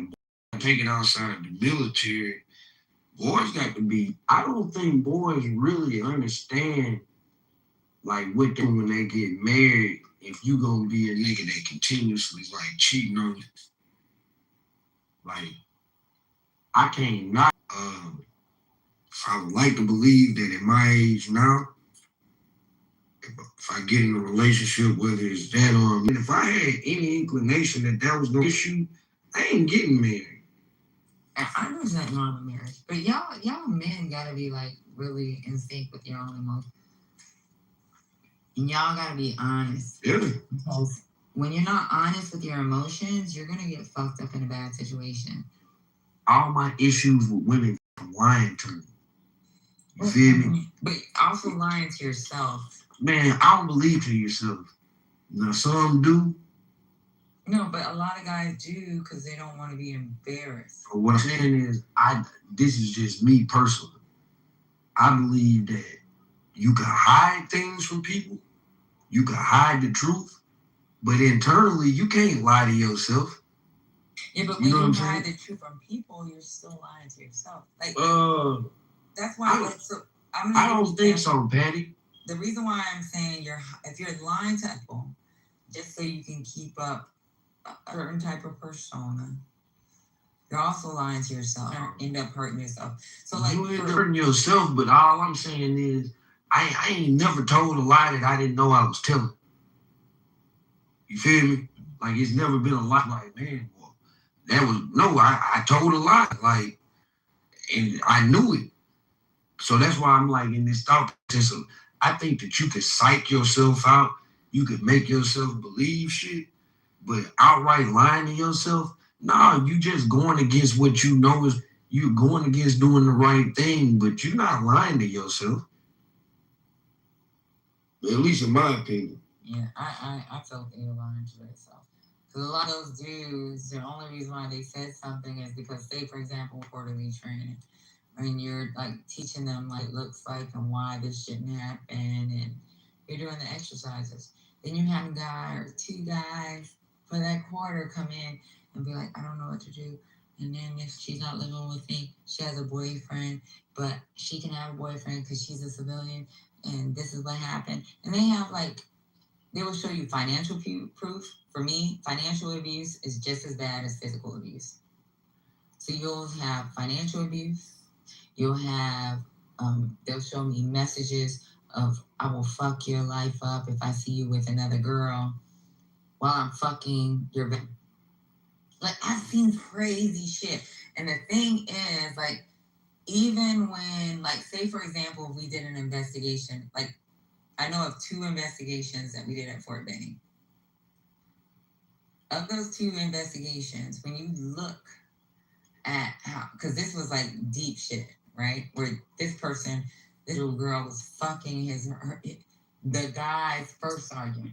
K: taking outside the military, boys got to be. I don't think boys really understand like what they when they get married. If you gonna be a nigga that continuously like cheating on you, like I can't not. I would like to believe that at my age now, if I get in a relationship, whether it's that or if I had any inclination that was no issue, I ain't getting married.
O: I know there's nothing wrong with marriage, but y'all men gotta be like really in sync with your own emotions. And y'all gotta be honest.
L: Yeah.
O: Because when you're not honest with your emotions, you're gonna get fucked up in a bad situation.
L: All my issues with women lying to me. You feel me?
O: But also lying to yourself.
L: Man, I don't believe in yourself. Now some do.
O: No, but a lot of guys do because they don't want to be embarrassed.
L: But what I'm saying is, this is just me personally. I believe that you can hide things from people. You can hide the truth. But internally, you can't lie to yourself.
O: Yeah, but when you hide the truth from people, you're still lying to yourself. Like, that's why.
L: I don't think so, Patty.
O: The reason why I'm saying if you're lying to people, just so you can keep up a certain type of persona, you're also lying to yourself and end up hurting yourself. So like
L: you ain't hurting yourself, but all I'm saying is I ain't never told a lie that I didn't know I was telling. You feel me? Like it's never been a lie like, man, well, I told a lie, like, and I knew it. So that's why I'm like in this thought process of, I think that you could psych yourself out, you could make yourself believe shit, but outright lying to yourself, nah, you just going against what you know is, you're going against doing the right thing, but you're not lying to yourself. At least in my opinion.
O: Yeah, I felt they were lying to themselves. Because a lot of those dudes, the only reason why they said something is because, say, for example, quarterly training, when you're like teaching them like looks like and why this shouldn't happen, and you're doing the exercises. Then you have a guy or two guys for that quarter come in and be like, I don't know what to do. And then if she's not living with me, she has a boyfriend, but she can have a boyfriend because she's a civilian, and this is what happened. And they have like, they will show you financial proof. For me, financial abuse is just as bad as physical abuse. So you'll have financial abuse. You'll have, they'll show me messages of, I will fuck your life up if I see you with another girl while I'm fucking your baby. Like, I've seen crazy shit. And the thing is, like, even when, like, say, for example, if we did an investigation, like, I know of 2 investigations that we did at Fort Benning. Of those 2 investigations, when you look at how, because this was like deep shit, right? Where this little girl was fucking the guy's first sergeant.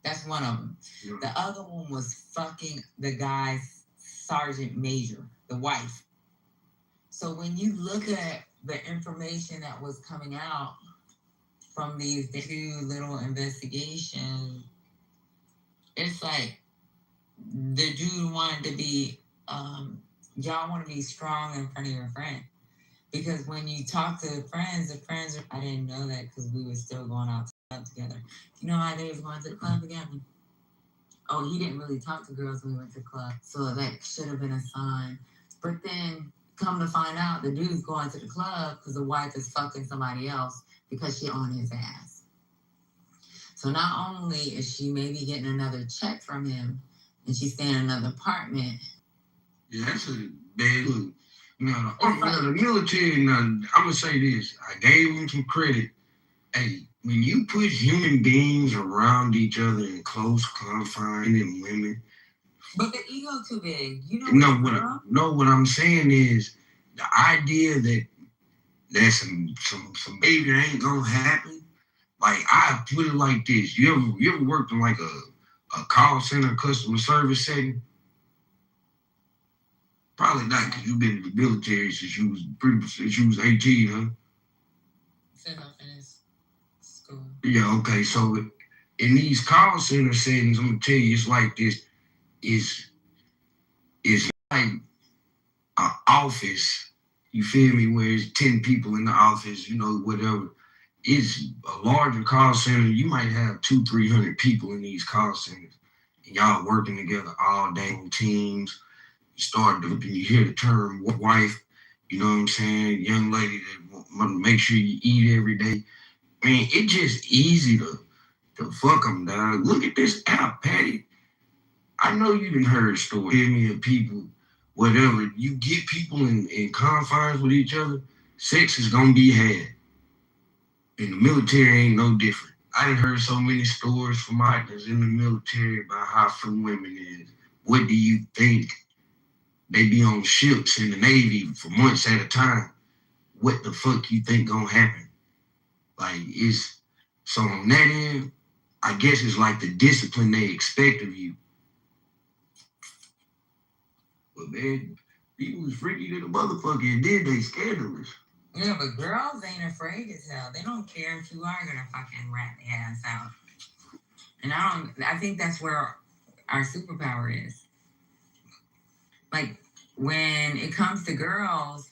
O: That's one of them. Yeah. The other one was fucking the guy's sergeant major, the wife. So when you look at the information that was coming out from these 2 little investigations, it's like the dude wanted to be, y'all want to be strong in front of your friend. Because when you talk to the friends I didn't know that because we were still going out to the club together. You know how they was going to the club together? Oh, he didn't really talk to girls when we went to the club. So that should have been a sign. But then come to find out the dude's going to the club because the wife is fucking somebody else because she on his ass. So not only is she maybe getting another check from him and she's staying in another apartment.
L: Yeah, that's a bad look. The military, I'm going to say this. I gave them some credit. Hey, when you put human beings around each other in close confines and women.
O: But the ego too big. You know
L: what I'm saying is the idea that some baby ain't going to happen. Like, I put it like this. You ever worked in like a call center customer service setting? Probably not, because you've been in the military since you was 18, huh?
O: Since I finished school.
L: Yeah, okay. So in these call center settings, I'm gonna tell you, it's like this. It's like an office. You feel me? Where it's 10 people in the office, whatever. It's a larger call center. You might have 200-300 people in these call centers, and y'all working together all day on teams. You start and you hear the term wife, you know what I'm saying? Young lady that want to make sure you eat every day. I mean, it's just easy to fuck them, dog. Look at this app, Patty. I know you done heard stories of people, whatever. You get people in confines with each other, sex is going to be had. And the military ain't no different.
K: I done heard so many stories from actors in the military about how some women is. What do you think? They be on ships in the Navy for months at a time. What the fuck you think gonna happen? Like, it's so on that end, I guess it's like the discipline they expect of you. But man, people was freaky to the motherfucker and did they scandalous.
O: Yeah, but girls ain't afraid as hell. They don't care if you are gonna fucking rat their ass out. And I think that's where our superpower is. Like, when it comes to girls,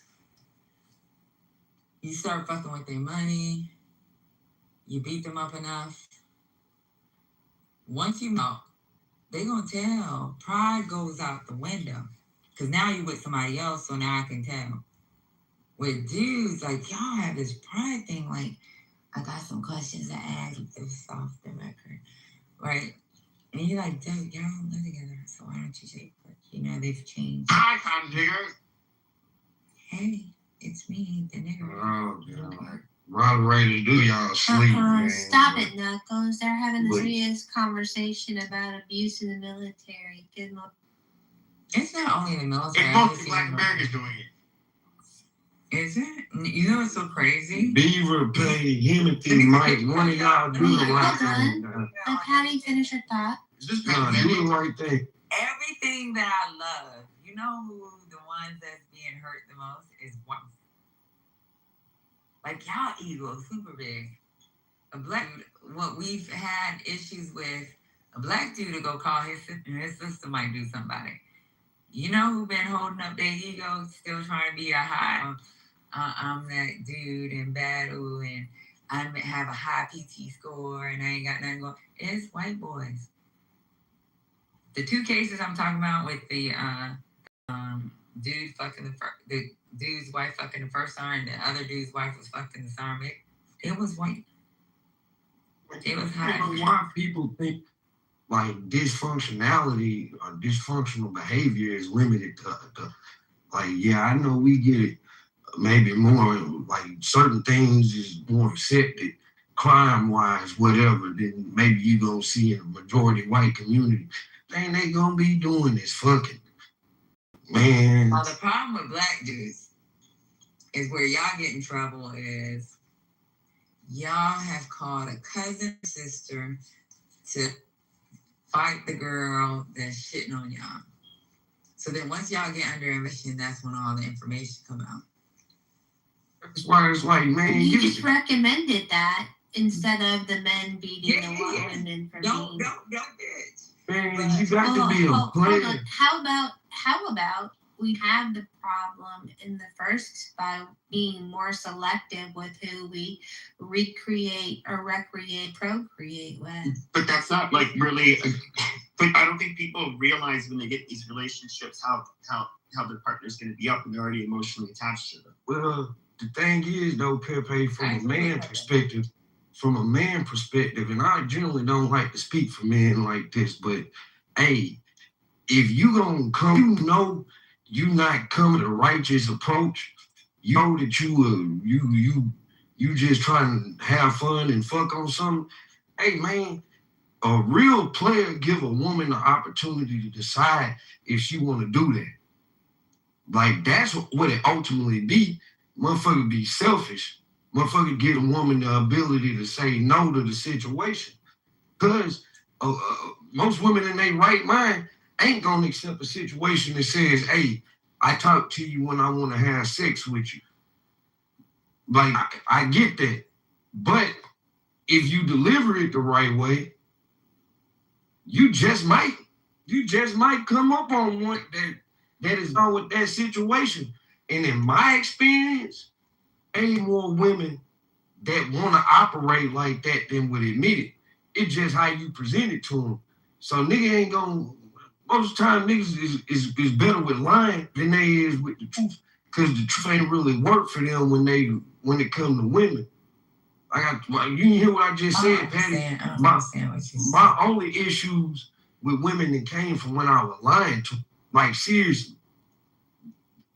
O: you start fucking with their money, you beat them up enough. Once you know, they gonna tell. Pride goes out the window. Cause now you with somebody else, so now I can tell. With dudes, like, y'all have this pride thing, like, I got some questions to ask, this off the record, right? And you're like, dude, y'all don't live together, so why don't you say, you know, they've changed.
K: I can't nigga.
O: Hey, it's me, the nigga.
K: Oh, God. Ron ready to do y'all sleep, man.
Q: Stop it, Knuckles. They're having a serious conversation about abuse in the military. Give them a...
O: It's not only in the military.
K: It's mostly Black Americans doing it.
O: Is it? You know what's so crazy?
K: Beaver, Pay, Himothy, Mike, one of y'all do the right thing.
Q: Let Patty finish her thought.
K: Do the right thing.
O: Everything that I love, you know who the ones that's being hurt the most is one. Like, y'all ego super big. A black dude, what we've had issues with, a black dude to go call his sister might do somebody. You know who been holding up their ego, still trying to be a high, I'm that dude in battle and I have a high PT score and I ain't got nothing going. It's white boys. The two cases I'm talking about with the dude fucking the dude's wife fucking the first sergeant, the other dude's wife was fucking the sergeant. It was white. It was high.
K: I don't know why people think like dysfunctionality or dysfunctional behavior is limited to like, yeah, I know we get it. Maybe more like certain things is more accepted crime wise, whatever, than maybe you gonna see in a majority white community. They gonna be doing this fucking man.
O: Well, the problem with black dudes is where y'all get in trouble is y'all have called a cousin or sister to fight the girl that's shitting on y'all. So then once y'all get under investigation, that's when all the information come out.
K: That's why it's like, man,
Q: you just recommended that instead of the men beating the women for
O: Don't bitch.
K: Man, you got to be a player.
Q: How about we have the problem in the first by being more selective with who we recreate or procreate with.
N: But that's not like really. But I don't think people realize when they get these relationships how their partner's going to be up and they're already emotionally attached to them.
K: Well, the thing is though, Pepe, from a man perspective, and I generally don't like to speak for men like this, but hey, if you gonna come, you know, you not coming to righteous approach. You know that you just trying to have fun and fuck on something. Hey man, a real player give a woman the opportunity to decide if she want to do that. Like that's what it ultimately be. Motherfucker be selfish. Motherfucker get a woman the ability to say no to the situation. Because most women in their right mind ain't gonna accept a situation that says, hey, I talk to you when I want to have sex with you. Like, I get that. But if you deliver it the right way, you just might come up on one that is on with that situation. And in my experience, ain't more women that want to operate like that than would admit it. It's just how you present it to them. So nigga ain't gonna, most of the time niggas is better with lying than they is with the truth. Cause the truth ain't really work for them when it comes to women. You hear what I just said, Patty? My only issues with women that came from when I was lying to, like seriously.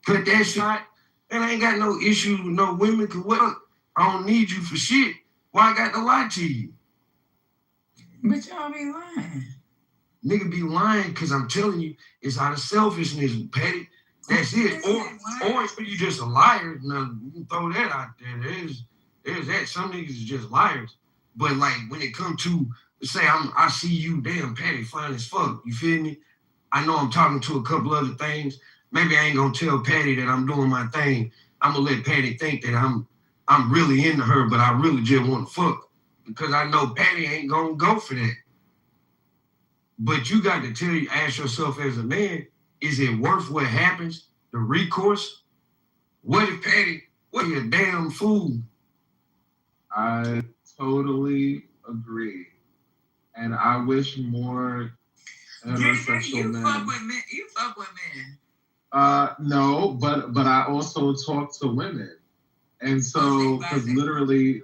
K: Cut that shot, and I ain't got no issues with no women, cause what? I don't need you for shit. Why I got to lie to you?
O: But y'all be lying.
K: Nigga be lying because I'm telling you, it's out of selfishness, Patty. That's it. Or if you just a liar, now you can throw that out there. There's that. Some niggas is just liars. But like when it come to say I see you, damn Patty, fine as fuck. You feel me? I know I'm talking to a couple other things. Maybe I ain't gonna tell Patty that I'm doing my thing. I'm gonna let Patty think that I'm really into her, but I really just want to fuck. Because I know Patty ain't gonna go for that. But you got to ask yourself as a man, is it worth what happens? The recourse? What if Patty, what are you, a damn fool?
M: I totally agree. And I wish more heterosexual men.
O: You fuck with men.
M: No, but I also talk to women. And so, because literally.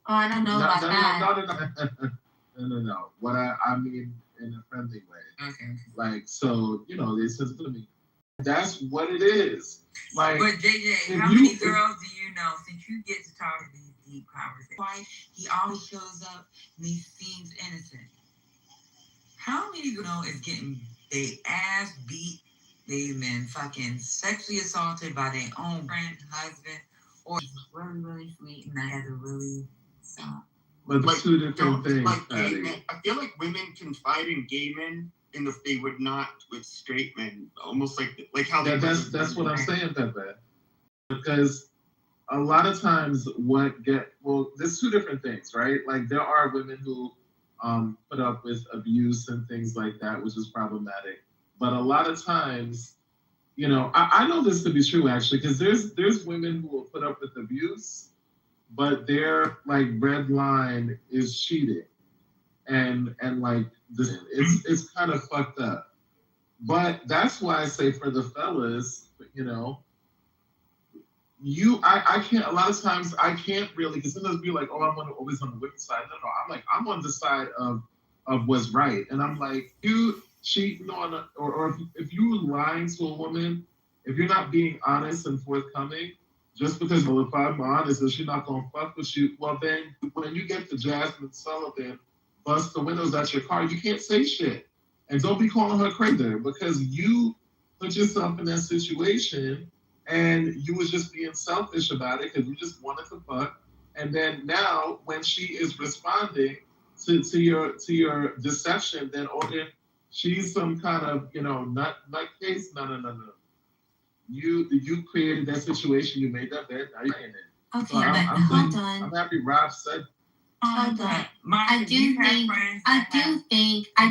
Q: Oh, I don't know about that.
M: No. What I mean in a friendly way.
O: Okay.
M: Like, so, they said to me, that's what it is. Like,
O: but JJ, how many girls do you know, since you get to talk to these deep conversations? Why he always shows up and he seems innocent. How many girls is getting their ass beat? They've been fucking sexually assaulted by their own friend, husband, or really, really sweet, and that has a really soft.
M: But like, two different things.
P: Like gay men, I feel like women confide in gay men in if they would not with straight men. Almost like how
M: that's what I'm saying, Pepe. Because a lot of times there's two different things, right? Like there are women who put up with abuse and things like that, which is problematic. But a lot of times, I know this to be true actually, because there's women who will put up with abuse, but their like red line is cheating, and like this, it's kind of fucked up. But that's why I say for the fellas, I can't. A lot of times I can't really, because sometimes be like, oh, I'm always on the wicked side. No, I'm like I'm on the side of what's right, and I'm like you cheating on or if you lying to a woman, if you're not being honest and forthcoming. Just because if I'm honest and she's not gonna fuck with you, well then when you get to Jasmine Sullivan, bust the windows out your car, you can't say shit. And don't be calling her crazy because you put yourself in that situation and you was just being selfish about it because you just wanted to fuck. And then now when she is responding to your deception, then if she's some kind of nutcase, no. You created that situation. You made that bed. Now you're in it.
Q: Okay, so hold on.
M: I'm happy Rob said.
Q: Hold on. I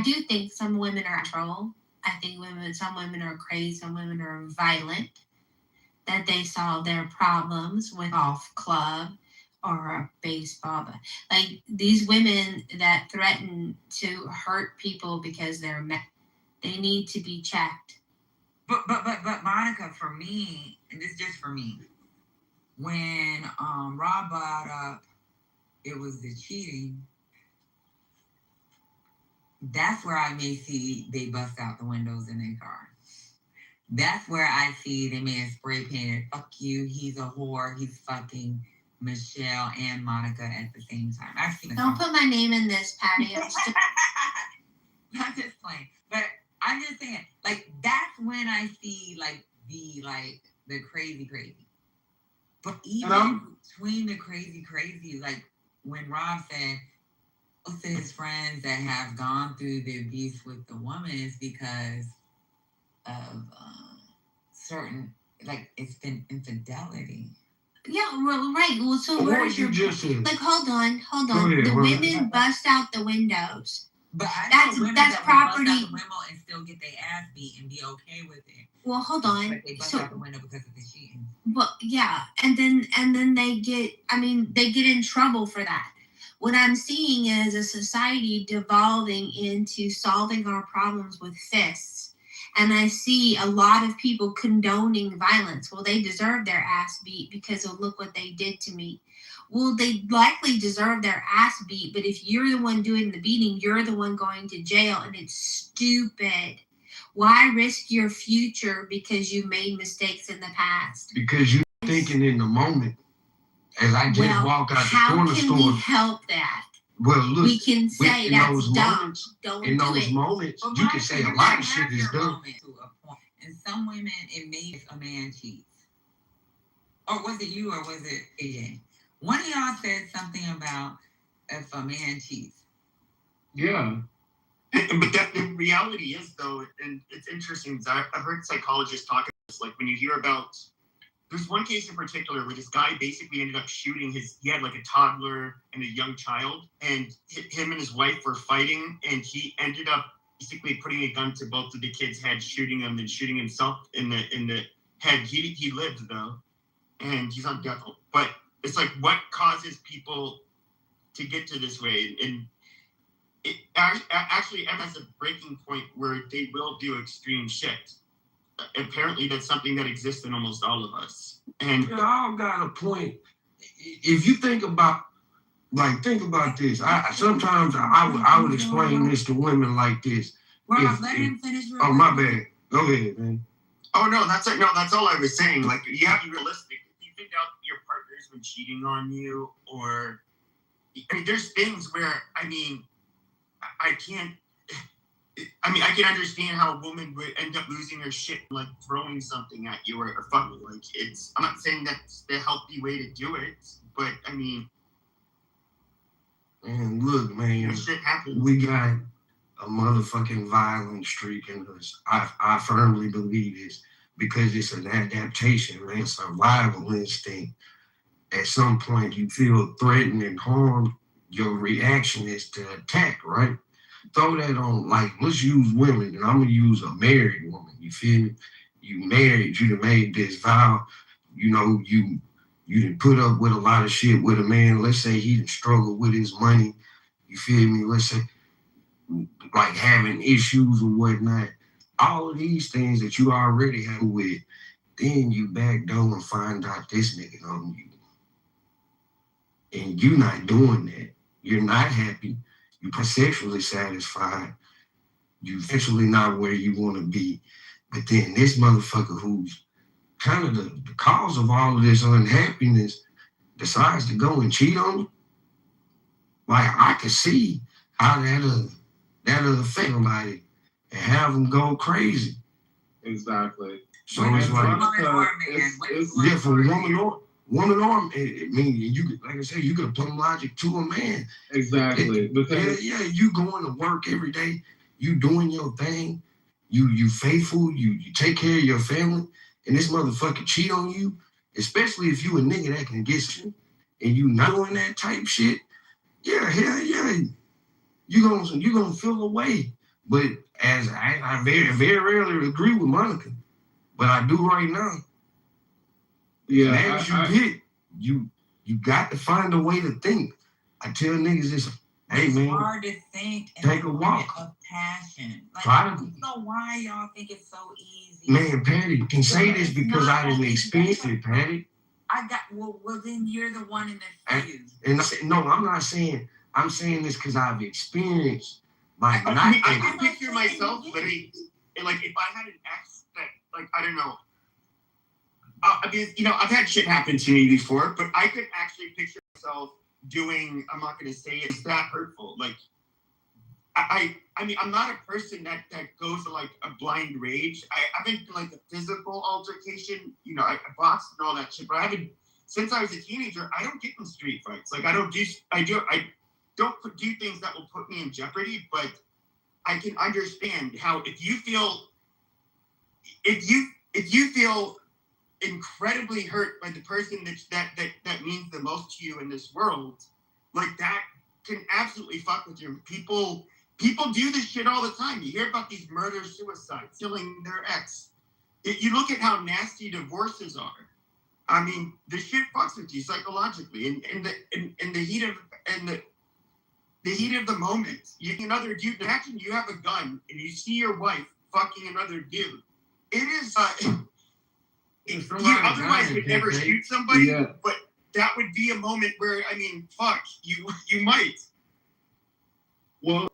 Q: do think some women are troll. I think some women are crazy. Some women are violent. That they solve their problems with golf club or a baseball. Like these women that threaten to hurt people because they need to be checked.
O: But Monica, for me, and this is just for me, when Rob brought up it was the cheating, that's where I may see they bust out the windows in their car. That's where I see they may have spray painted, fuck you, he's a whore, he's fucking Michelle and Monica at the same time. I've seen
Q: Don't put my name in this, Patty.
O: I'm just playing. But I'm just saying, like, that's when I see, like, the crazy. But even between the crazy, like, when Rob said, most of his friends that have gone through the abuse with the woman is because of certain, like, it's been infidelity.
Q: Yeah, well, right. Well, so where's your... Like, hold on. The women bust out the windows.
O: But
Q: that's property.
O: Bust out the window and still get their ass beat and be okay with it.
Q: Well, hold on.
O: Like they bust out the window because of the cheating.
Q: Well, yeah, and then they get in trouble for that. What I'm seeing is a society devolving into solving our problems with fists. And I see a lot of people condoning violence. Well, they deserve their ass beat because of look what they did to me. Well, they likely deserve their ass beat, but if you're the one doing the beating, you're the one going to jail, and it's stupid. Why risk your future because you made mistakes in the past?
K: Because you're thinking in the moment. As I just walk out the corner store.
Q: How can we help that?
K: Well, look,
Q: we can say
K: in
Q: that's
K: those
Q: dumb.
K: moments,
Q: Don't
K: in
Q: do
K: those
Q: it.
K: moments,
O: But
K: you can
O: Monica,
K: say a
O: you're
K: lot
O: gonna
K: of shit
O: have
K: is
O: your
K: dumb.
O: moment to a point. And some women, it may a man cheats. Or was it you or was it AJ? One of y'all said something about if a man cheats.
M: Yeah.
N: But the reality is, though, and it's interesting, I've heard psychologists talk about this, like when you hear about, there's one case in particular where this guy basically ended up shooting he had like a toddler and a young child, and him and his wife were fighting, and he ended up basically putting a gun to both of the kids' heads, shooting them and shooting himself in the head. He lived, though, and he's on death row. But it's like, what causes people to get to this way? And it actually has a breaking point where they will do extreme shit. Apparently, that's something that exists in almost all of us. And
K: Y'all got a point. If you think about, think about this. Sometimes I would explain this to women like this.
O: Rob, let him finish.
K: Oh, my bad. Go ahead, man.
N: Oh no, that's all I was saying. Like, you have to be realistic. If you think out your partner's been cheating on you, or there's things where I can understand how a woman would end up losing her shit, like throwing something at you or fucking. Like, I'm not saying that's the healthy way to do it, but
K: And look, man,
N: shit happens.
K: we got a motherfucking violent streak in us. I firmly believe this because it's an adaptation, man, survival instinct. At some point, you feel threatened and harmed. Your reaction is to attack, right? Throw that on, let's use women, and I'm gonna use a married woman. You feel me? You married, you done made this vow. You know, you done put up with a lot of shit with a man. Let's say he done struggled with his money. You feel me? Let's say, having issues or whatnot. All of these things that you already have with, then you back down and find out this nigga on you. And you not doing that. You're not happy. You're sexually satisfied. You eventually not where you want to be. But then this motherfucker who's kind of the cause of all of this unhappiness decides to go and cheat on you. I could see how that'll affect somebody and have them go crazy.
M: Exactly.
K: So it's for woman or you, like I said, you could apply logic to a man.
M: Exactly. Because
K: you going to work every day, you doing your thing, you faithful, you take care of your family, and this motherfucker cheat on you, especially if you a nigga that can get you, and you not doing that type shit. Yeah, hell yeah, you gonna feel away. But as I very, very rarely agree with Monica, but I do right now.
M: Yeah,
K: as you get, you got to find a way to think. I tell niggas this, hey man,
O: it's hard to think and
K: take a walk
O: of passion.
K: So
O: why y'all think it's so easy?
K: Man, Patty can say this because I didn't experience it, Patty.
O: Well then you're the one in the feud.
K: And no, I'm not saying. I'm saying this because I've experienced
N: I can picture myself literally, like, if I had an ex that, I don't know. I've had shit happen to me before, but I could actually picture myself doing, I'm not going to say it's that hurtful. Like, I'm not a person that goes to, a blind rage. I haven't, a physical altercation. I boxed and all that shit, but I haven't, since I was a teenager, I don't get in street fights. I don't do things that will put me in jeopardy, but I can understand how if you feel incredibly hurt by the person that means the most to you in this world, that can absolutely fuck with you. People do this shit all the time. You hear about these murder suicides, killing their ex. You look at how nasty divorces are. The shit fucks with you psychologically. In the heat of the moment, another dude. Imagine you have a gun and you see your wife fucking another dude. It is. You otherwise would never shoot somebody, but that would be a moment where you might.
M: Well,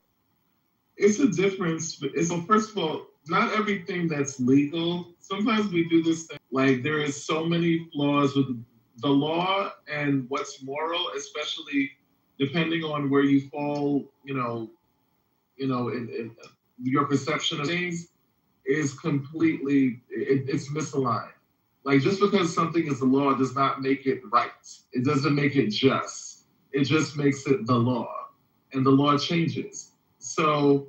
M: it's a difference. So first of all, not everything that's legal. Sometimes we do this thing. There is so many flaws with the law and what's moral, especially depending on where you fall, in your perception of things is completely, it's misaligned. Like just because something is the law does not make it right. It doesn't make it just. It just makes it the law, and the law changes. So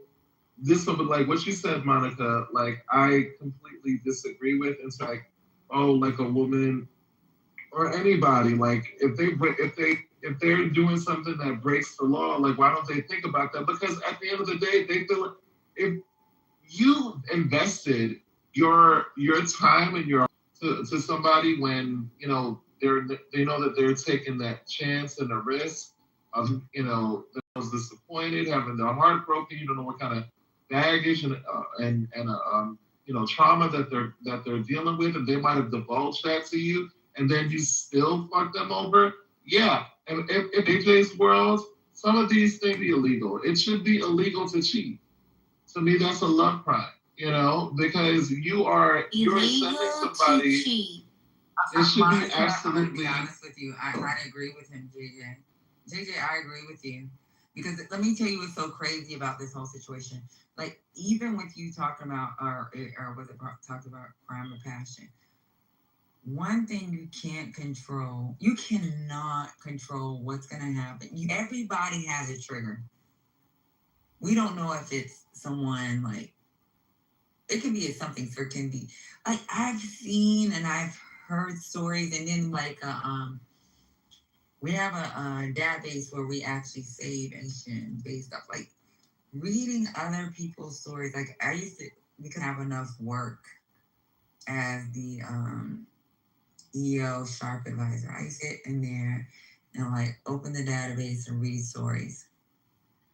M: this would like what you said, Monica. Like I completely disagree with. It's like, oh, like a woman or anybody, like if they're doing something that breaks the law, like why don't they think about that? Because at the end of the day, they feel if you invested your time and your to somebody when they know that they're taking that chance and the risk of that was disappointed, having their heart broken. You don't know what kind of baggage and trauma that they're dealing with, and they might have divulged that to you, and then you still fuck them over. Yeah, and if AJ's world, some of these things be illegal. It should be illegal to cheat. To me, that's a love crime, because you're sending somebody.
O: To cheat.
M: It should
O: Monica,
M: be
O: I'm
M: absolutely.
O: gonna be honest with you. I agree with him, JJ. JJ, I agree with you. Because let me tell you what's so crazy about this whole situation. Like, even with you talking about, or was it talked about crime of passion? One thing you can't control, you cannot control what's going to happen. Everybody has a trigger. We don't know if it's someone like, it could be something certain. Like, I've seen and I've heard stories, and then like, we have a database where we actually save Asian-based stuff. Like, reading other people's stories, like we could have enough work as the EO Sharp advisor. I sit in there and like open the database and read stories.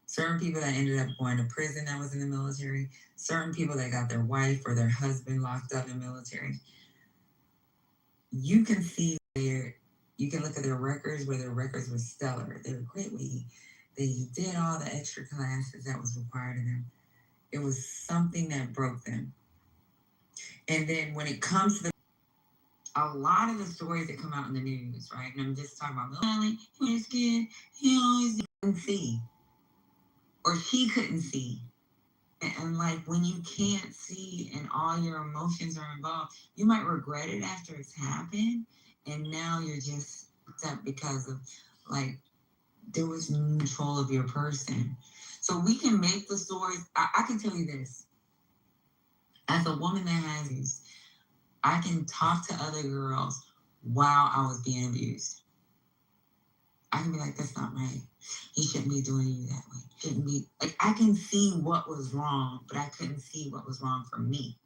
O: Certain people that ended up going to prison that was in the military, certain people that got their wife or their husband locked up in the military. You can see you can look at their records where their records were stellar. They were great. They did all the extra classes that was required of them. It was something that broke them. And then when it comes to a lot of the stories that come out in the news, right? And I'm just talking about Lily, his kid, he always couldn't see. Or she couldn't see. And like when you can't see and all your emotions are involved, you might regret it after it's happened. And now you're just upset because of like there was no control of your person. So we can make the stories. I can tell you this. As a woman that has abused, I can talk to other girls while I was being abused. I can be like, that's not right. He shouldn't be doing you that way. Shouldn't be like I can see what was wrong, but I couldn't see what was wrong for me.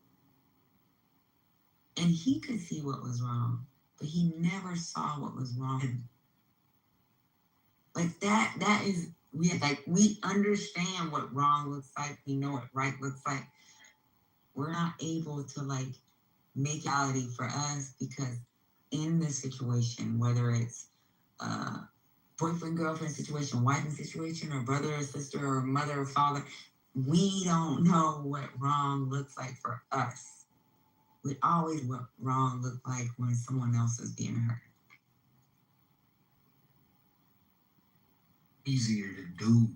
O: And he could see what was wrong, but he never saw what was wrong. Like that is we understand what wrong looks like, we know what right looks like. We're not able to like make reality for us because in this situation, whether it's boyfriend, girlfriend situation, wife situation, or brother or sister or mother or father, we don't know what wrong looks like for us. We always what wrong look like when someone else is being hurt.
F: Easier to do.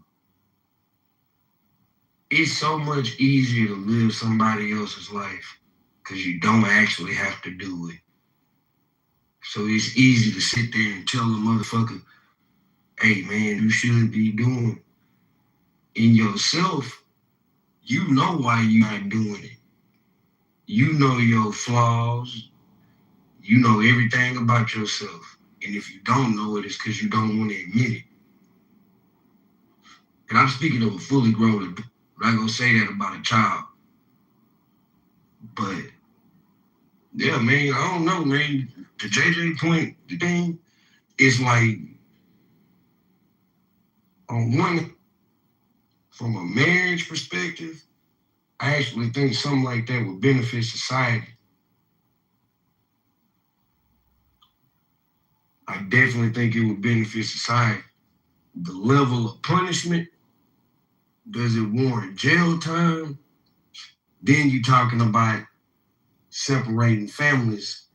F: It's so much easier to live somebody else's life because you don't actually have to do it. So it's easy to sit there and tell a motherfucker, hey man, you should be doing in yourself. You know why you're not doing it. You know your flaws. You know everything about yourself. And if you don't know it, it's because you don't want to admit it. And I'm speaking of a fully grown adult. I'm not gonna say that about a child. But yeah, man, I don't know, man. The JJ point, the thing, is like on one, from a marriage perspective, I actually think something like that would benefit society. I definitely think it would benefit society. The level of punishment, does it warrant jail time? Then you're talking about separating families.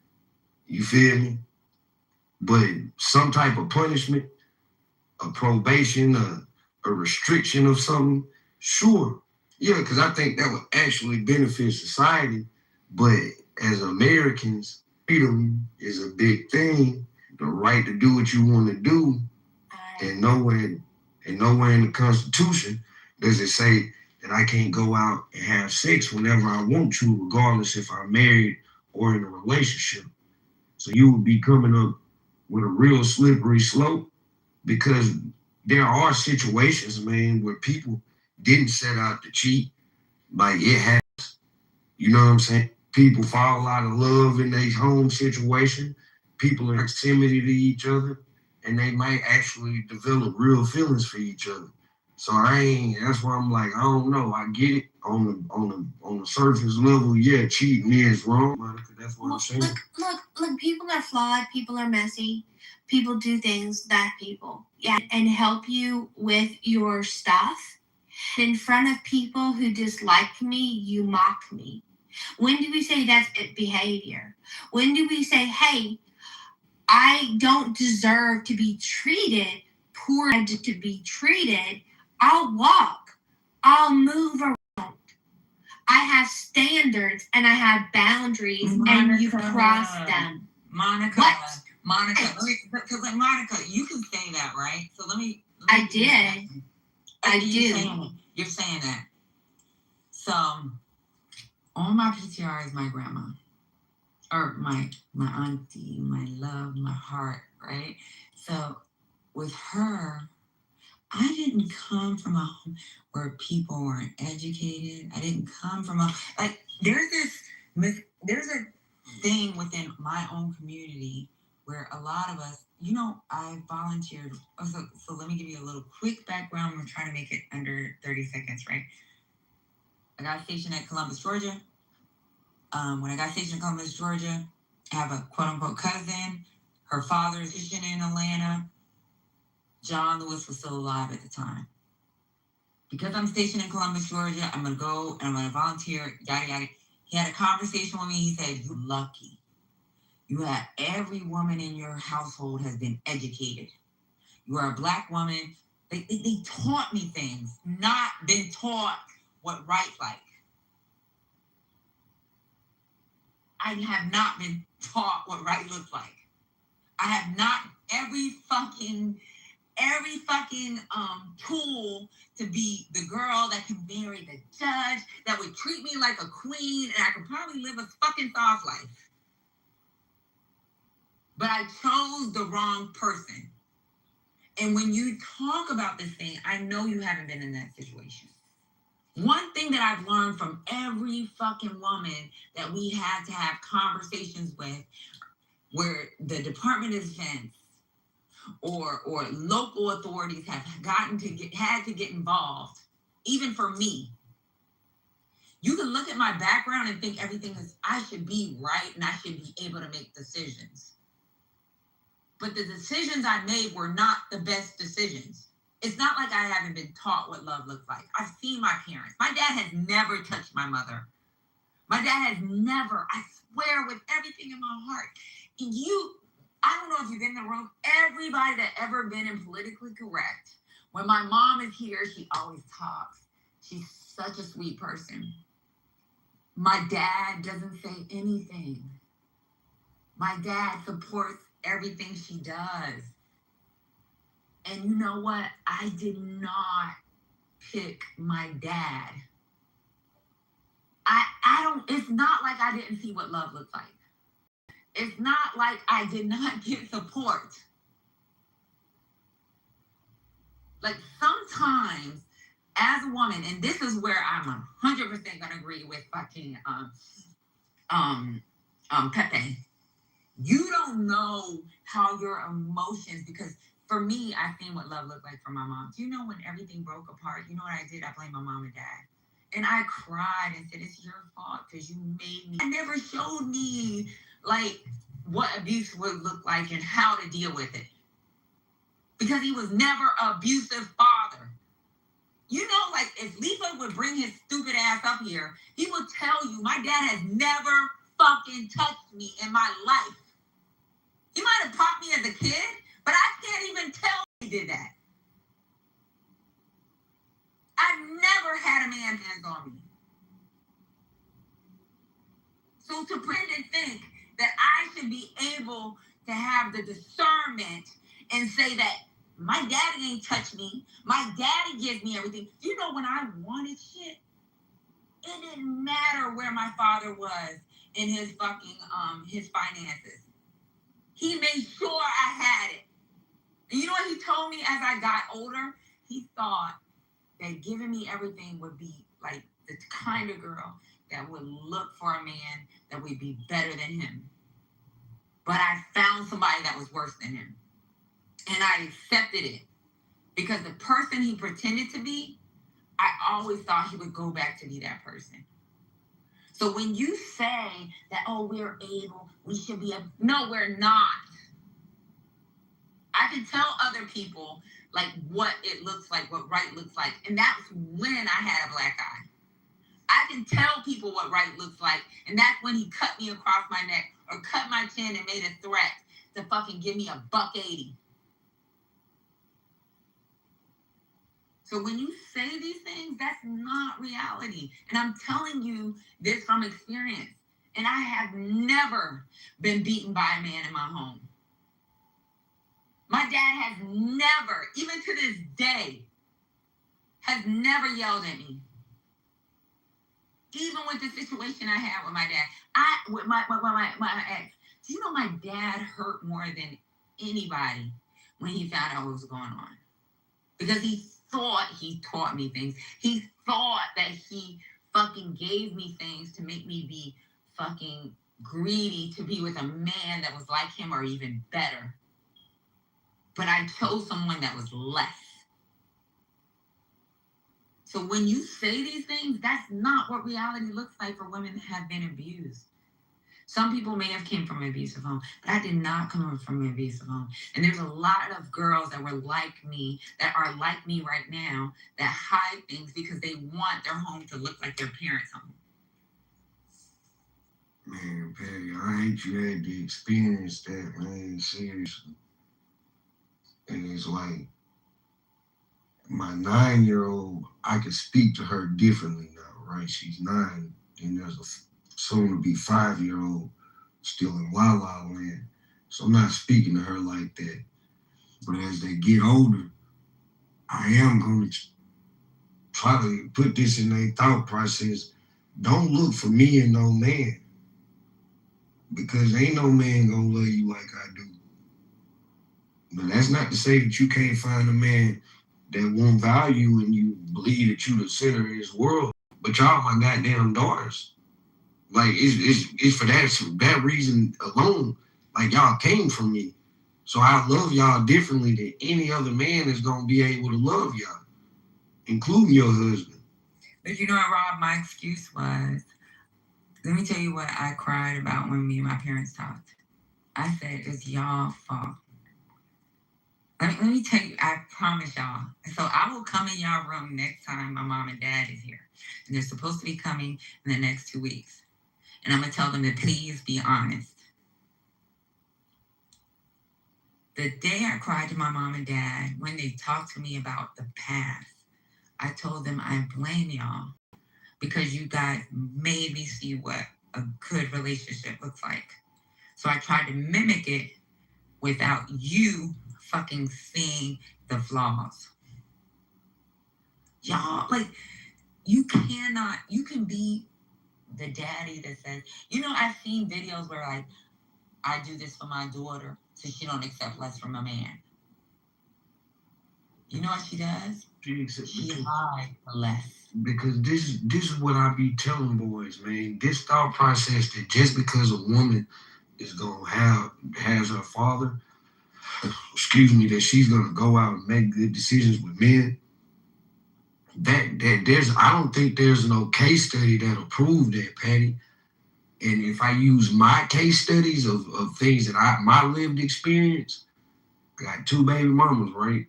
F: You feel me? But some type of punishment, a probation, a restriction of something, sure. Yeah, because I think that would actually benefit society. But as Americans, freedom is a big thing. The right to do what you want to do, and nowhere in the Constitution does it say that I can't go out and have sex whenever I want to, regardless if I'm married or in a relationship. So you would be coming up with a real slippery slope, because there are situations, man, where people didn't set out to cheat. Like, it happens. You know what I'm saying? People fall out of love in their home situation. People are in proximity to each other, and they might actually develop real feelings for each other. So that's why I'm like, I don't know. I get it on the surface level. Yeah, cheating is wrong, Monica. That's what I'm saying.
Q: Look, people are flawed, people are messy, people do things that people, and help you with your stuff. In front of people who dislike me, you mock me. When do we say that's behavior? When do we say, hey, I don't deserve to be treated poor to be treated? I'll walk. I'll move around. I have standards and I have boundaries, and you cross them.
O: Monica, because like Monica, you can say that, right? So let me I
Q: did. I do.
O: You're saying that. So on my PTR is my grandma, or my auntie, my love, my heart, right? So with her, I didn't come from a home where people weren't educated. I didn't come from there's a thing within my own community where a lot of us, I volunteered. So let me give you a little quick background. I'm trying to make it under 30 seconds, right? I got stationed at Columbus, Georgia. When I got stationed in Columbus, Georgia, I have a quote-unquote cousin. Her father is stationed in Atlanta. John Lewis was still alive at the time. Because I'm stationed in Columbus, Georgia, I'm going to go and I'm going to volunteer, yada, yada. He had a conversation with me. He said, you're lucky. You have every woman in your household has been educated. You are a Black woman. They taught me things, not been taught what right's like. I have not been taught what right looks like. I have not every fucking tool to be the girl that can marry the judge, that would treat me like a queen, and I could probably live a fucking soft life. But I chose the wrong person. And when you talk about this thing, I know you haven't been in that situation. One thing that I've learned from every fucking woman that we had to have conversations with, where the Department of Defense or local authorities have had to get involved, even for me. You can look at my background and think everything is, I should be right and I should be able to make decisions. But the decisions I made were not the best decisions. It's not like I haven't been taught what love looks like. I've seen my parents. My dad has never touched my mother. My dad has never, I swear with everything in my heart. And I don't know if you've been in the room, everybody that ever been in politically correct, when my mom is here, she always talks. She's such a sweet person. My dad doesn't say anything. My dad supports everything she does. And you know what? I did not pick my dad. It's not like I didn't see what love looks like. It's not like I did not get support. Like sometimes as a woman, and this is where I'm 100% gonna agree with fucking Pepe. You don't know how your emotions, because for me, I've seen what love looked like for my mom. Do you know when everything broke apart? You know what I did? I blamed my mom and dad. And I cried and said, it's your fault because you made me. It never showed me like what abuse would look like and how to deal with it. Because he was never an abusive father. You know, like if Lisa would bring his stupid ass up here, he would tell you, my dad has never fucking touched me in my life. He might have popped me as a kid, but I can't even tell he did that. I've never had a man hands on me. So to Brendan think that I should be able to have the discernment and say that my daddy ain't touched me, my daddy gives me everything. You know, when I wanted shit, it didn't matter where my father was in his fucking his finances. He made sure I had it. And you know what he told me as I got older? He thought that giving me everything would be like the kind of girl that would look for a man that would be better than him. But I found somebody that was worse than him. And I accepted it. Because the person he pretended to be, I always thought he would go back to be that person. So when you say that, oh, we're able, we should be able, no, we're not. I can tell other people like what it looks like, what right looks like. And that's when I had a black eye. I can tell people what right looks like. And that's when he cut me across my neck or cut my chin and made a threat to fucking give me $1.80. So when you say these things, that's not reality. And I'm telling you this from experience. And I have never been beaten by a man in my home. My dad has never, even to this day, has never yelled at me. Even with the situation I had with my dad, with my ex, do you know my dad hurt more than anybody when he found out what was going on? Because he thought he taught me things. He thought that he fucking gave me things to make me be fucking greedy to be with a man that was like him or even better. But I chose someone that was less. So when you say these things, that's not what reality looks like for women that have been abused. Some people may have came from an abusive home, but I did not come from an abusive home. And there's a lot of girls that were like me, that are like me right now, that hide things because they want their home to look like their parents' home.
F: Man, Patty, I hate you had to experience that, man, seriously. And it's like, my 9-year-old, I could speak to her differently now, right? She's 9, and there's a soon-to-be 5-year-old still in La La Land. So I'm not speaking to her like that. But as they get older, I am going to try to put this in their thought process. Don't look for me in no man. Because ain't no man gonna love you like I do. But that's not to say that you can't find a man that won't value and you believe that you the center of his world. But y'all my goddamn daughters. Like it's for that reason alone. Like y'all came from me. So I love y'all differently than any other man is gonna be able to love y'all, including your husband.
O: But you know what, Rob, my excuse was, let me tell you what I cried about when me and my parents talked. I said, it's y'all fault. Let me tell you, I promise y'all. So I will come in y'all room next time my mom and dad is here. And they're supposed to be coming in the next 2 weeks. And I'm going to tell them to please be honest. The day I cried to my mom and dad, when they talked to me about the past, I told them I blame y'all because you guys made me see what a good relationship looks like. So I tried to mimic it without you fucking seeing the flaws. Y'all, like, you can be the daddy that says, you know, I've seen videos where like, I do this for my daughter so she don't accept less from a man. You know what she does? She hides less.
F: Because this is what I be telling boys, man. This thought process that just because a woman is gonna has her father, that she's gonna go out and make good decisions with men. I don't think there's no case study that'll prove that, Patty. And if I use my case studies of things that my lived experience, I got 2 baby mamas, right?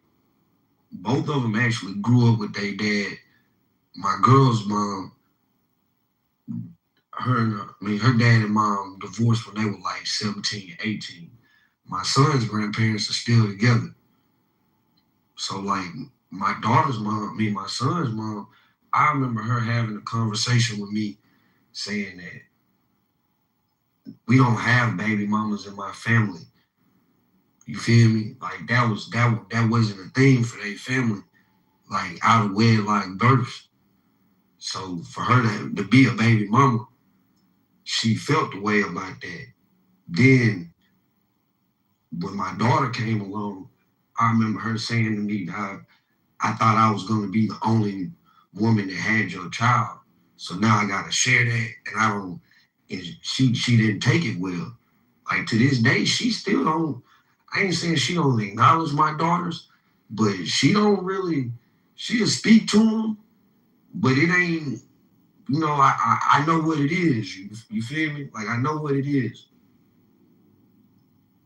F: Both of them actually grew up with their dad. My girl's mom, her dad and mom divorced when they were like 17, 18. My son's grandparents are still together. So like my daughter's mom, my son's mom, I remember her having a conversation with me saying that we don't have baby mamas in my family. You feel me? Like that wasn't a thing for their family, like out of wedlock births. So for her to be a baby mama, she felt the way about that. Then when my daughter came along, I remember her saying to me, I thought I was gonna be the only woman that had your child. So now I gotta share that, and I don't. And she didn't take it well. Like to this day, she still don't. I ain't saying she don't acknowledge my daughters, but she don't really. She just speak to them, but it ain't. You know, I know what it is. You feel me? Like I know what it is.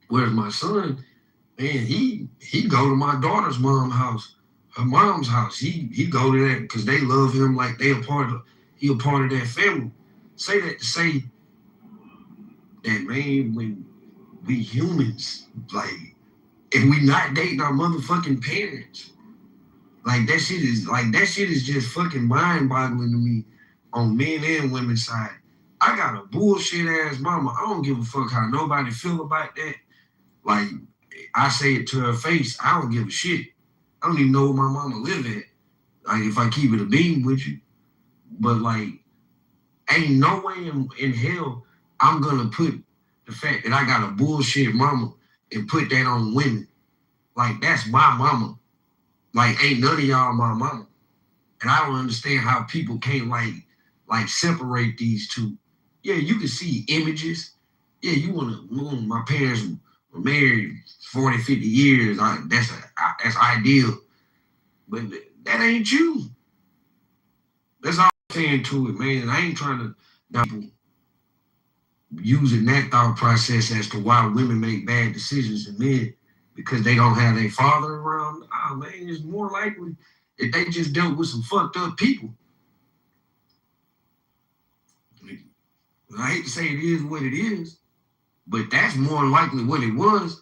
F: Whereas my son, man, he go to my daughter's mom's house, her mom's house. He go to that because they love him like he a part of that family. Say that to say that, man, when we humans, like if we not dating our motherfucking parents, like that shit is just fucking mind boggling to me on men and women's side. I got a bullshit ass mama. I don't give a fuck how nobody feel about that. Like I say it to her face, I don't give a shit. I don't even know where my mama live at. Like if I keep it a beam with you. But like ain't no way in hell I'm gonna put the fact that I got a bullshit mama and put that on women. Like that's my mama. Like ain't none of y'all my mama. And I don't understand how people can't like separate these two. Yeah, you can see images. Yeah, you wanna my parents were married 40, 50 years. That's ideal. But that ain't you. That's all I'm saying to it, man. I ain't trying to people using that thought process as to why women make bad decisions and men because they don't have their father around. Ah, man, it's more likely that they just dealt with some fucked up people. I hate to say it is what it is, but that's more than likely what it was.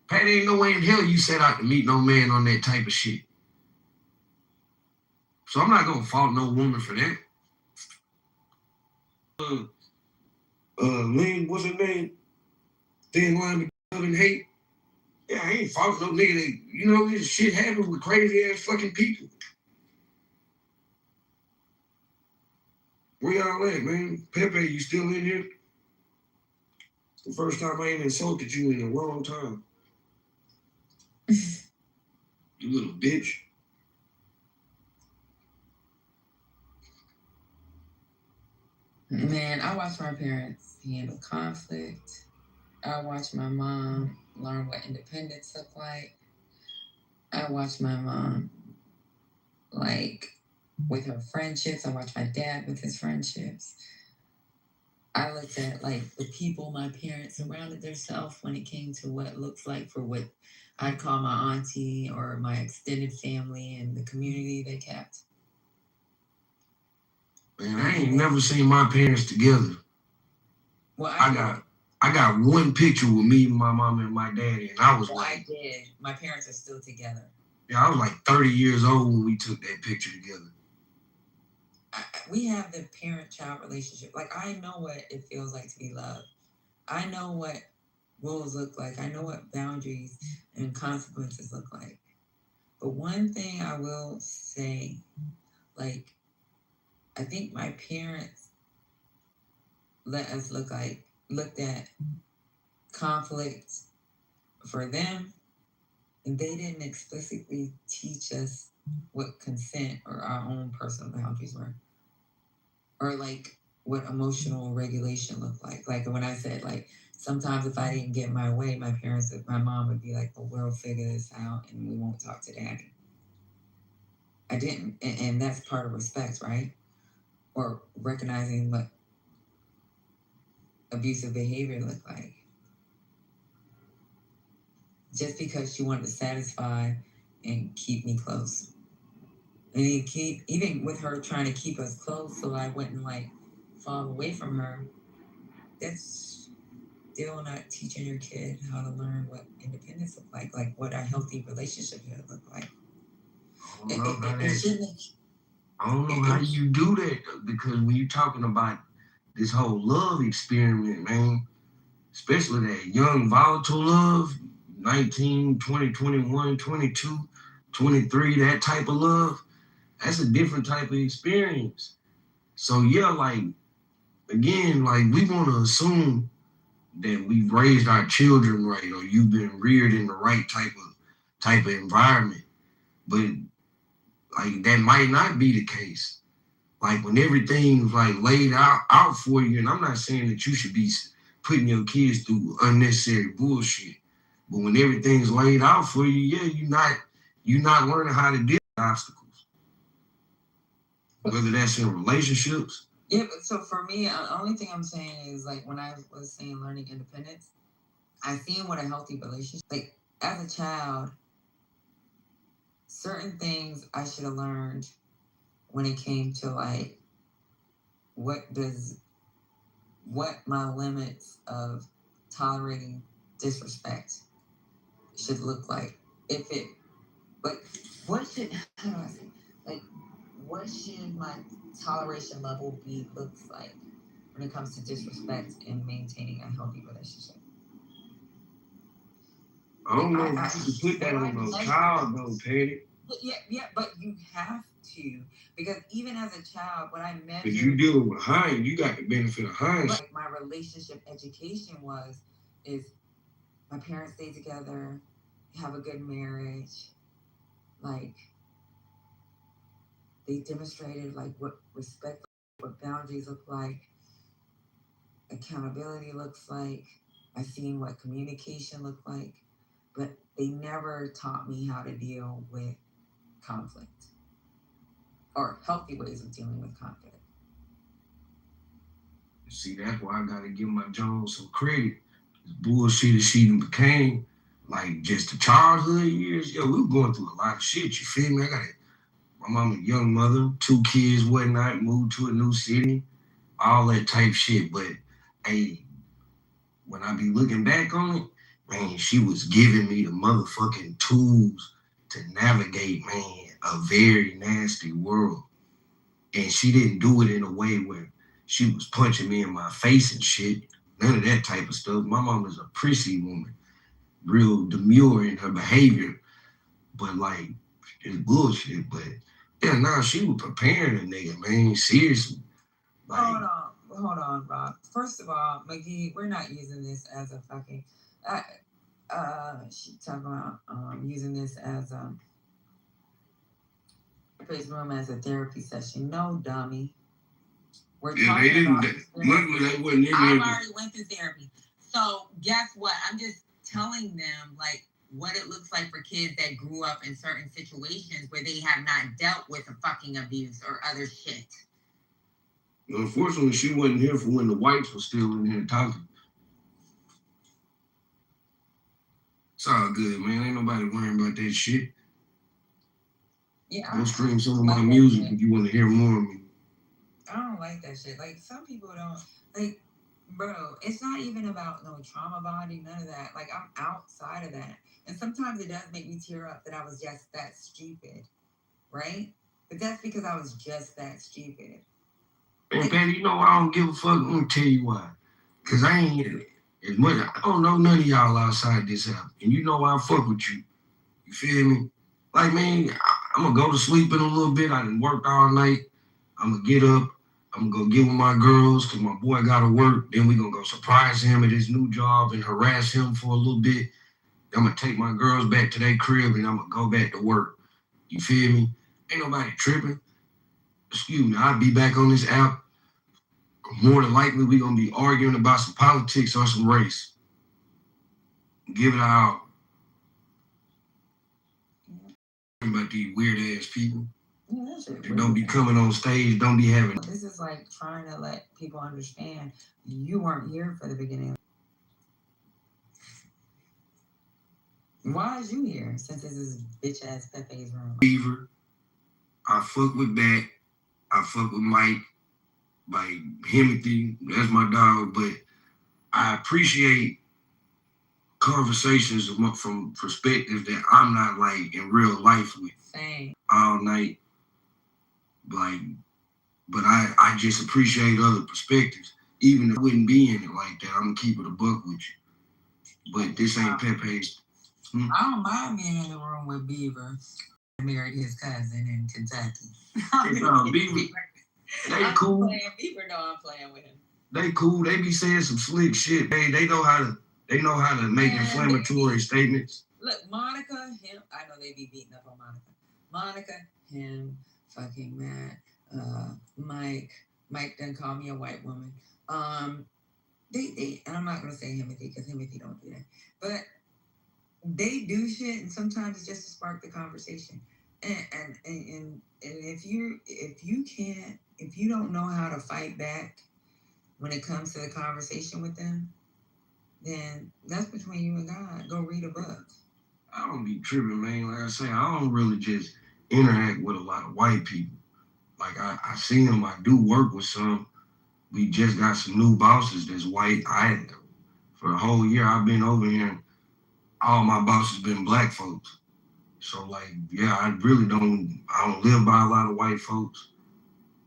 F: Pat, ain't no way in hell you set out to meet no man on that type of shit. So I'm not gonna fault no woman for that. Lynn, what's her name? Thin line between love and hate. Yeah, I ain't fault no nigga that, you know, this shit happens with crazy ass fucking people. Where y'all at, man? Pepe, you still in here? It's the first time I ain't insulted you in a long time. You little bitch.
O: Man, I watched my parents handle conflict. I watched my mom learn what independence looked like. I watched my mom, like, with her friendships. I watched my dad with his friendships. I looked at, like, the people my parents surrounded themselves when it came to what it looks like for what I'd call my auntie or my extended family and the community they kept.
F: Man, I ain't never seen my parents together.
O: Well,
F: I got one picture with me, my mom, and my daddy, and I was
O: I did. My parents are still together.
F: Yeah, I was like 30 years old when we took that picture together.
O: We have the parent-child relationship. Like, I know what it feels like to be loved. I know what rules look like. I know what boundaries and consequences look like. But one thing I will say, like, I think my parents let us looked at conflict for them, and they didn't explicitly teach us what consent or our own personal boundaries were, or like what emotional regulation looked like. Like when I said, like, sometimes if I didn't get my way, my mom would be like, well, we'll figure this out and we won't talk to daddy. I didn't, and that's part of respect, right? Or recognizing what abusive behavior looked like. Just because she wanted to satisfy and keep me close. And even with her trying to keep us close so I wouldn't like fall away from her, that's still not teaching your kid how to learn what independence look like what a healthy relationship should look like.
F: I don't know how you do that, because when you're talking about this whole love experiment, man, especially that young volatile love, 19, 20, 21, 22, 23, that type of love, that's a different type of experience. So yeah, like, again, like, we want to assume that we've raised our children right, or you've been reared in the right type of environment. But like, that might not be the case. Like, when everything's like laid out for you, and I'm not saying that you should be putting your kids through unnecessary bullshit, but when everything's laid out for you, yeah, you're not learning how to deal with obstacles, whether that's in relationships.
O: Yeah, but so for me, the only thing I'm saying is, like, when I was saying learning independence, I seen what a healthy relationship, like, as a child, certain things I should have learned when it came to, like, what my limits of tolerating disrespect should look like. What should my toleration level looks like when it comes to disrespect and maintaining a healthy relationship?
F: I don't know if you can put that on no child though, Patty.
O: Yeah, but you have to, because even as a child, what I measured.
F: But you dealing with hindsight, you got the benefit of hindsight.
O: My relationship education is my parents stay together, have a good marriage, like, they demonstrated like what respect, what boundaries look like, accountability looks like. I've seen what communication looked like, but they never taught me how to deal with conflict or healthy ways of dealing with conflict.
F: See, that's why I gotta give my Jones some credit. This bullshit that she became, like, just the childhood years. Yo, we were going through a lot of shit, you feel me? My mom a young mother, 2 kids, whatnot, moved to a new city, all that type shit. But hey, when I be looking back on it, man, she was giving me the motherfucking tools to navigate, man, a very nasty world. And she didn't do it in a way where she was punching me in my face and shit. None of that type of stuff. My mom was a prissy woman, real demure in her behavior, but like, it's bullshit. But yeah, nah, she was preparing a nigga, man, seriously. Like,
O: Hold on, Rob. First of all, McGee, we're not using this as a fucking. She talking about using this as room as a therapy session. No, dummy. We're talking about.
F: They wasn't in
O: I've
F: there.
O: already went through therapy. So guess what? I'm just telling them like what it looks like for kids that grew up in certain situations where they have not dealt with a fucking abuse or other shit.
F: Unfortunately, she wasn't here for when the whites were still in here talking. It's all good, man. Ain't nobody worrying about that shit.
O: Yeah.
F: Go stream some of my music if you want to hear more of me.
O: I don't like that shit. Like, some people don't, like, bro, it's not even about no trauma bonding, none of that. Like, I'm outside of that. And sometimes it does make me tear up that I was just that stupid, right? But that's because I was just that stupid.
F: And Patty, you know I don't give a fuck. I'm gonna tell you why. Cause I ain't as much. I don't know none of y'all outside this house, and you know I fuck with you. You feel me? Like, man, I'm gonna go to sleep in a little bit. I done worked all night. I'm gonna get up. I'm gonna go get with my girls because my boy gotta work. Then we gonna go surprise him at his new job and harass him for a little bit. I'm gonna take my girls back to their crib and I'm gonna go back to work. You feel me? Ain't nobody tripping. Excuse me, I'll be back on this app. More than likely, we're going to be arguing about some politics or some race. Give it an hour. About these weird-ass people.
O: Yeah,
F: They don't be coming on stage, don't be having...
O: This is like trying to let people understand you weren't here for the beginning. Why is you here since this is bitch-ass Pepe's room?
F: Beaver. I fuck with that. I fuck with Mike. Like, Himothy, that's my dog, but I appreciate conversations from perspectives that I'm not like in real life with
O: Same.
F: all night. Like, but I just appreciate other perspectives. Even if I wouldn't be in it like that, I'm gonna keep it a buck with you. But this ain't Pepe's.
O: I don't mind being in the room with Beaver. I married his cousin in Kentucky.
F: Beaver, they cool.
O: Beaver know I'm playing with him.
F: They cool. They be saying some slick shit. They know how to make inflammatory statements.
O: Look, Monica, him. I know they be beating up on Monica. Monica, him, fucking Matt, Mike. Mike done called me a white woman. They and I'm not gonna say Himothy because Himothy don't do that. But they do shit, and sometimes it's just to spark the conversation. And if you don't know how to fight back when it comes to the conversation with them, then that's between you and God. Go read a book.
F: I don't be tripping, man. Like I say, I don't really just interact with a lot of white people. Like I see them, I do work with some. We just got some new bosses that's white. For a whole year I've been over here, all my bosses been black folks. So like, yeah, I don't live by a lot of white folks.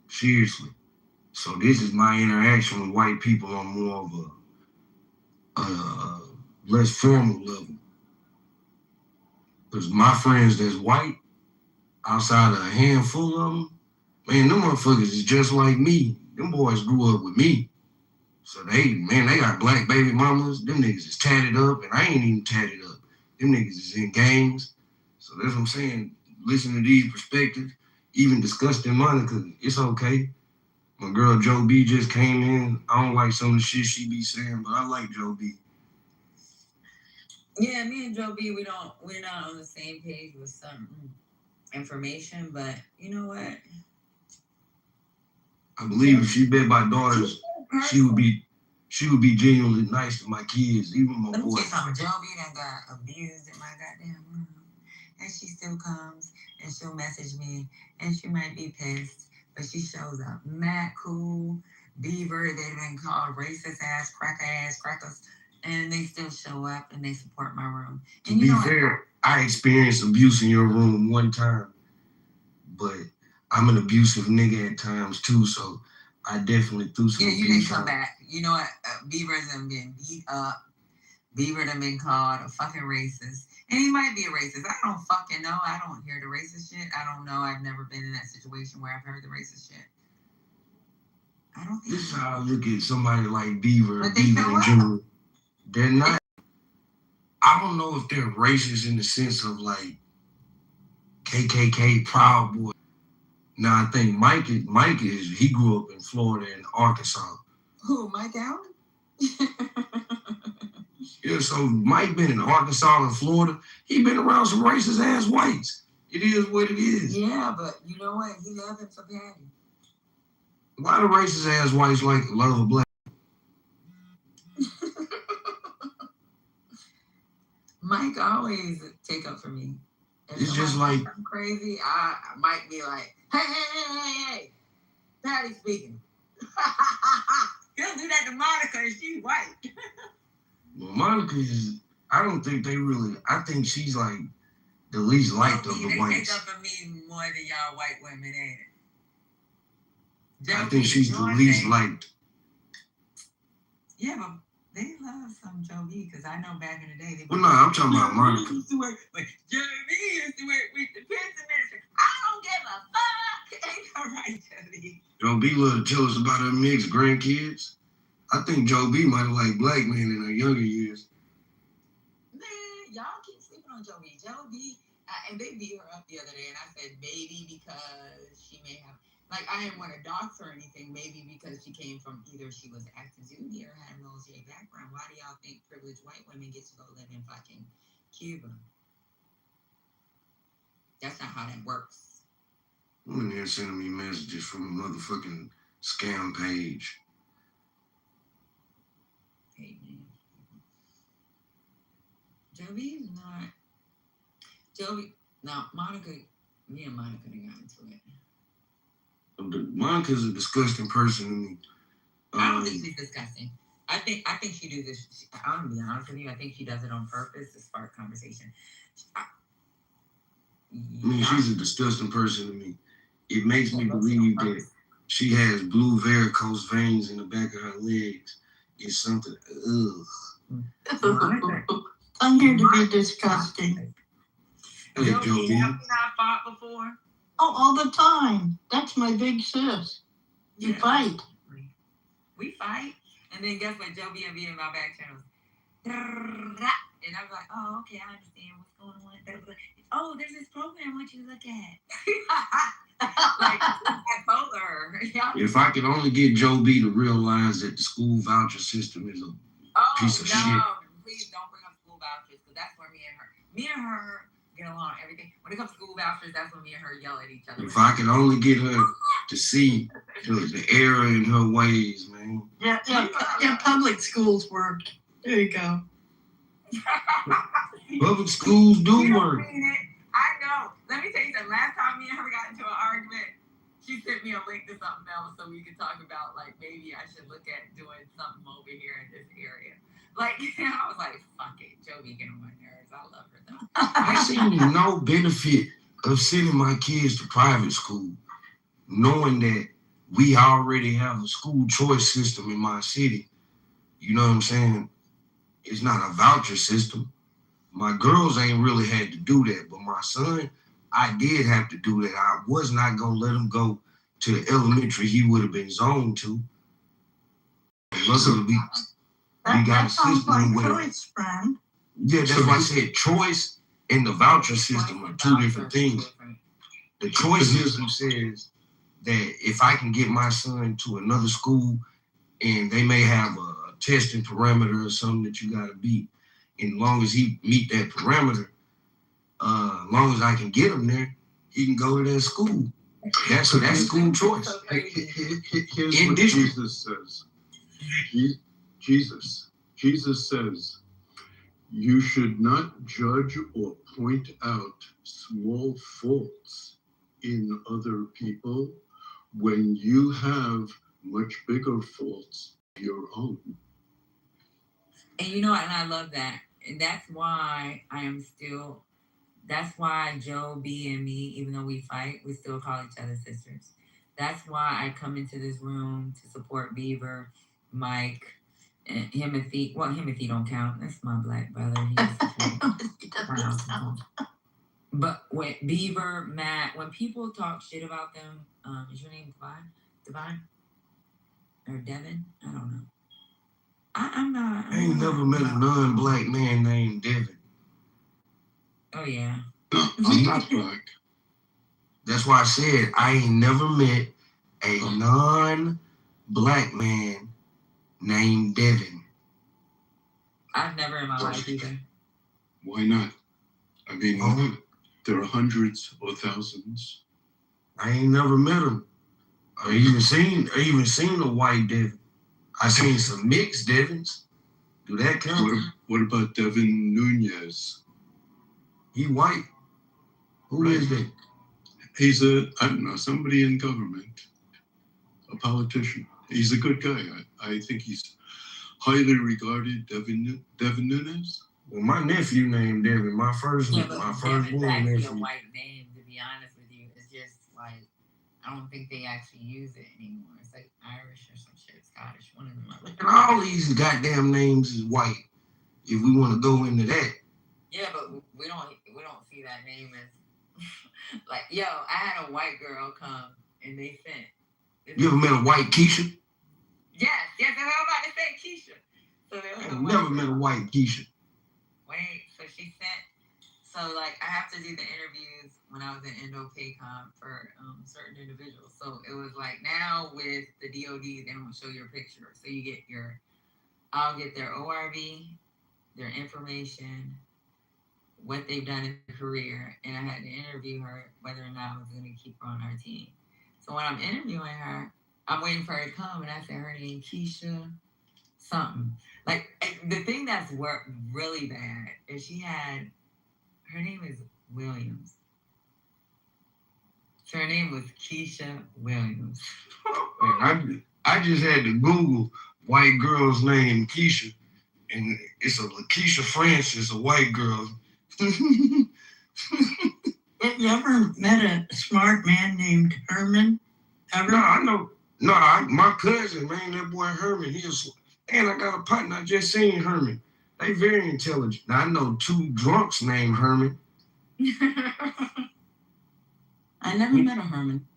F: Seriously. So this is my interaction with white people on more of a less formal level. Because my friends that's white, outside of a handful of them, man, them motherfuckers is just like me. Them boys grew up with me. So they got black baby mamas. Them niggas is tatted up, and I ain't even tatted up. Them niggas is in gangs. So that's what I'm saying. Listen to these perspectives, even disgusting Monica, it's okay. My girl Joe B just came in. I don't like some of the shit she be saying, but I like Joe B.
O: Yeah, me and Joe B, we're not on the same page with some information, but you know what?
F: I believe if she bet my daughters, she would be genuinely nice to my kids, even my boys.
O: Joe B done got abused in my goddamn room. And she still comes and she'll message me and she might be pissed, but she shows up. Matt cool, Beaver, they've been called racist ass, crackers, and they still show up and they support my room. And
F: to be fair, I experienced abuse in your room one time, but I'm an abusive nigga at times too, so I definitely threw some abuse.
O: Yeah, you didn't come back. You know what? Beaver's done been beat up. Beaver done been called a fucking racist. And he might be a racist. I don't fucking know. I don't hear the racist shit. I don't know. I've never been in that situation where I've heard the racist shit. I don't think
F: this is how I look at somebody like Beaver in general. They're not. I don't know if they're racist in the sense of like KKK Proud Boy. Now I think Mike is he grew up in Florida and Arkansas.
O: Who, Mike Allen?
F: Yeah, so Mike been in Arkansas and Florida. He been around some racist ass whites. It is what it is.
O: Yeah, but you know what? He loved him for Patty.
F: Why do racist ass whites love a black?
O: Mike always take up for me.
F: It's just like
O: I'm crazy. I might be like, hey, Patty speaking. He'll do that to Monica and she's white.
F: Well, Monica is. I don't think they really. I think she's like the least liked of the whites.
O: They take up for me more than y'all white women, ain't it?
F: I think she's the least liked.
O: Yeah, but they love some Joe B because I know back in the day they.
F: Well, no, I'm talking about Monica.
O: Used to work, like Joe B used to work with the prison minister. I don't give a fuck. Ain't no right, Joe B.
F: Joe B love to tell us about her mixed grandkids. I think Joe B might have liked black men in her younger years.
O: Man, y'all keep sleeping on Joe B. Joe B, and they beat her up the other day, and I said maybe because she may have, like, I didn't want to dox her or anything, maybe because she came from either she was active duty or had a military background. Why do y'all think privileged white women get to go live in fucking Cuba? That's not how that works.
F: I'm in there sending me messages from a motherfucking scam page.
O: Hey, man. Joey is not. No, Monica, me and Monica done got into it.
F: Monica's a disgusting person to me.
O: I don't think she's disgusting. I think she do this. I'm gonna be honest with you. I think she does it on purpose to spark conversation.
F: I mean, she's a disgusting person to me. It makes me believe that she has blue varicose veins in the back of her legs. It's something.
R: I'm here to be disgusting.
F: Hey,
O: Joe,
F: Joe,
O: have we not fought before?
R: Oh, all the time. That's my big sis. You fight.
O: We fight. And then guess what? Joe be in my back channels. And I'm like, oh, okay, I understand what's going on. Oh, there's this program I want you to look at. Like, I told her.
F: If I could only get Joe B to realize that the school voucher system is a piece of shit.
O: Please don't bring up school vouchers, because that's where me and her get along everything. When it comes to school vouchers, that's when me and her yell at each other.
F: If I could only get her to see the error in her ways, man.
R: Yeah, public schools worked. There you go.
F: Public schools do work.
O: I know. Let me tell you something. Last time me and her got into an argument, she sent me a link to something else so we could talk about, like, maybe I should look at doing something over here in this area. Like, I was like, fuck it. Joey getting on my nerves. I love her, though.
F: I see no benefit of sending my kids to private school, knowing that we already have a school choice system in my city. You know what I'm saying? It's not a voucher system. My girls ain't really had to do that, but my son, I did have to do that. I was not going to let him go to the elementary he would have been zoned to. Luckily, we got a system where...
R: Choice, friend.
F: Yeah, that's why I said choice and the voucher system are two different things. The choice system says that if I can get my son to another school and they may have a testing parameter or something that you got to beat, and as long as he meet that parameter, as long as I can get him there, he can go to that school. That's school choice.
T: Here's what Jesus says. Jesus says, you should not judge or point out small faults in other people when you have much bigger faults of your own.
O: And you know what? And I love that. And that's why that's why Joe B and me, even though we fight, we still call each other sisters. That's why I come into this room to support Beaver, Mike, and Himothy. Well, Himothy don't count. That's my black brother. But when Beaver, Matt, when people talk shit about them, is your name Divine? Or Devin? I don't know. I'm not.
F: I ain't never met a non-black man named Devin.
O: Oh, yeah.
T: I'm not black.
F: That's why I said I ain't never met a non-black man named Devin.
O: I've never in my life either.
T: Why not? I mean, there are hundreds or thousands.
F: I ain't never met him. I even seen a white Devin. I seen some mixed Devins. Do that count?
T: What about Devin Nunez?
F: He white. Who is that?
T: He's I don't know, somebody in government, a politician. He's a good guy. I think he's highly regarded. Devin Nunez.
F: Well, my nephew named Devin. My first
O: Devin's
F: nephew.
O: actually a white name, to be honest with you. It's just like, I don't think they actually use it anymore. It's like Irish or some shit, Scottish. One of them.
F: And all these goddamn names is white. If we want to go into that.
O: Yeah, but we don't see that name as like, yo, I had a white girl come and they sent.
F: You ever met a white Keisha?
O: Yes, that's what I'm about to say, Keisha. So
F: I've never met a white Keisha.
O: Wait, so she sent. So like, I have to do the interviews when I was in Indo-PACOM for certain individuals. So it was like, now with the DOD, they don't show your picture. So you get I'll get their ORV, their information, what they've done in their career, and I had to interview her whether or not I was going to keep her on our team. So when I'm interviewing her, I'm waiting for her to come, and I said her name Keisha something. Like, the thing that's really bad is her name is Williams. So her name was Keisha Williams.
F: I just had to Google white girl's named Keisha, and it's a Lakeisha Francis, a white girl.
R: You ever met a smart man named Herman? Ever?
F: No, I know. No, my cousin, man, that boy Herman, and I got a partner, I just seen Herman. They very intelligent. Now, I know 2 drunks named Herman.
O: I never met a Herman.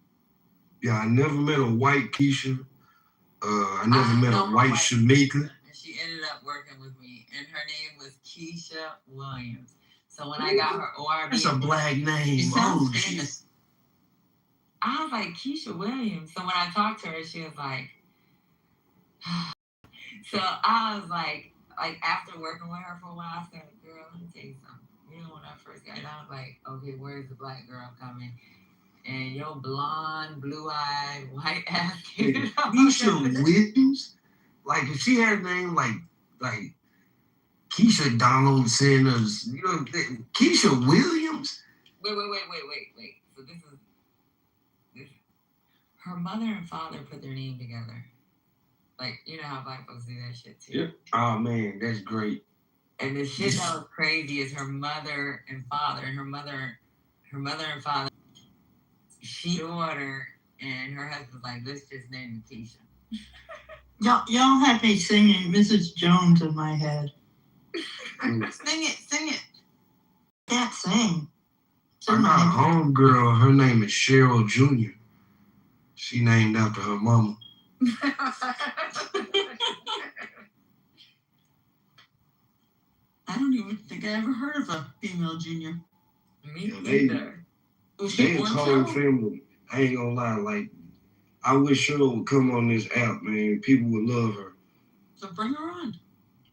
F: Yeah, I never met a white Keisha. I never met a white Shamika.
O: And she ended up working with me, and her name was Keisha Williams. So when I got her ORB,
F: That's a black name.
O: It sounds
F: Oh,
O: famous. I was like, Keisha Williams. So when I talked to her, she was like, so I was like after working with her for a while, I said, girl, let me tell you something. You know, when I first got down, I was like, okay, where's the black girl coming? And your blonde, blue-eyed, white ass kid.
F: Keisha Williams? Like, if she had a name like Keisha Donaldson or, you know, Keisha Williams?
O: Wait. So this her mother and father put their name together. Like, you know how black folks do that shit too.
F: Yeah. Oh, man, that's great.
O: And the shit that was crazy is her mother and father, and her mother and father, she ordered, and her husband's like, let's just name it Keisha.
R: Y'all have me singing Mrs. Jones in my head.
O: Sing it.
R: Can't sing.
F: I got a homegirl, her name is Cheryl Jr. She named after her mama.
R: I don't even think I ever heard of a female junior.
O: Me
F: either.
R: Was she
F: They a
R: born
F: cold
R: Cheryl?
F: family. I ain't gonna lie, like, I wish Cheryl would come on this app, man. People would love her.
R: So bring her on.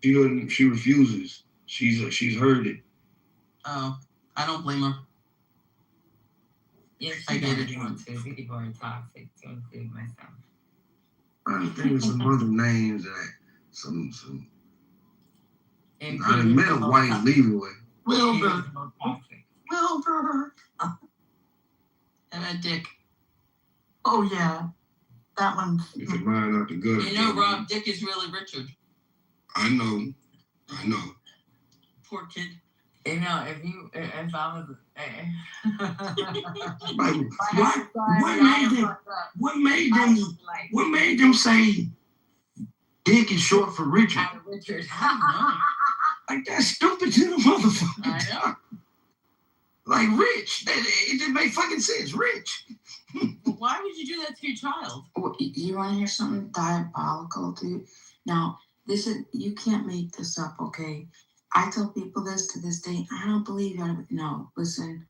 F: She refuses. She's heard it.
R: Oh, I don't blame her.
O: Yes,
R: I get it.
O: People are toxic, to include myself.
F: I think some other names that some. I met a white Leroy.
R: Wilbur. And a Dick. Oh yeah, that one.
F: Get your mind out the gutter.
R: You know, Rob, Dick is really Richard.
F: I know.
R: Poor kid.
O: You know, if I was,
F: What made them say Dick is short for Richard?
O: Richard.
F: Like, that's stupid to the motherfucker.
R: I know.
F: Like, Rich. It didn't make fucking sense. Rich.
R: Why would you do that to your child?
B: You want to hear something diabolical, dude? Now, you can't make this up, okay? I tell people this to this day. I don't believe you. No, listen,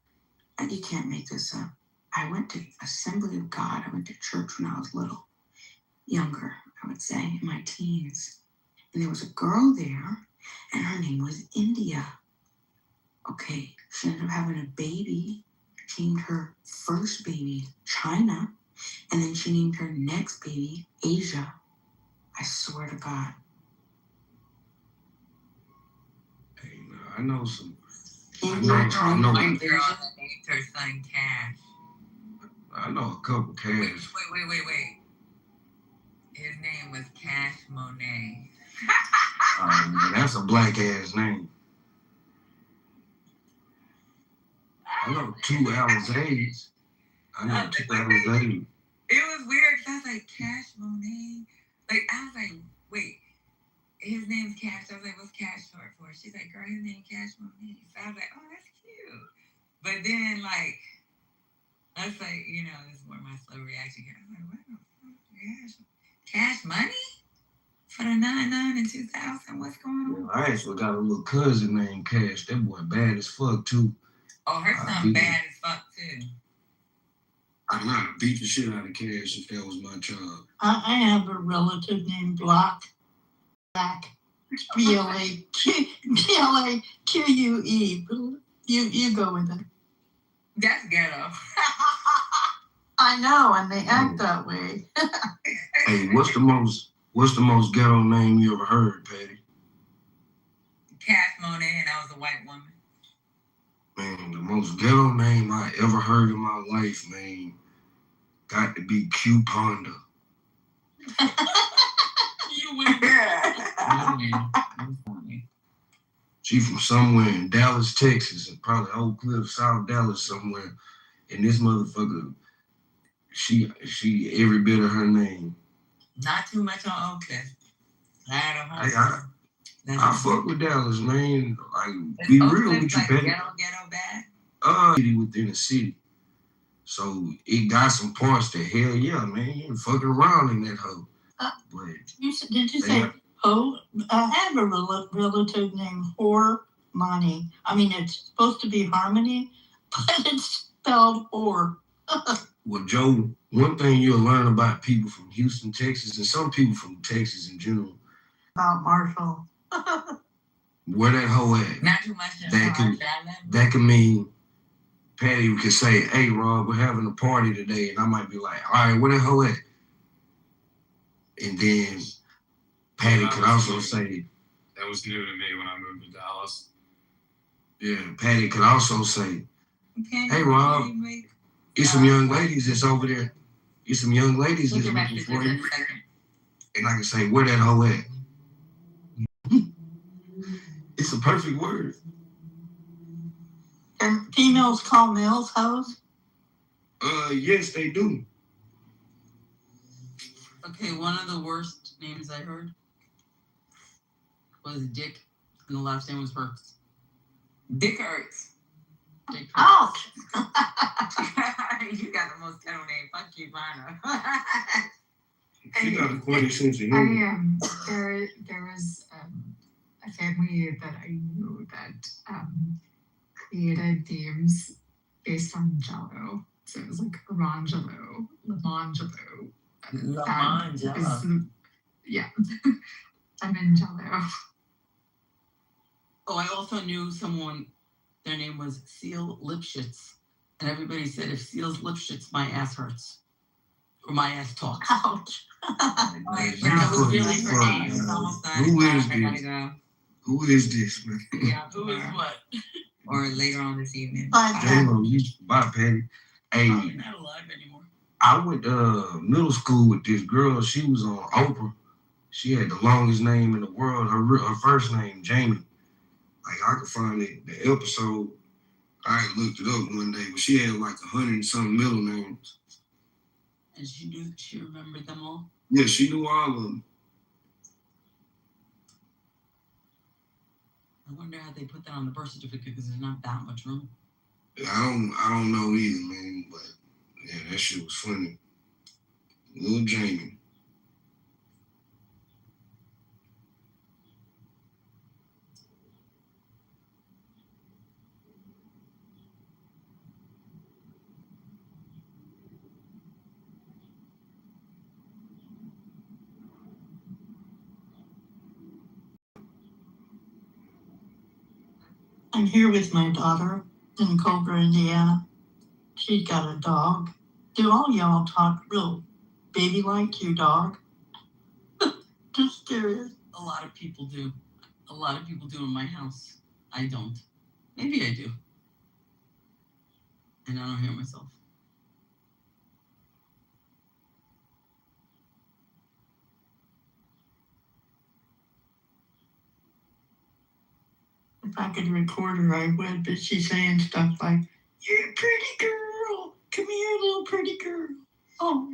B: you can't make this up. I went to Assembly of God. I went to church when I was little. Younger, I would say, in my teens. And there was a girl there, and her name was India. Okay, she ended up having a baby. She named her first baby China, and then she named her next baby Asia. I swear to God.
F: Hey, I know some.
B: India,
F: I
B: China,
F: know.
B: and Asia.
O: named her son Cash.
F: I know a couple Cash.
O: Wait. His name was Cash Monet.
F: Man, that's a black ass name. I know 2 Alizades.
O: It was weird because I was like, Cash Monet? Like, I was like, wait, his name's Cash. I was like, what's Cash short for? She's like, girl, his name's Cash Monet. So I was like, oh, that's cute. But then, like, that's like, you know, this is where my slow reaction came. I was like, what the fuck? Cash money? For the 99 and 2000? What's going on?
F: I actually got a little cousin named Cash. That boy bad as fuck, too.
O: Oh, her son bad as fuck, too.
F: I know. Beat the shit out of Cash if that was my child.
R: I have a relative named Black. BLAQUE. You go with it.
O: That's ghetto.
R: I know, and they act that way.
F: Hey, what's the most ghetto name you ever heard, Patty?
O: Cash Monet, and I was a white woman.
F: Man, the most ghetto name I ever heard in my life, man, got to be Q Ponda.
O: you with
F: She from somewhere in Dallas, Texas, and probably Oak Cliff, South Dallas somewhere. And this motherfucker, she every bit of her name.
O: Not too much on Oak Cliff.
F: I fuck with Dallas, man. Like, be real with you,
O: like
F: Petty.
O: ghetto bad?
F: Within the city. So it got some parts that, hell yeah, man, you ain't fucking around in that hoe. But
R: Did you say Ho? I have a relative named Hormani. I mean, it's supposed to be Harmony, but it's spelled Hor.
F: Well, Joe, one thing you'll learn about people from Houston, Texas, and some people from Texas in general.
R: About Marshall.
F: Where that hoe at?
O: Not too much.
F: That can mean Patty could say, "Hey, Rob, we're having a party today," and I might be like, "All right, where that hoe at?" And then Patty could also say,
H: "That was new to me when I moved to Dallas."
F: Yeah, Patty could also say, "Hey, Rob, it's some young ladies that's over there. It's some young ladies that's looking for you." And I can say, "Where that hoe at?" It's a perfect word.
R: And females call males hoes?
F: Yes, they do.
O: Okay, one of the worst names I heard was Dick, and the last name was Hurts. Dick Hurts. Dick Hurts.
R: Ouch!
O: You got the most ghetto name. Fuck you, Lana.
F: She got a funny sense of humor.
S: There was a family that I knew that created games based on Jello. So it was like Orangelo, Lamangelo.
O: Lamangelo.
S: Yeah. I'm in Jello.
O: Oh, I also knew someone, their name was Seal Lipschitz. And everybody said, if Seal's Lipschitz, my ass hurts. Or my ass talks.
R: Ouch.
O: That was really her name. It's almost done.
F: Who is
O: I gotta
F: this?
O: go.
F: Who is this, man?
O: Yeah, who is what? Or later on this evening.
F: J-Lo, bye, Patty. Hey,
O: Probably not alive anymore.
F: I went middle school with this girl. She was on Oprah. She had the longest name in the world. Her first name, Jamie. Like, I could find the episode. I looked it up one day, but she had like 100 and something middle names.
O: And she remembered them all?
F: Yeah, she knew all of them.
O: I wonder how they put that on the birth certificate because there's not that much room.
F: I don't know either, man, but yeah, that shit was funny. Little Jamie.
R: I'm here with my daughter in Culver, Indiana. She's got a dog. Do all y'all talk real baby-like, your dog? Just curious.
O: A lot of people do. A lot of people do in my house. I don't. Maybe I do. And I don't hear myself.
R: If I could record her, I would, but she's saying stuff like, "You're a pretty girl. Come here, little pretty girl." Oh.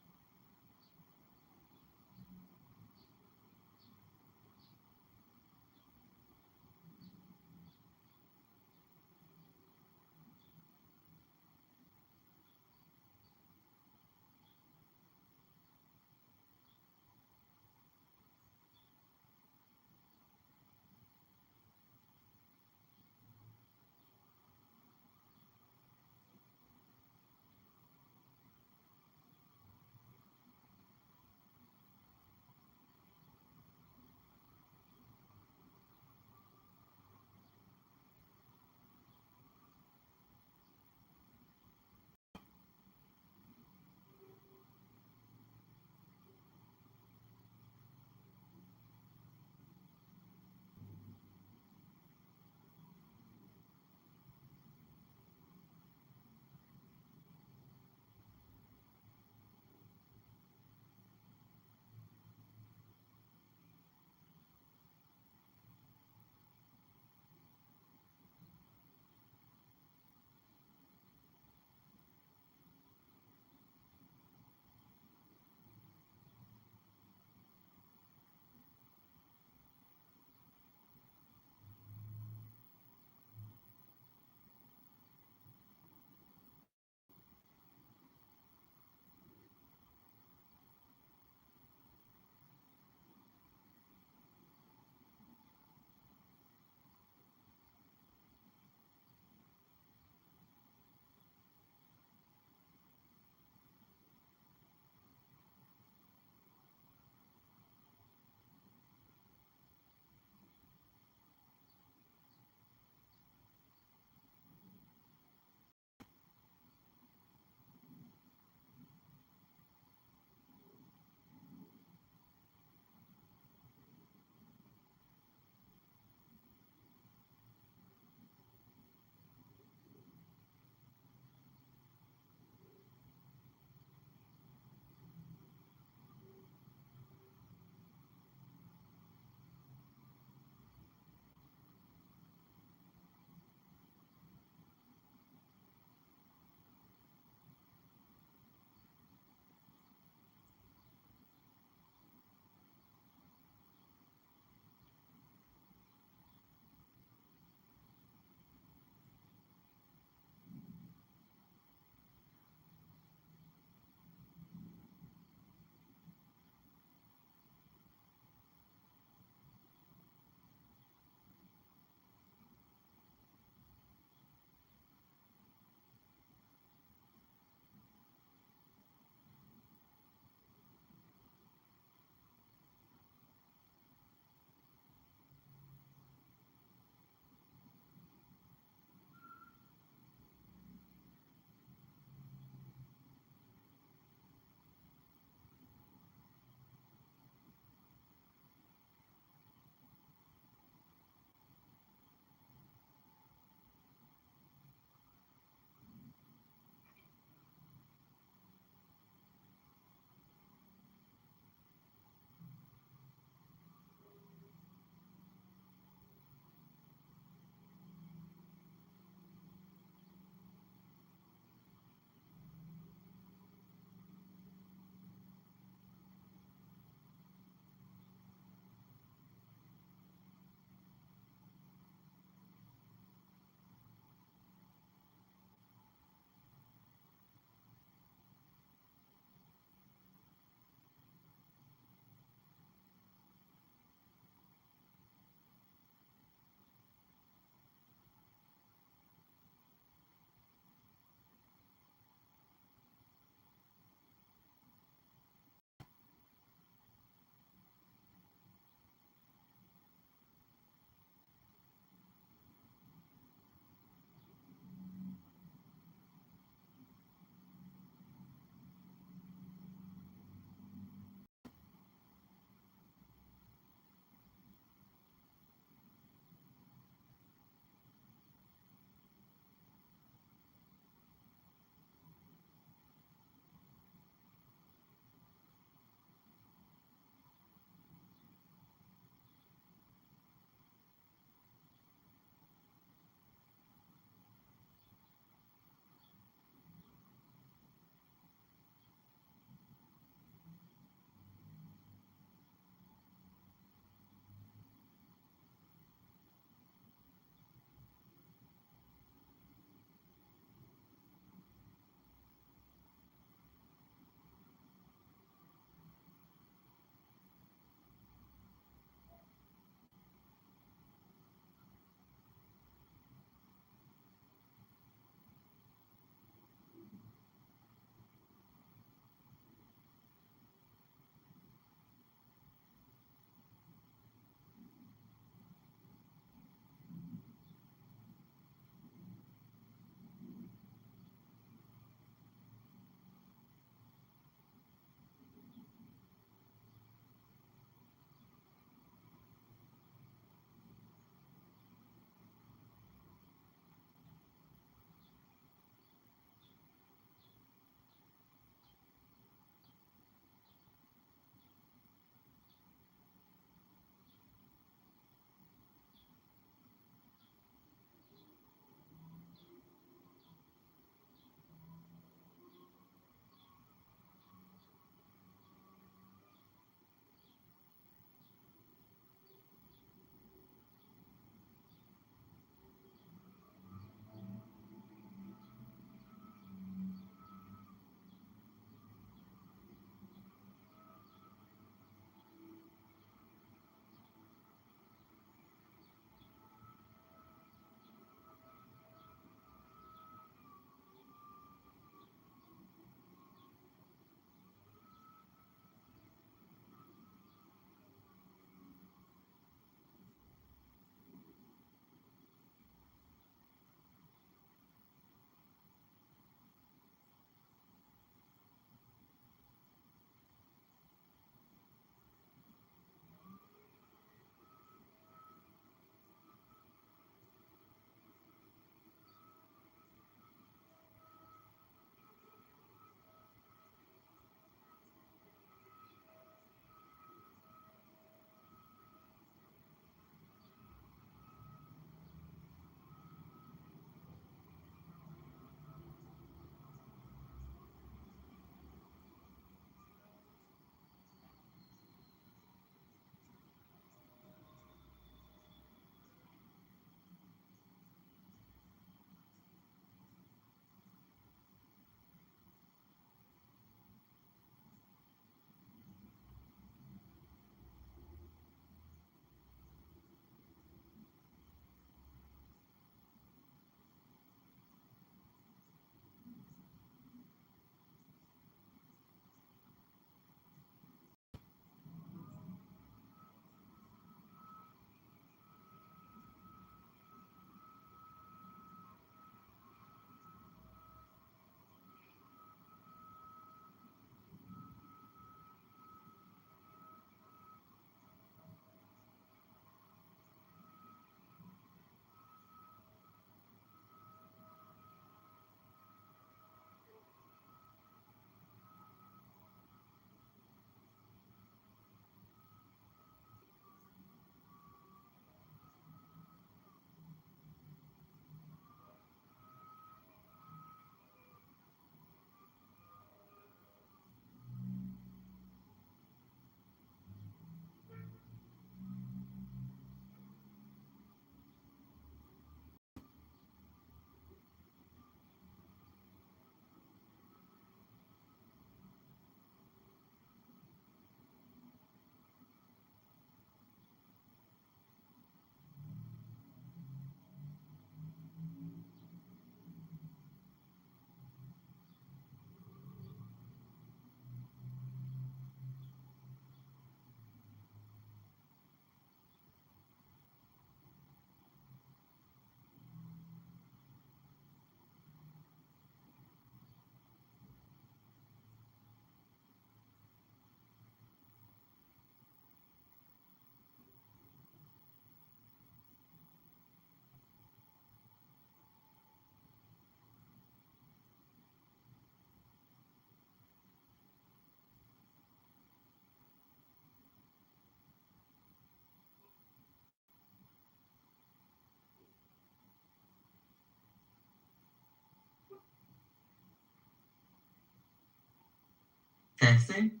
O: testing.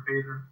C: Peter.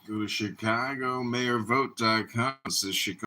A: Go to Chicago, mayorvote.com. Says Chicago.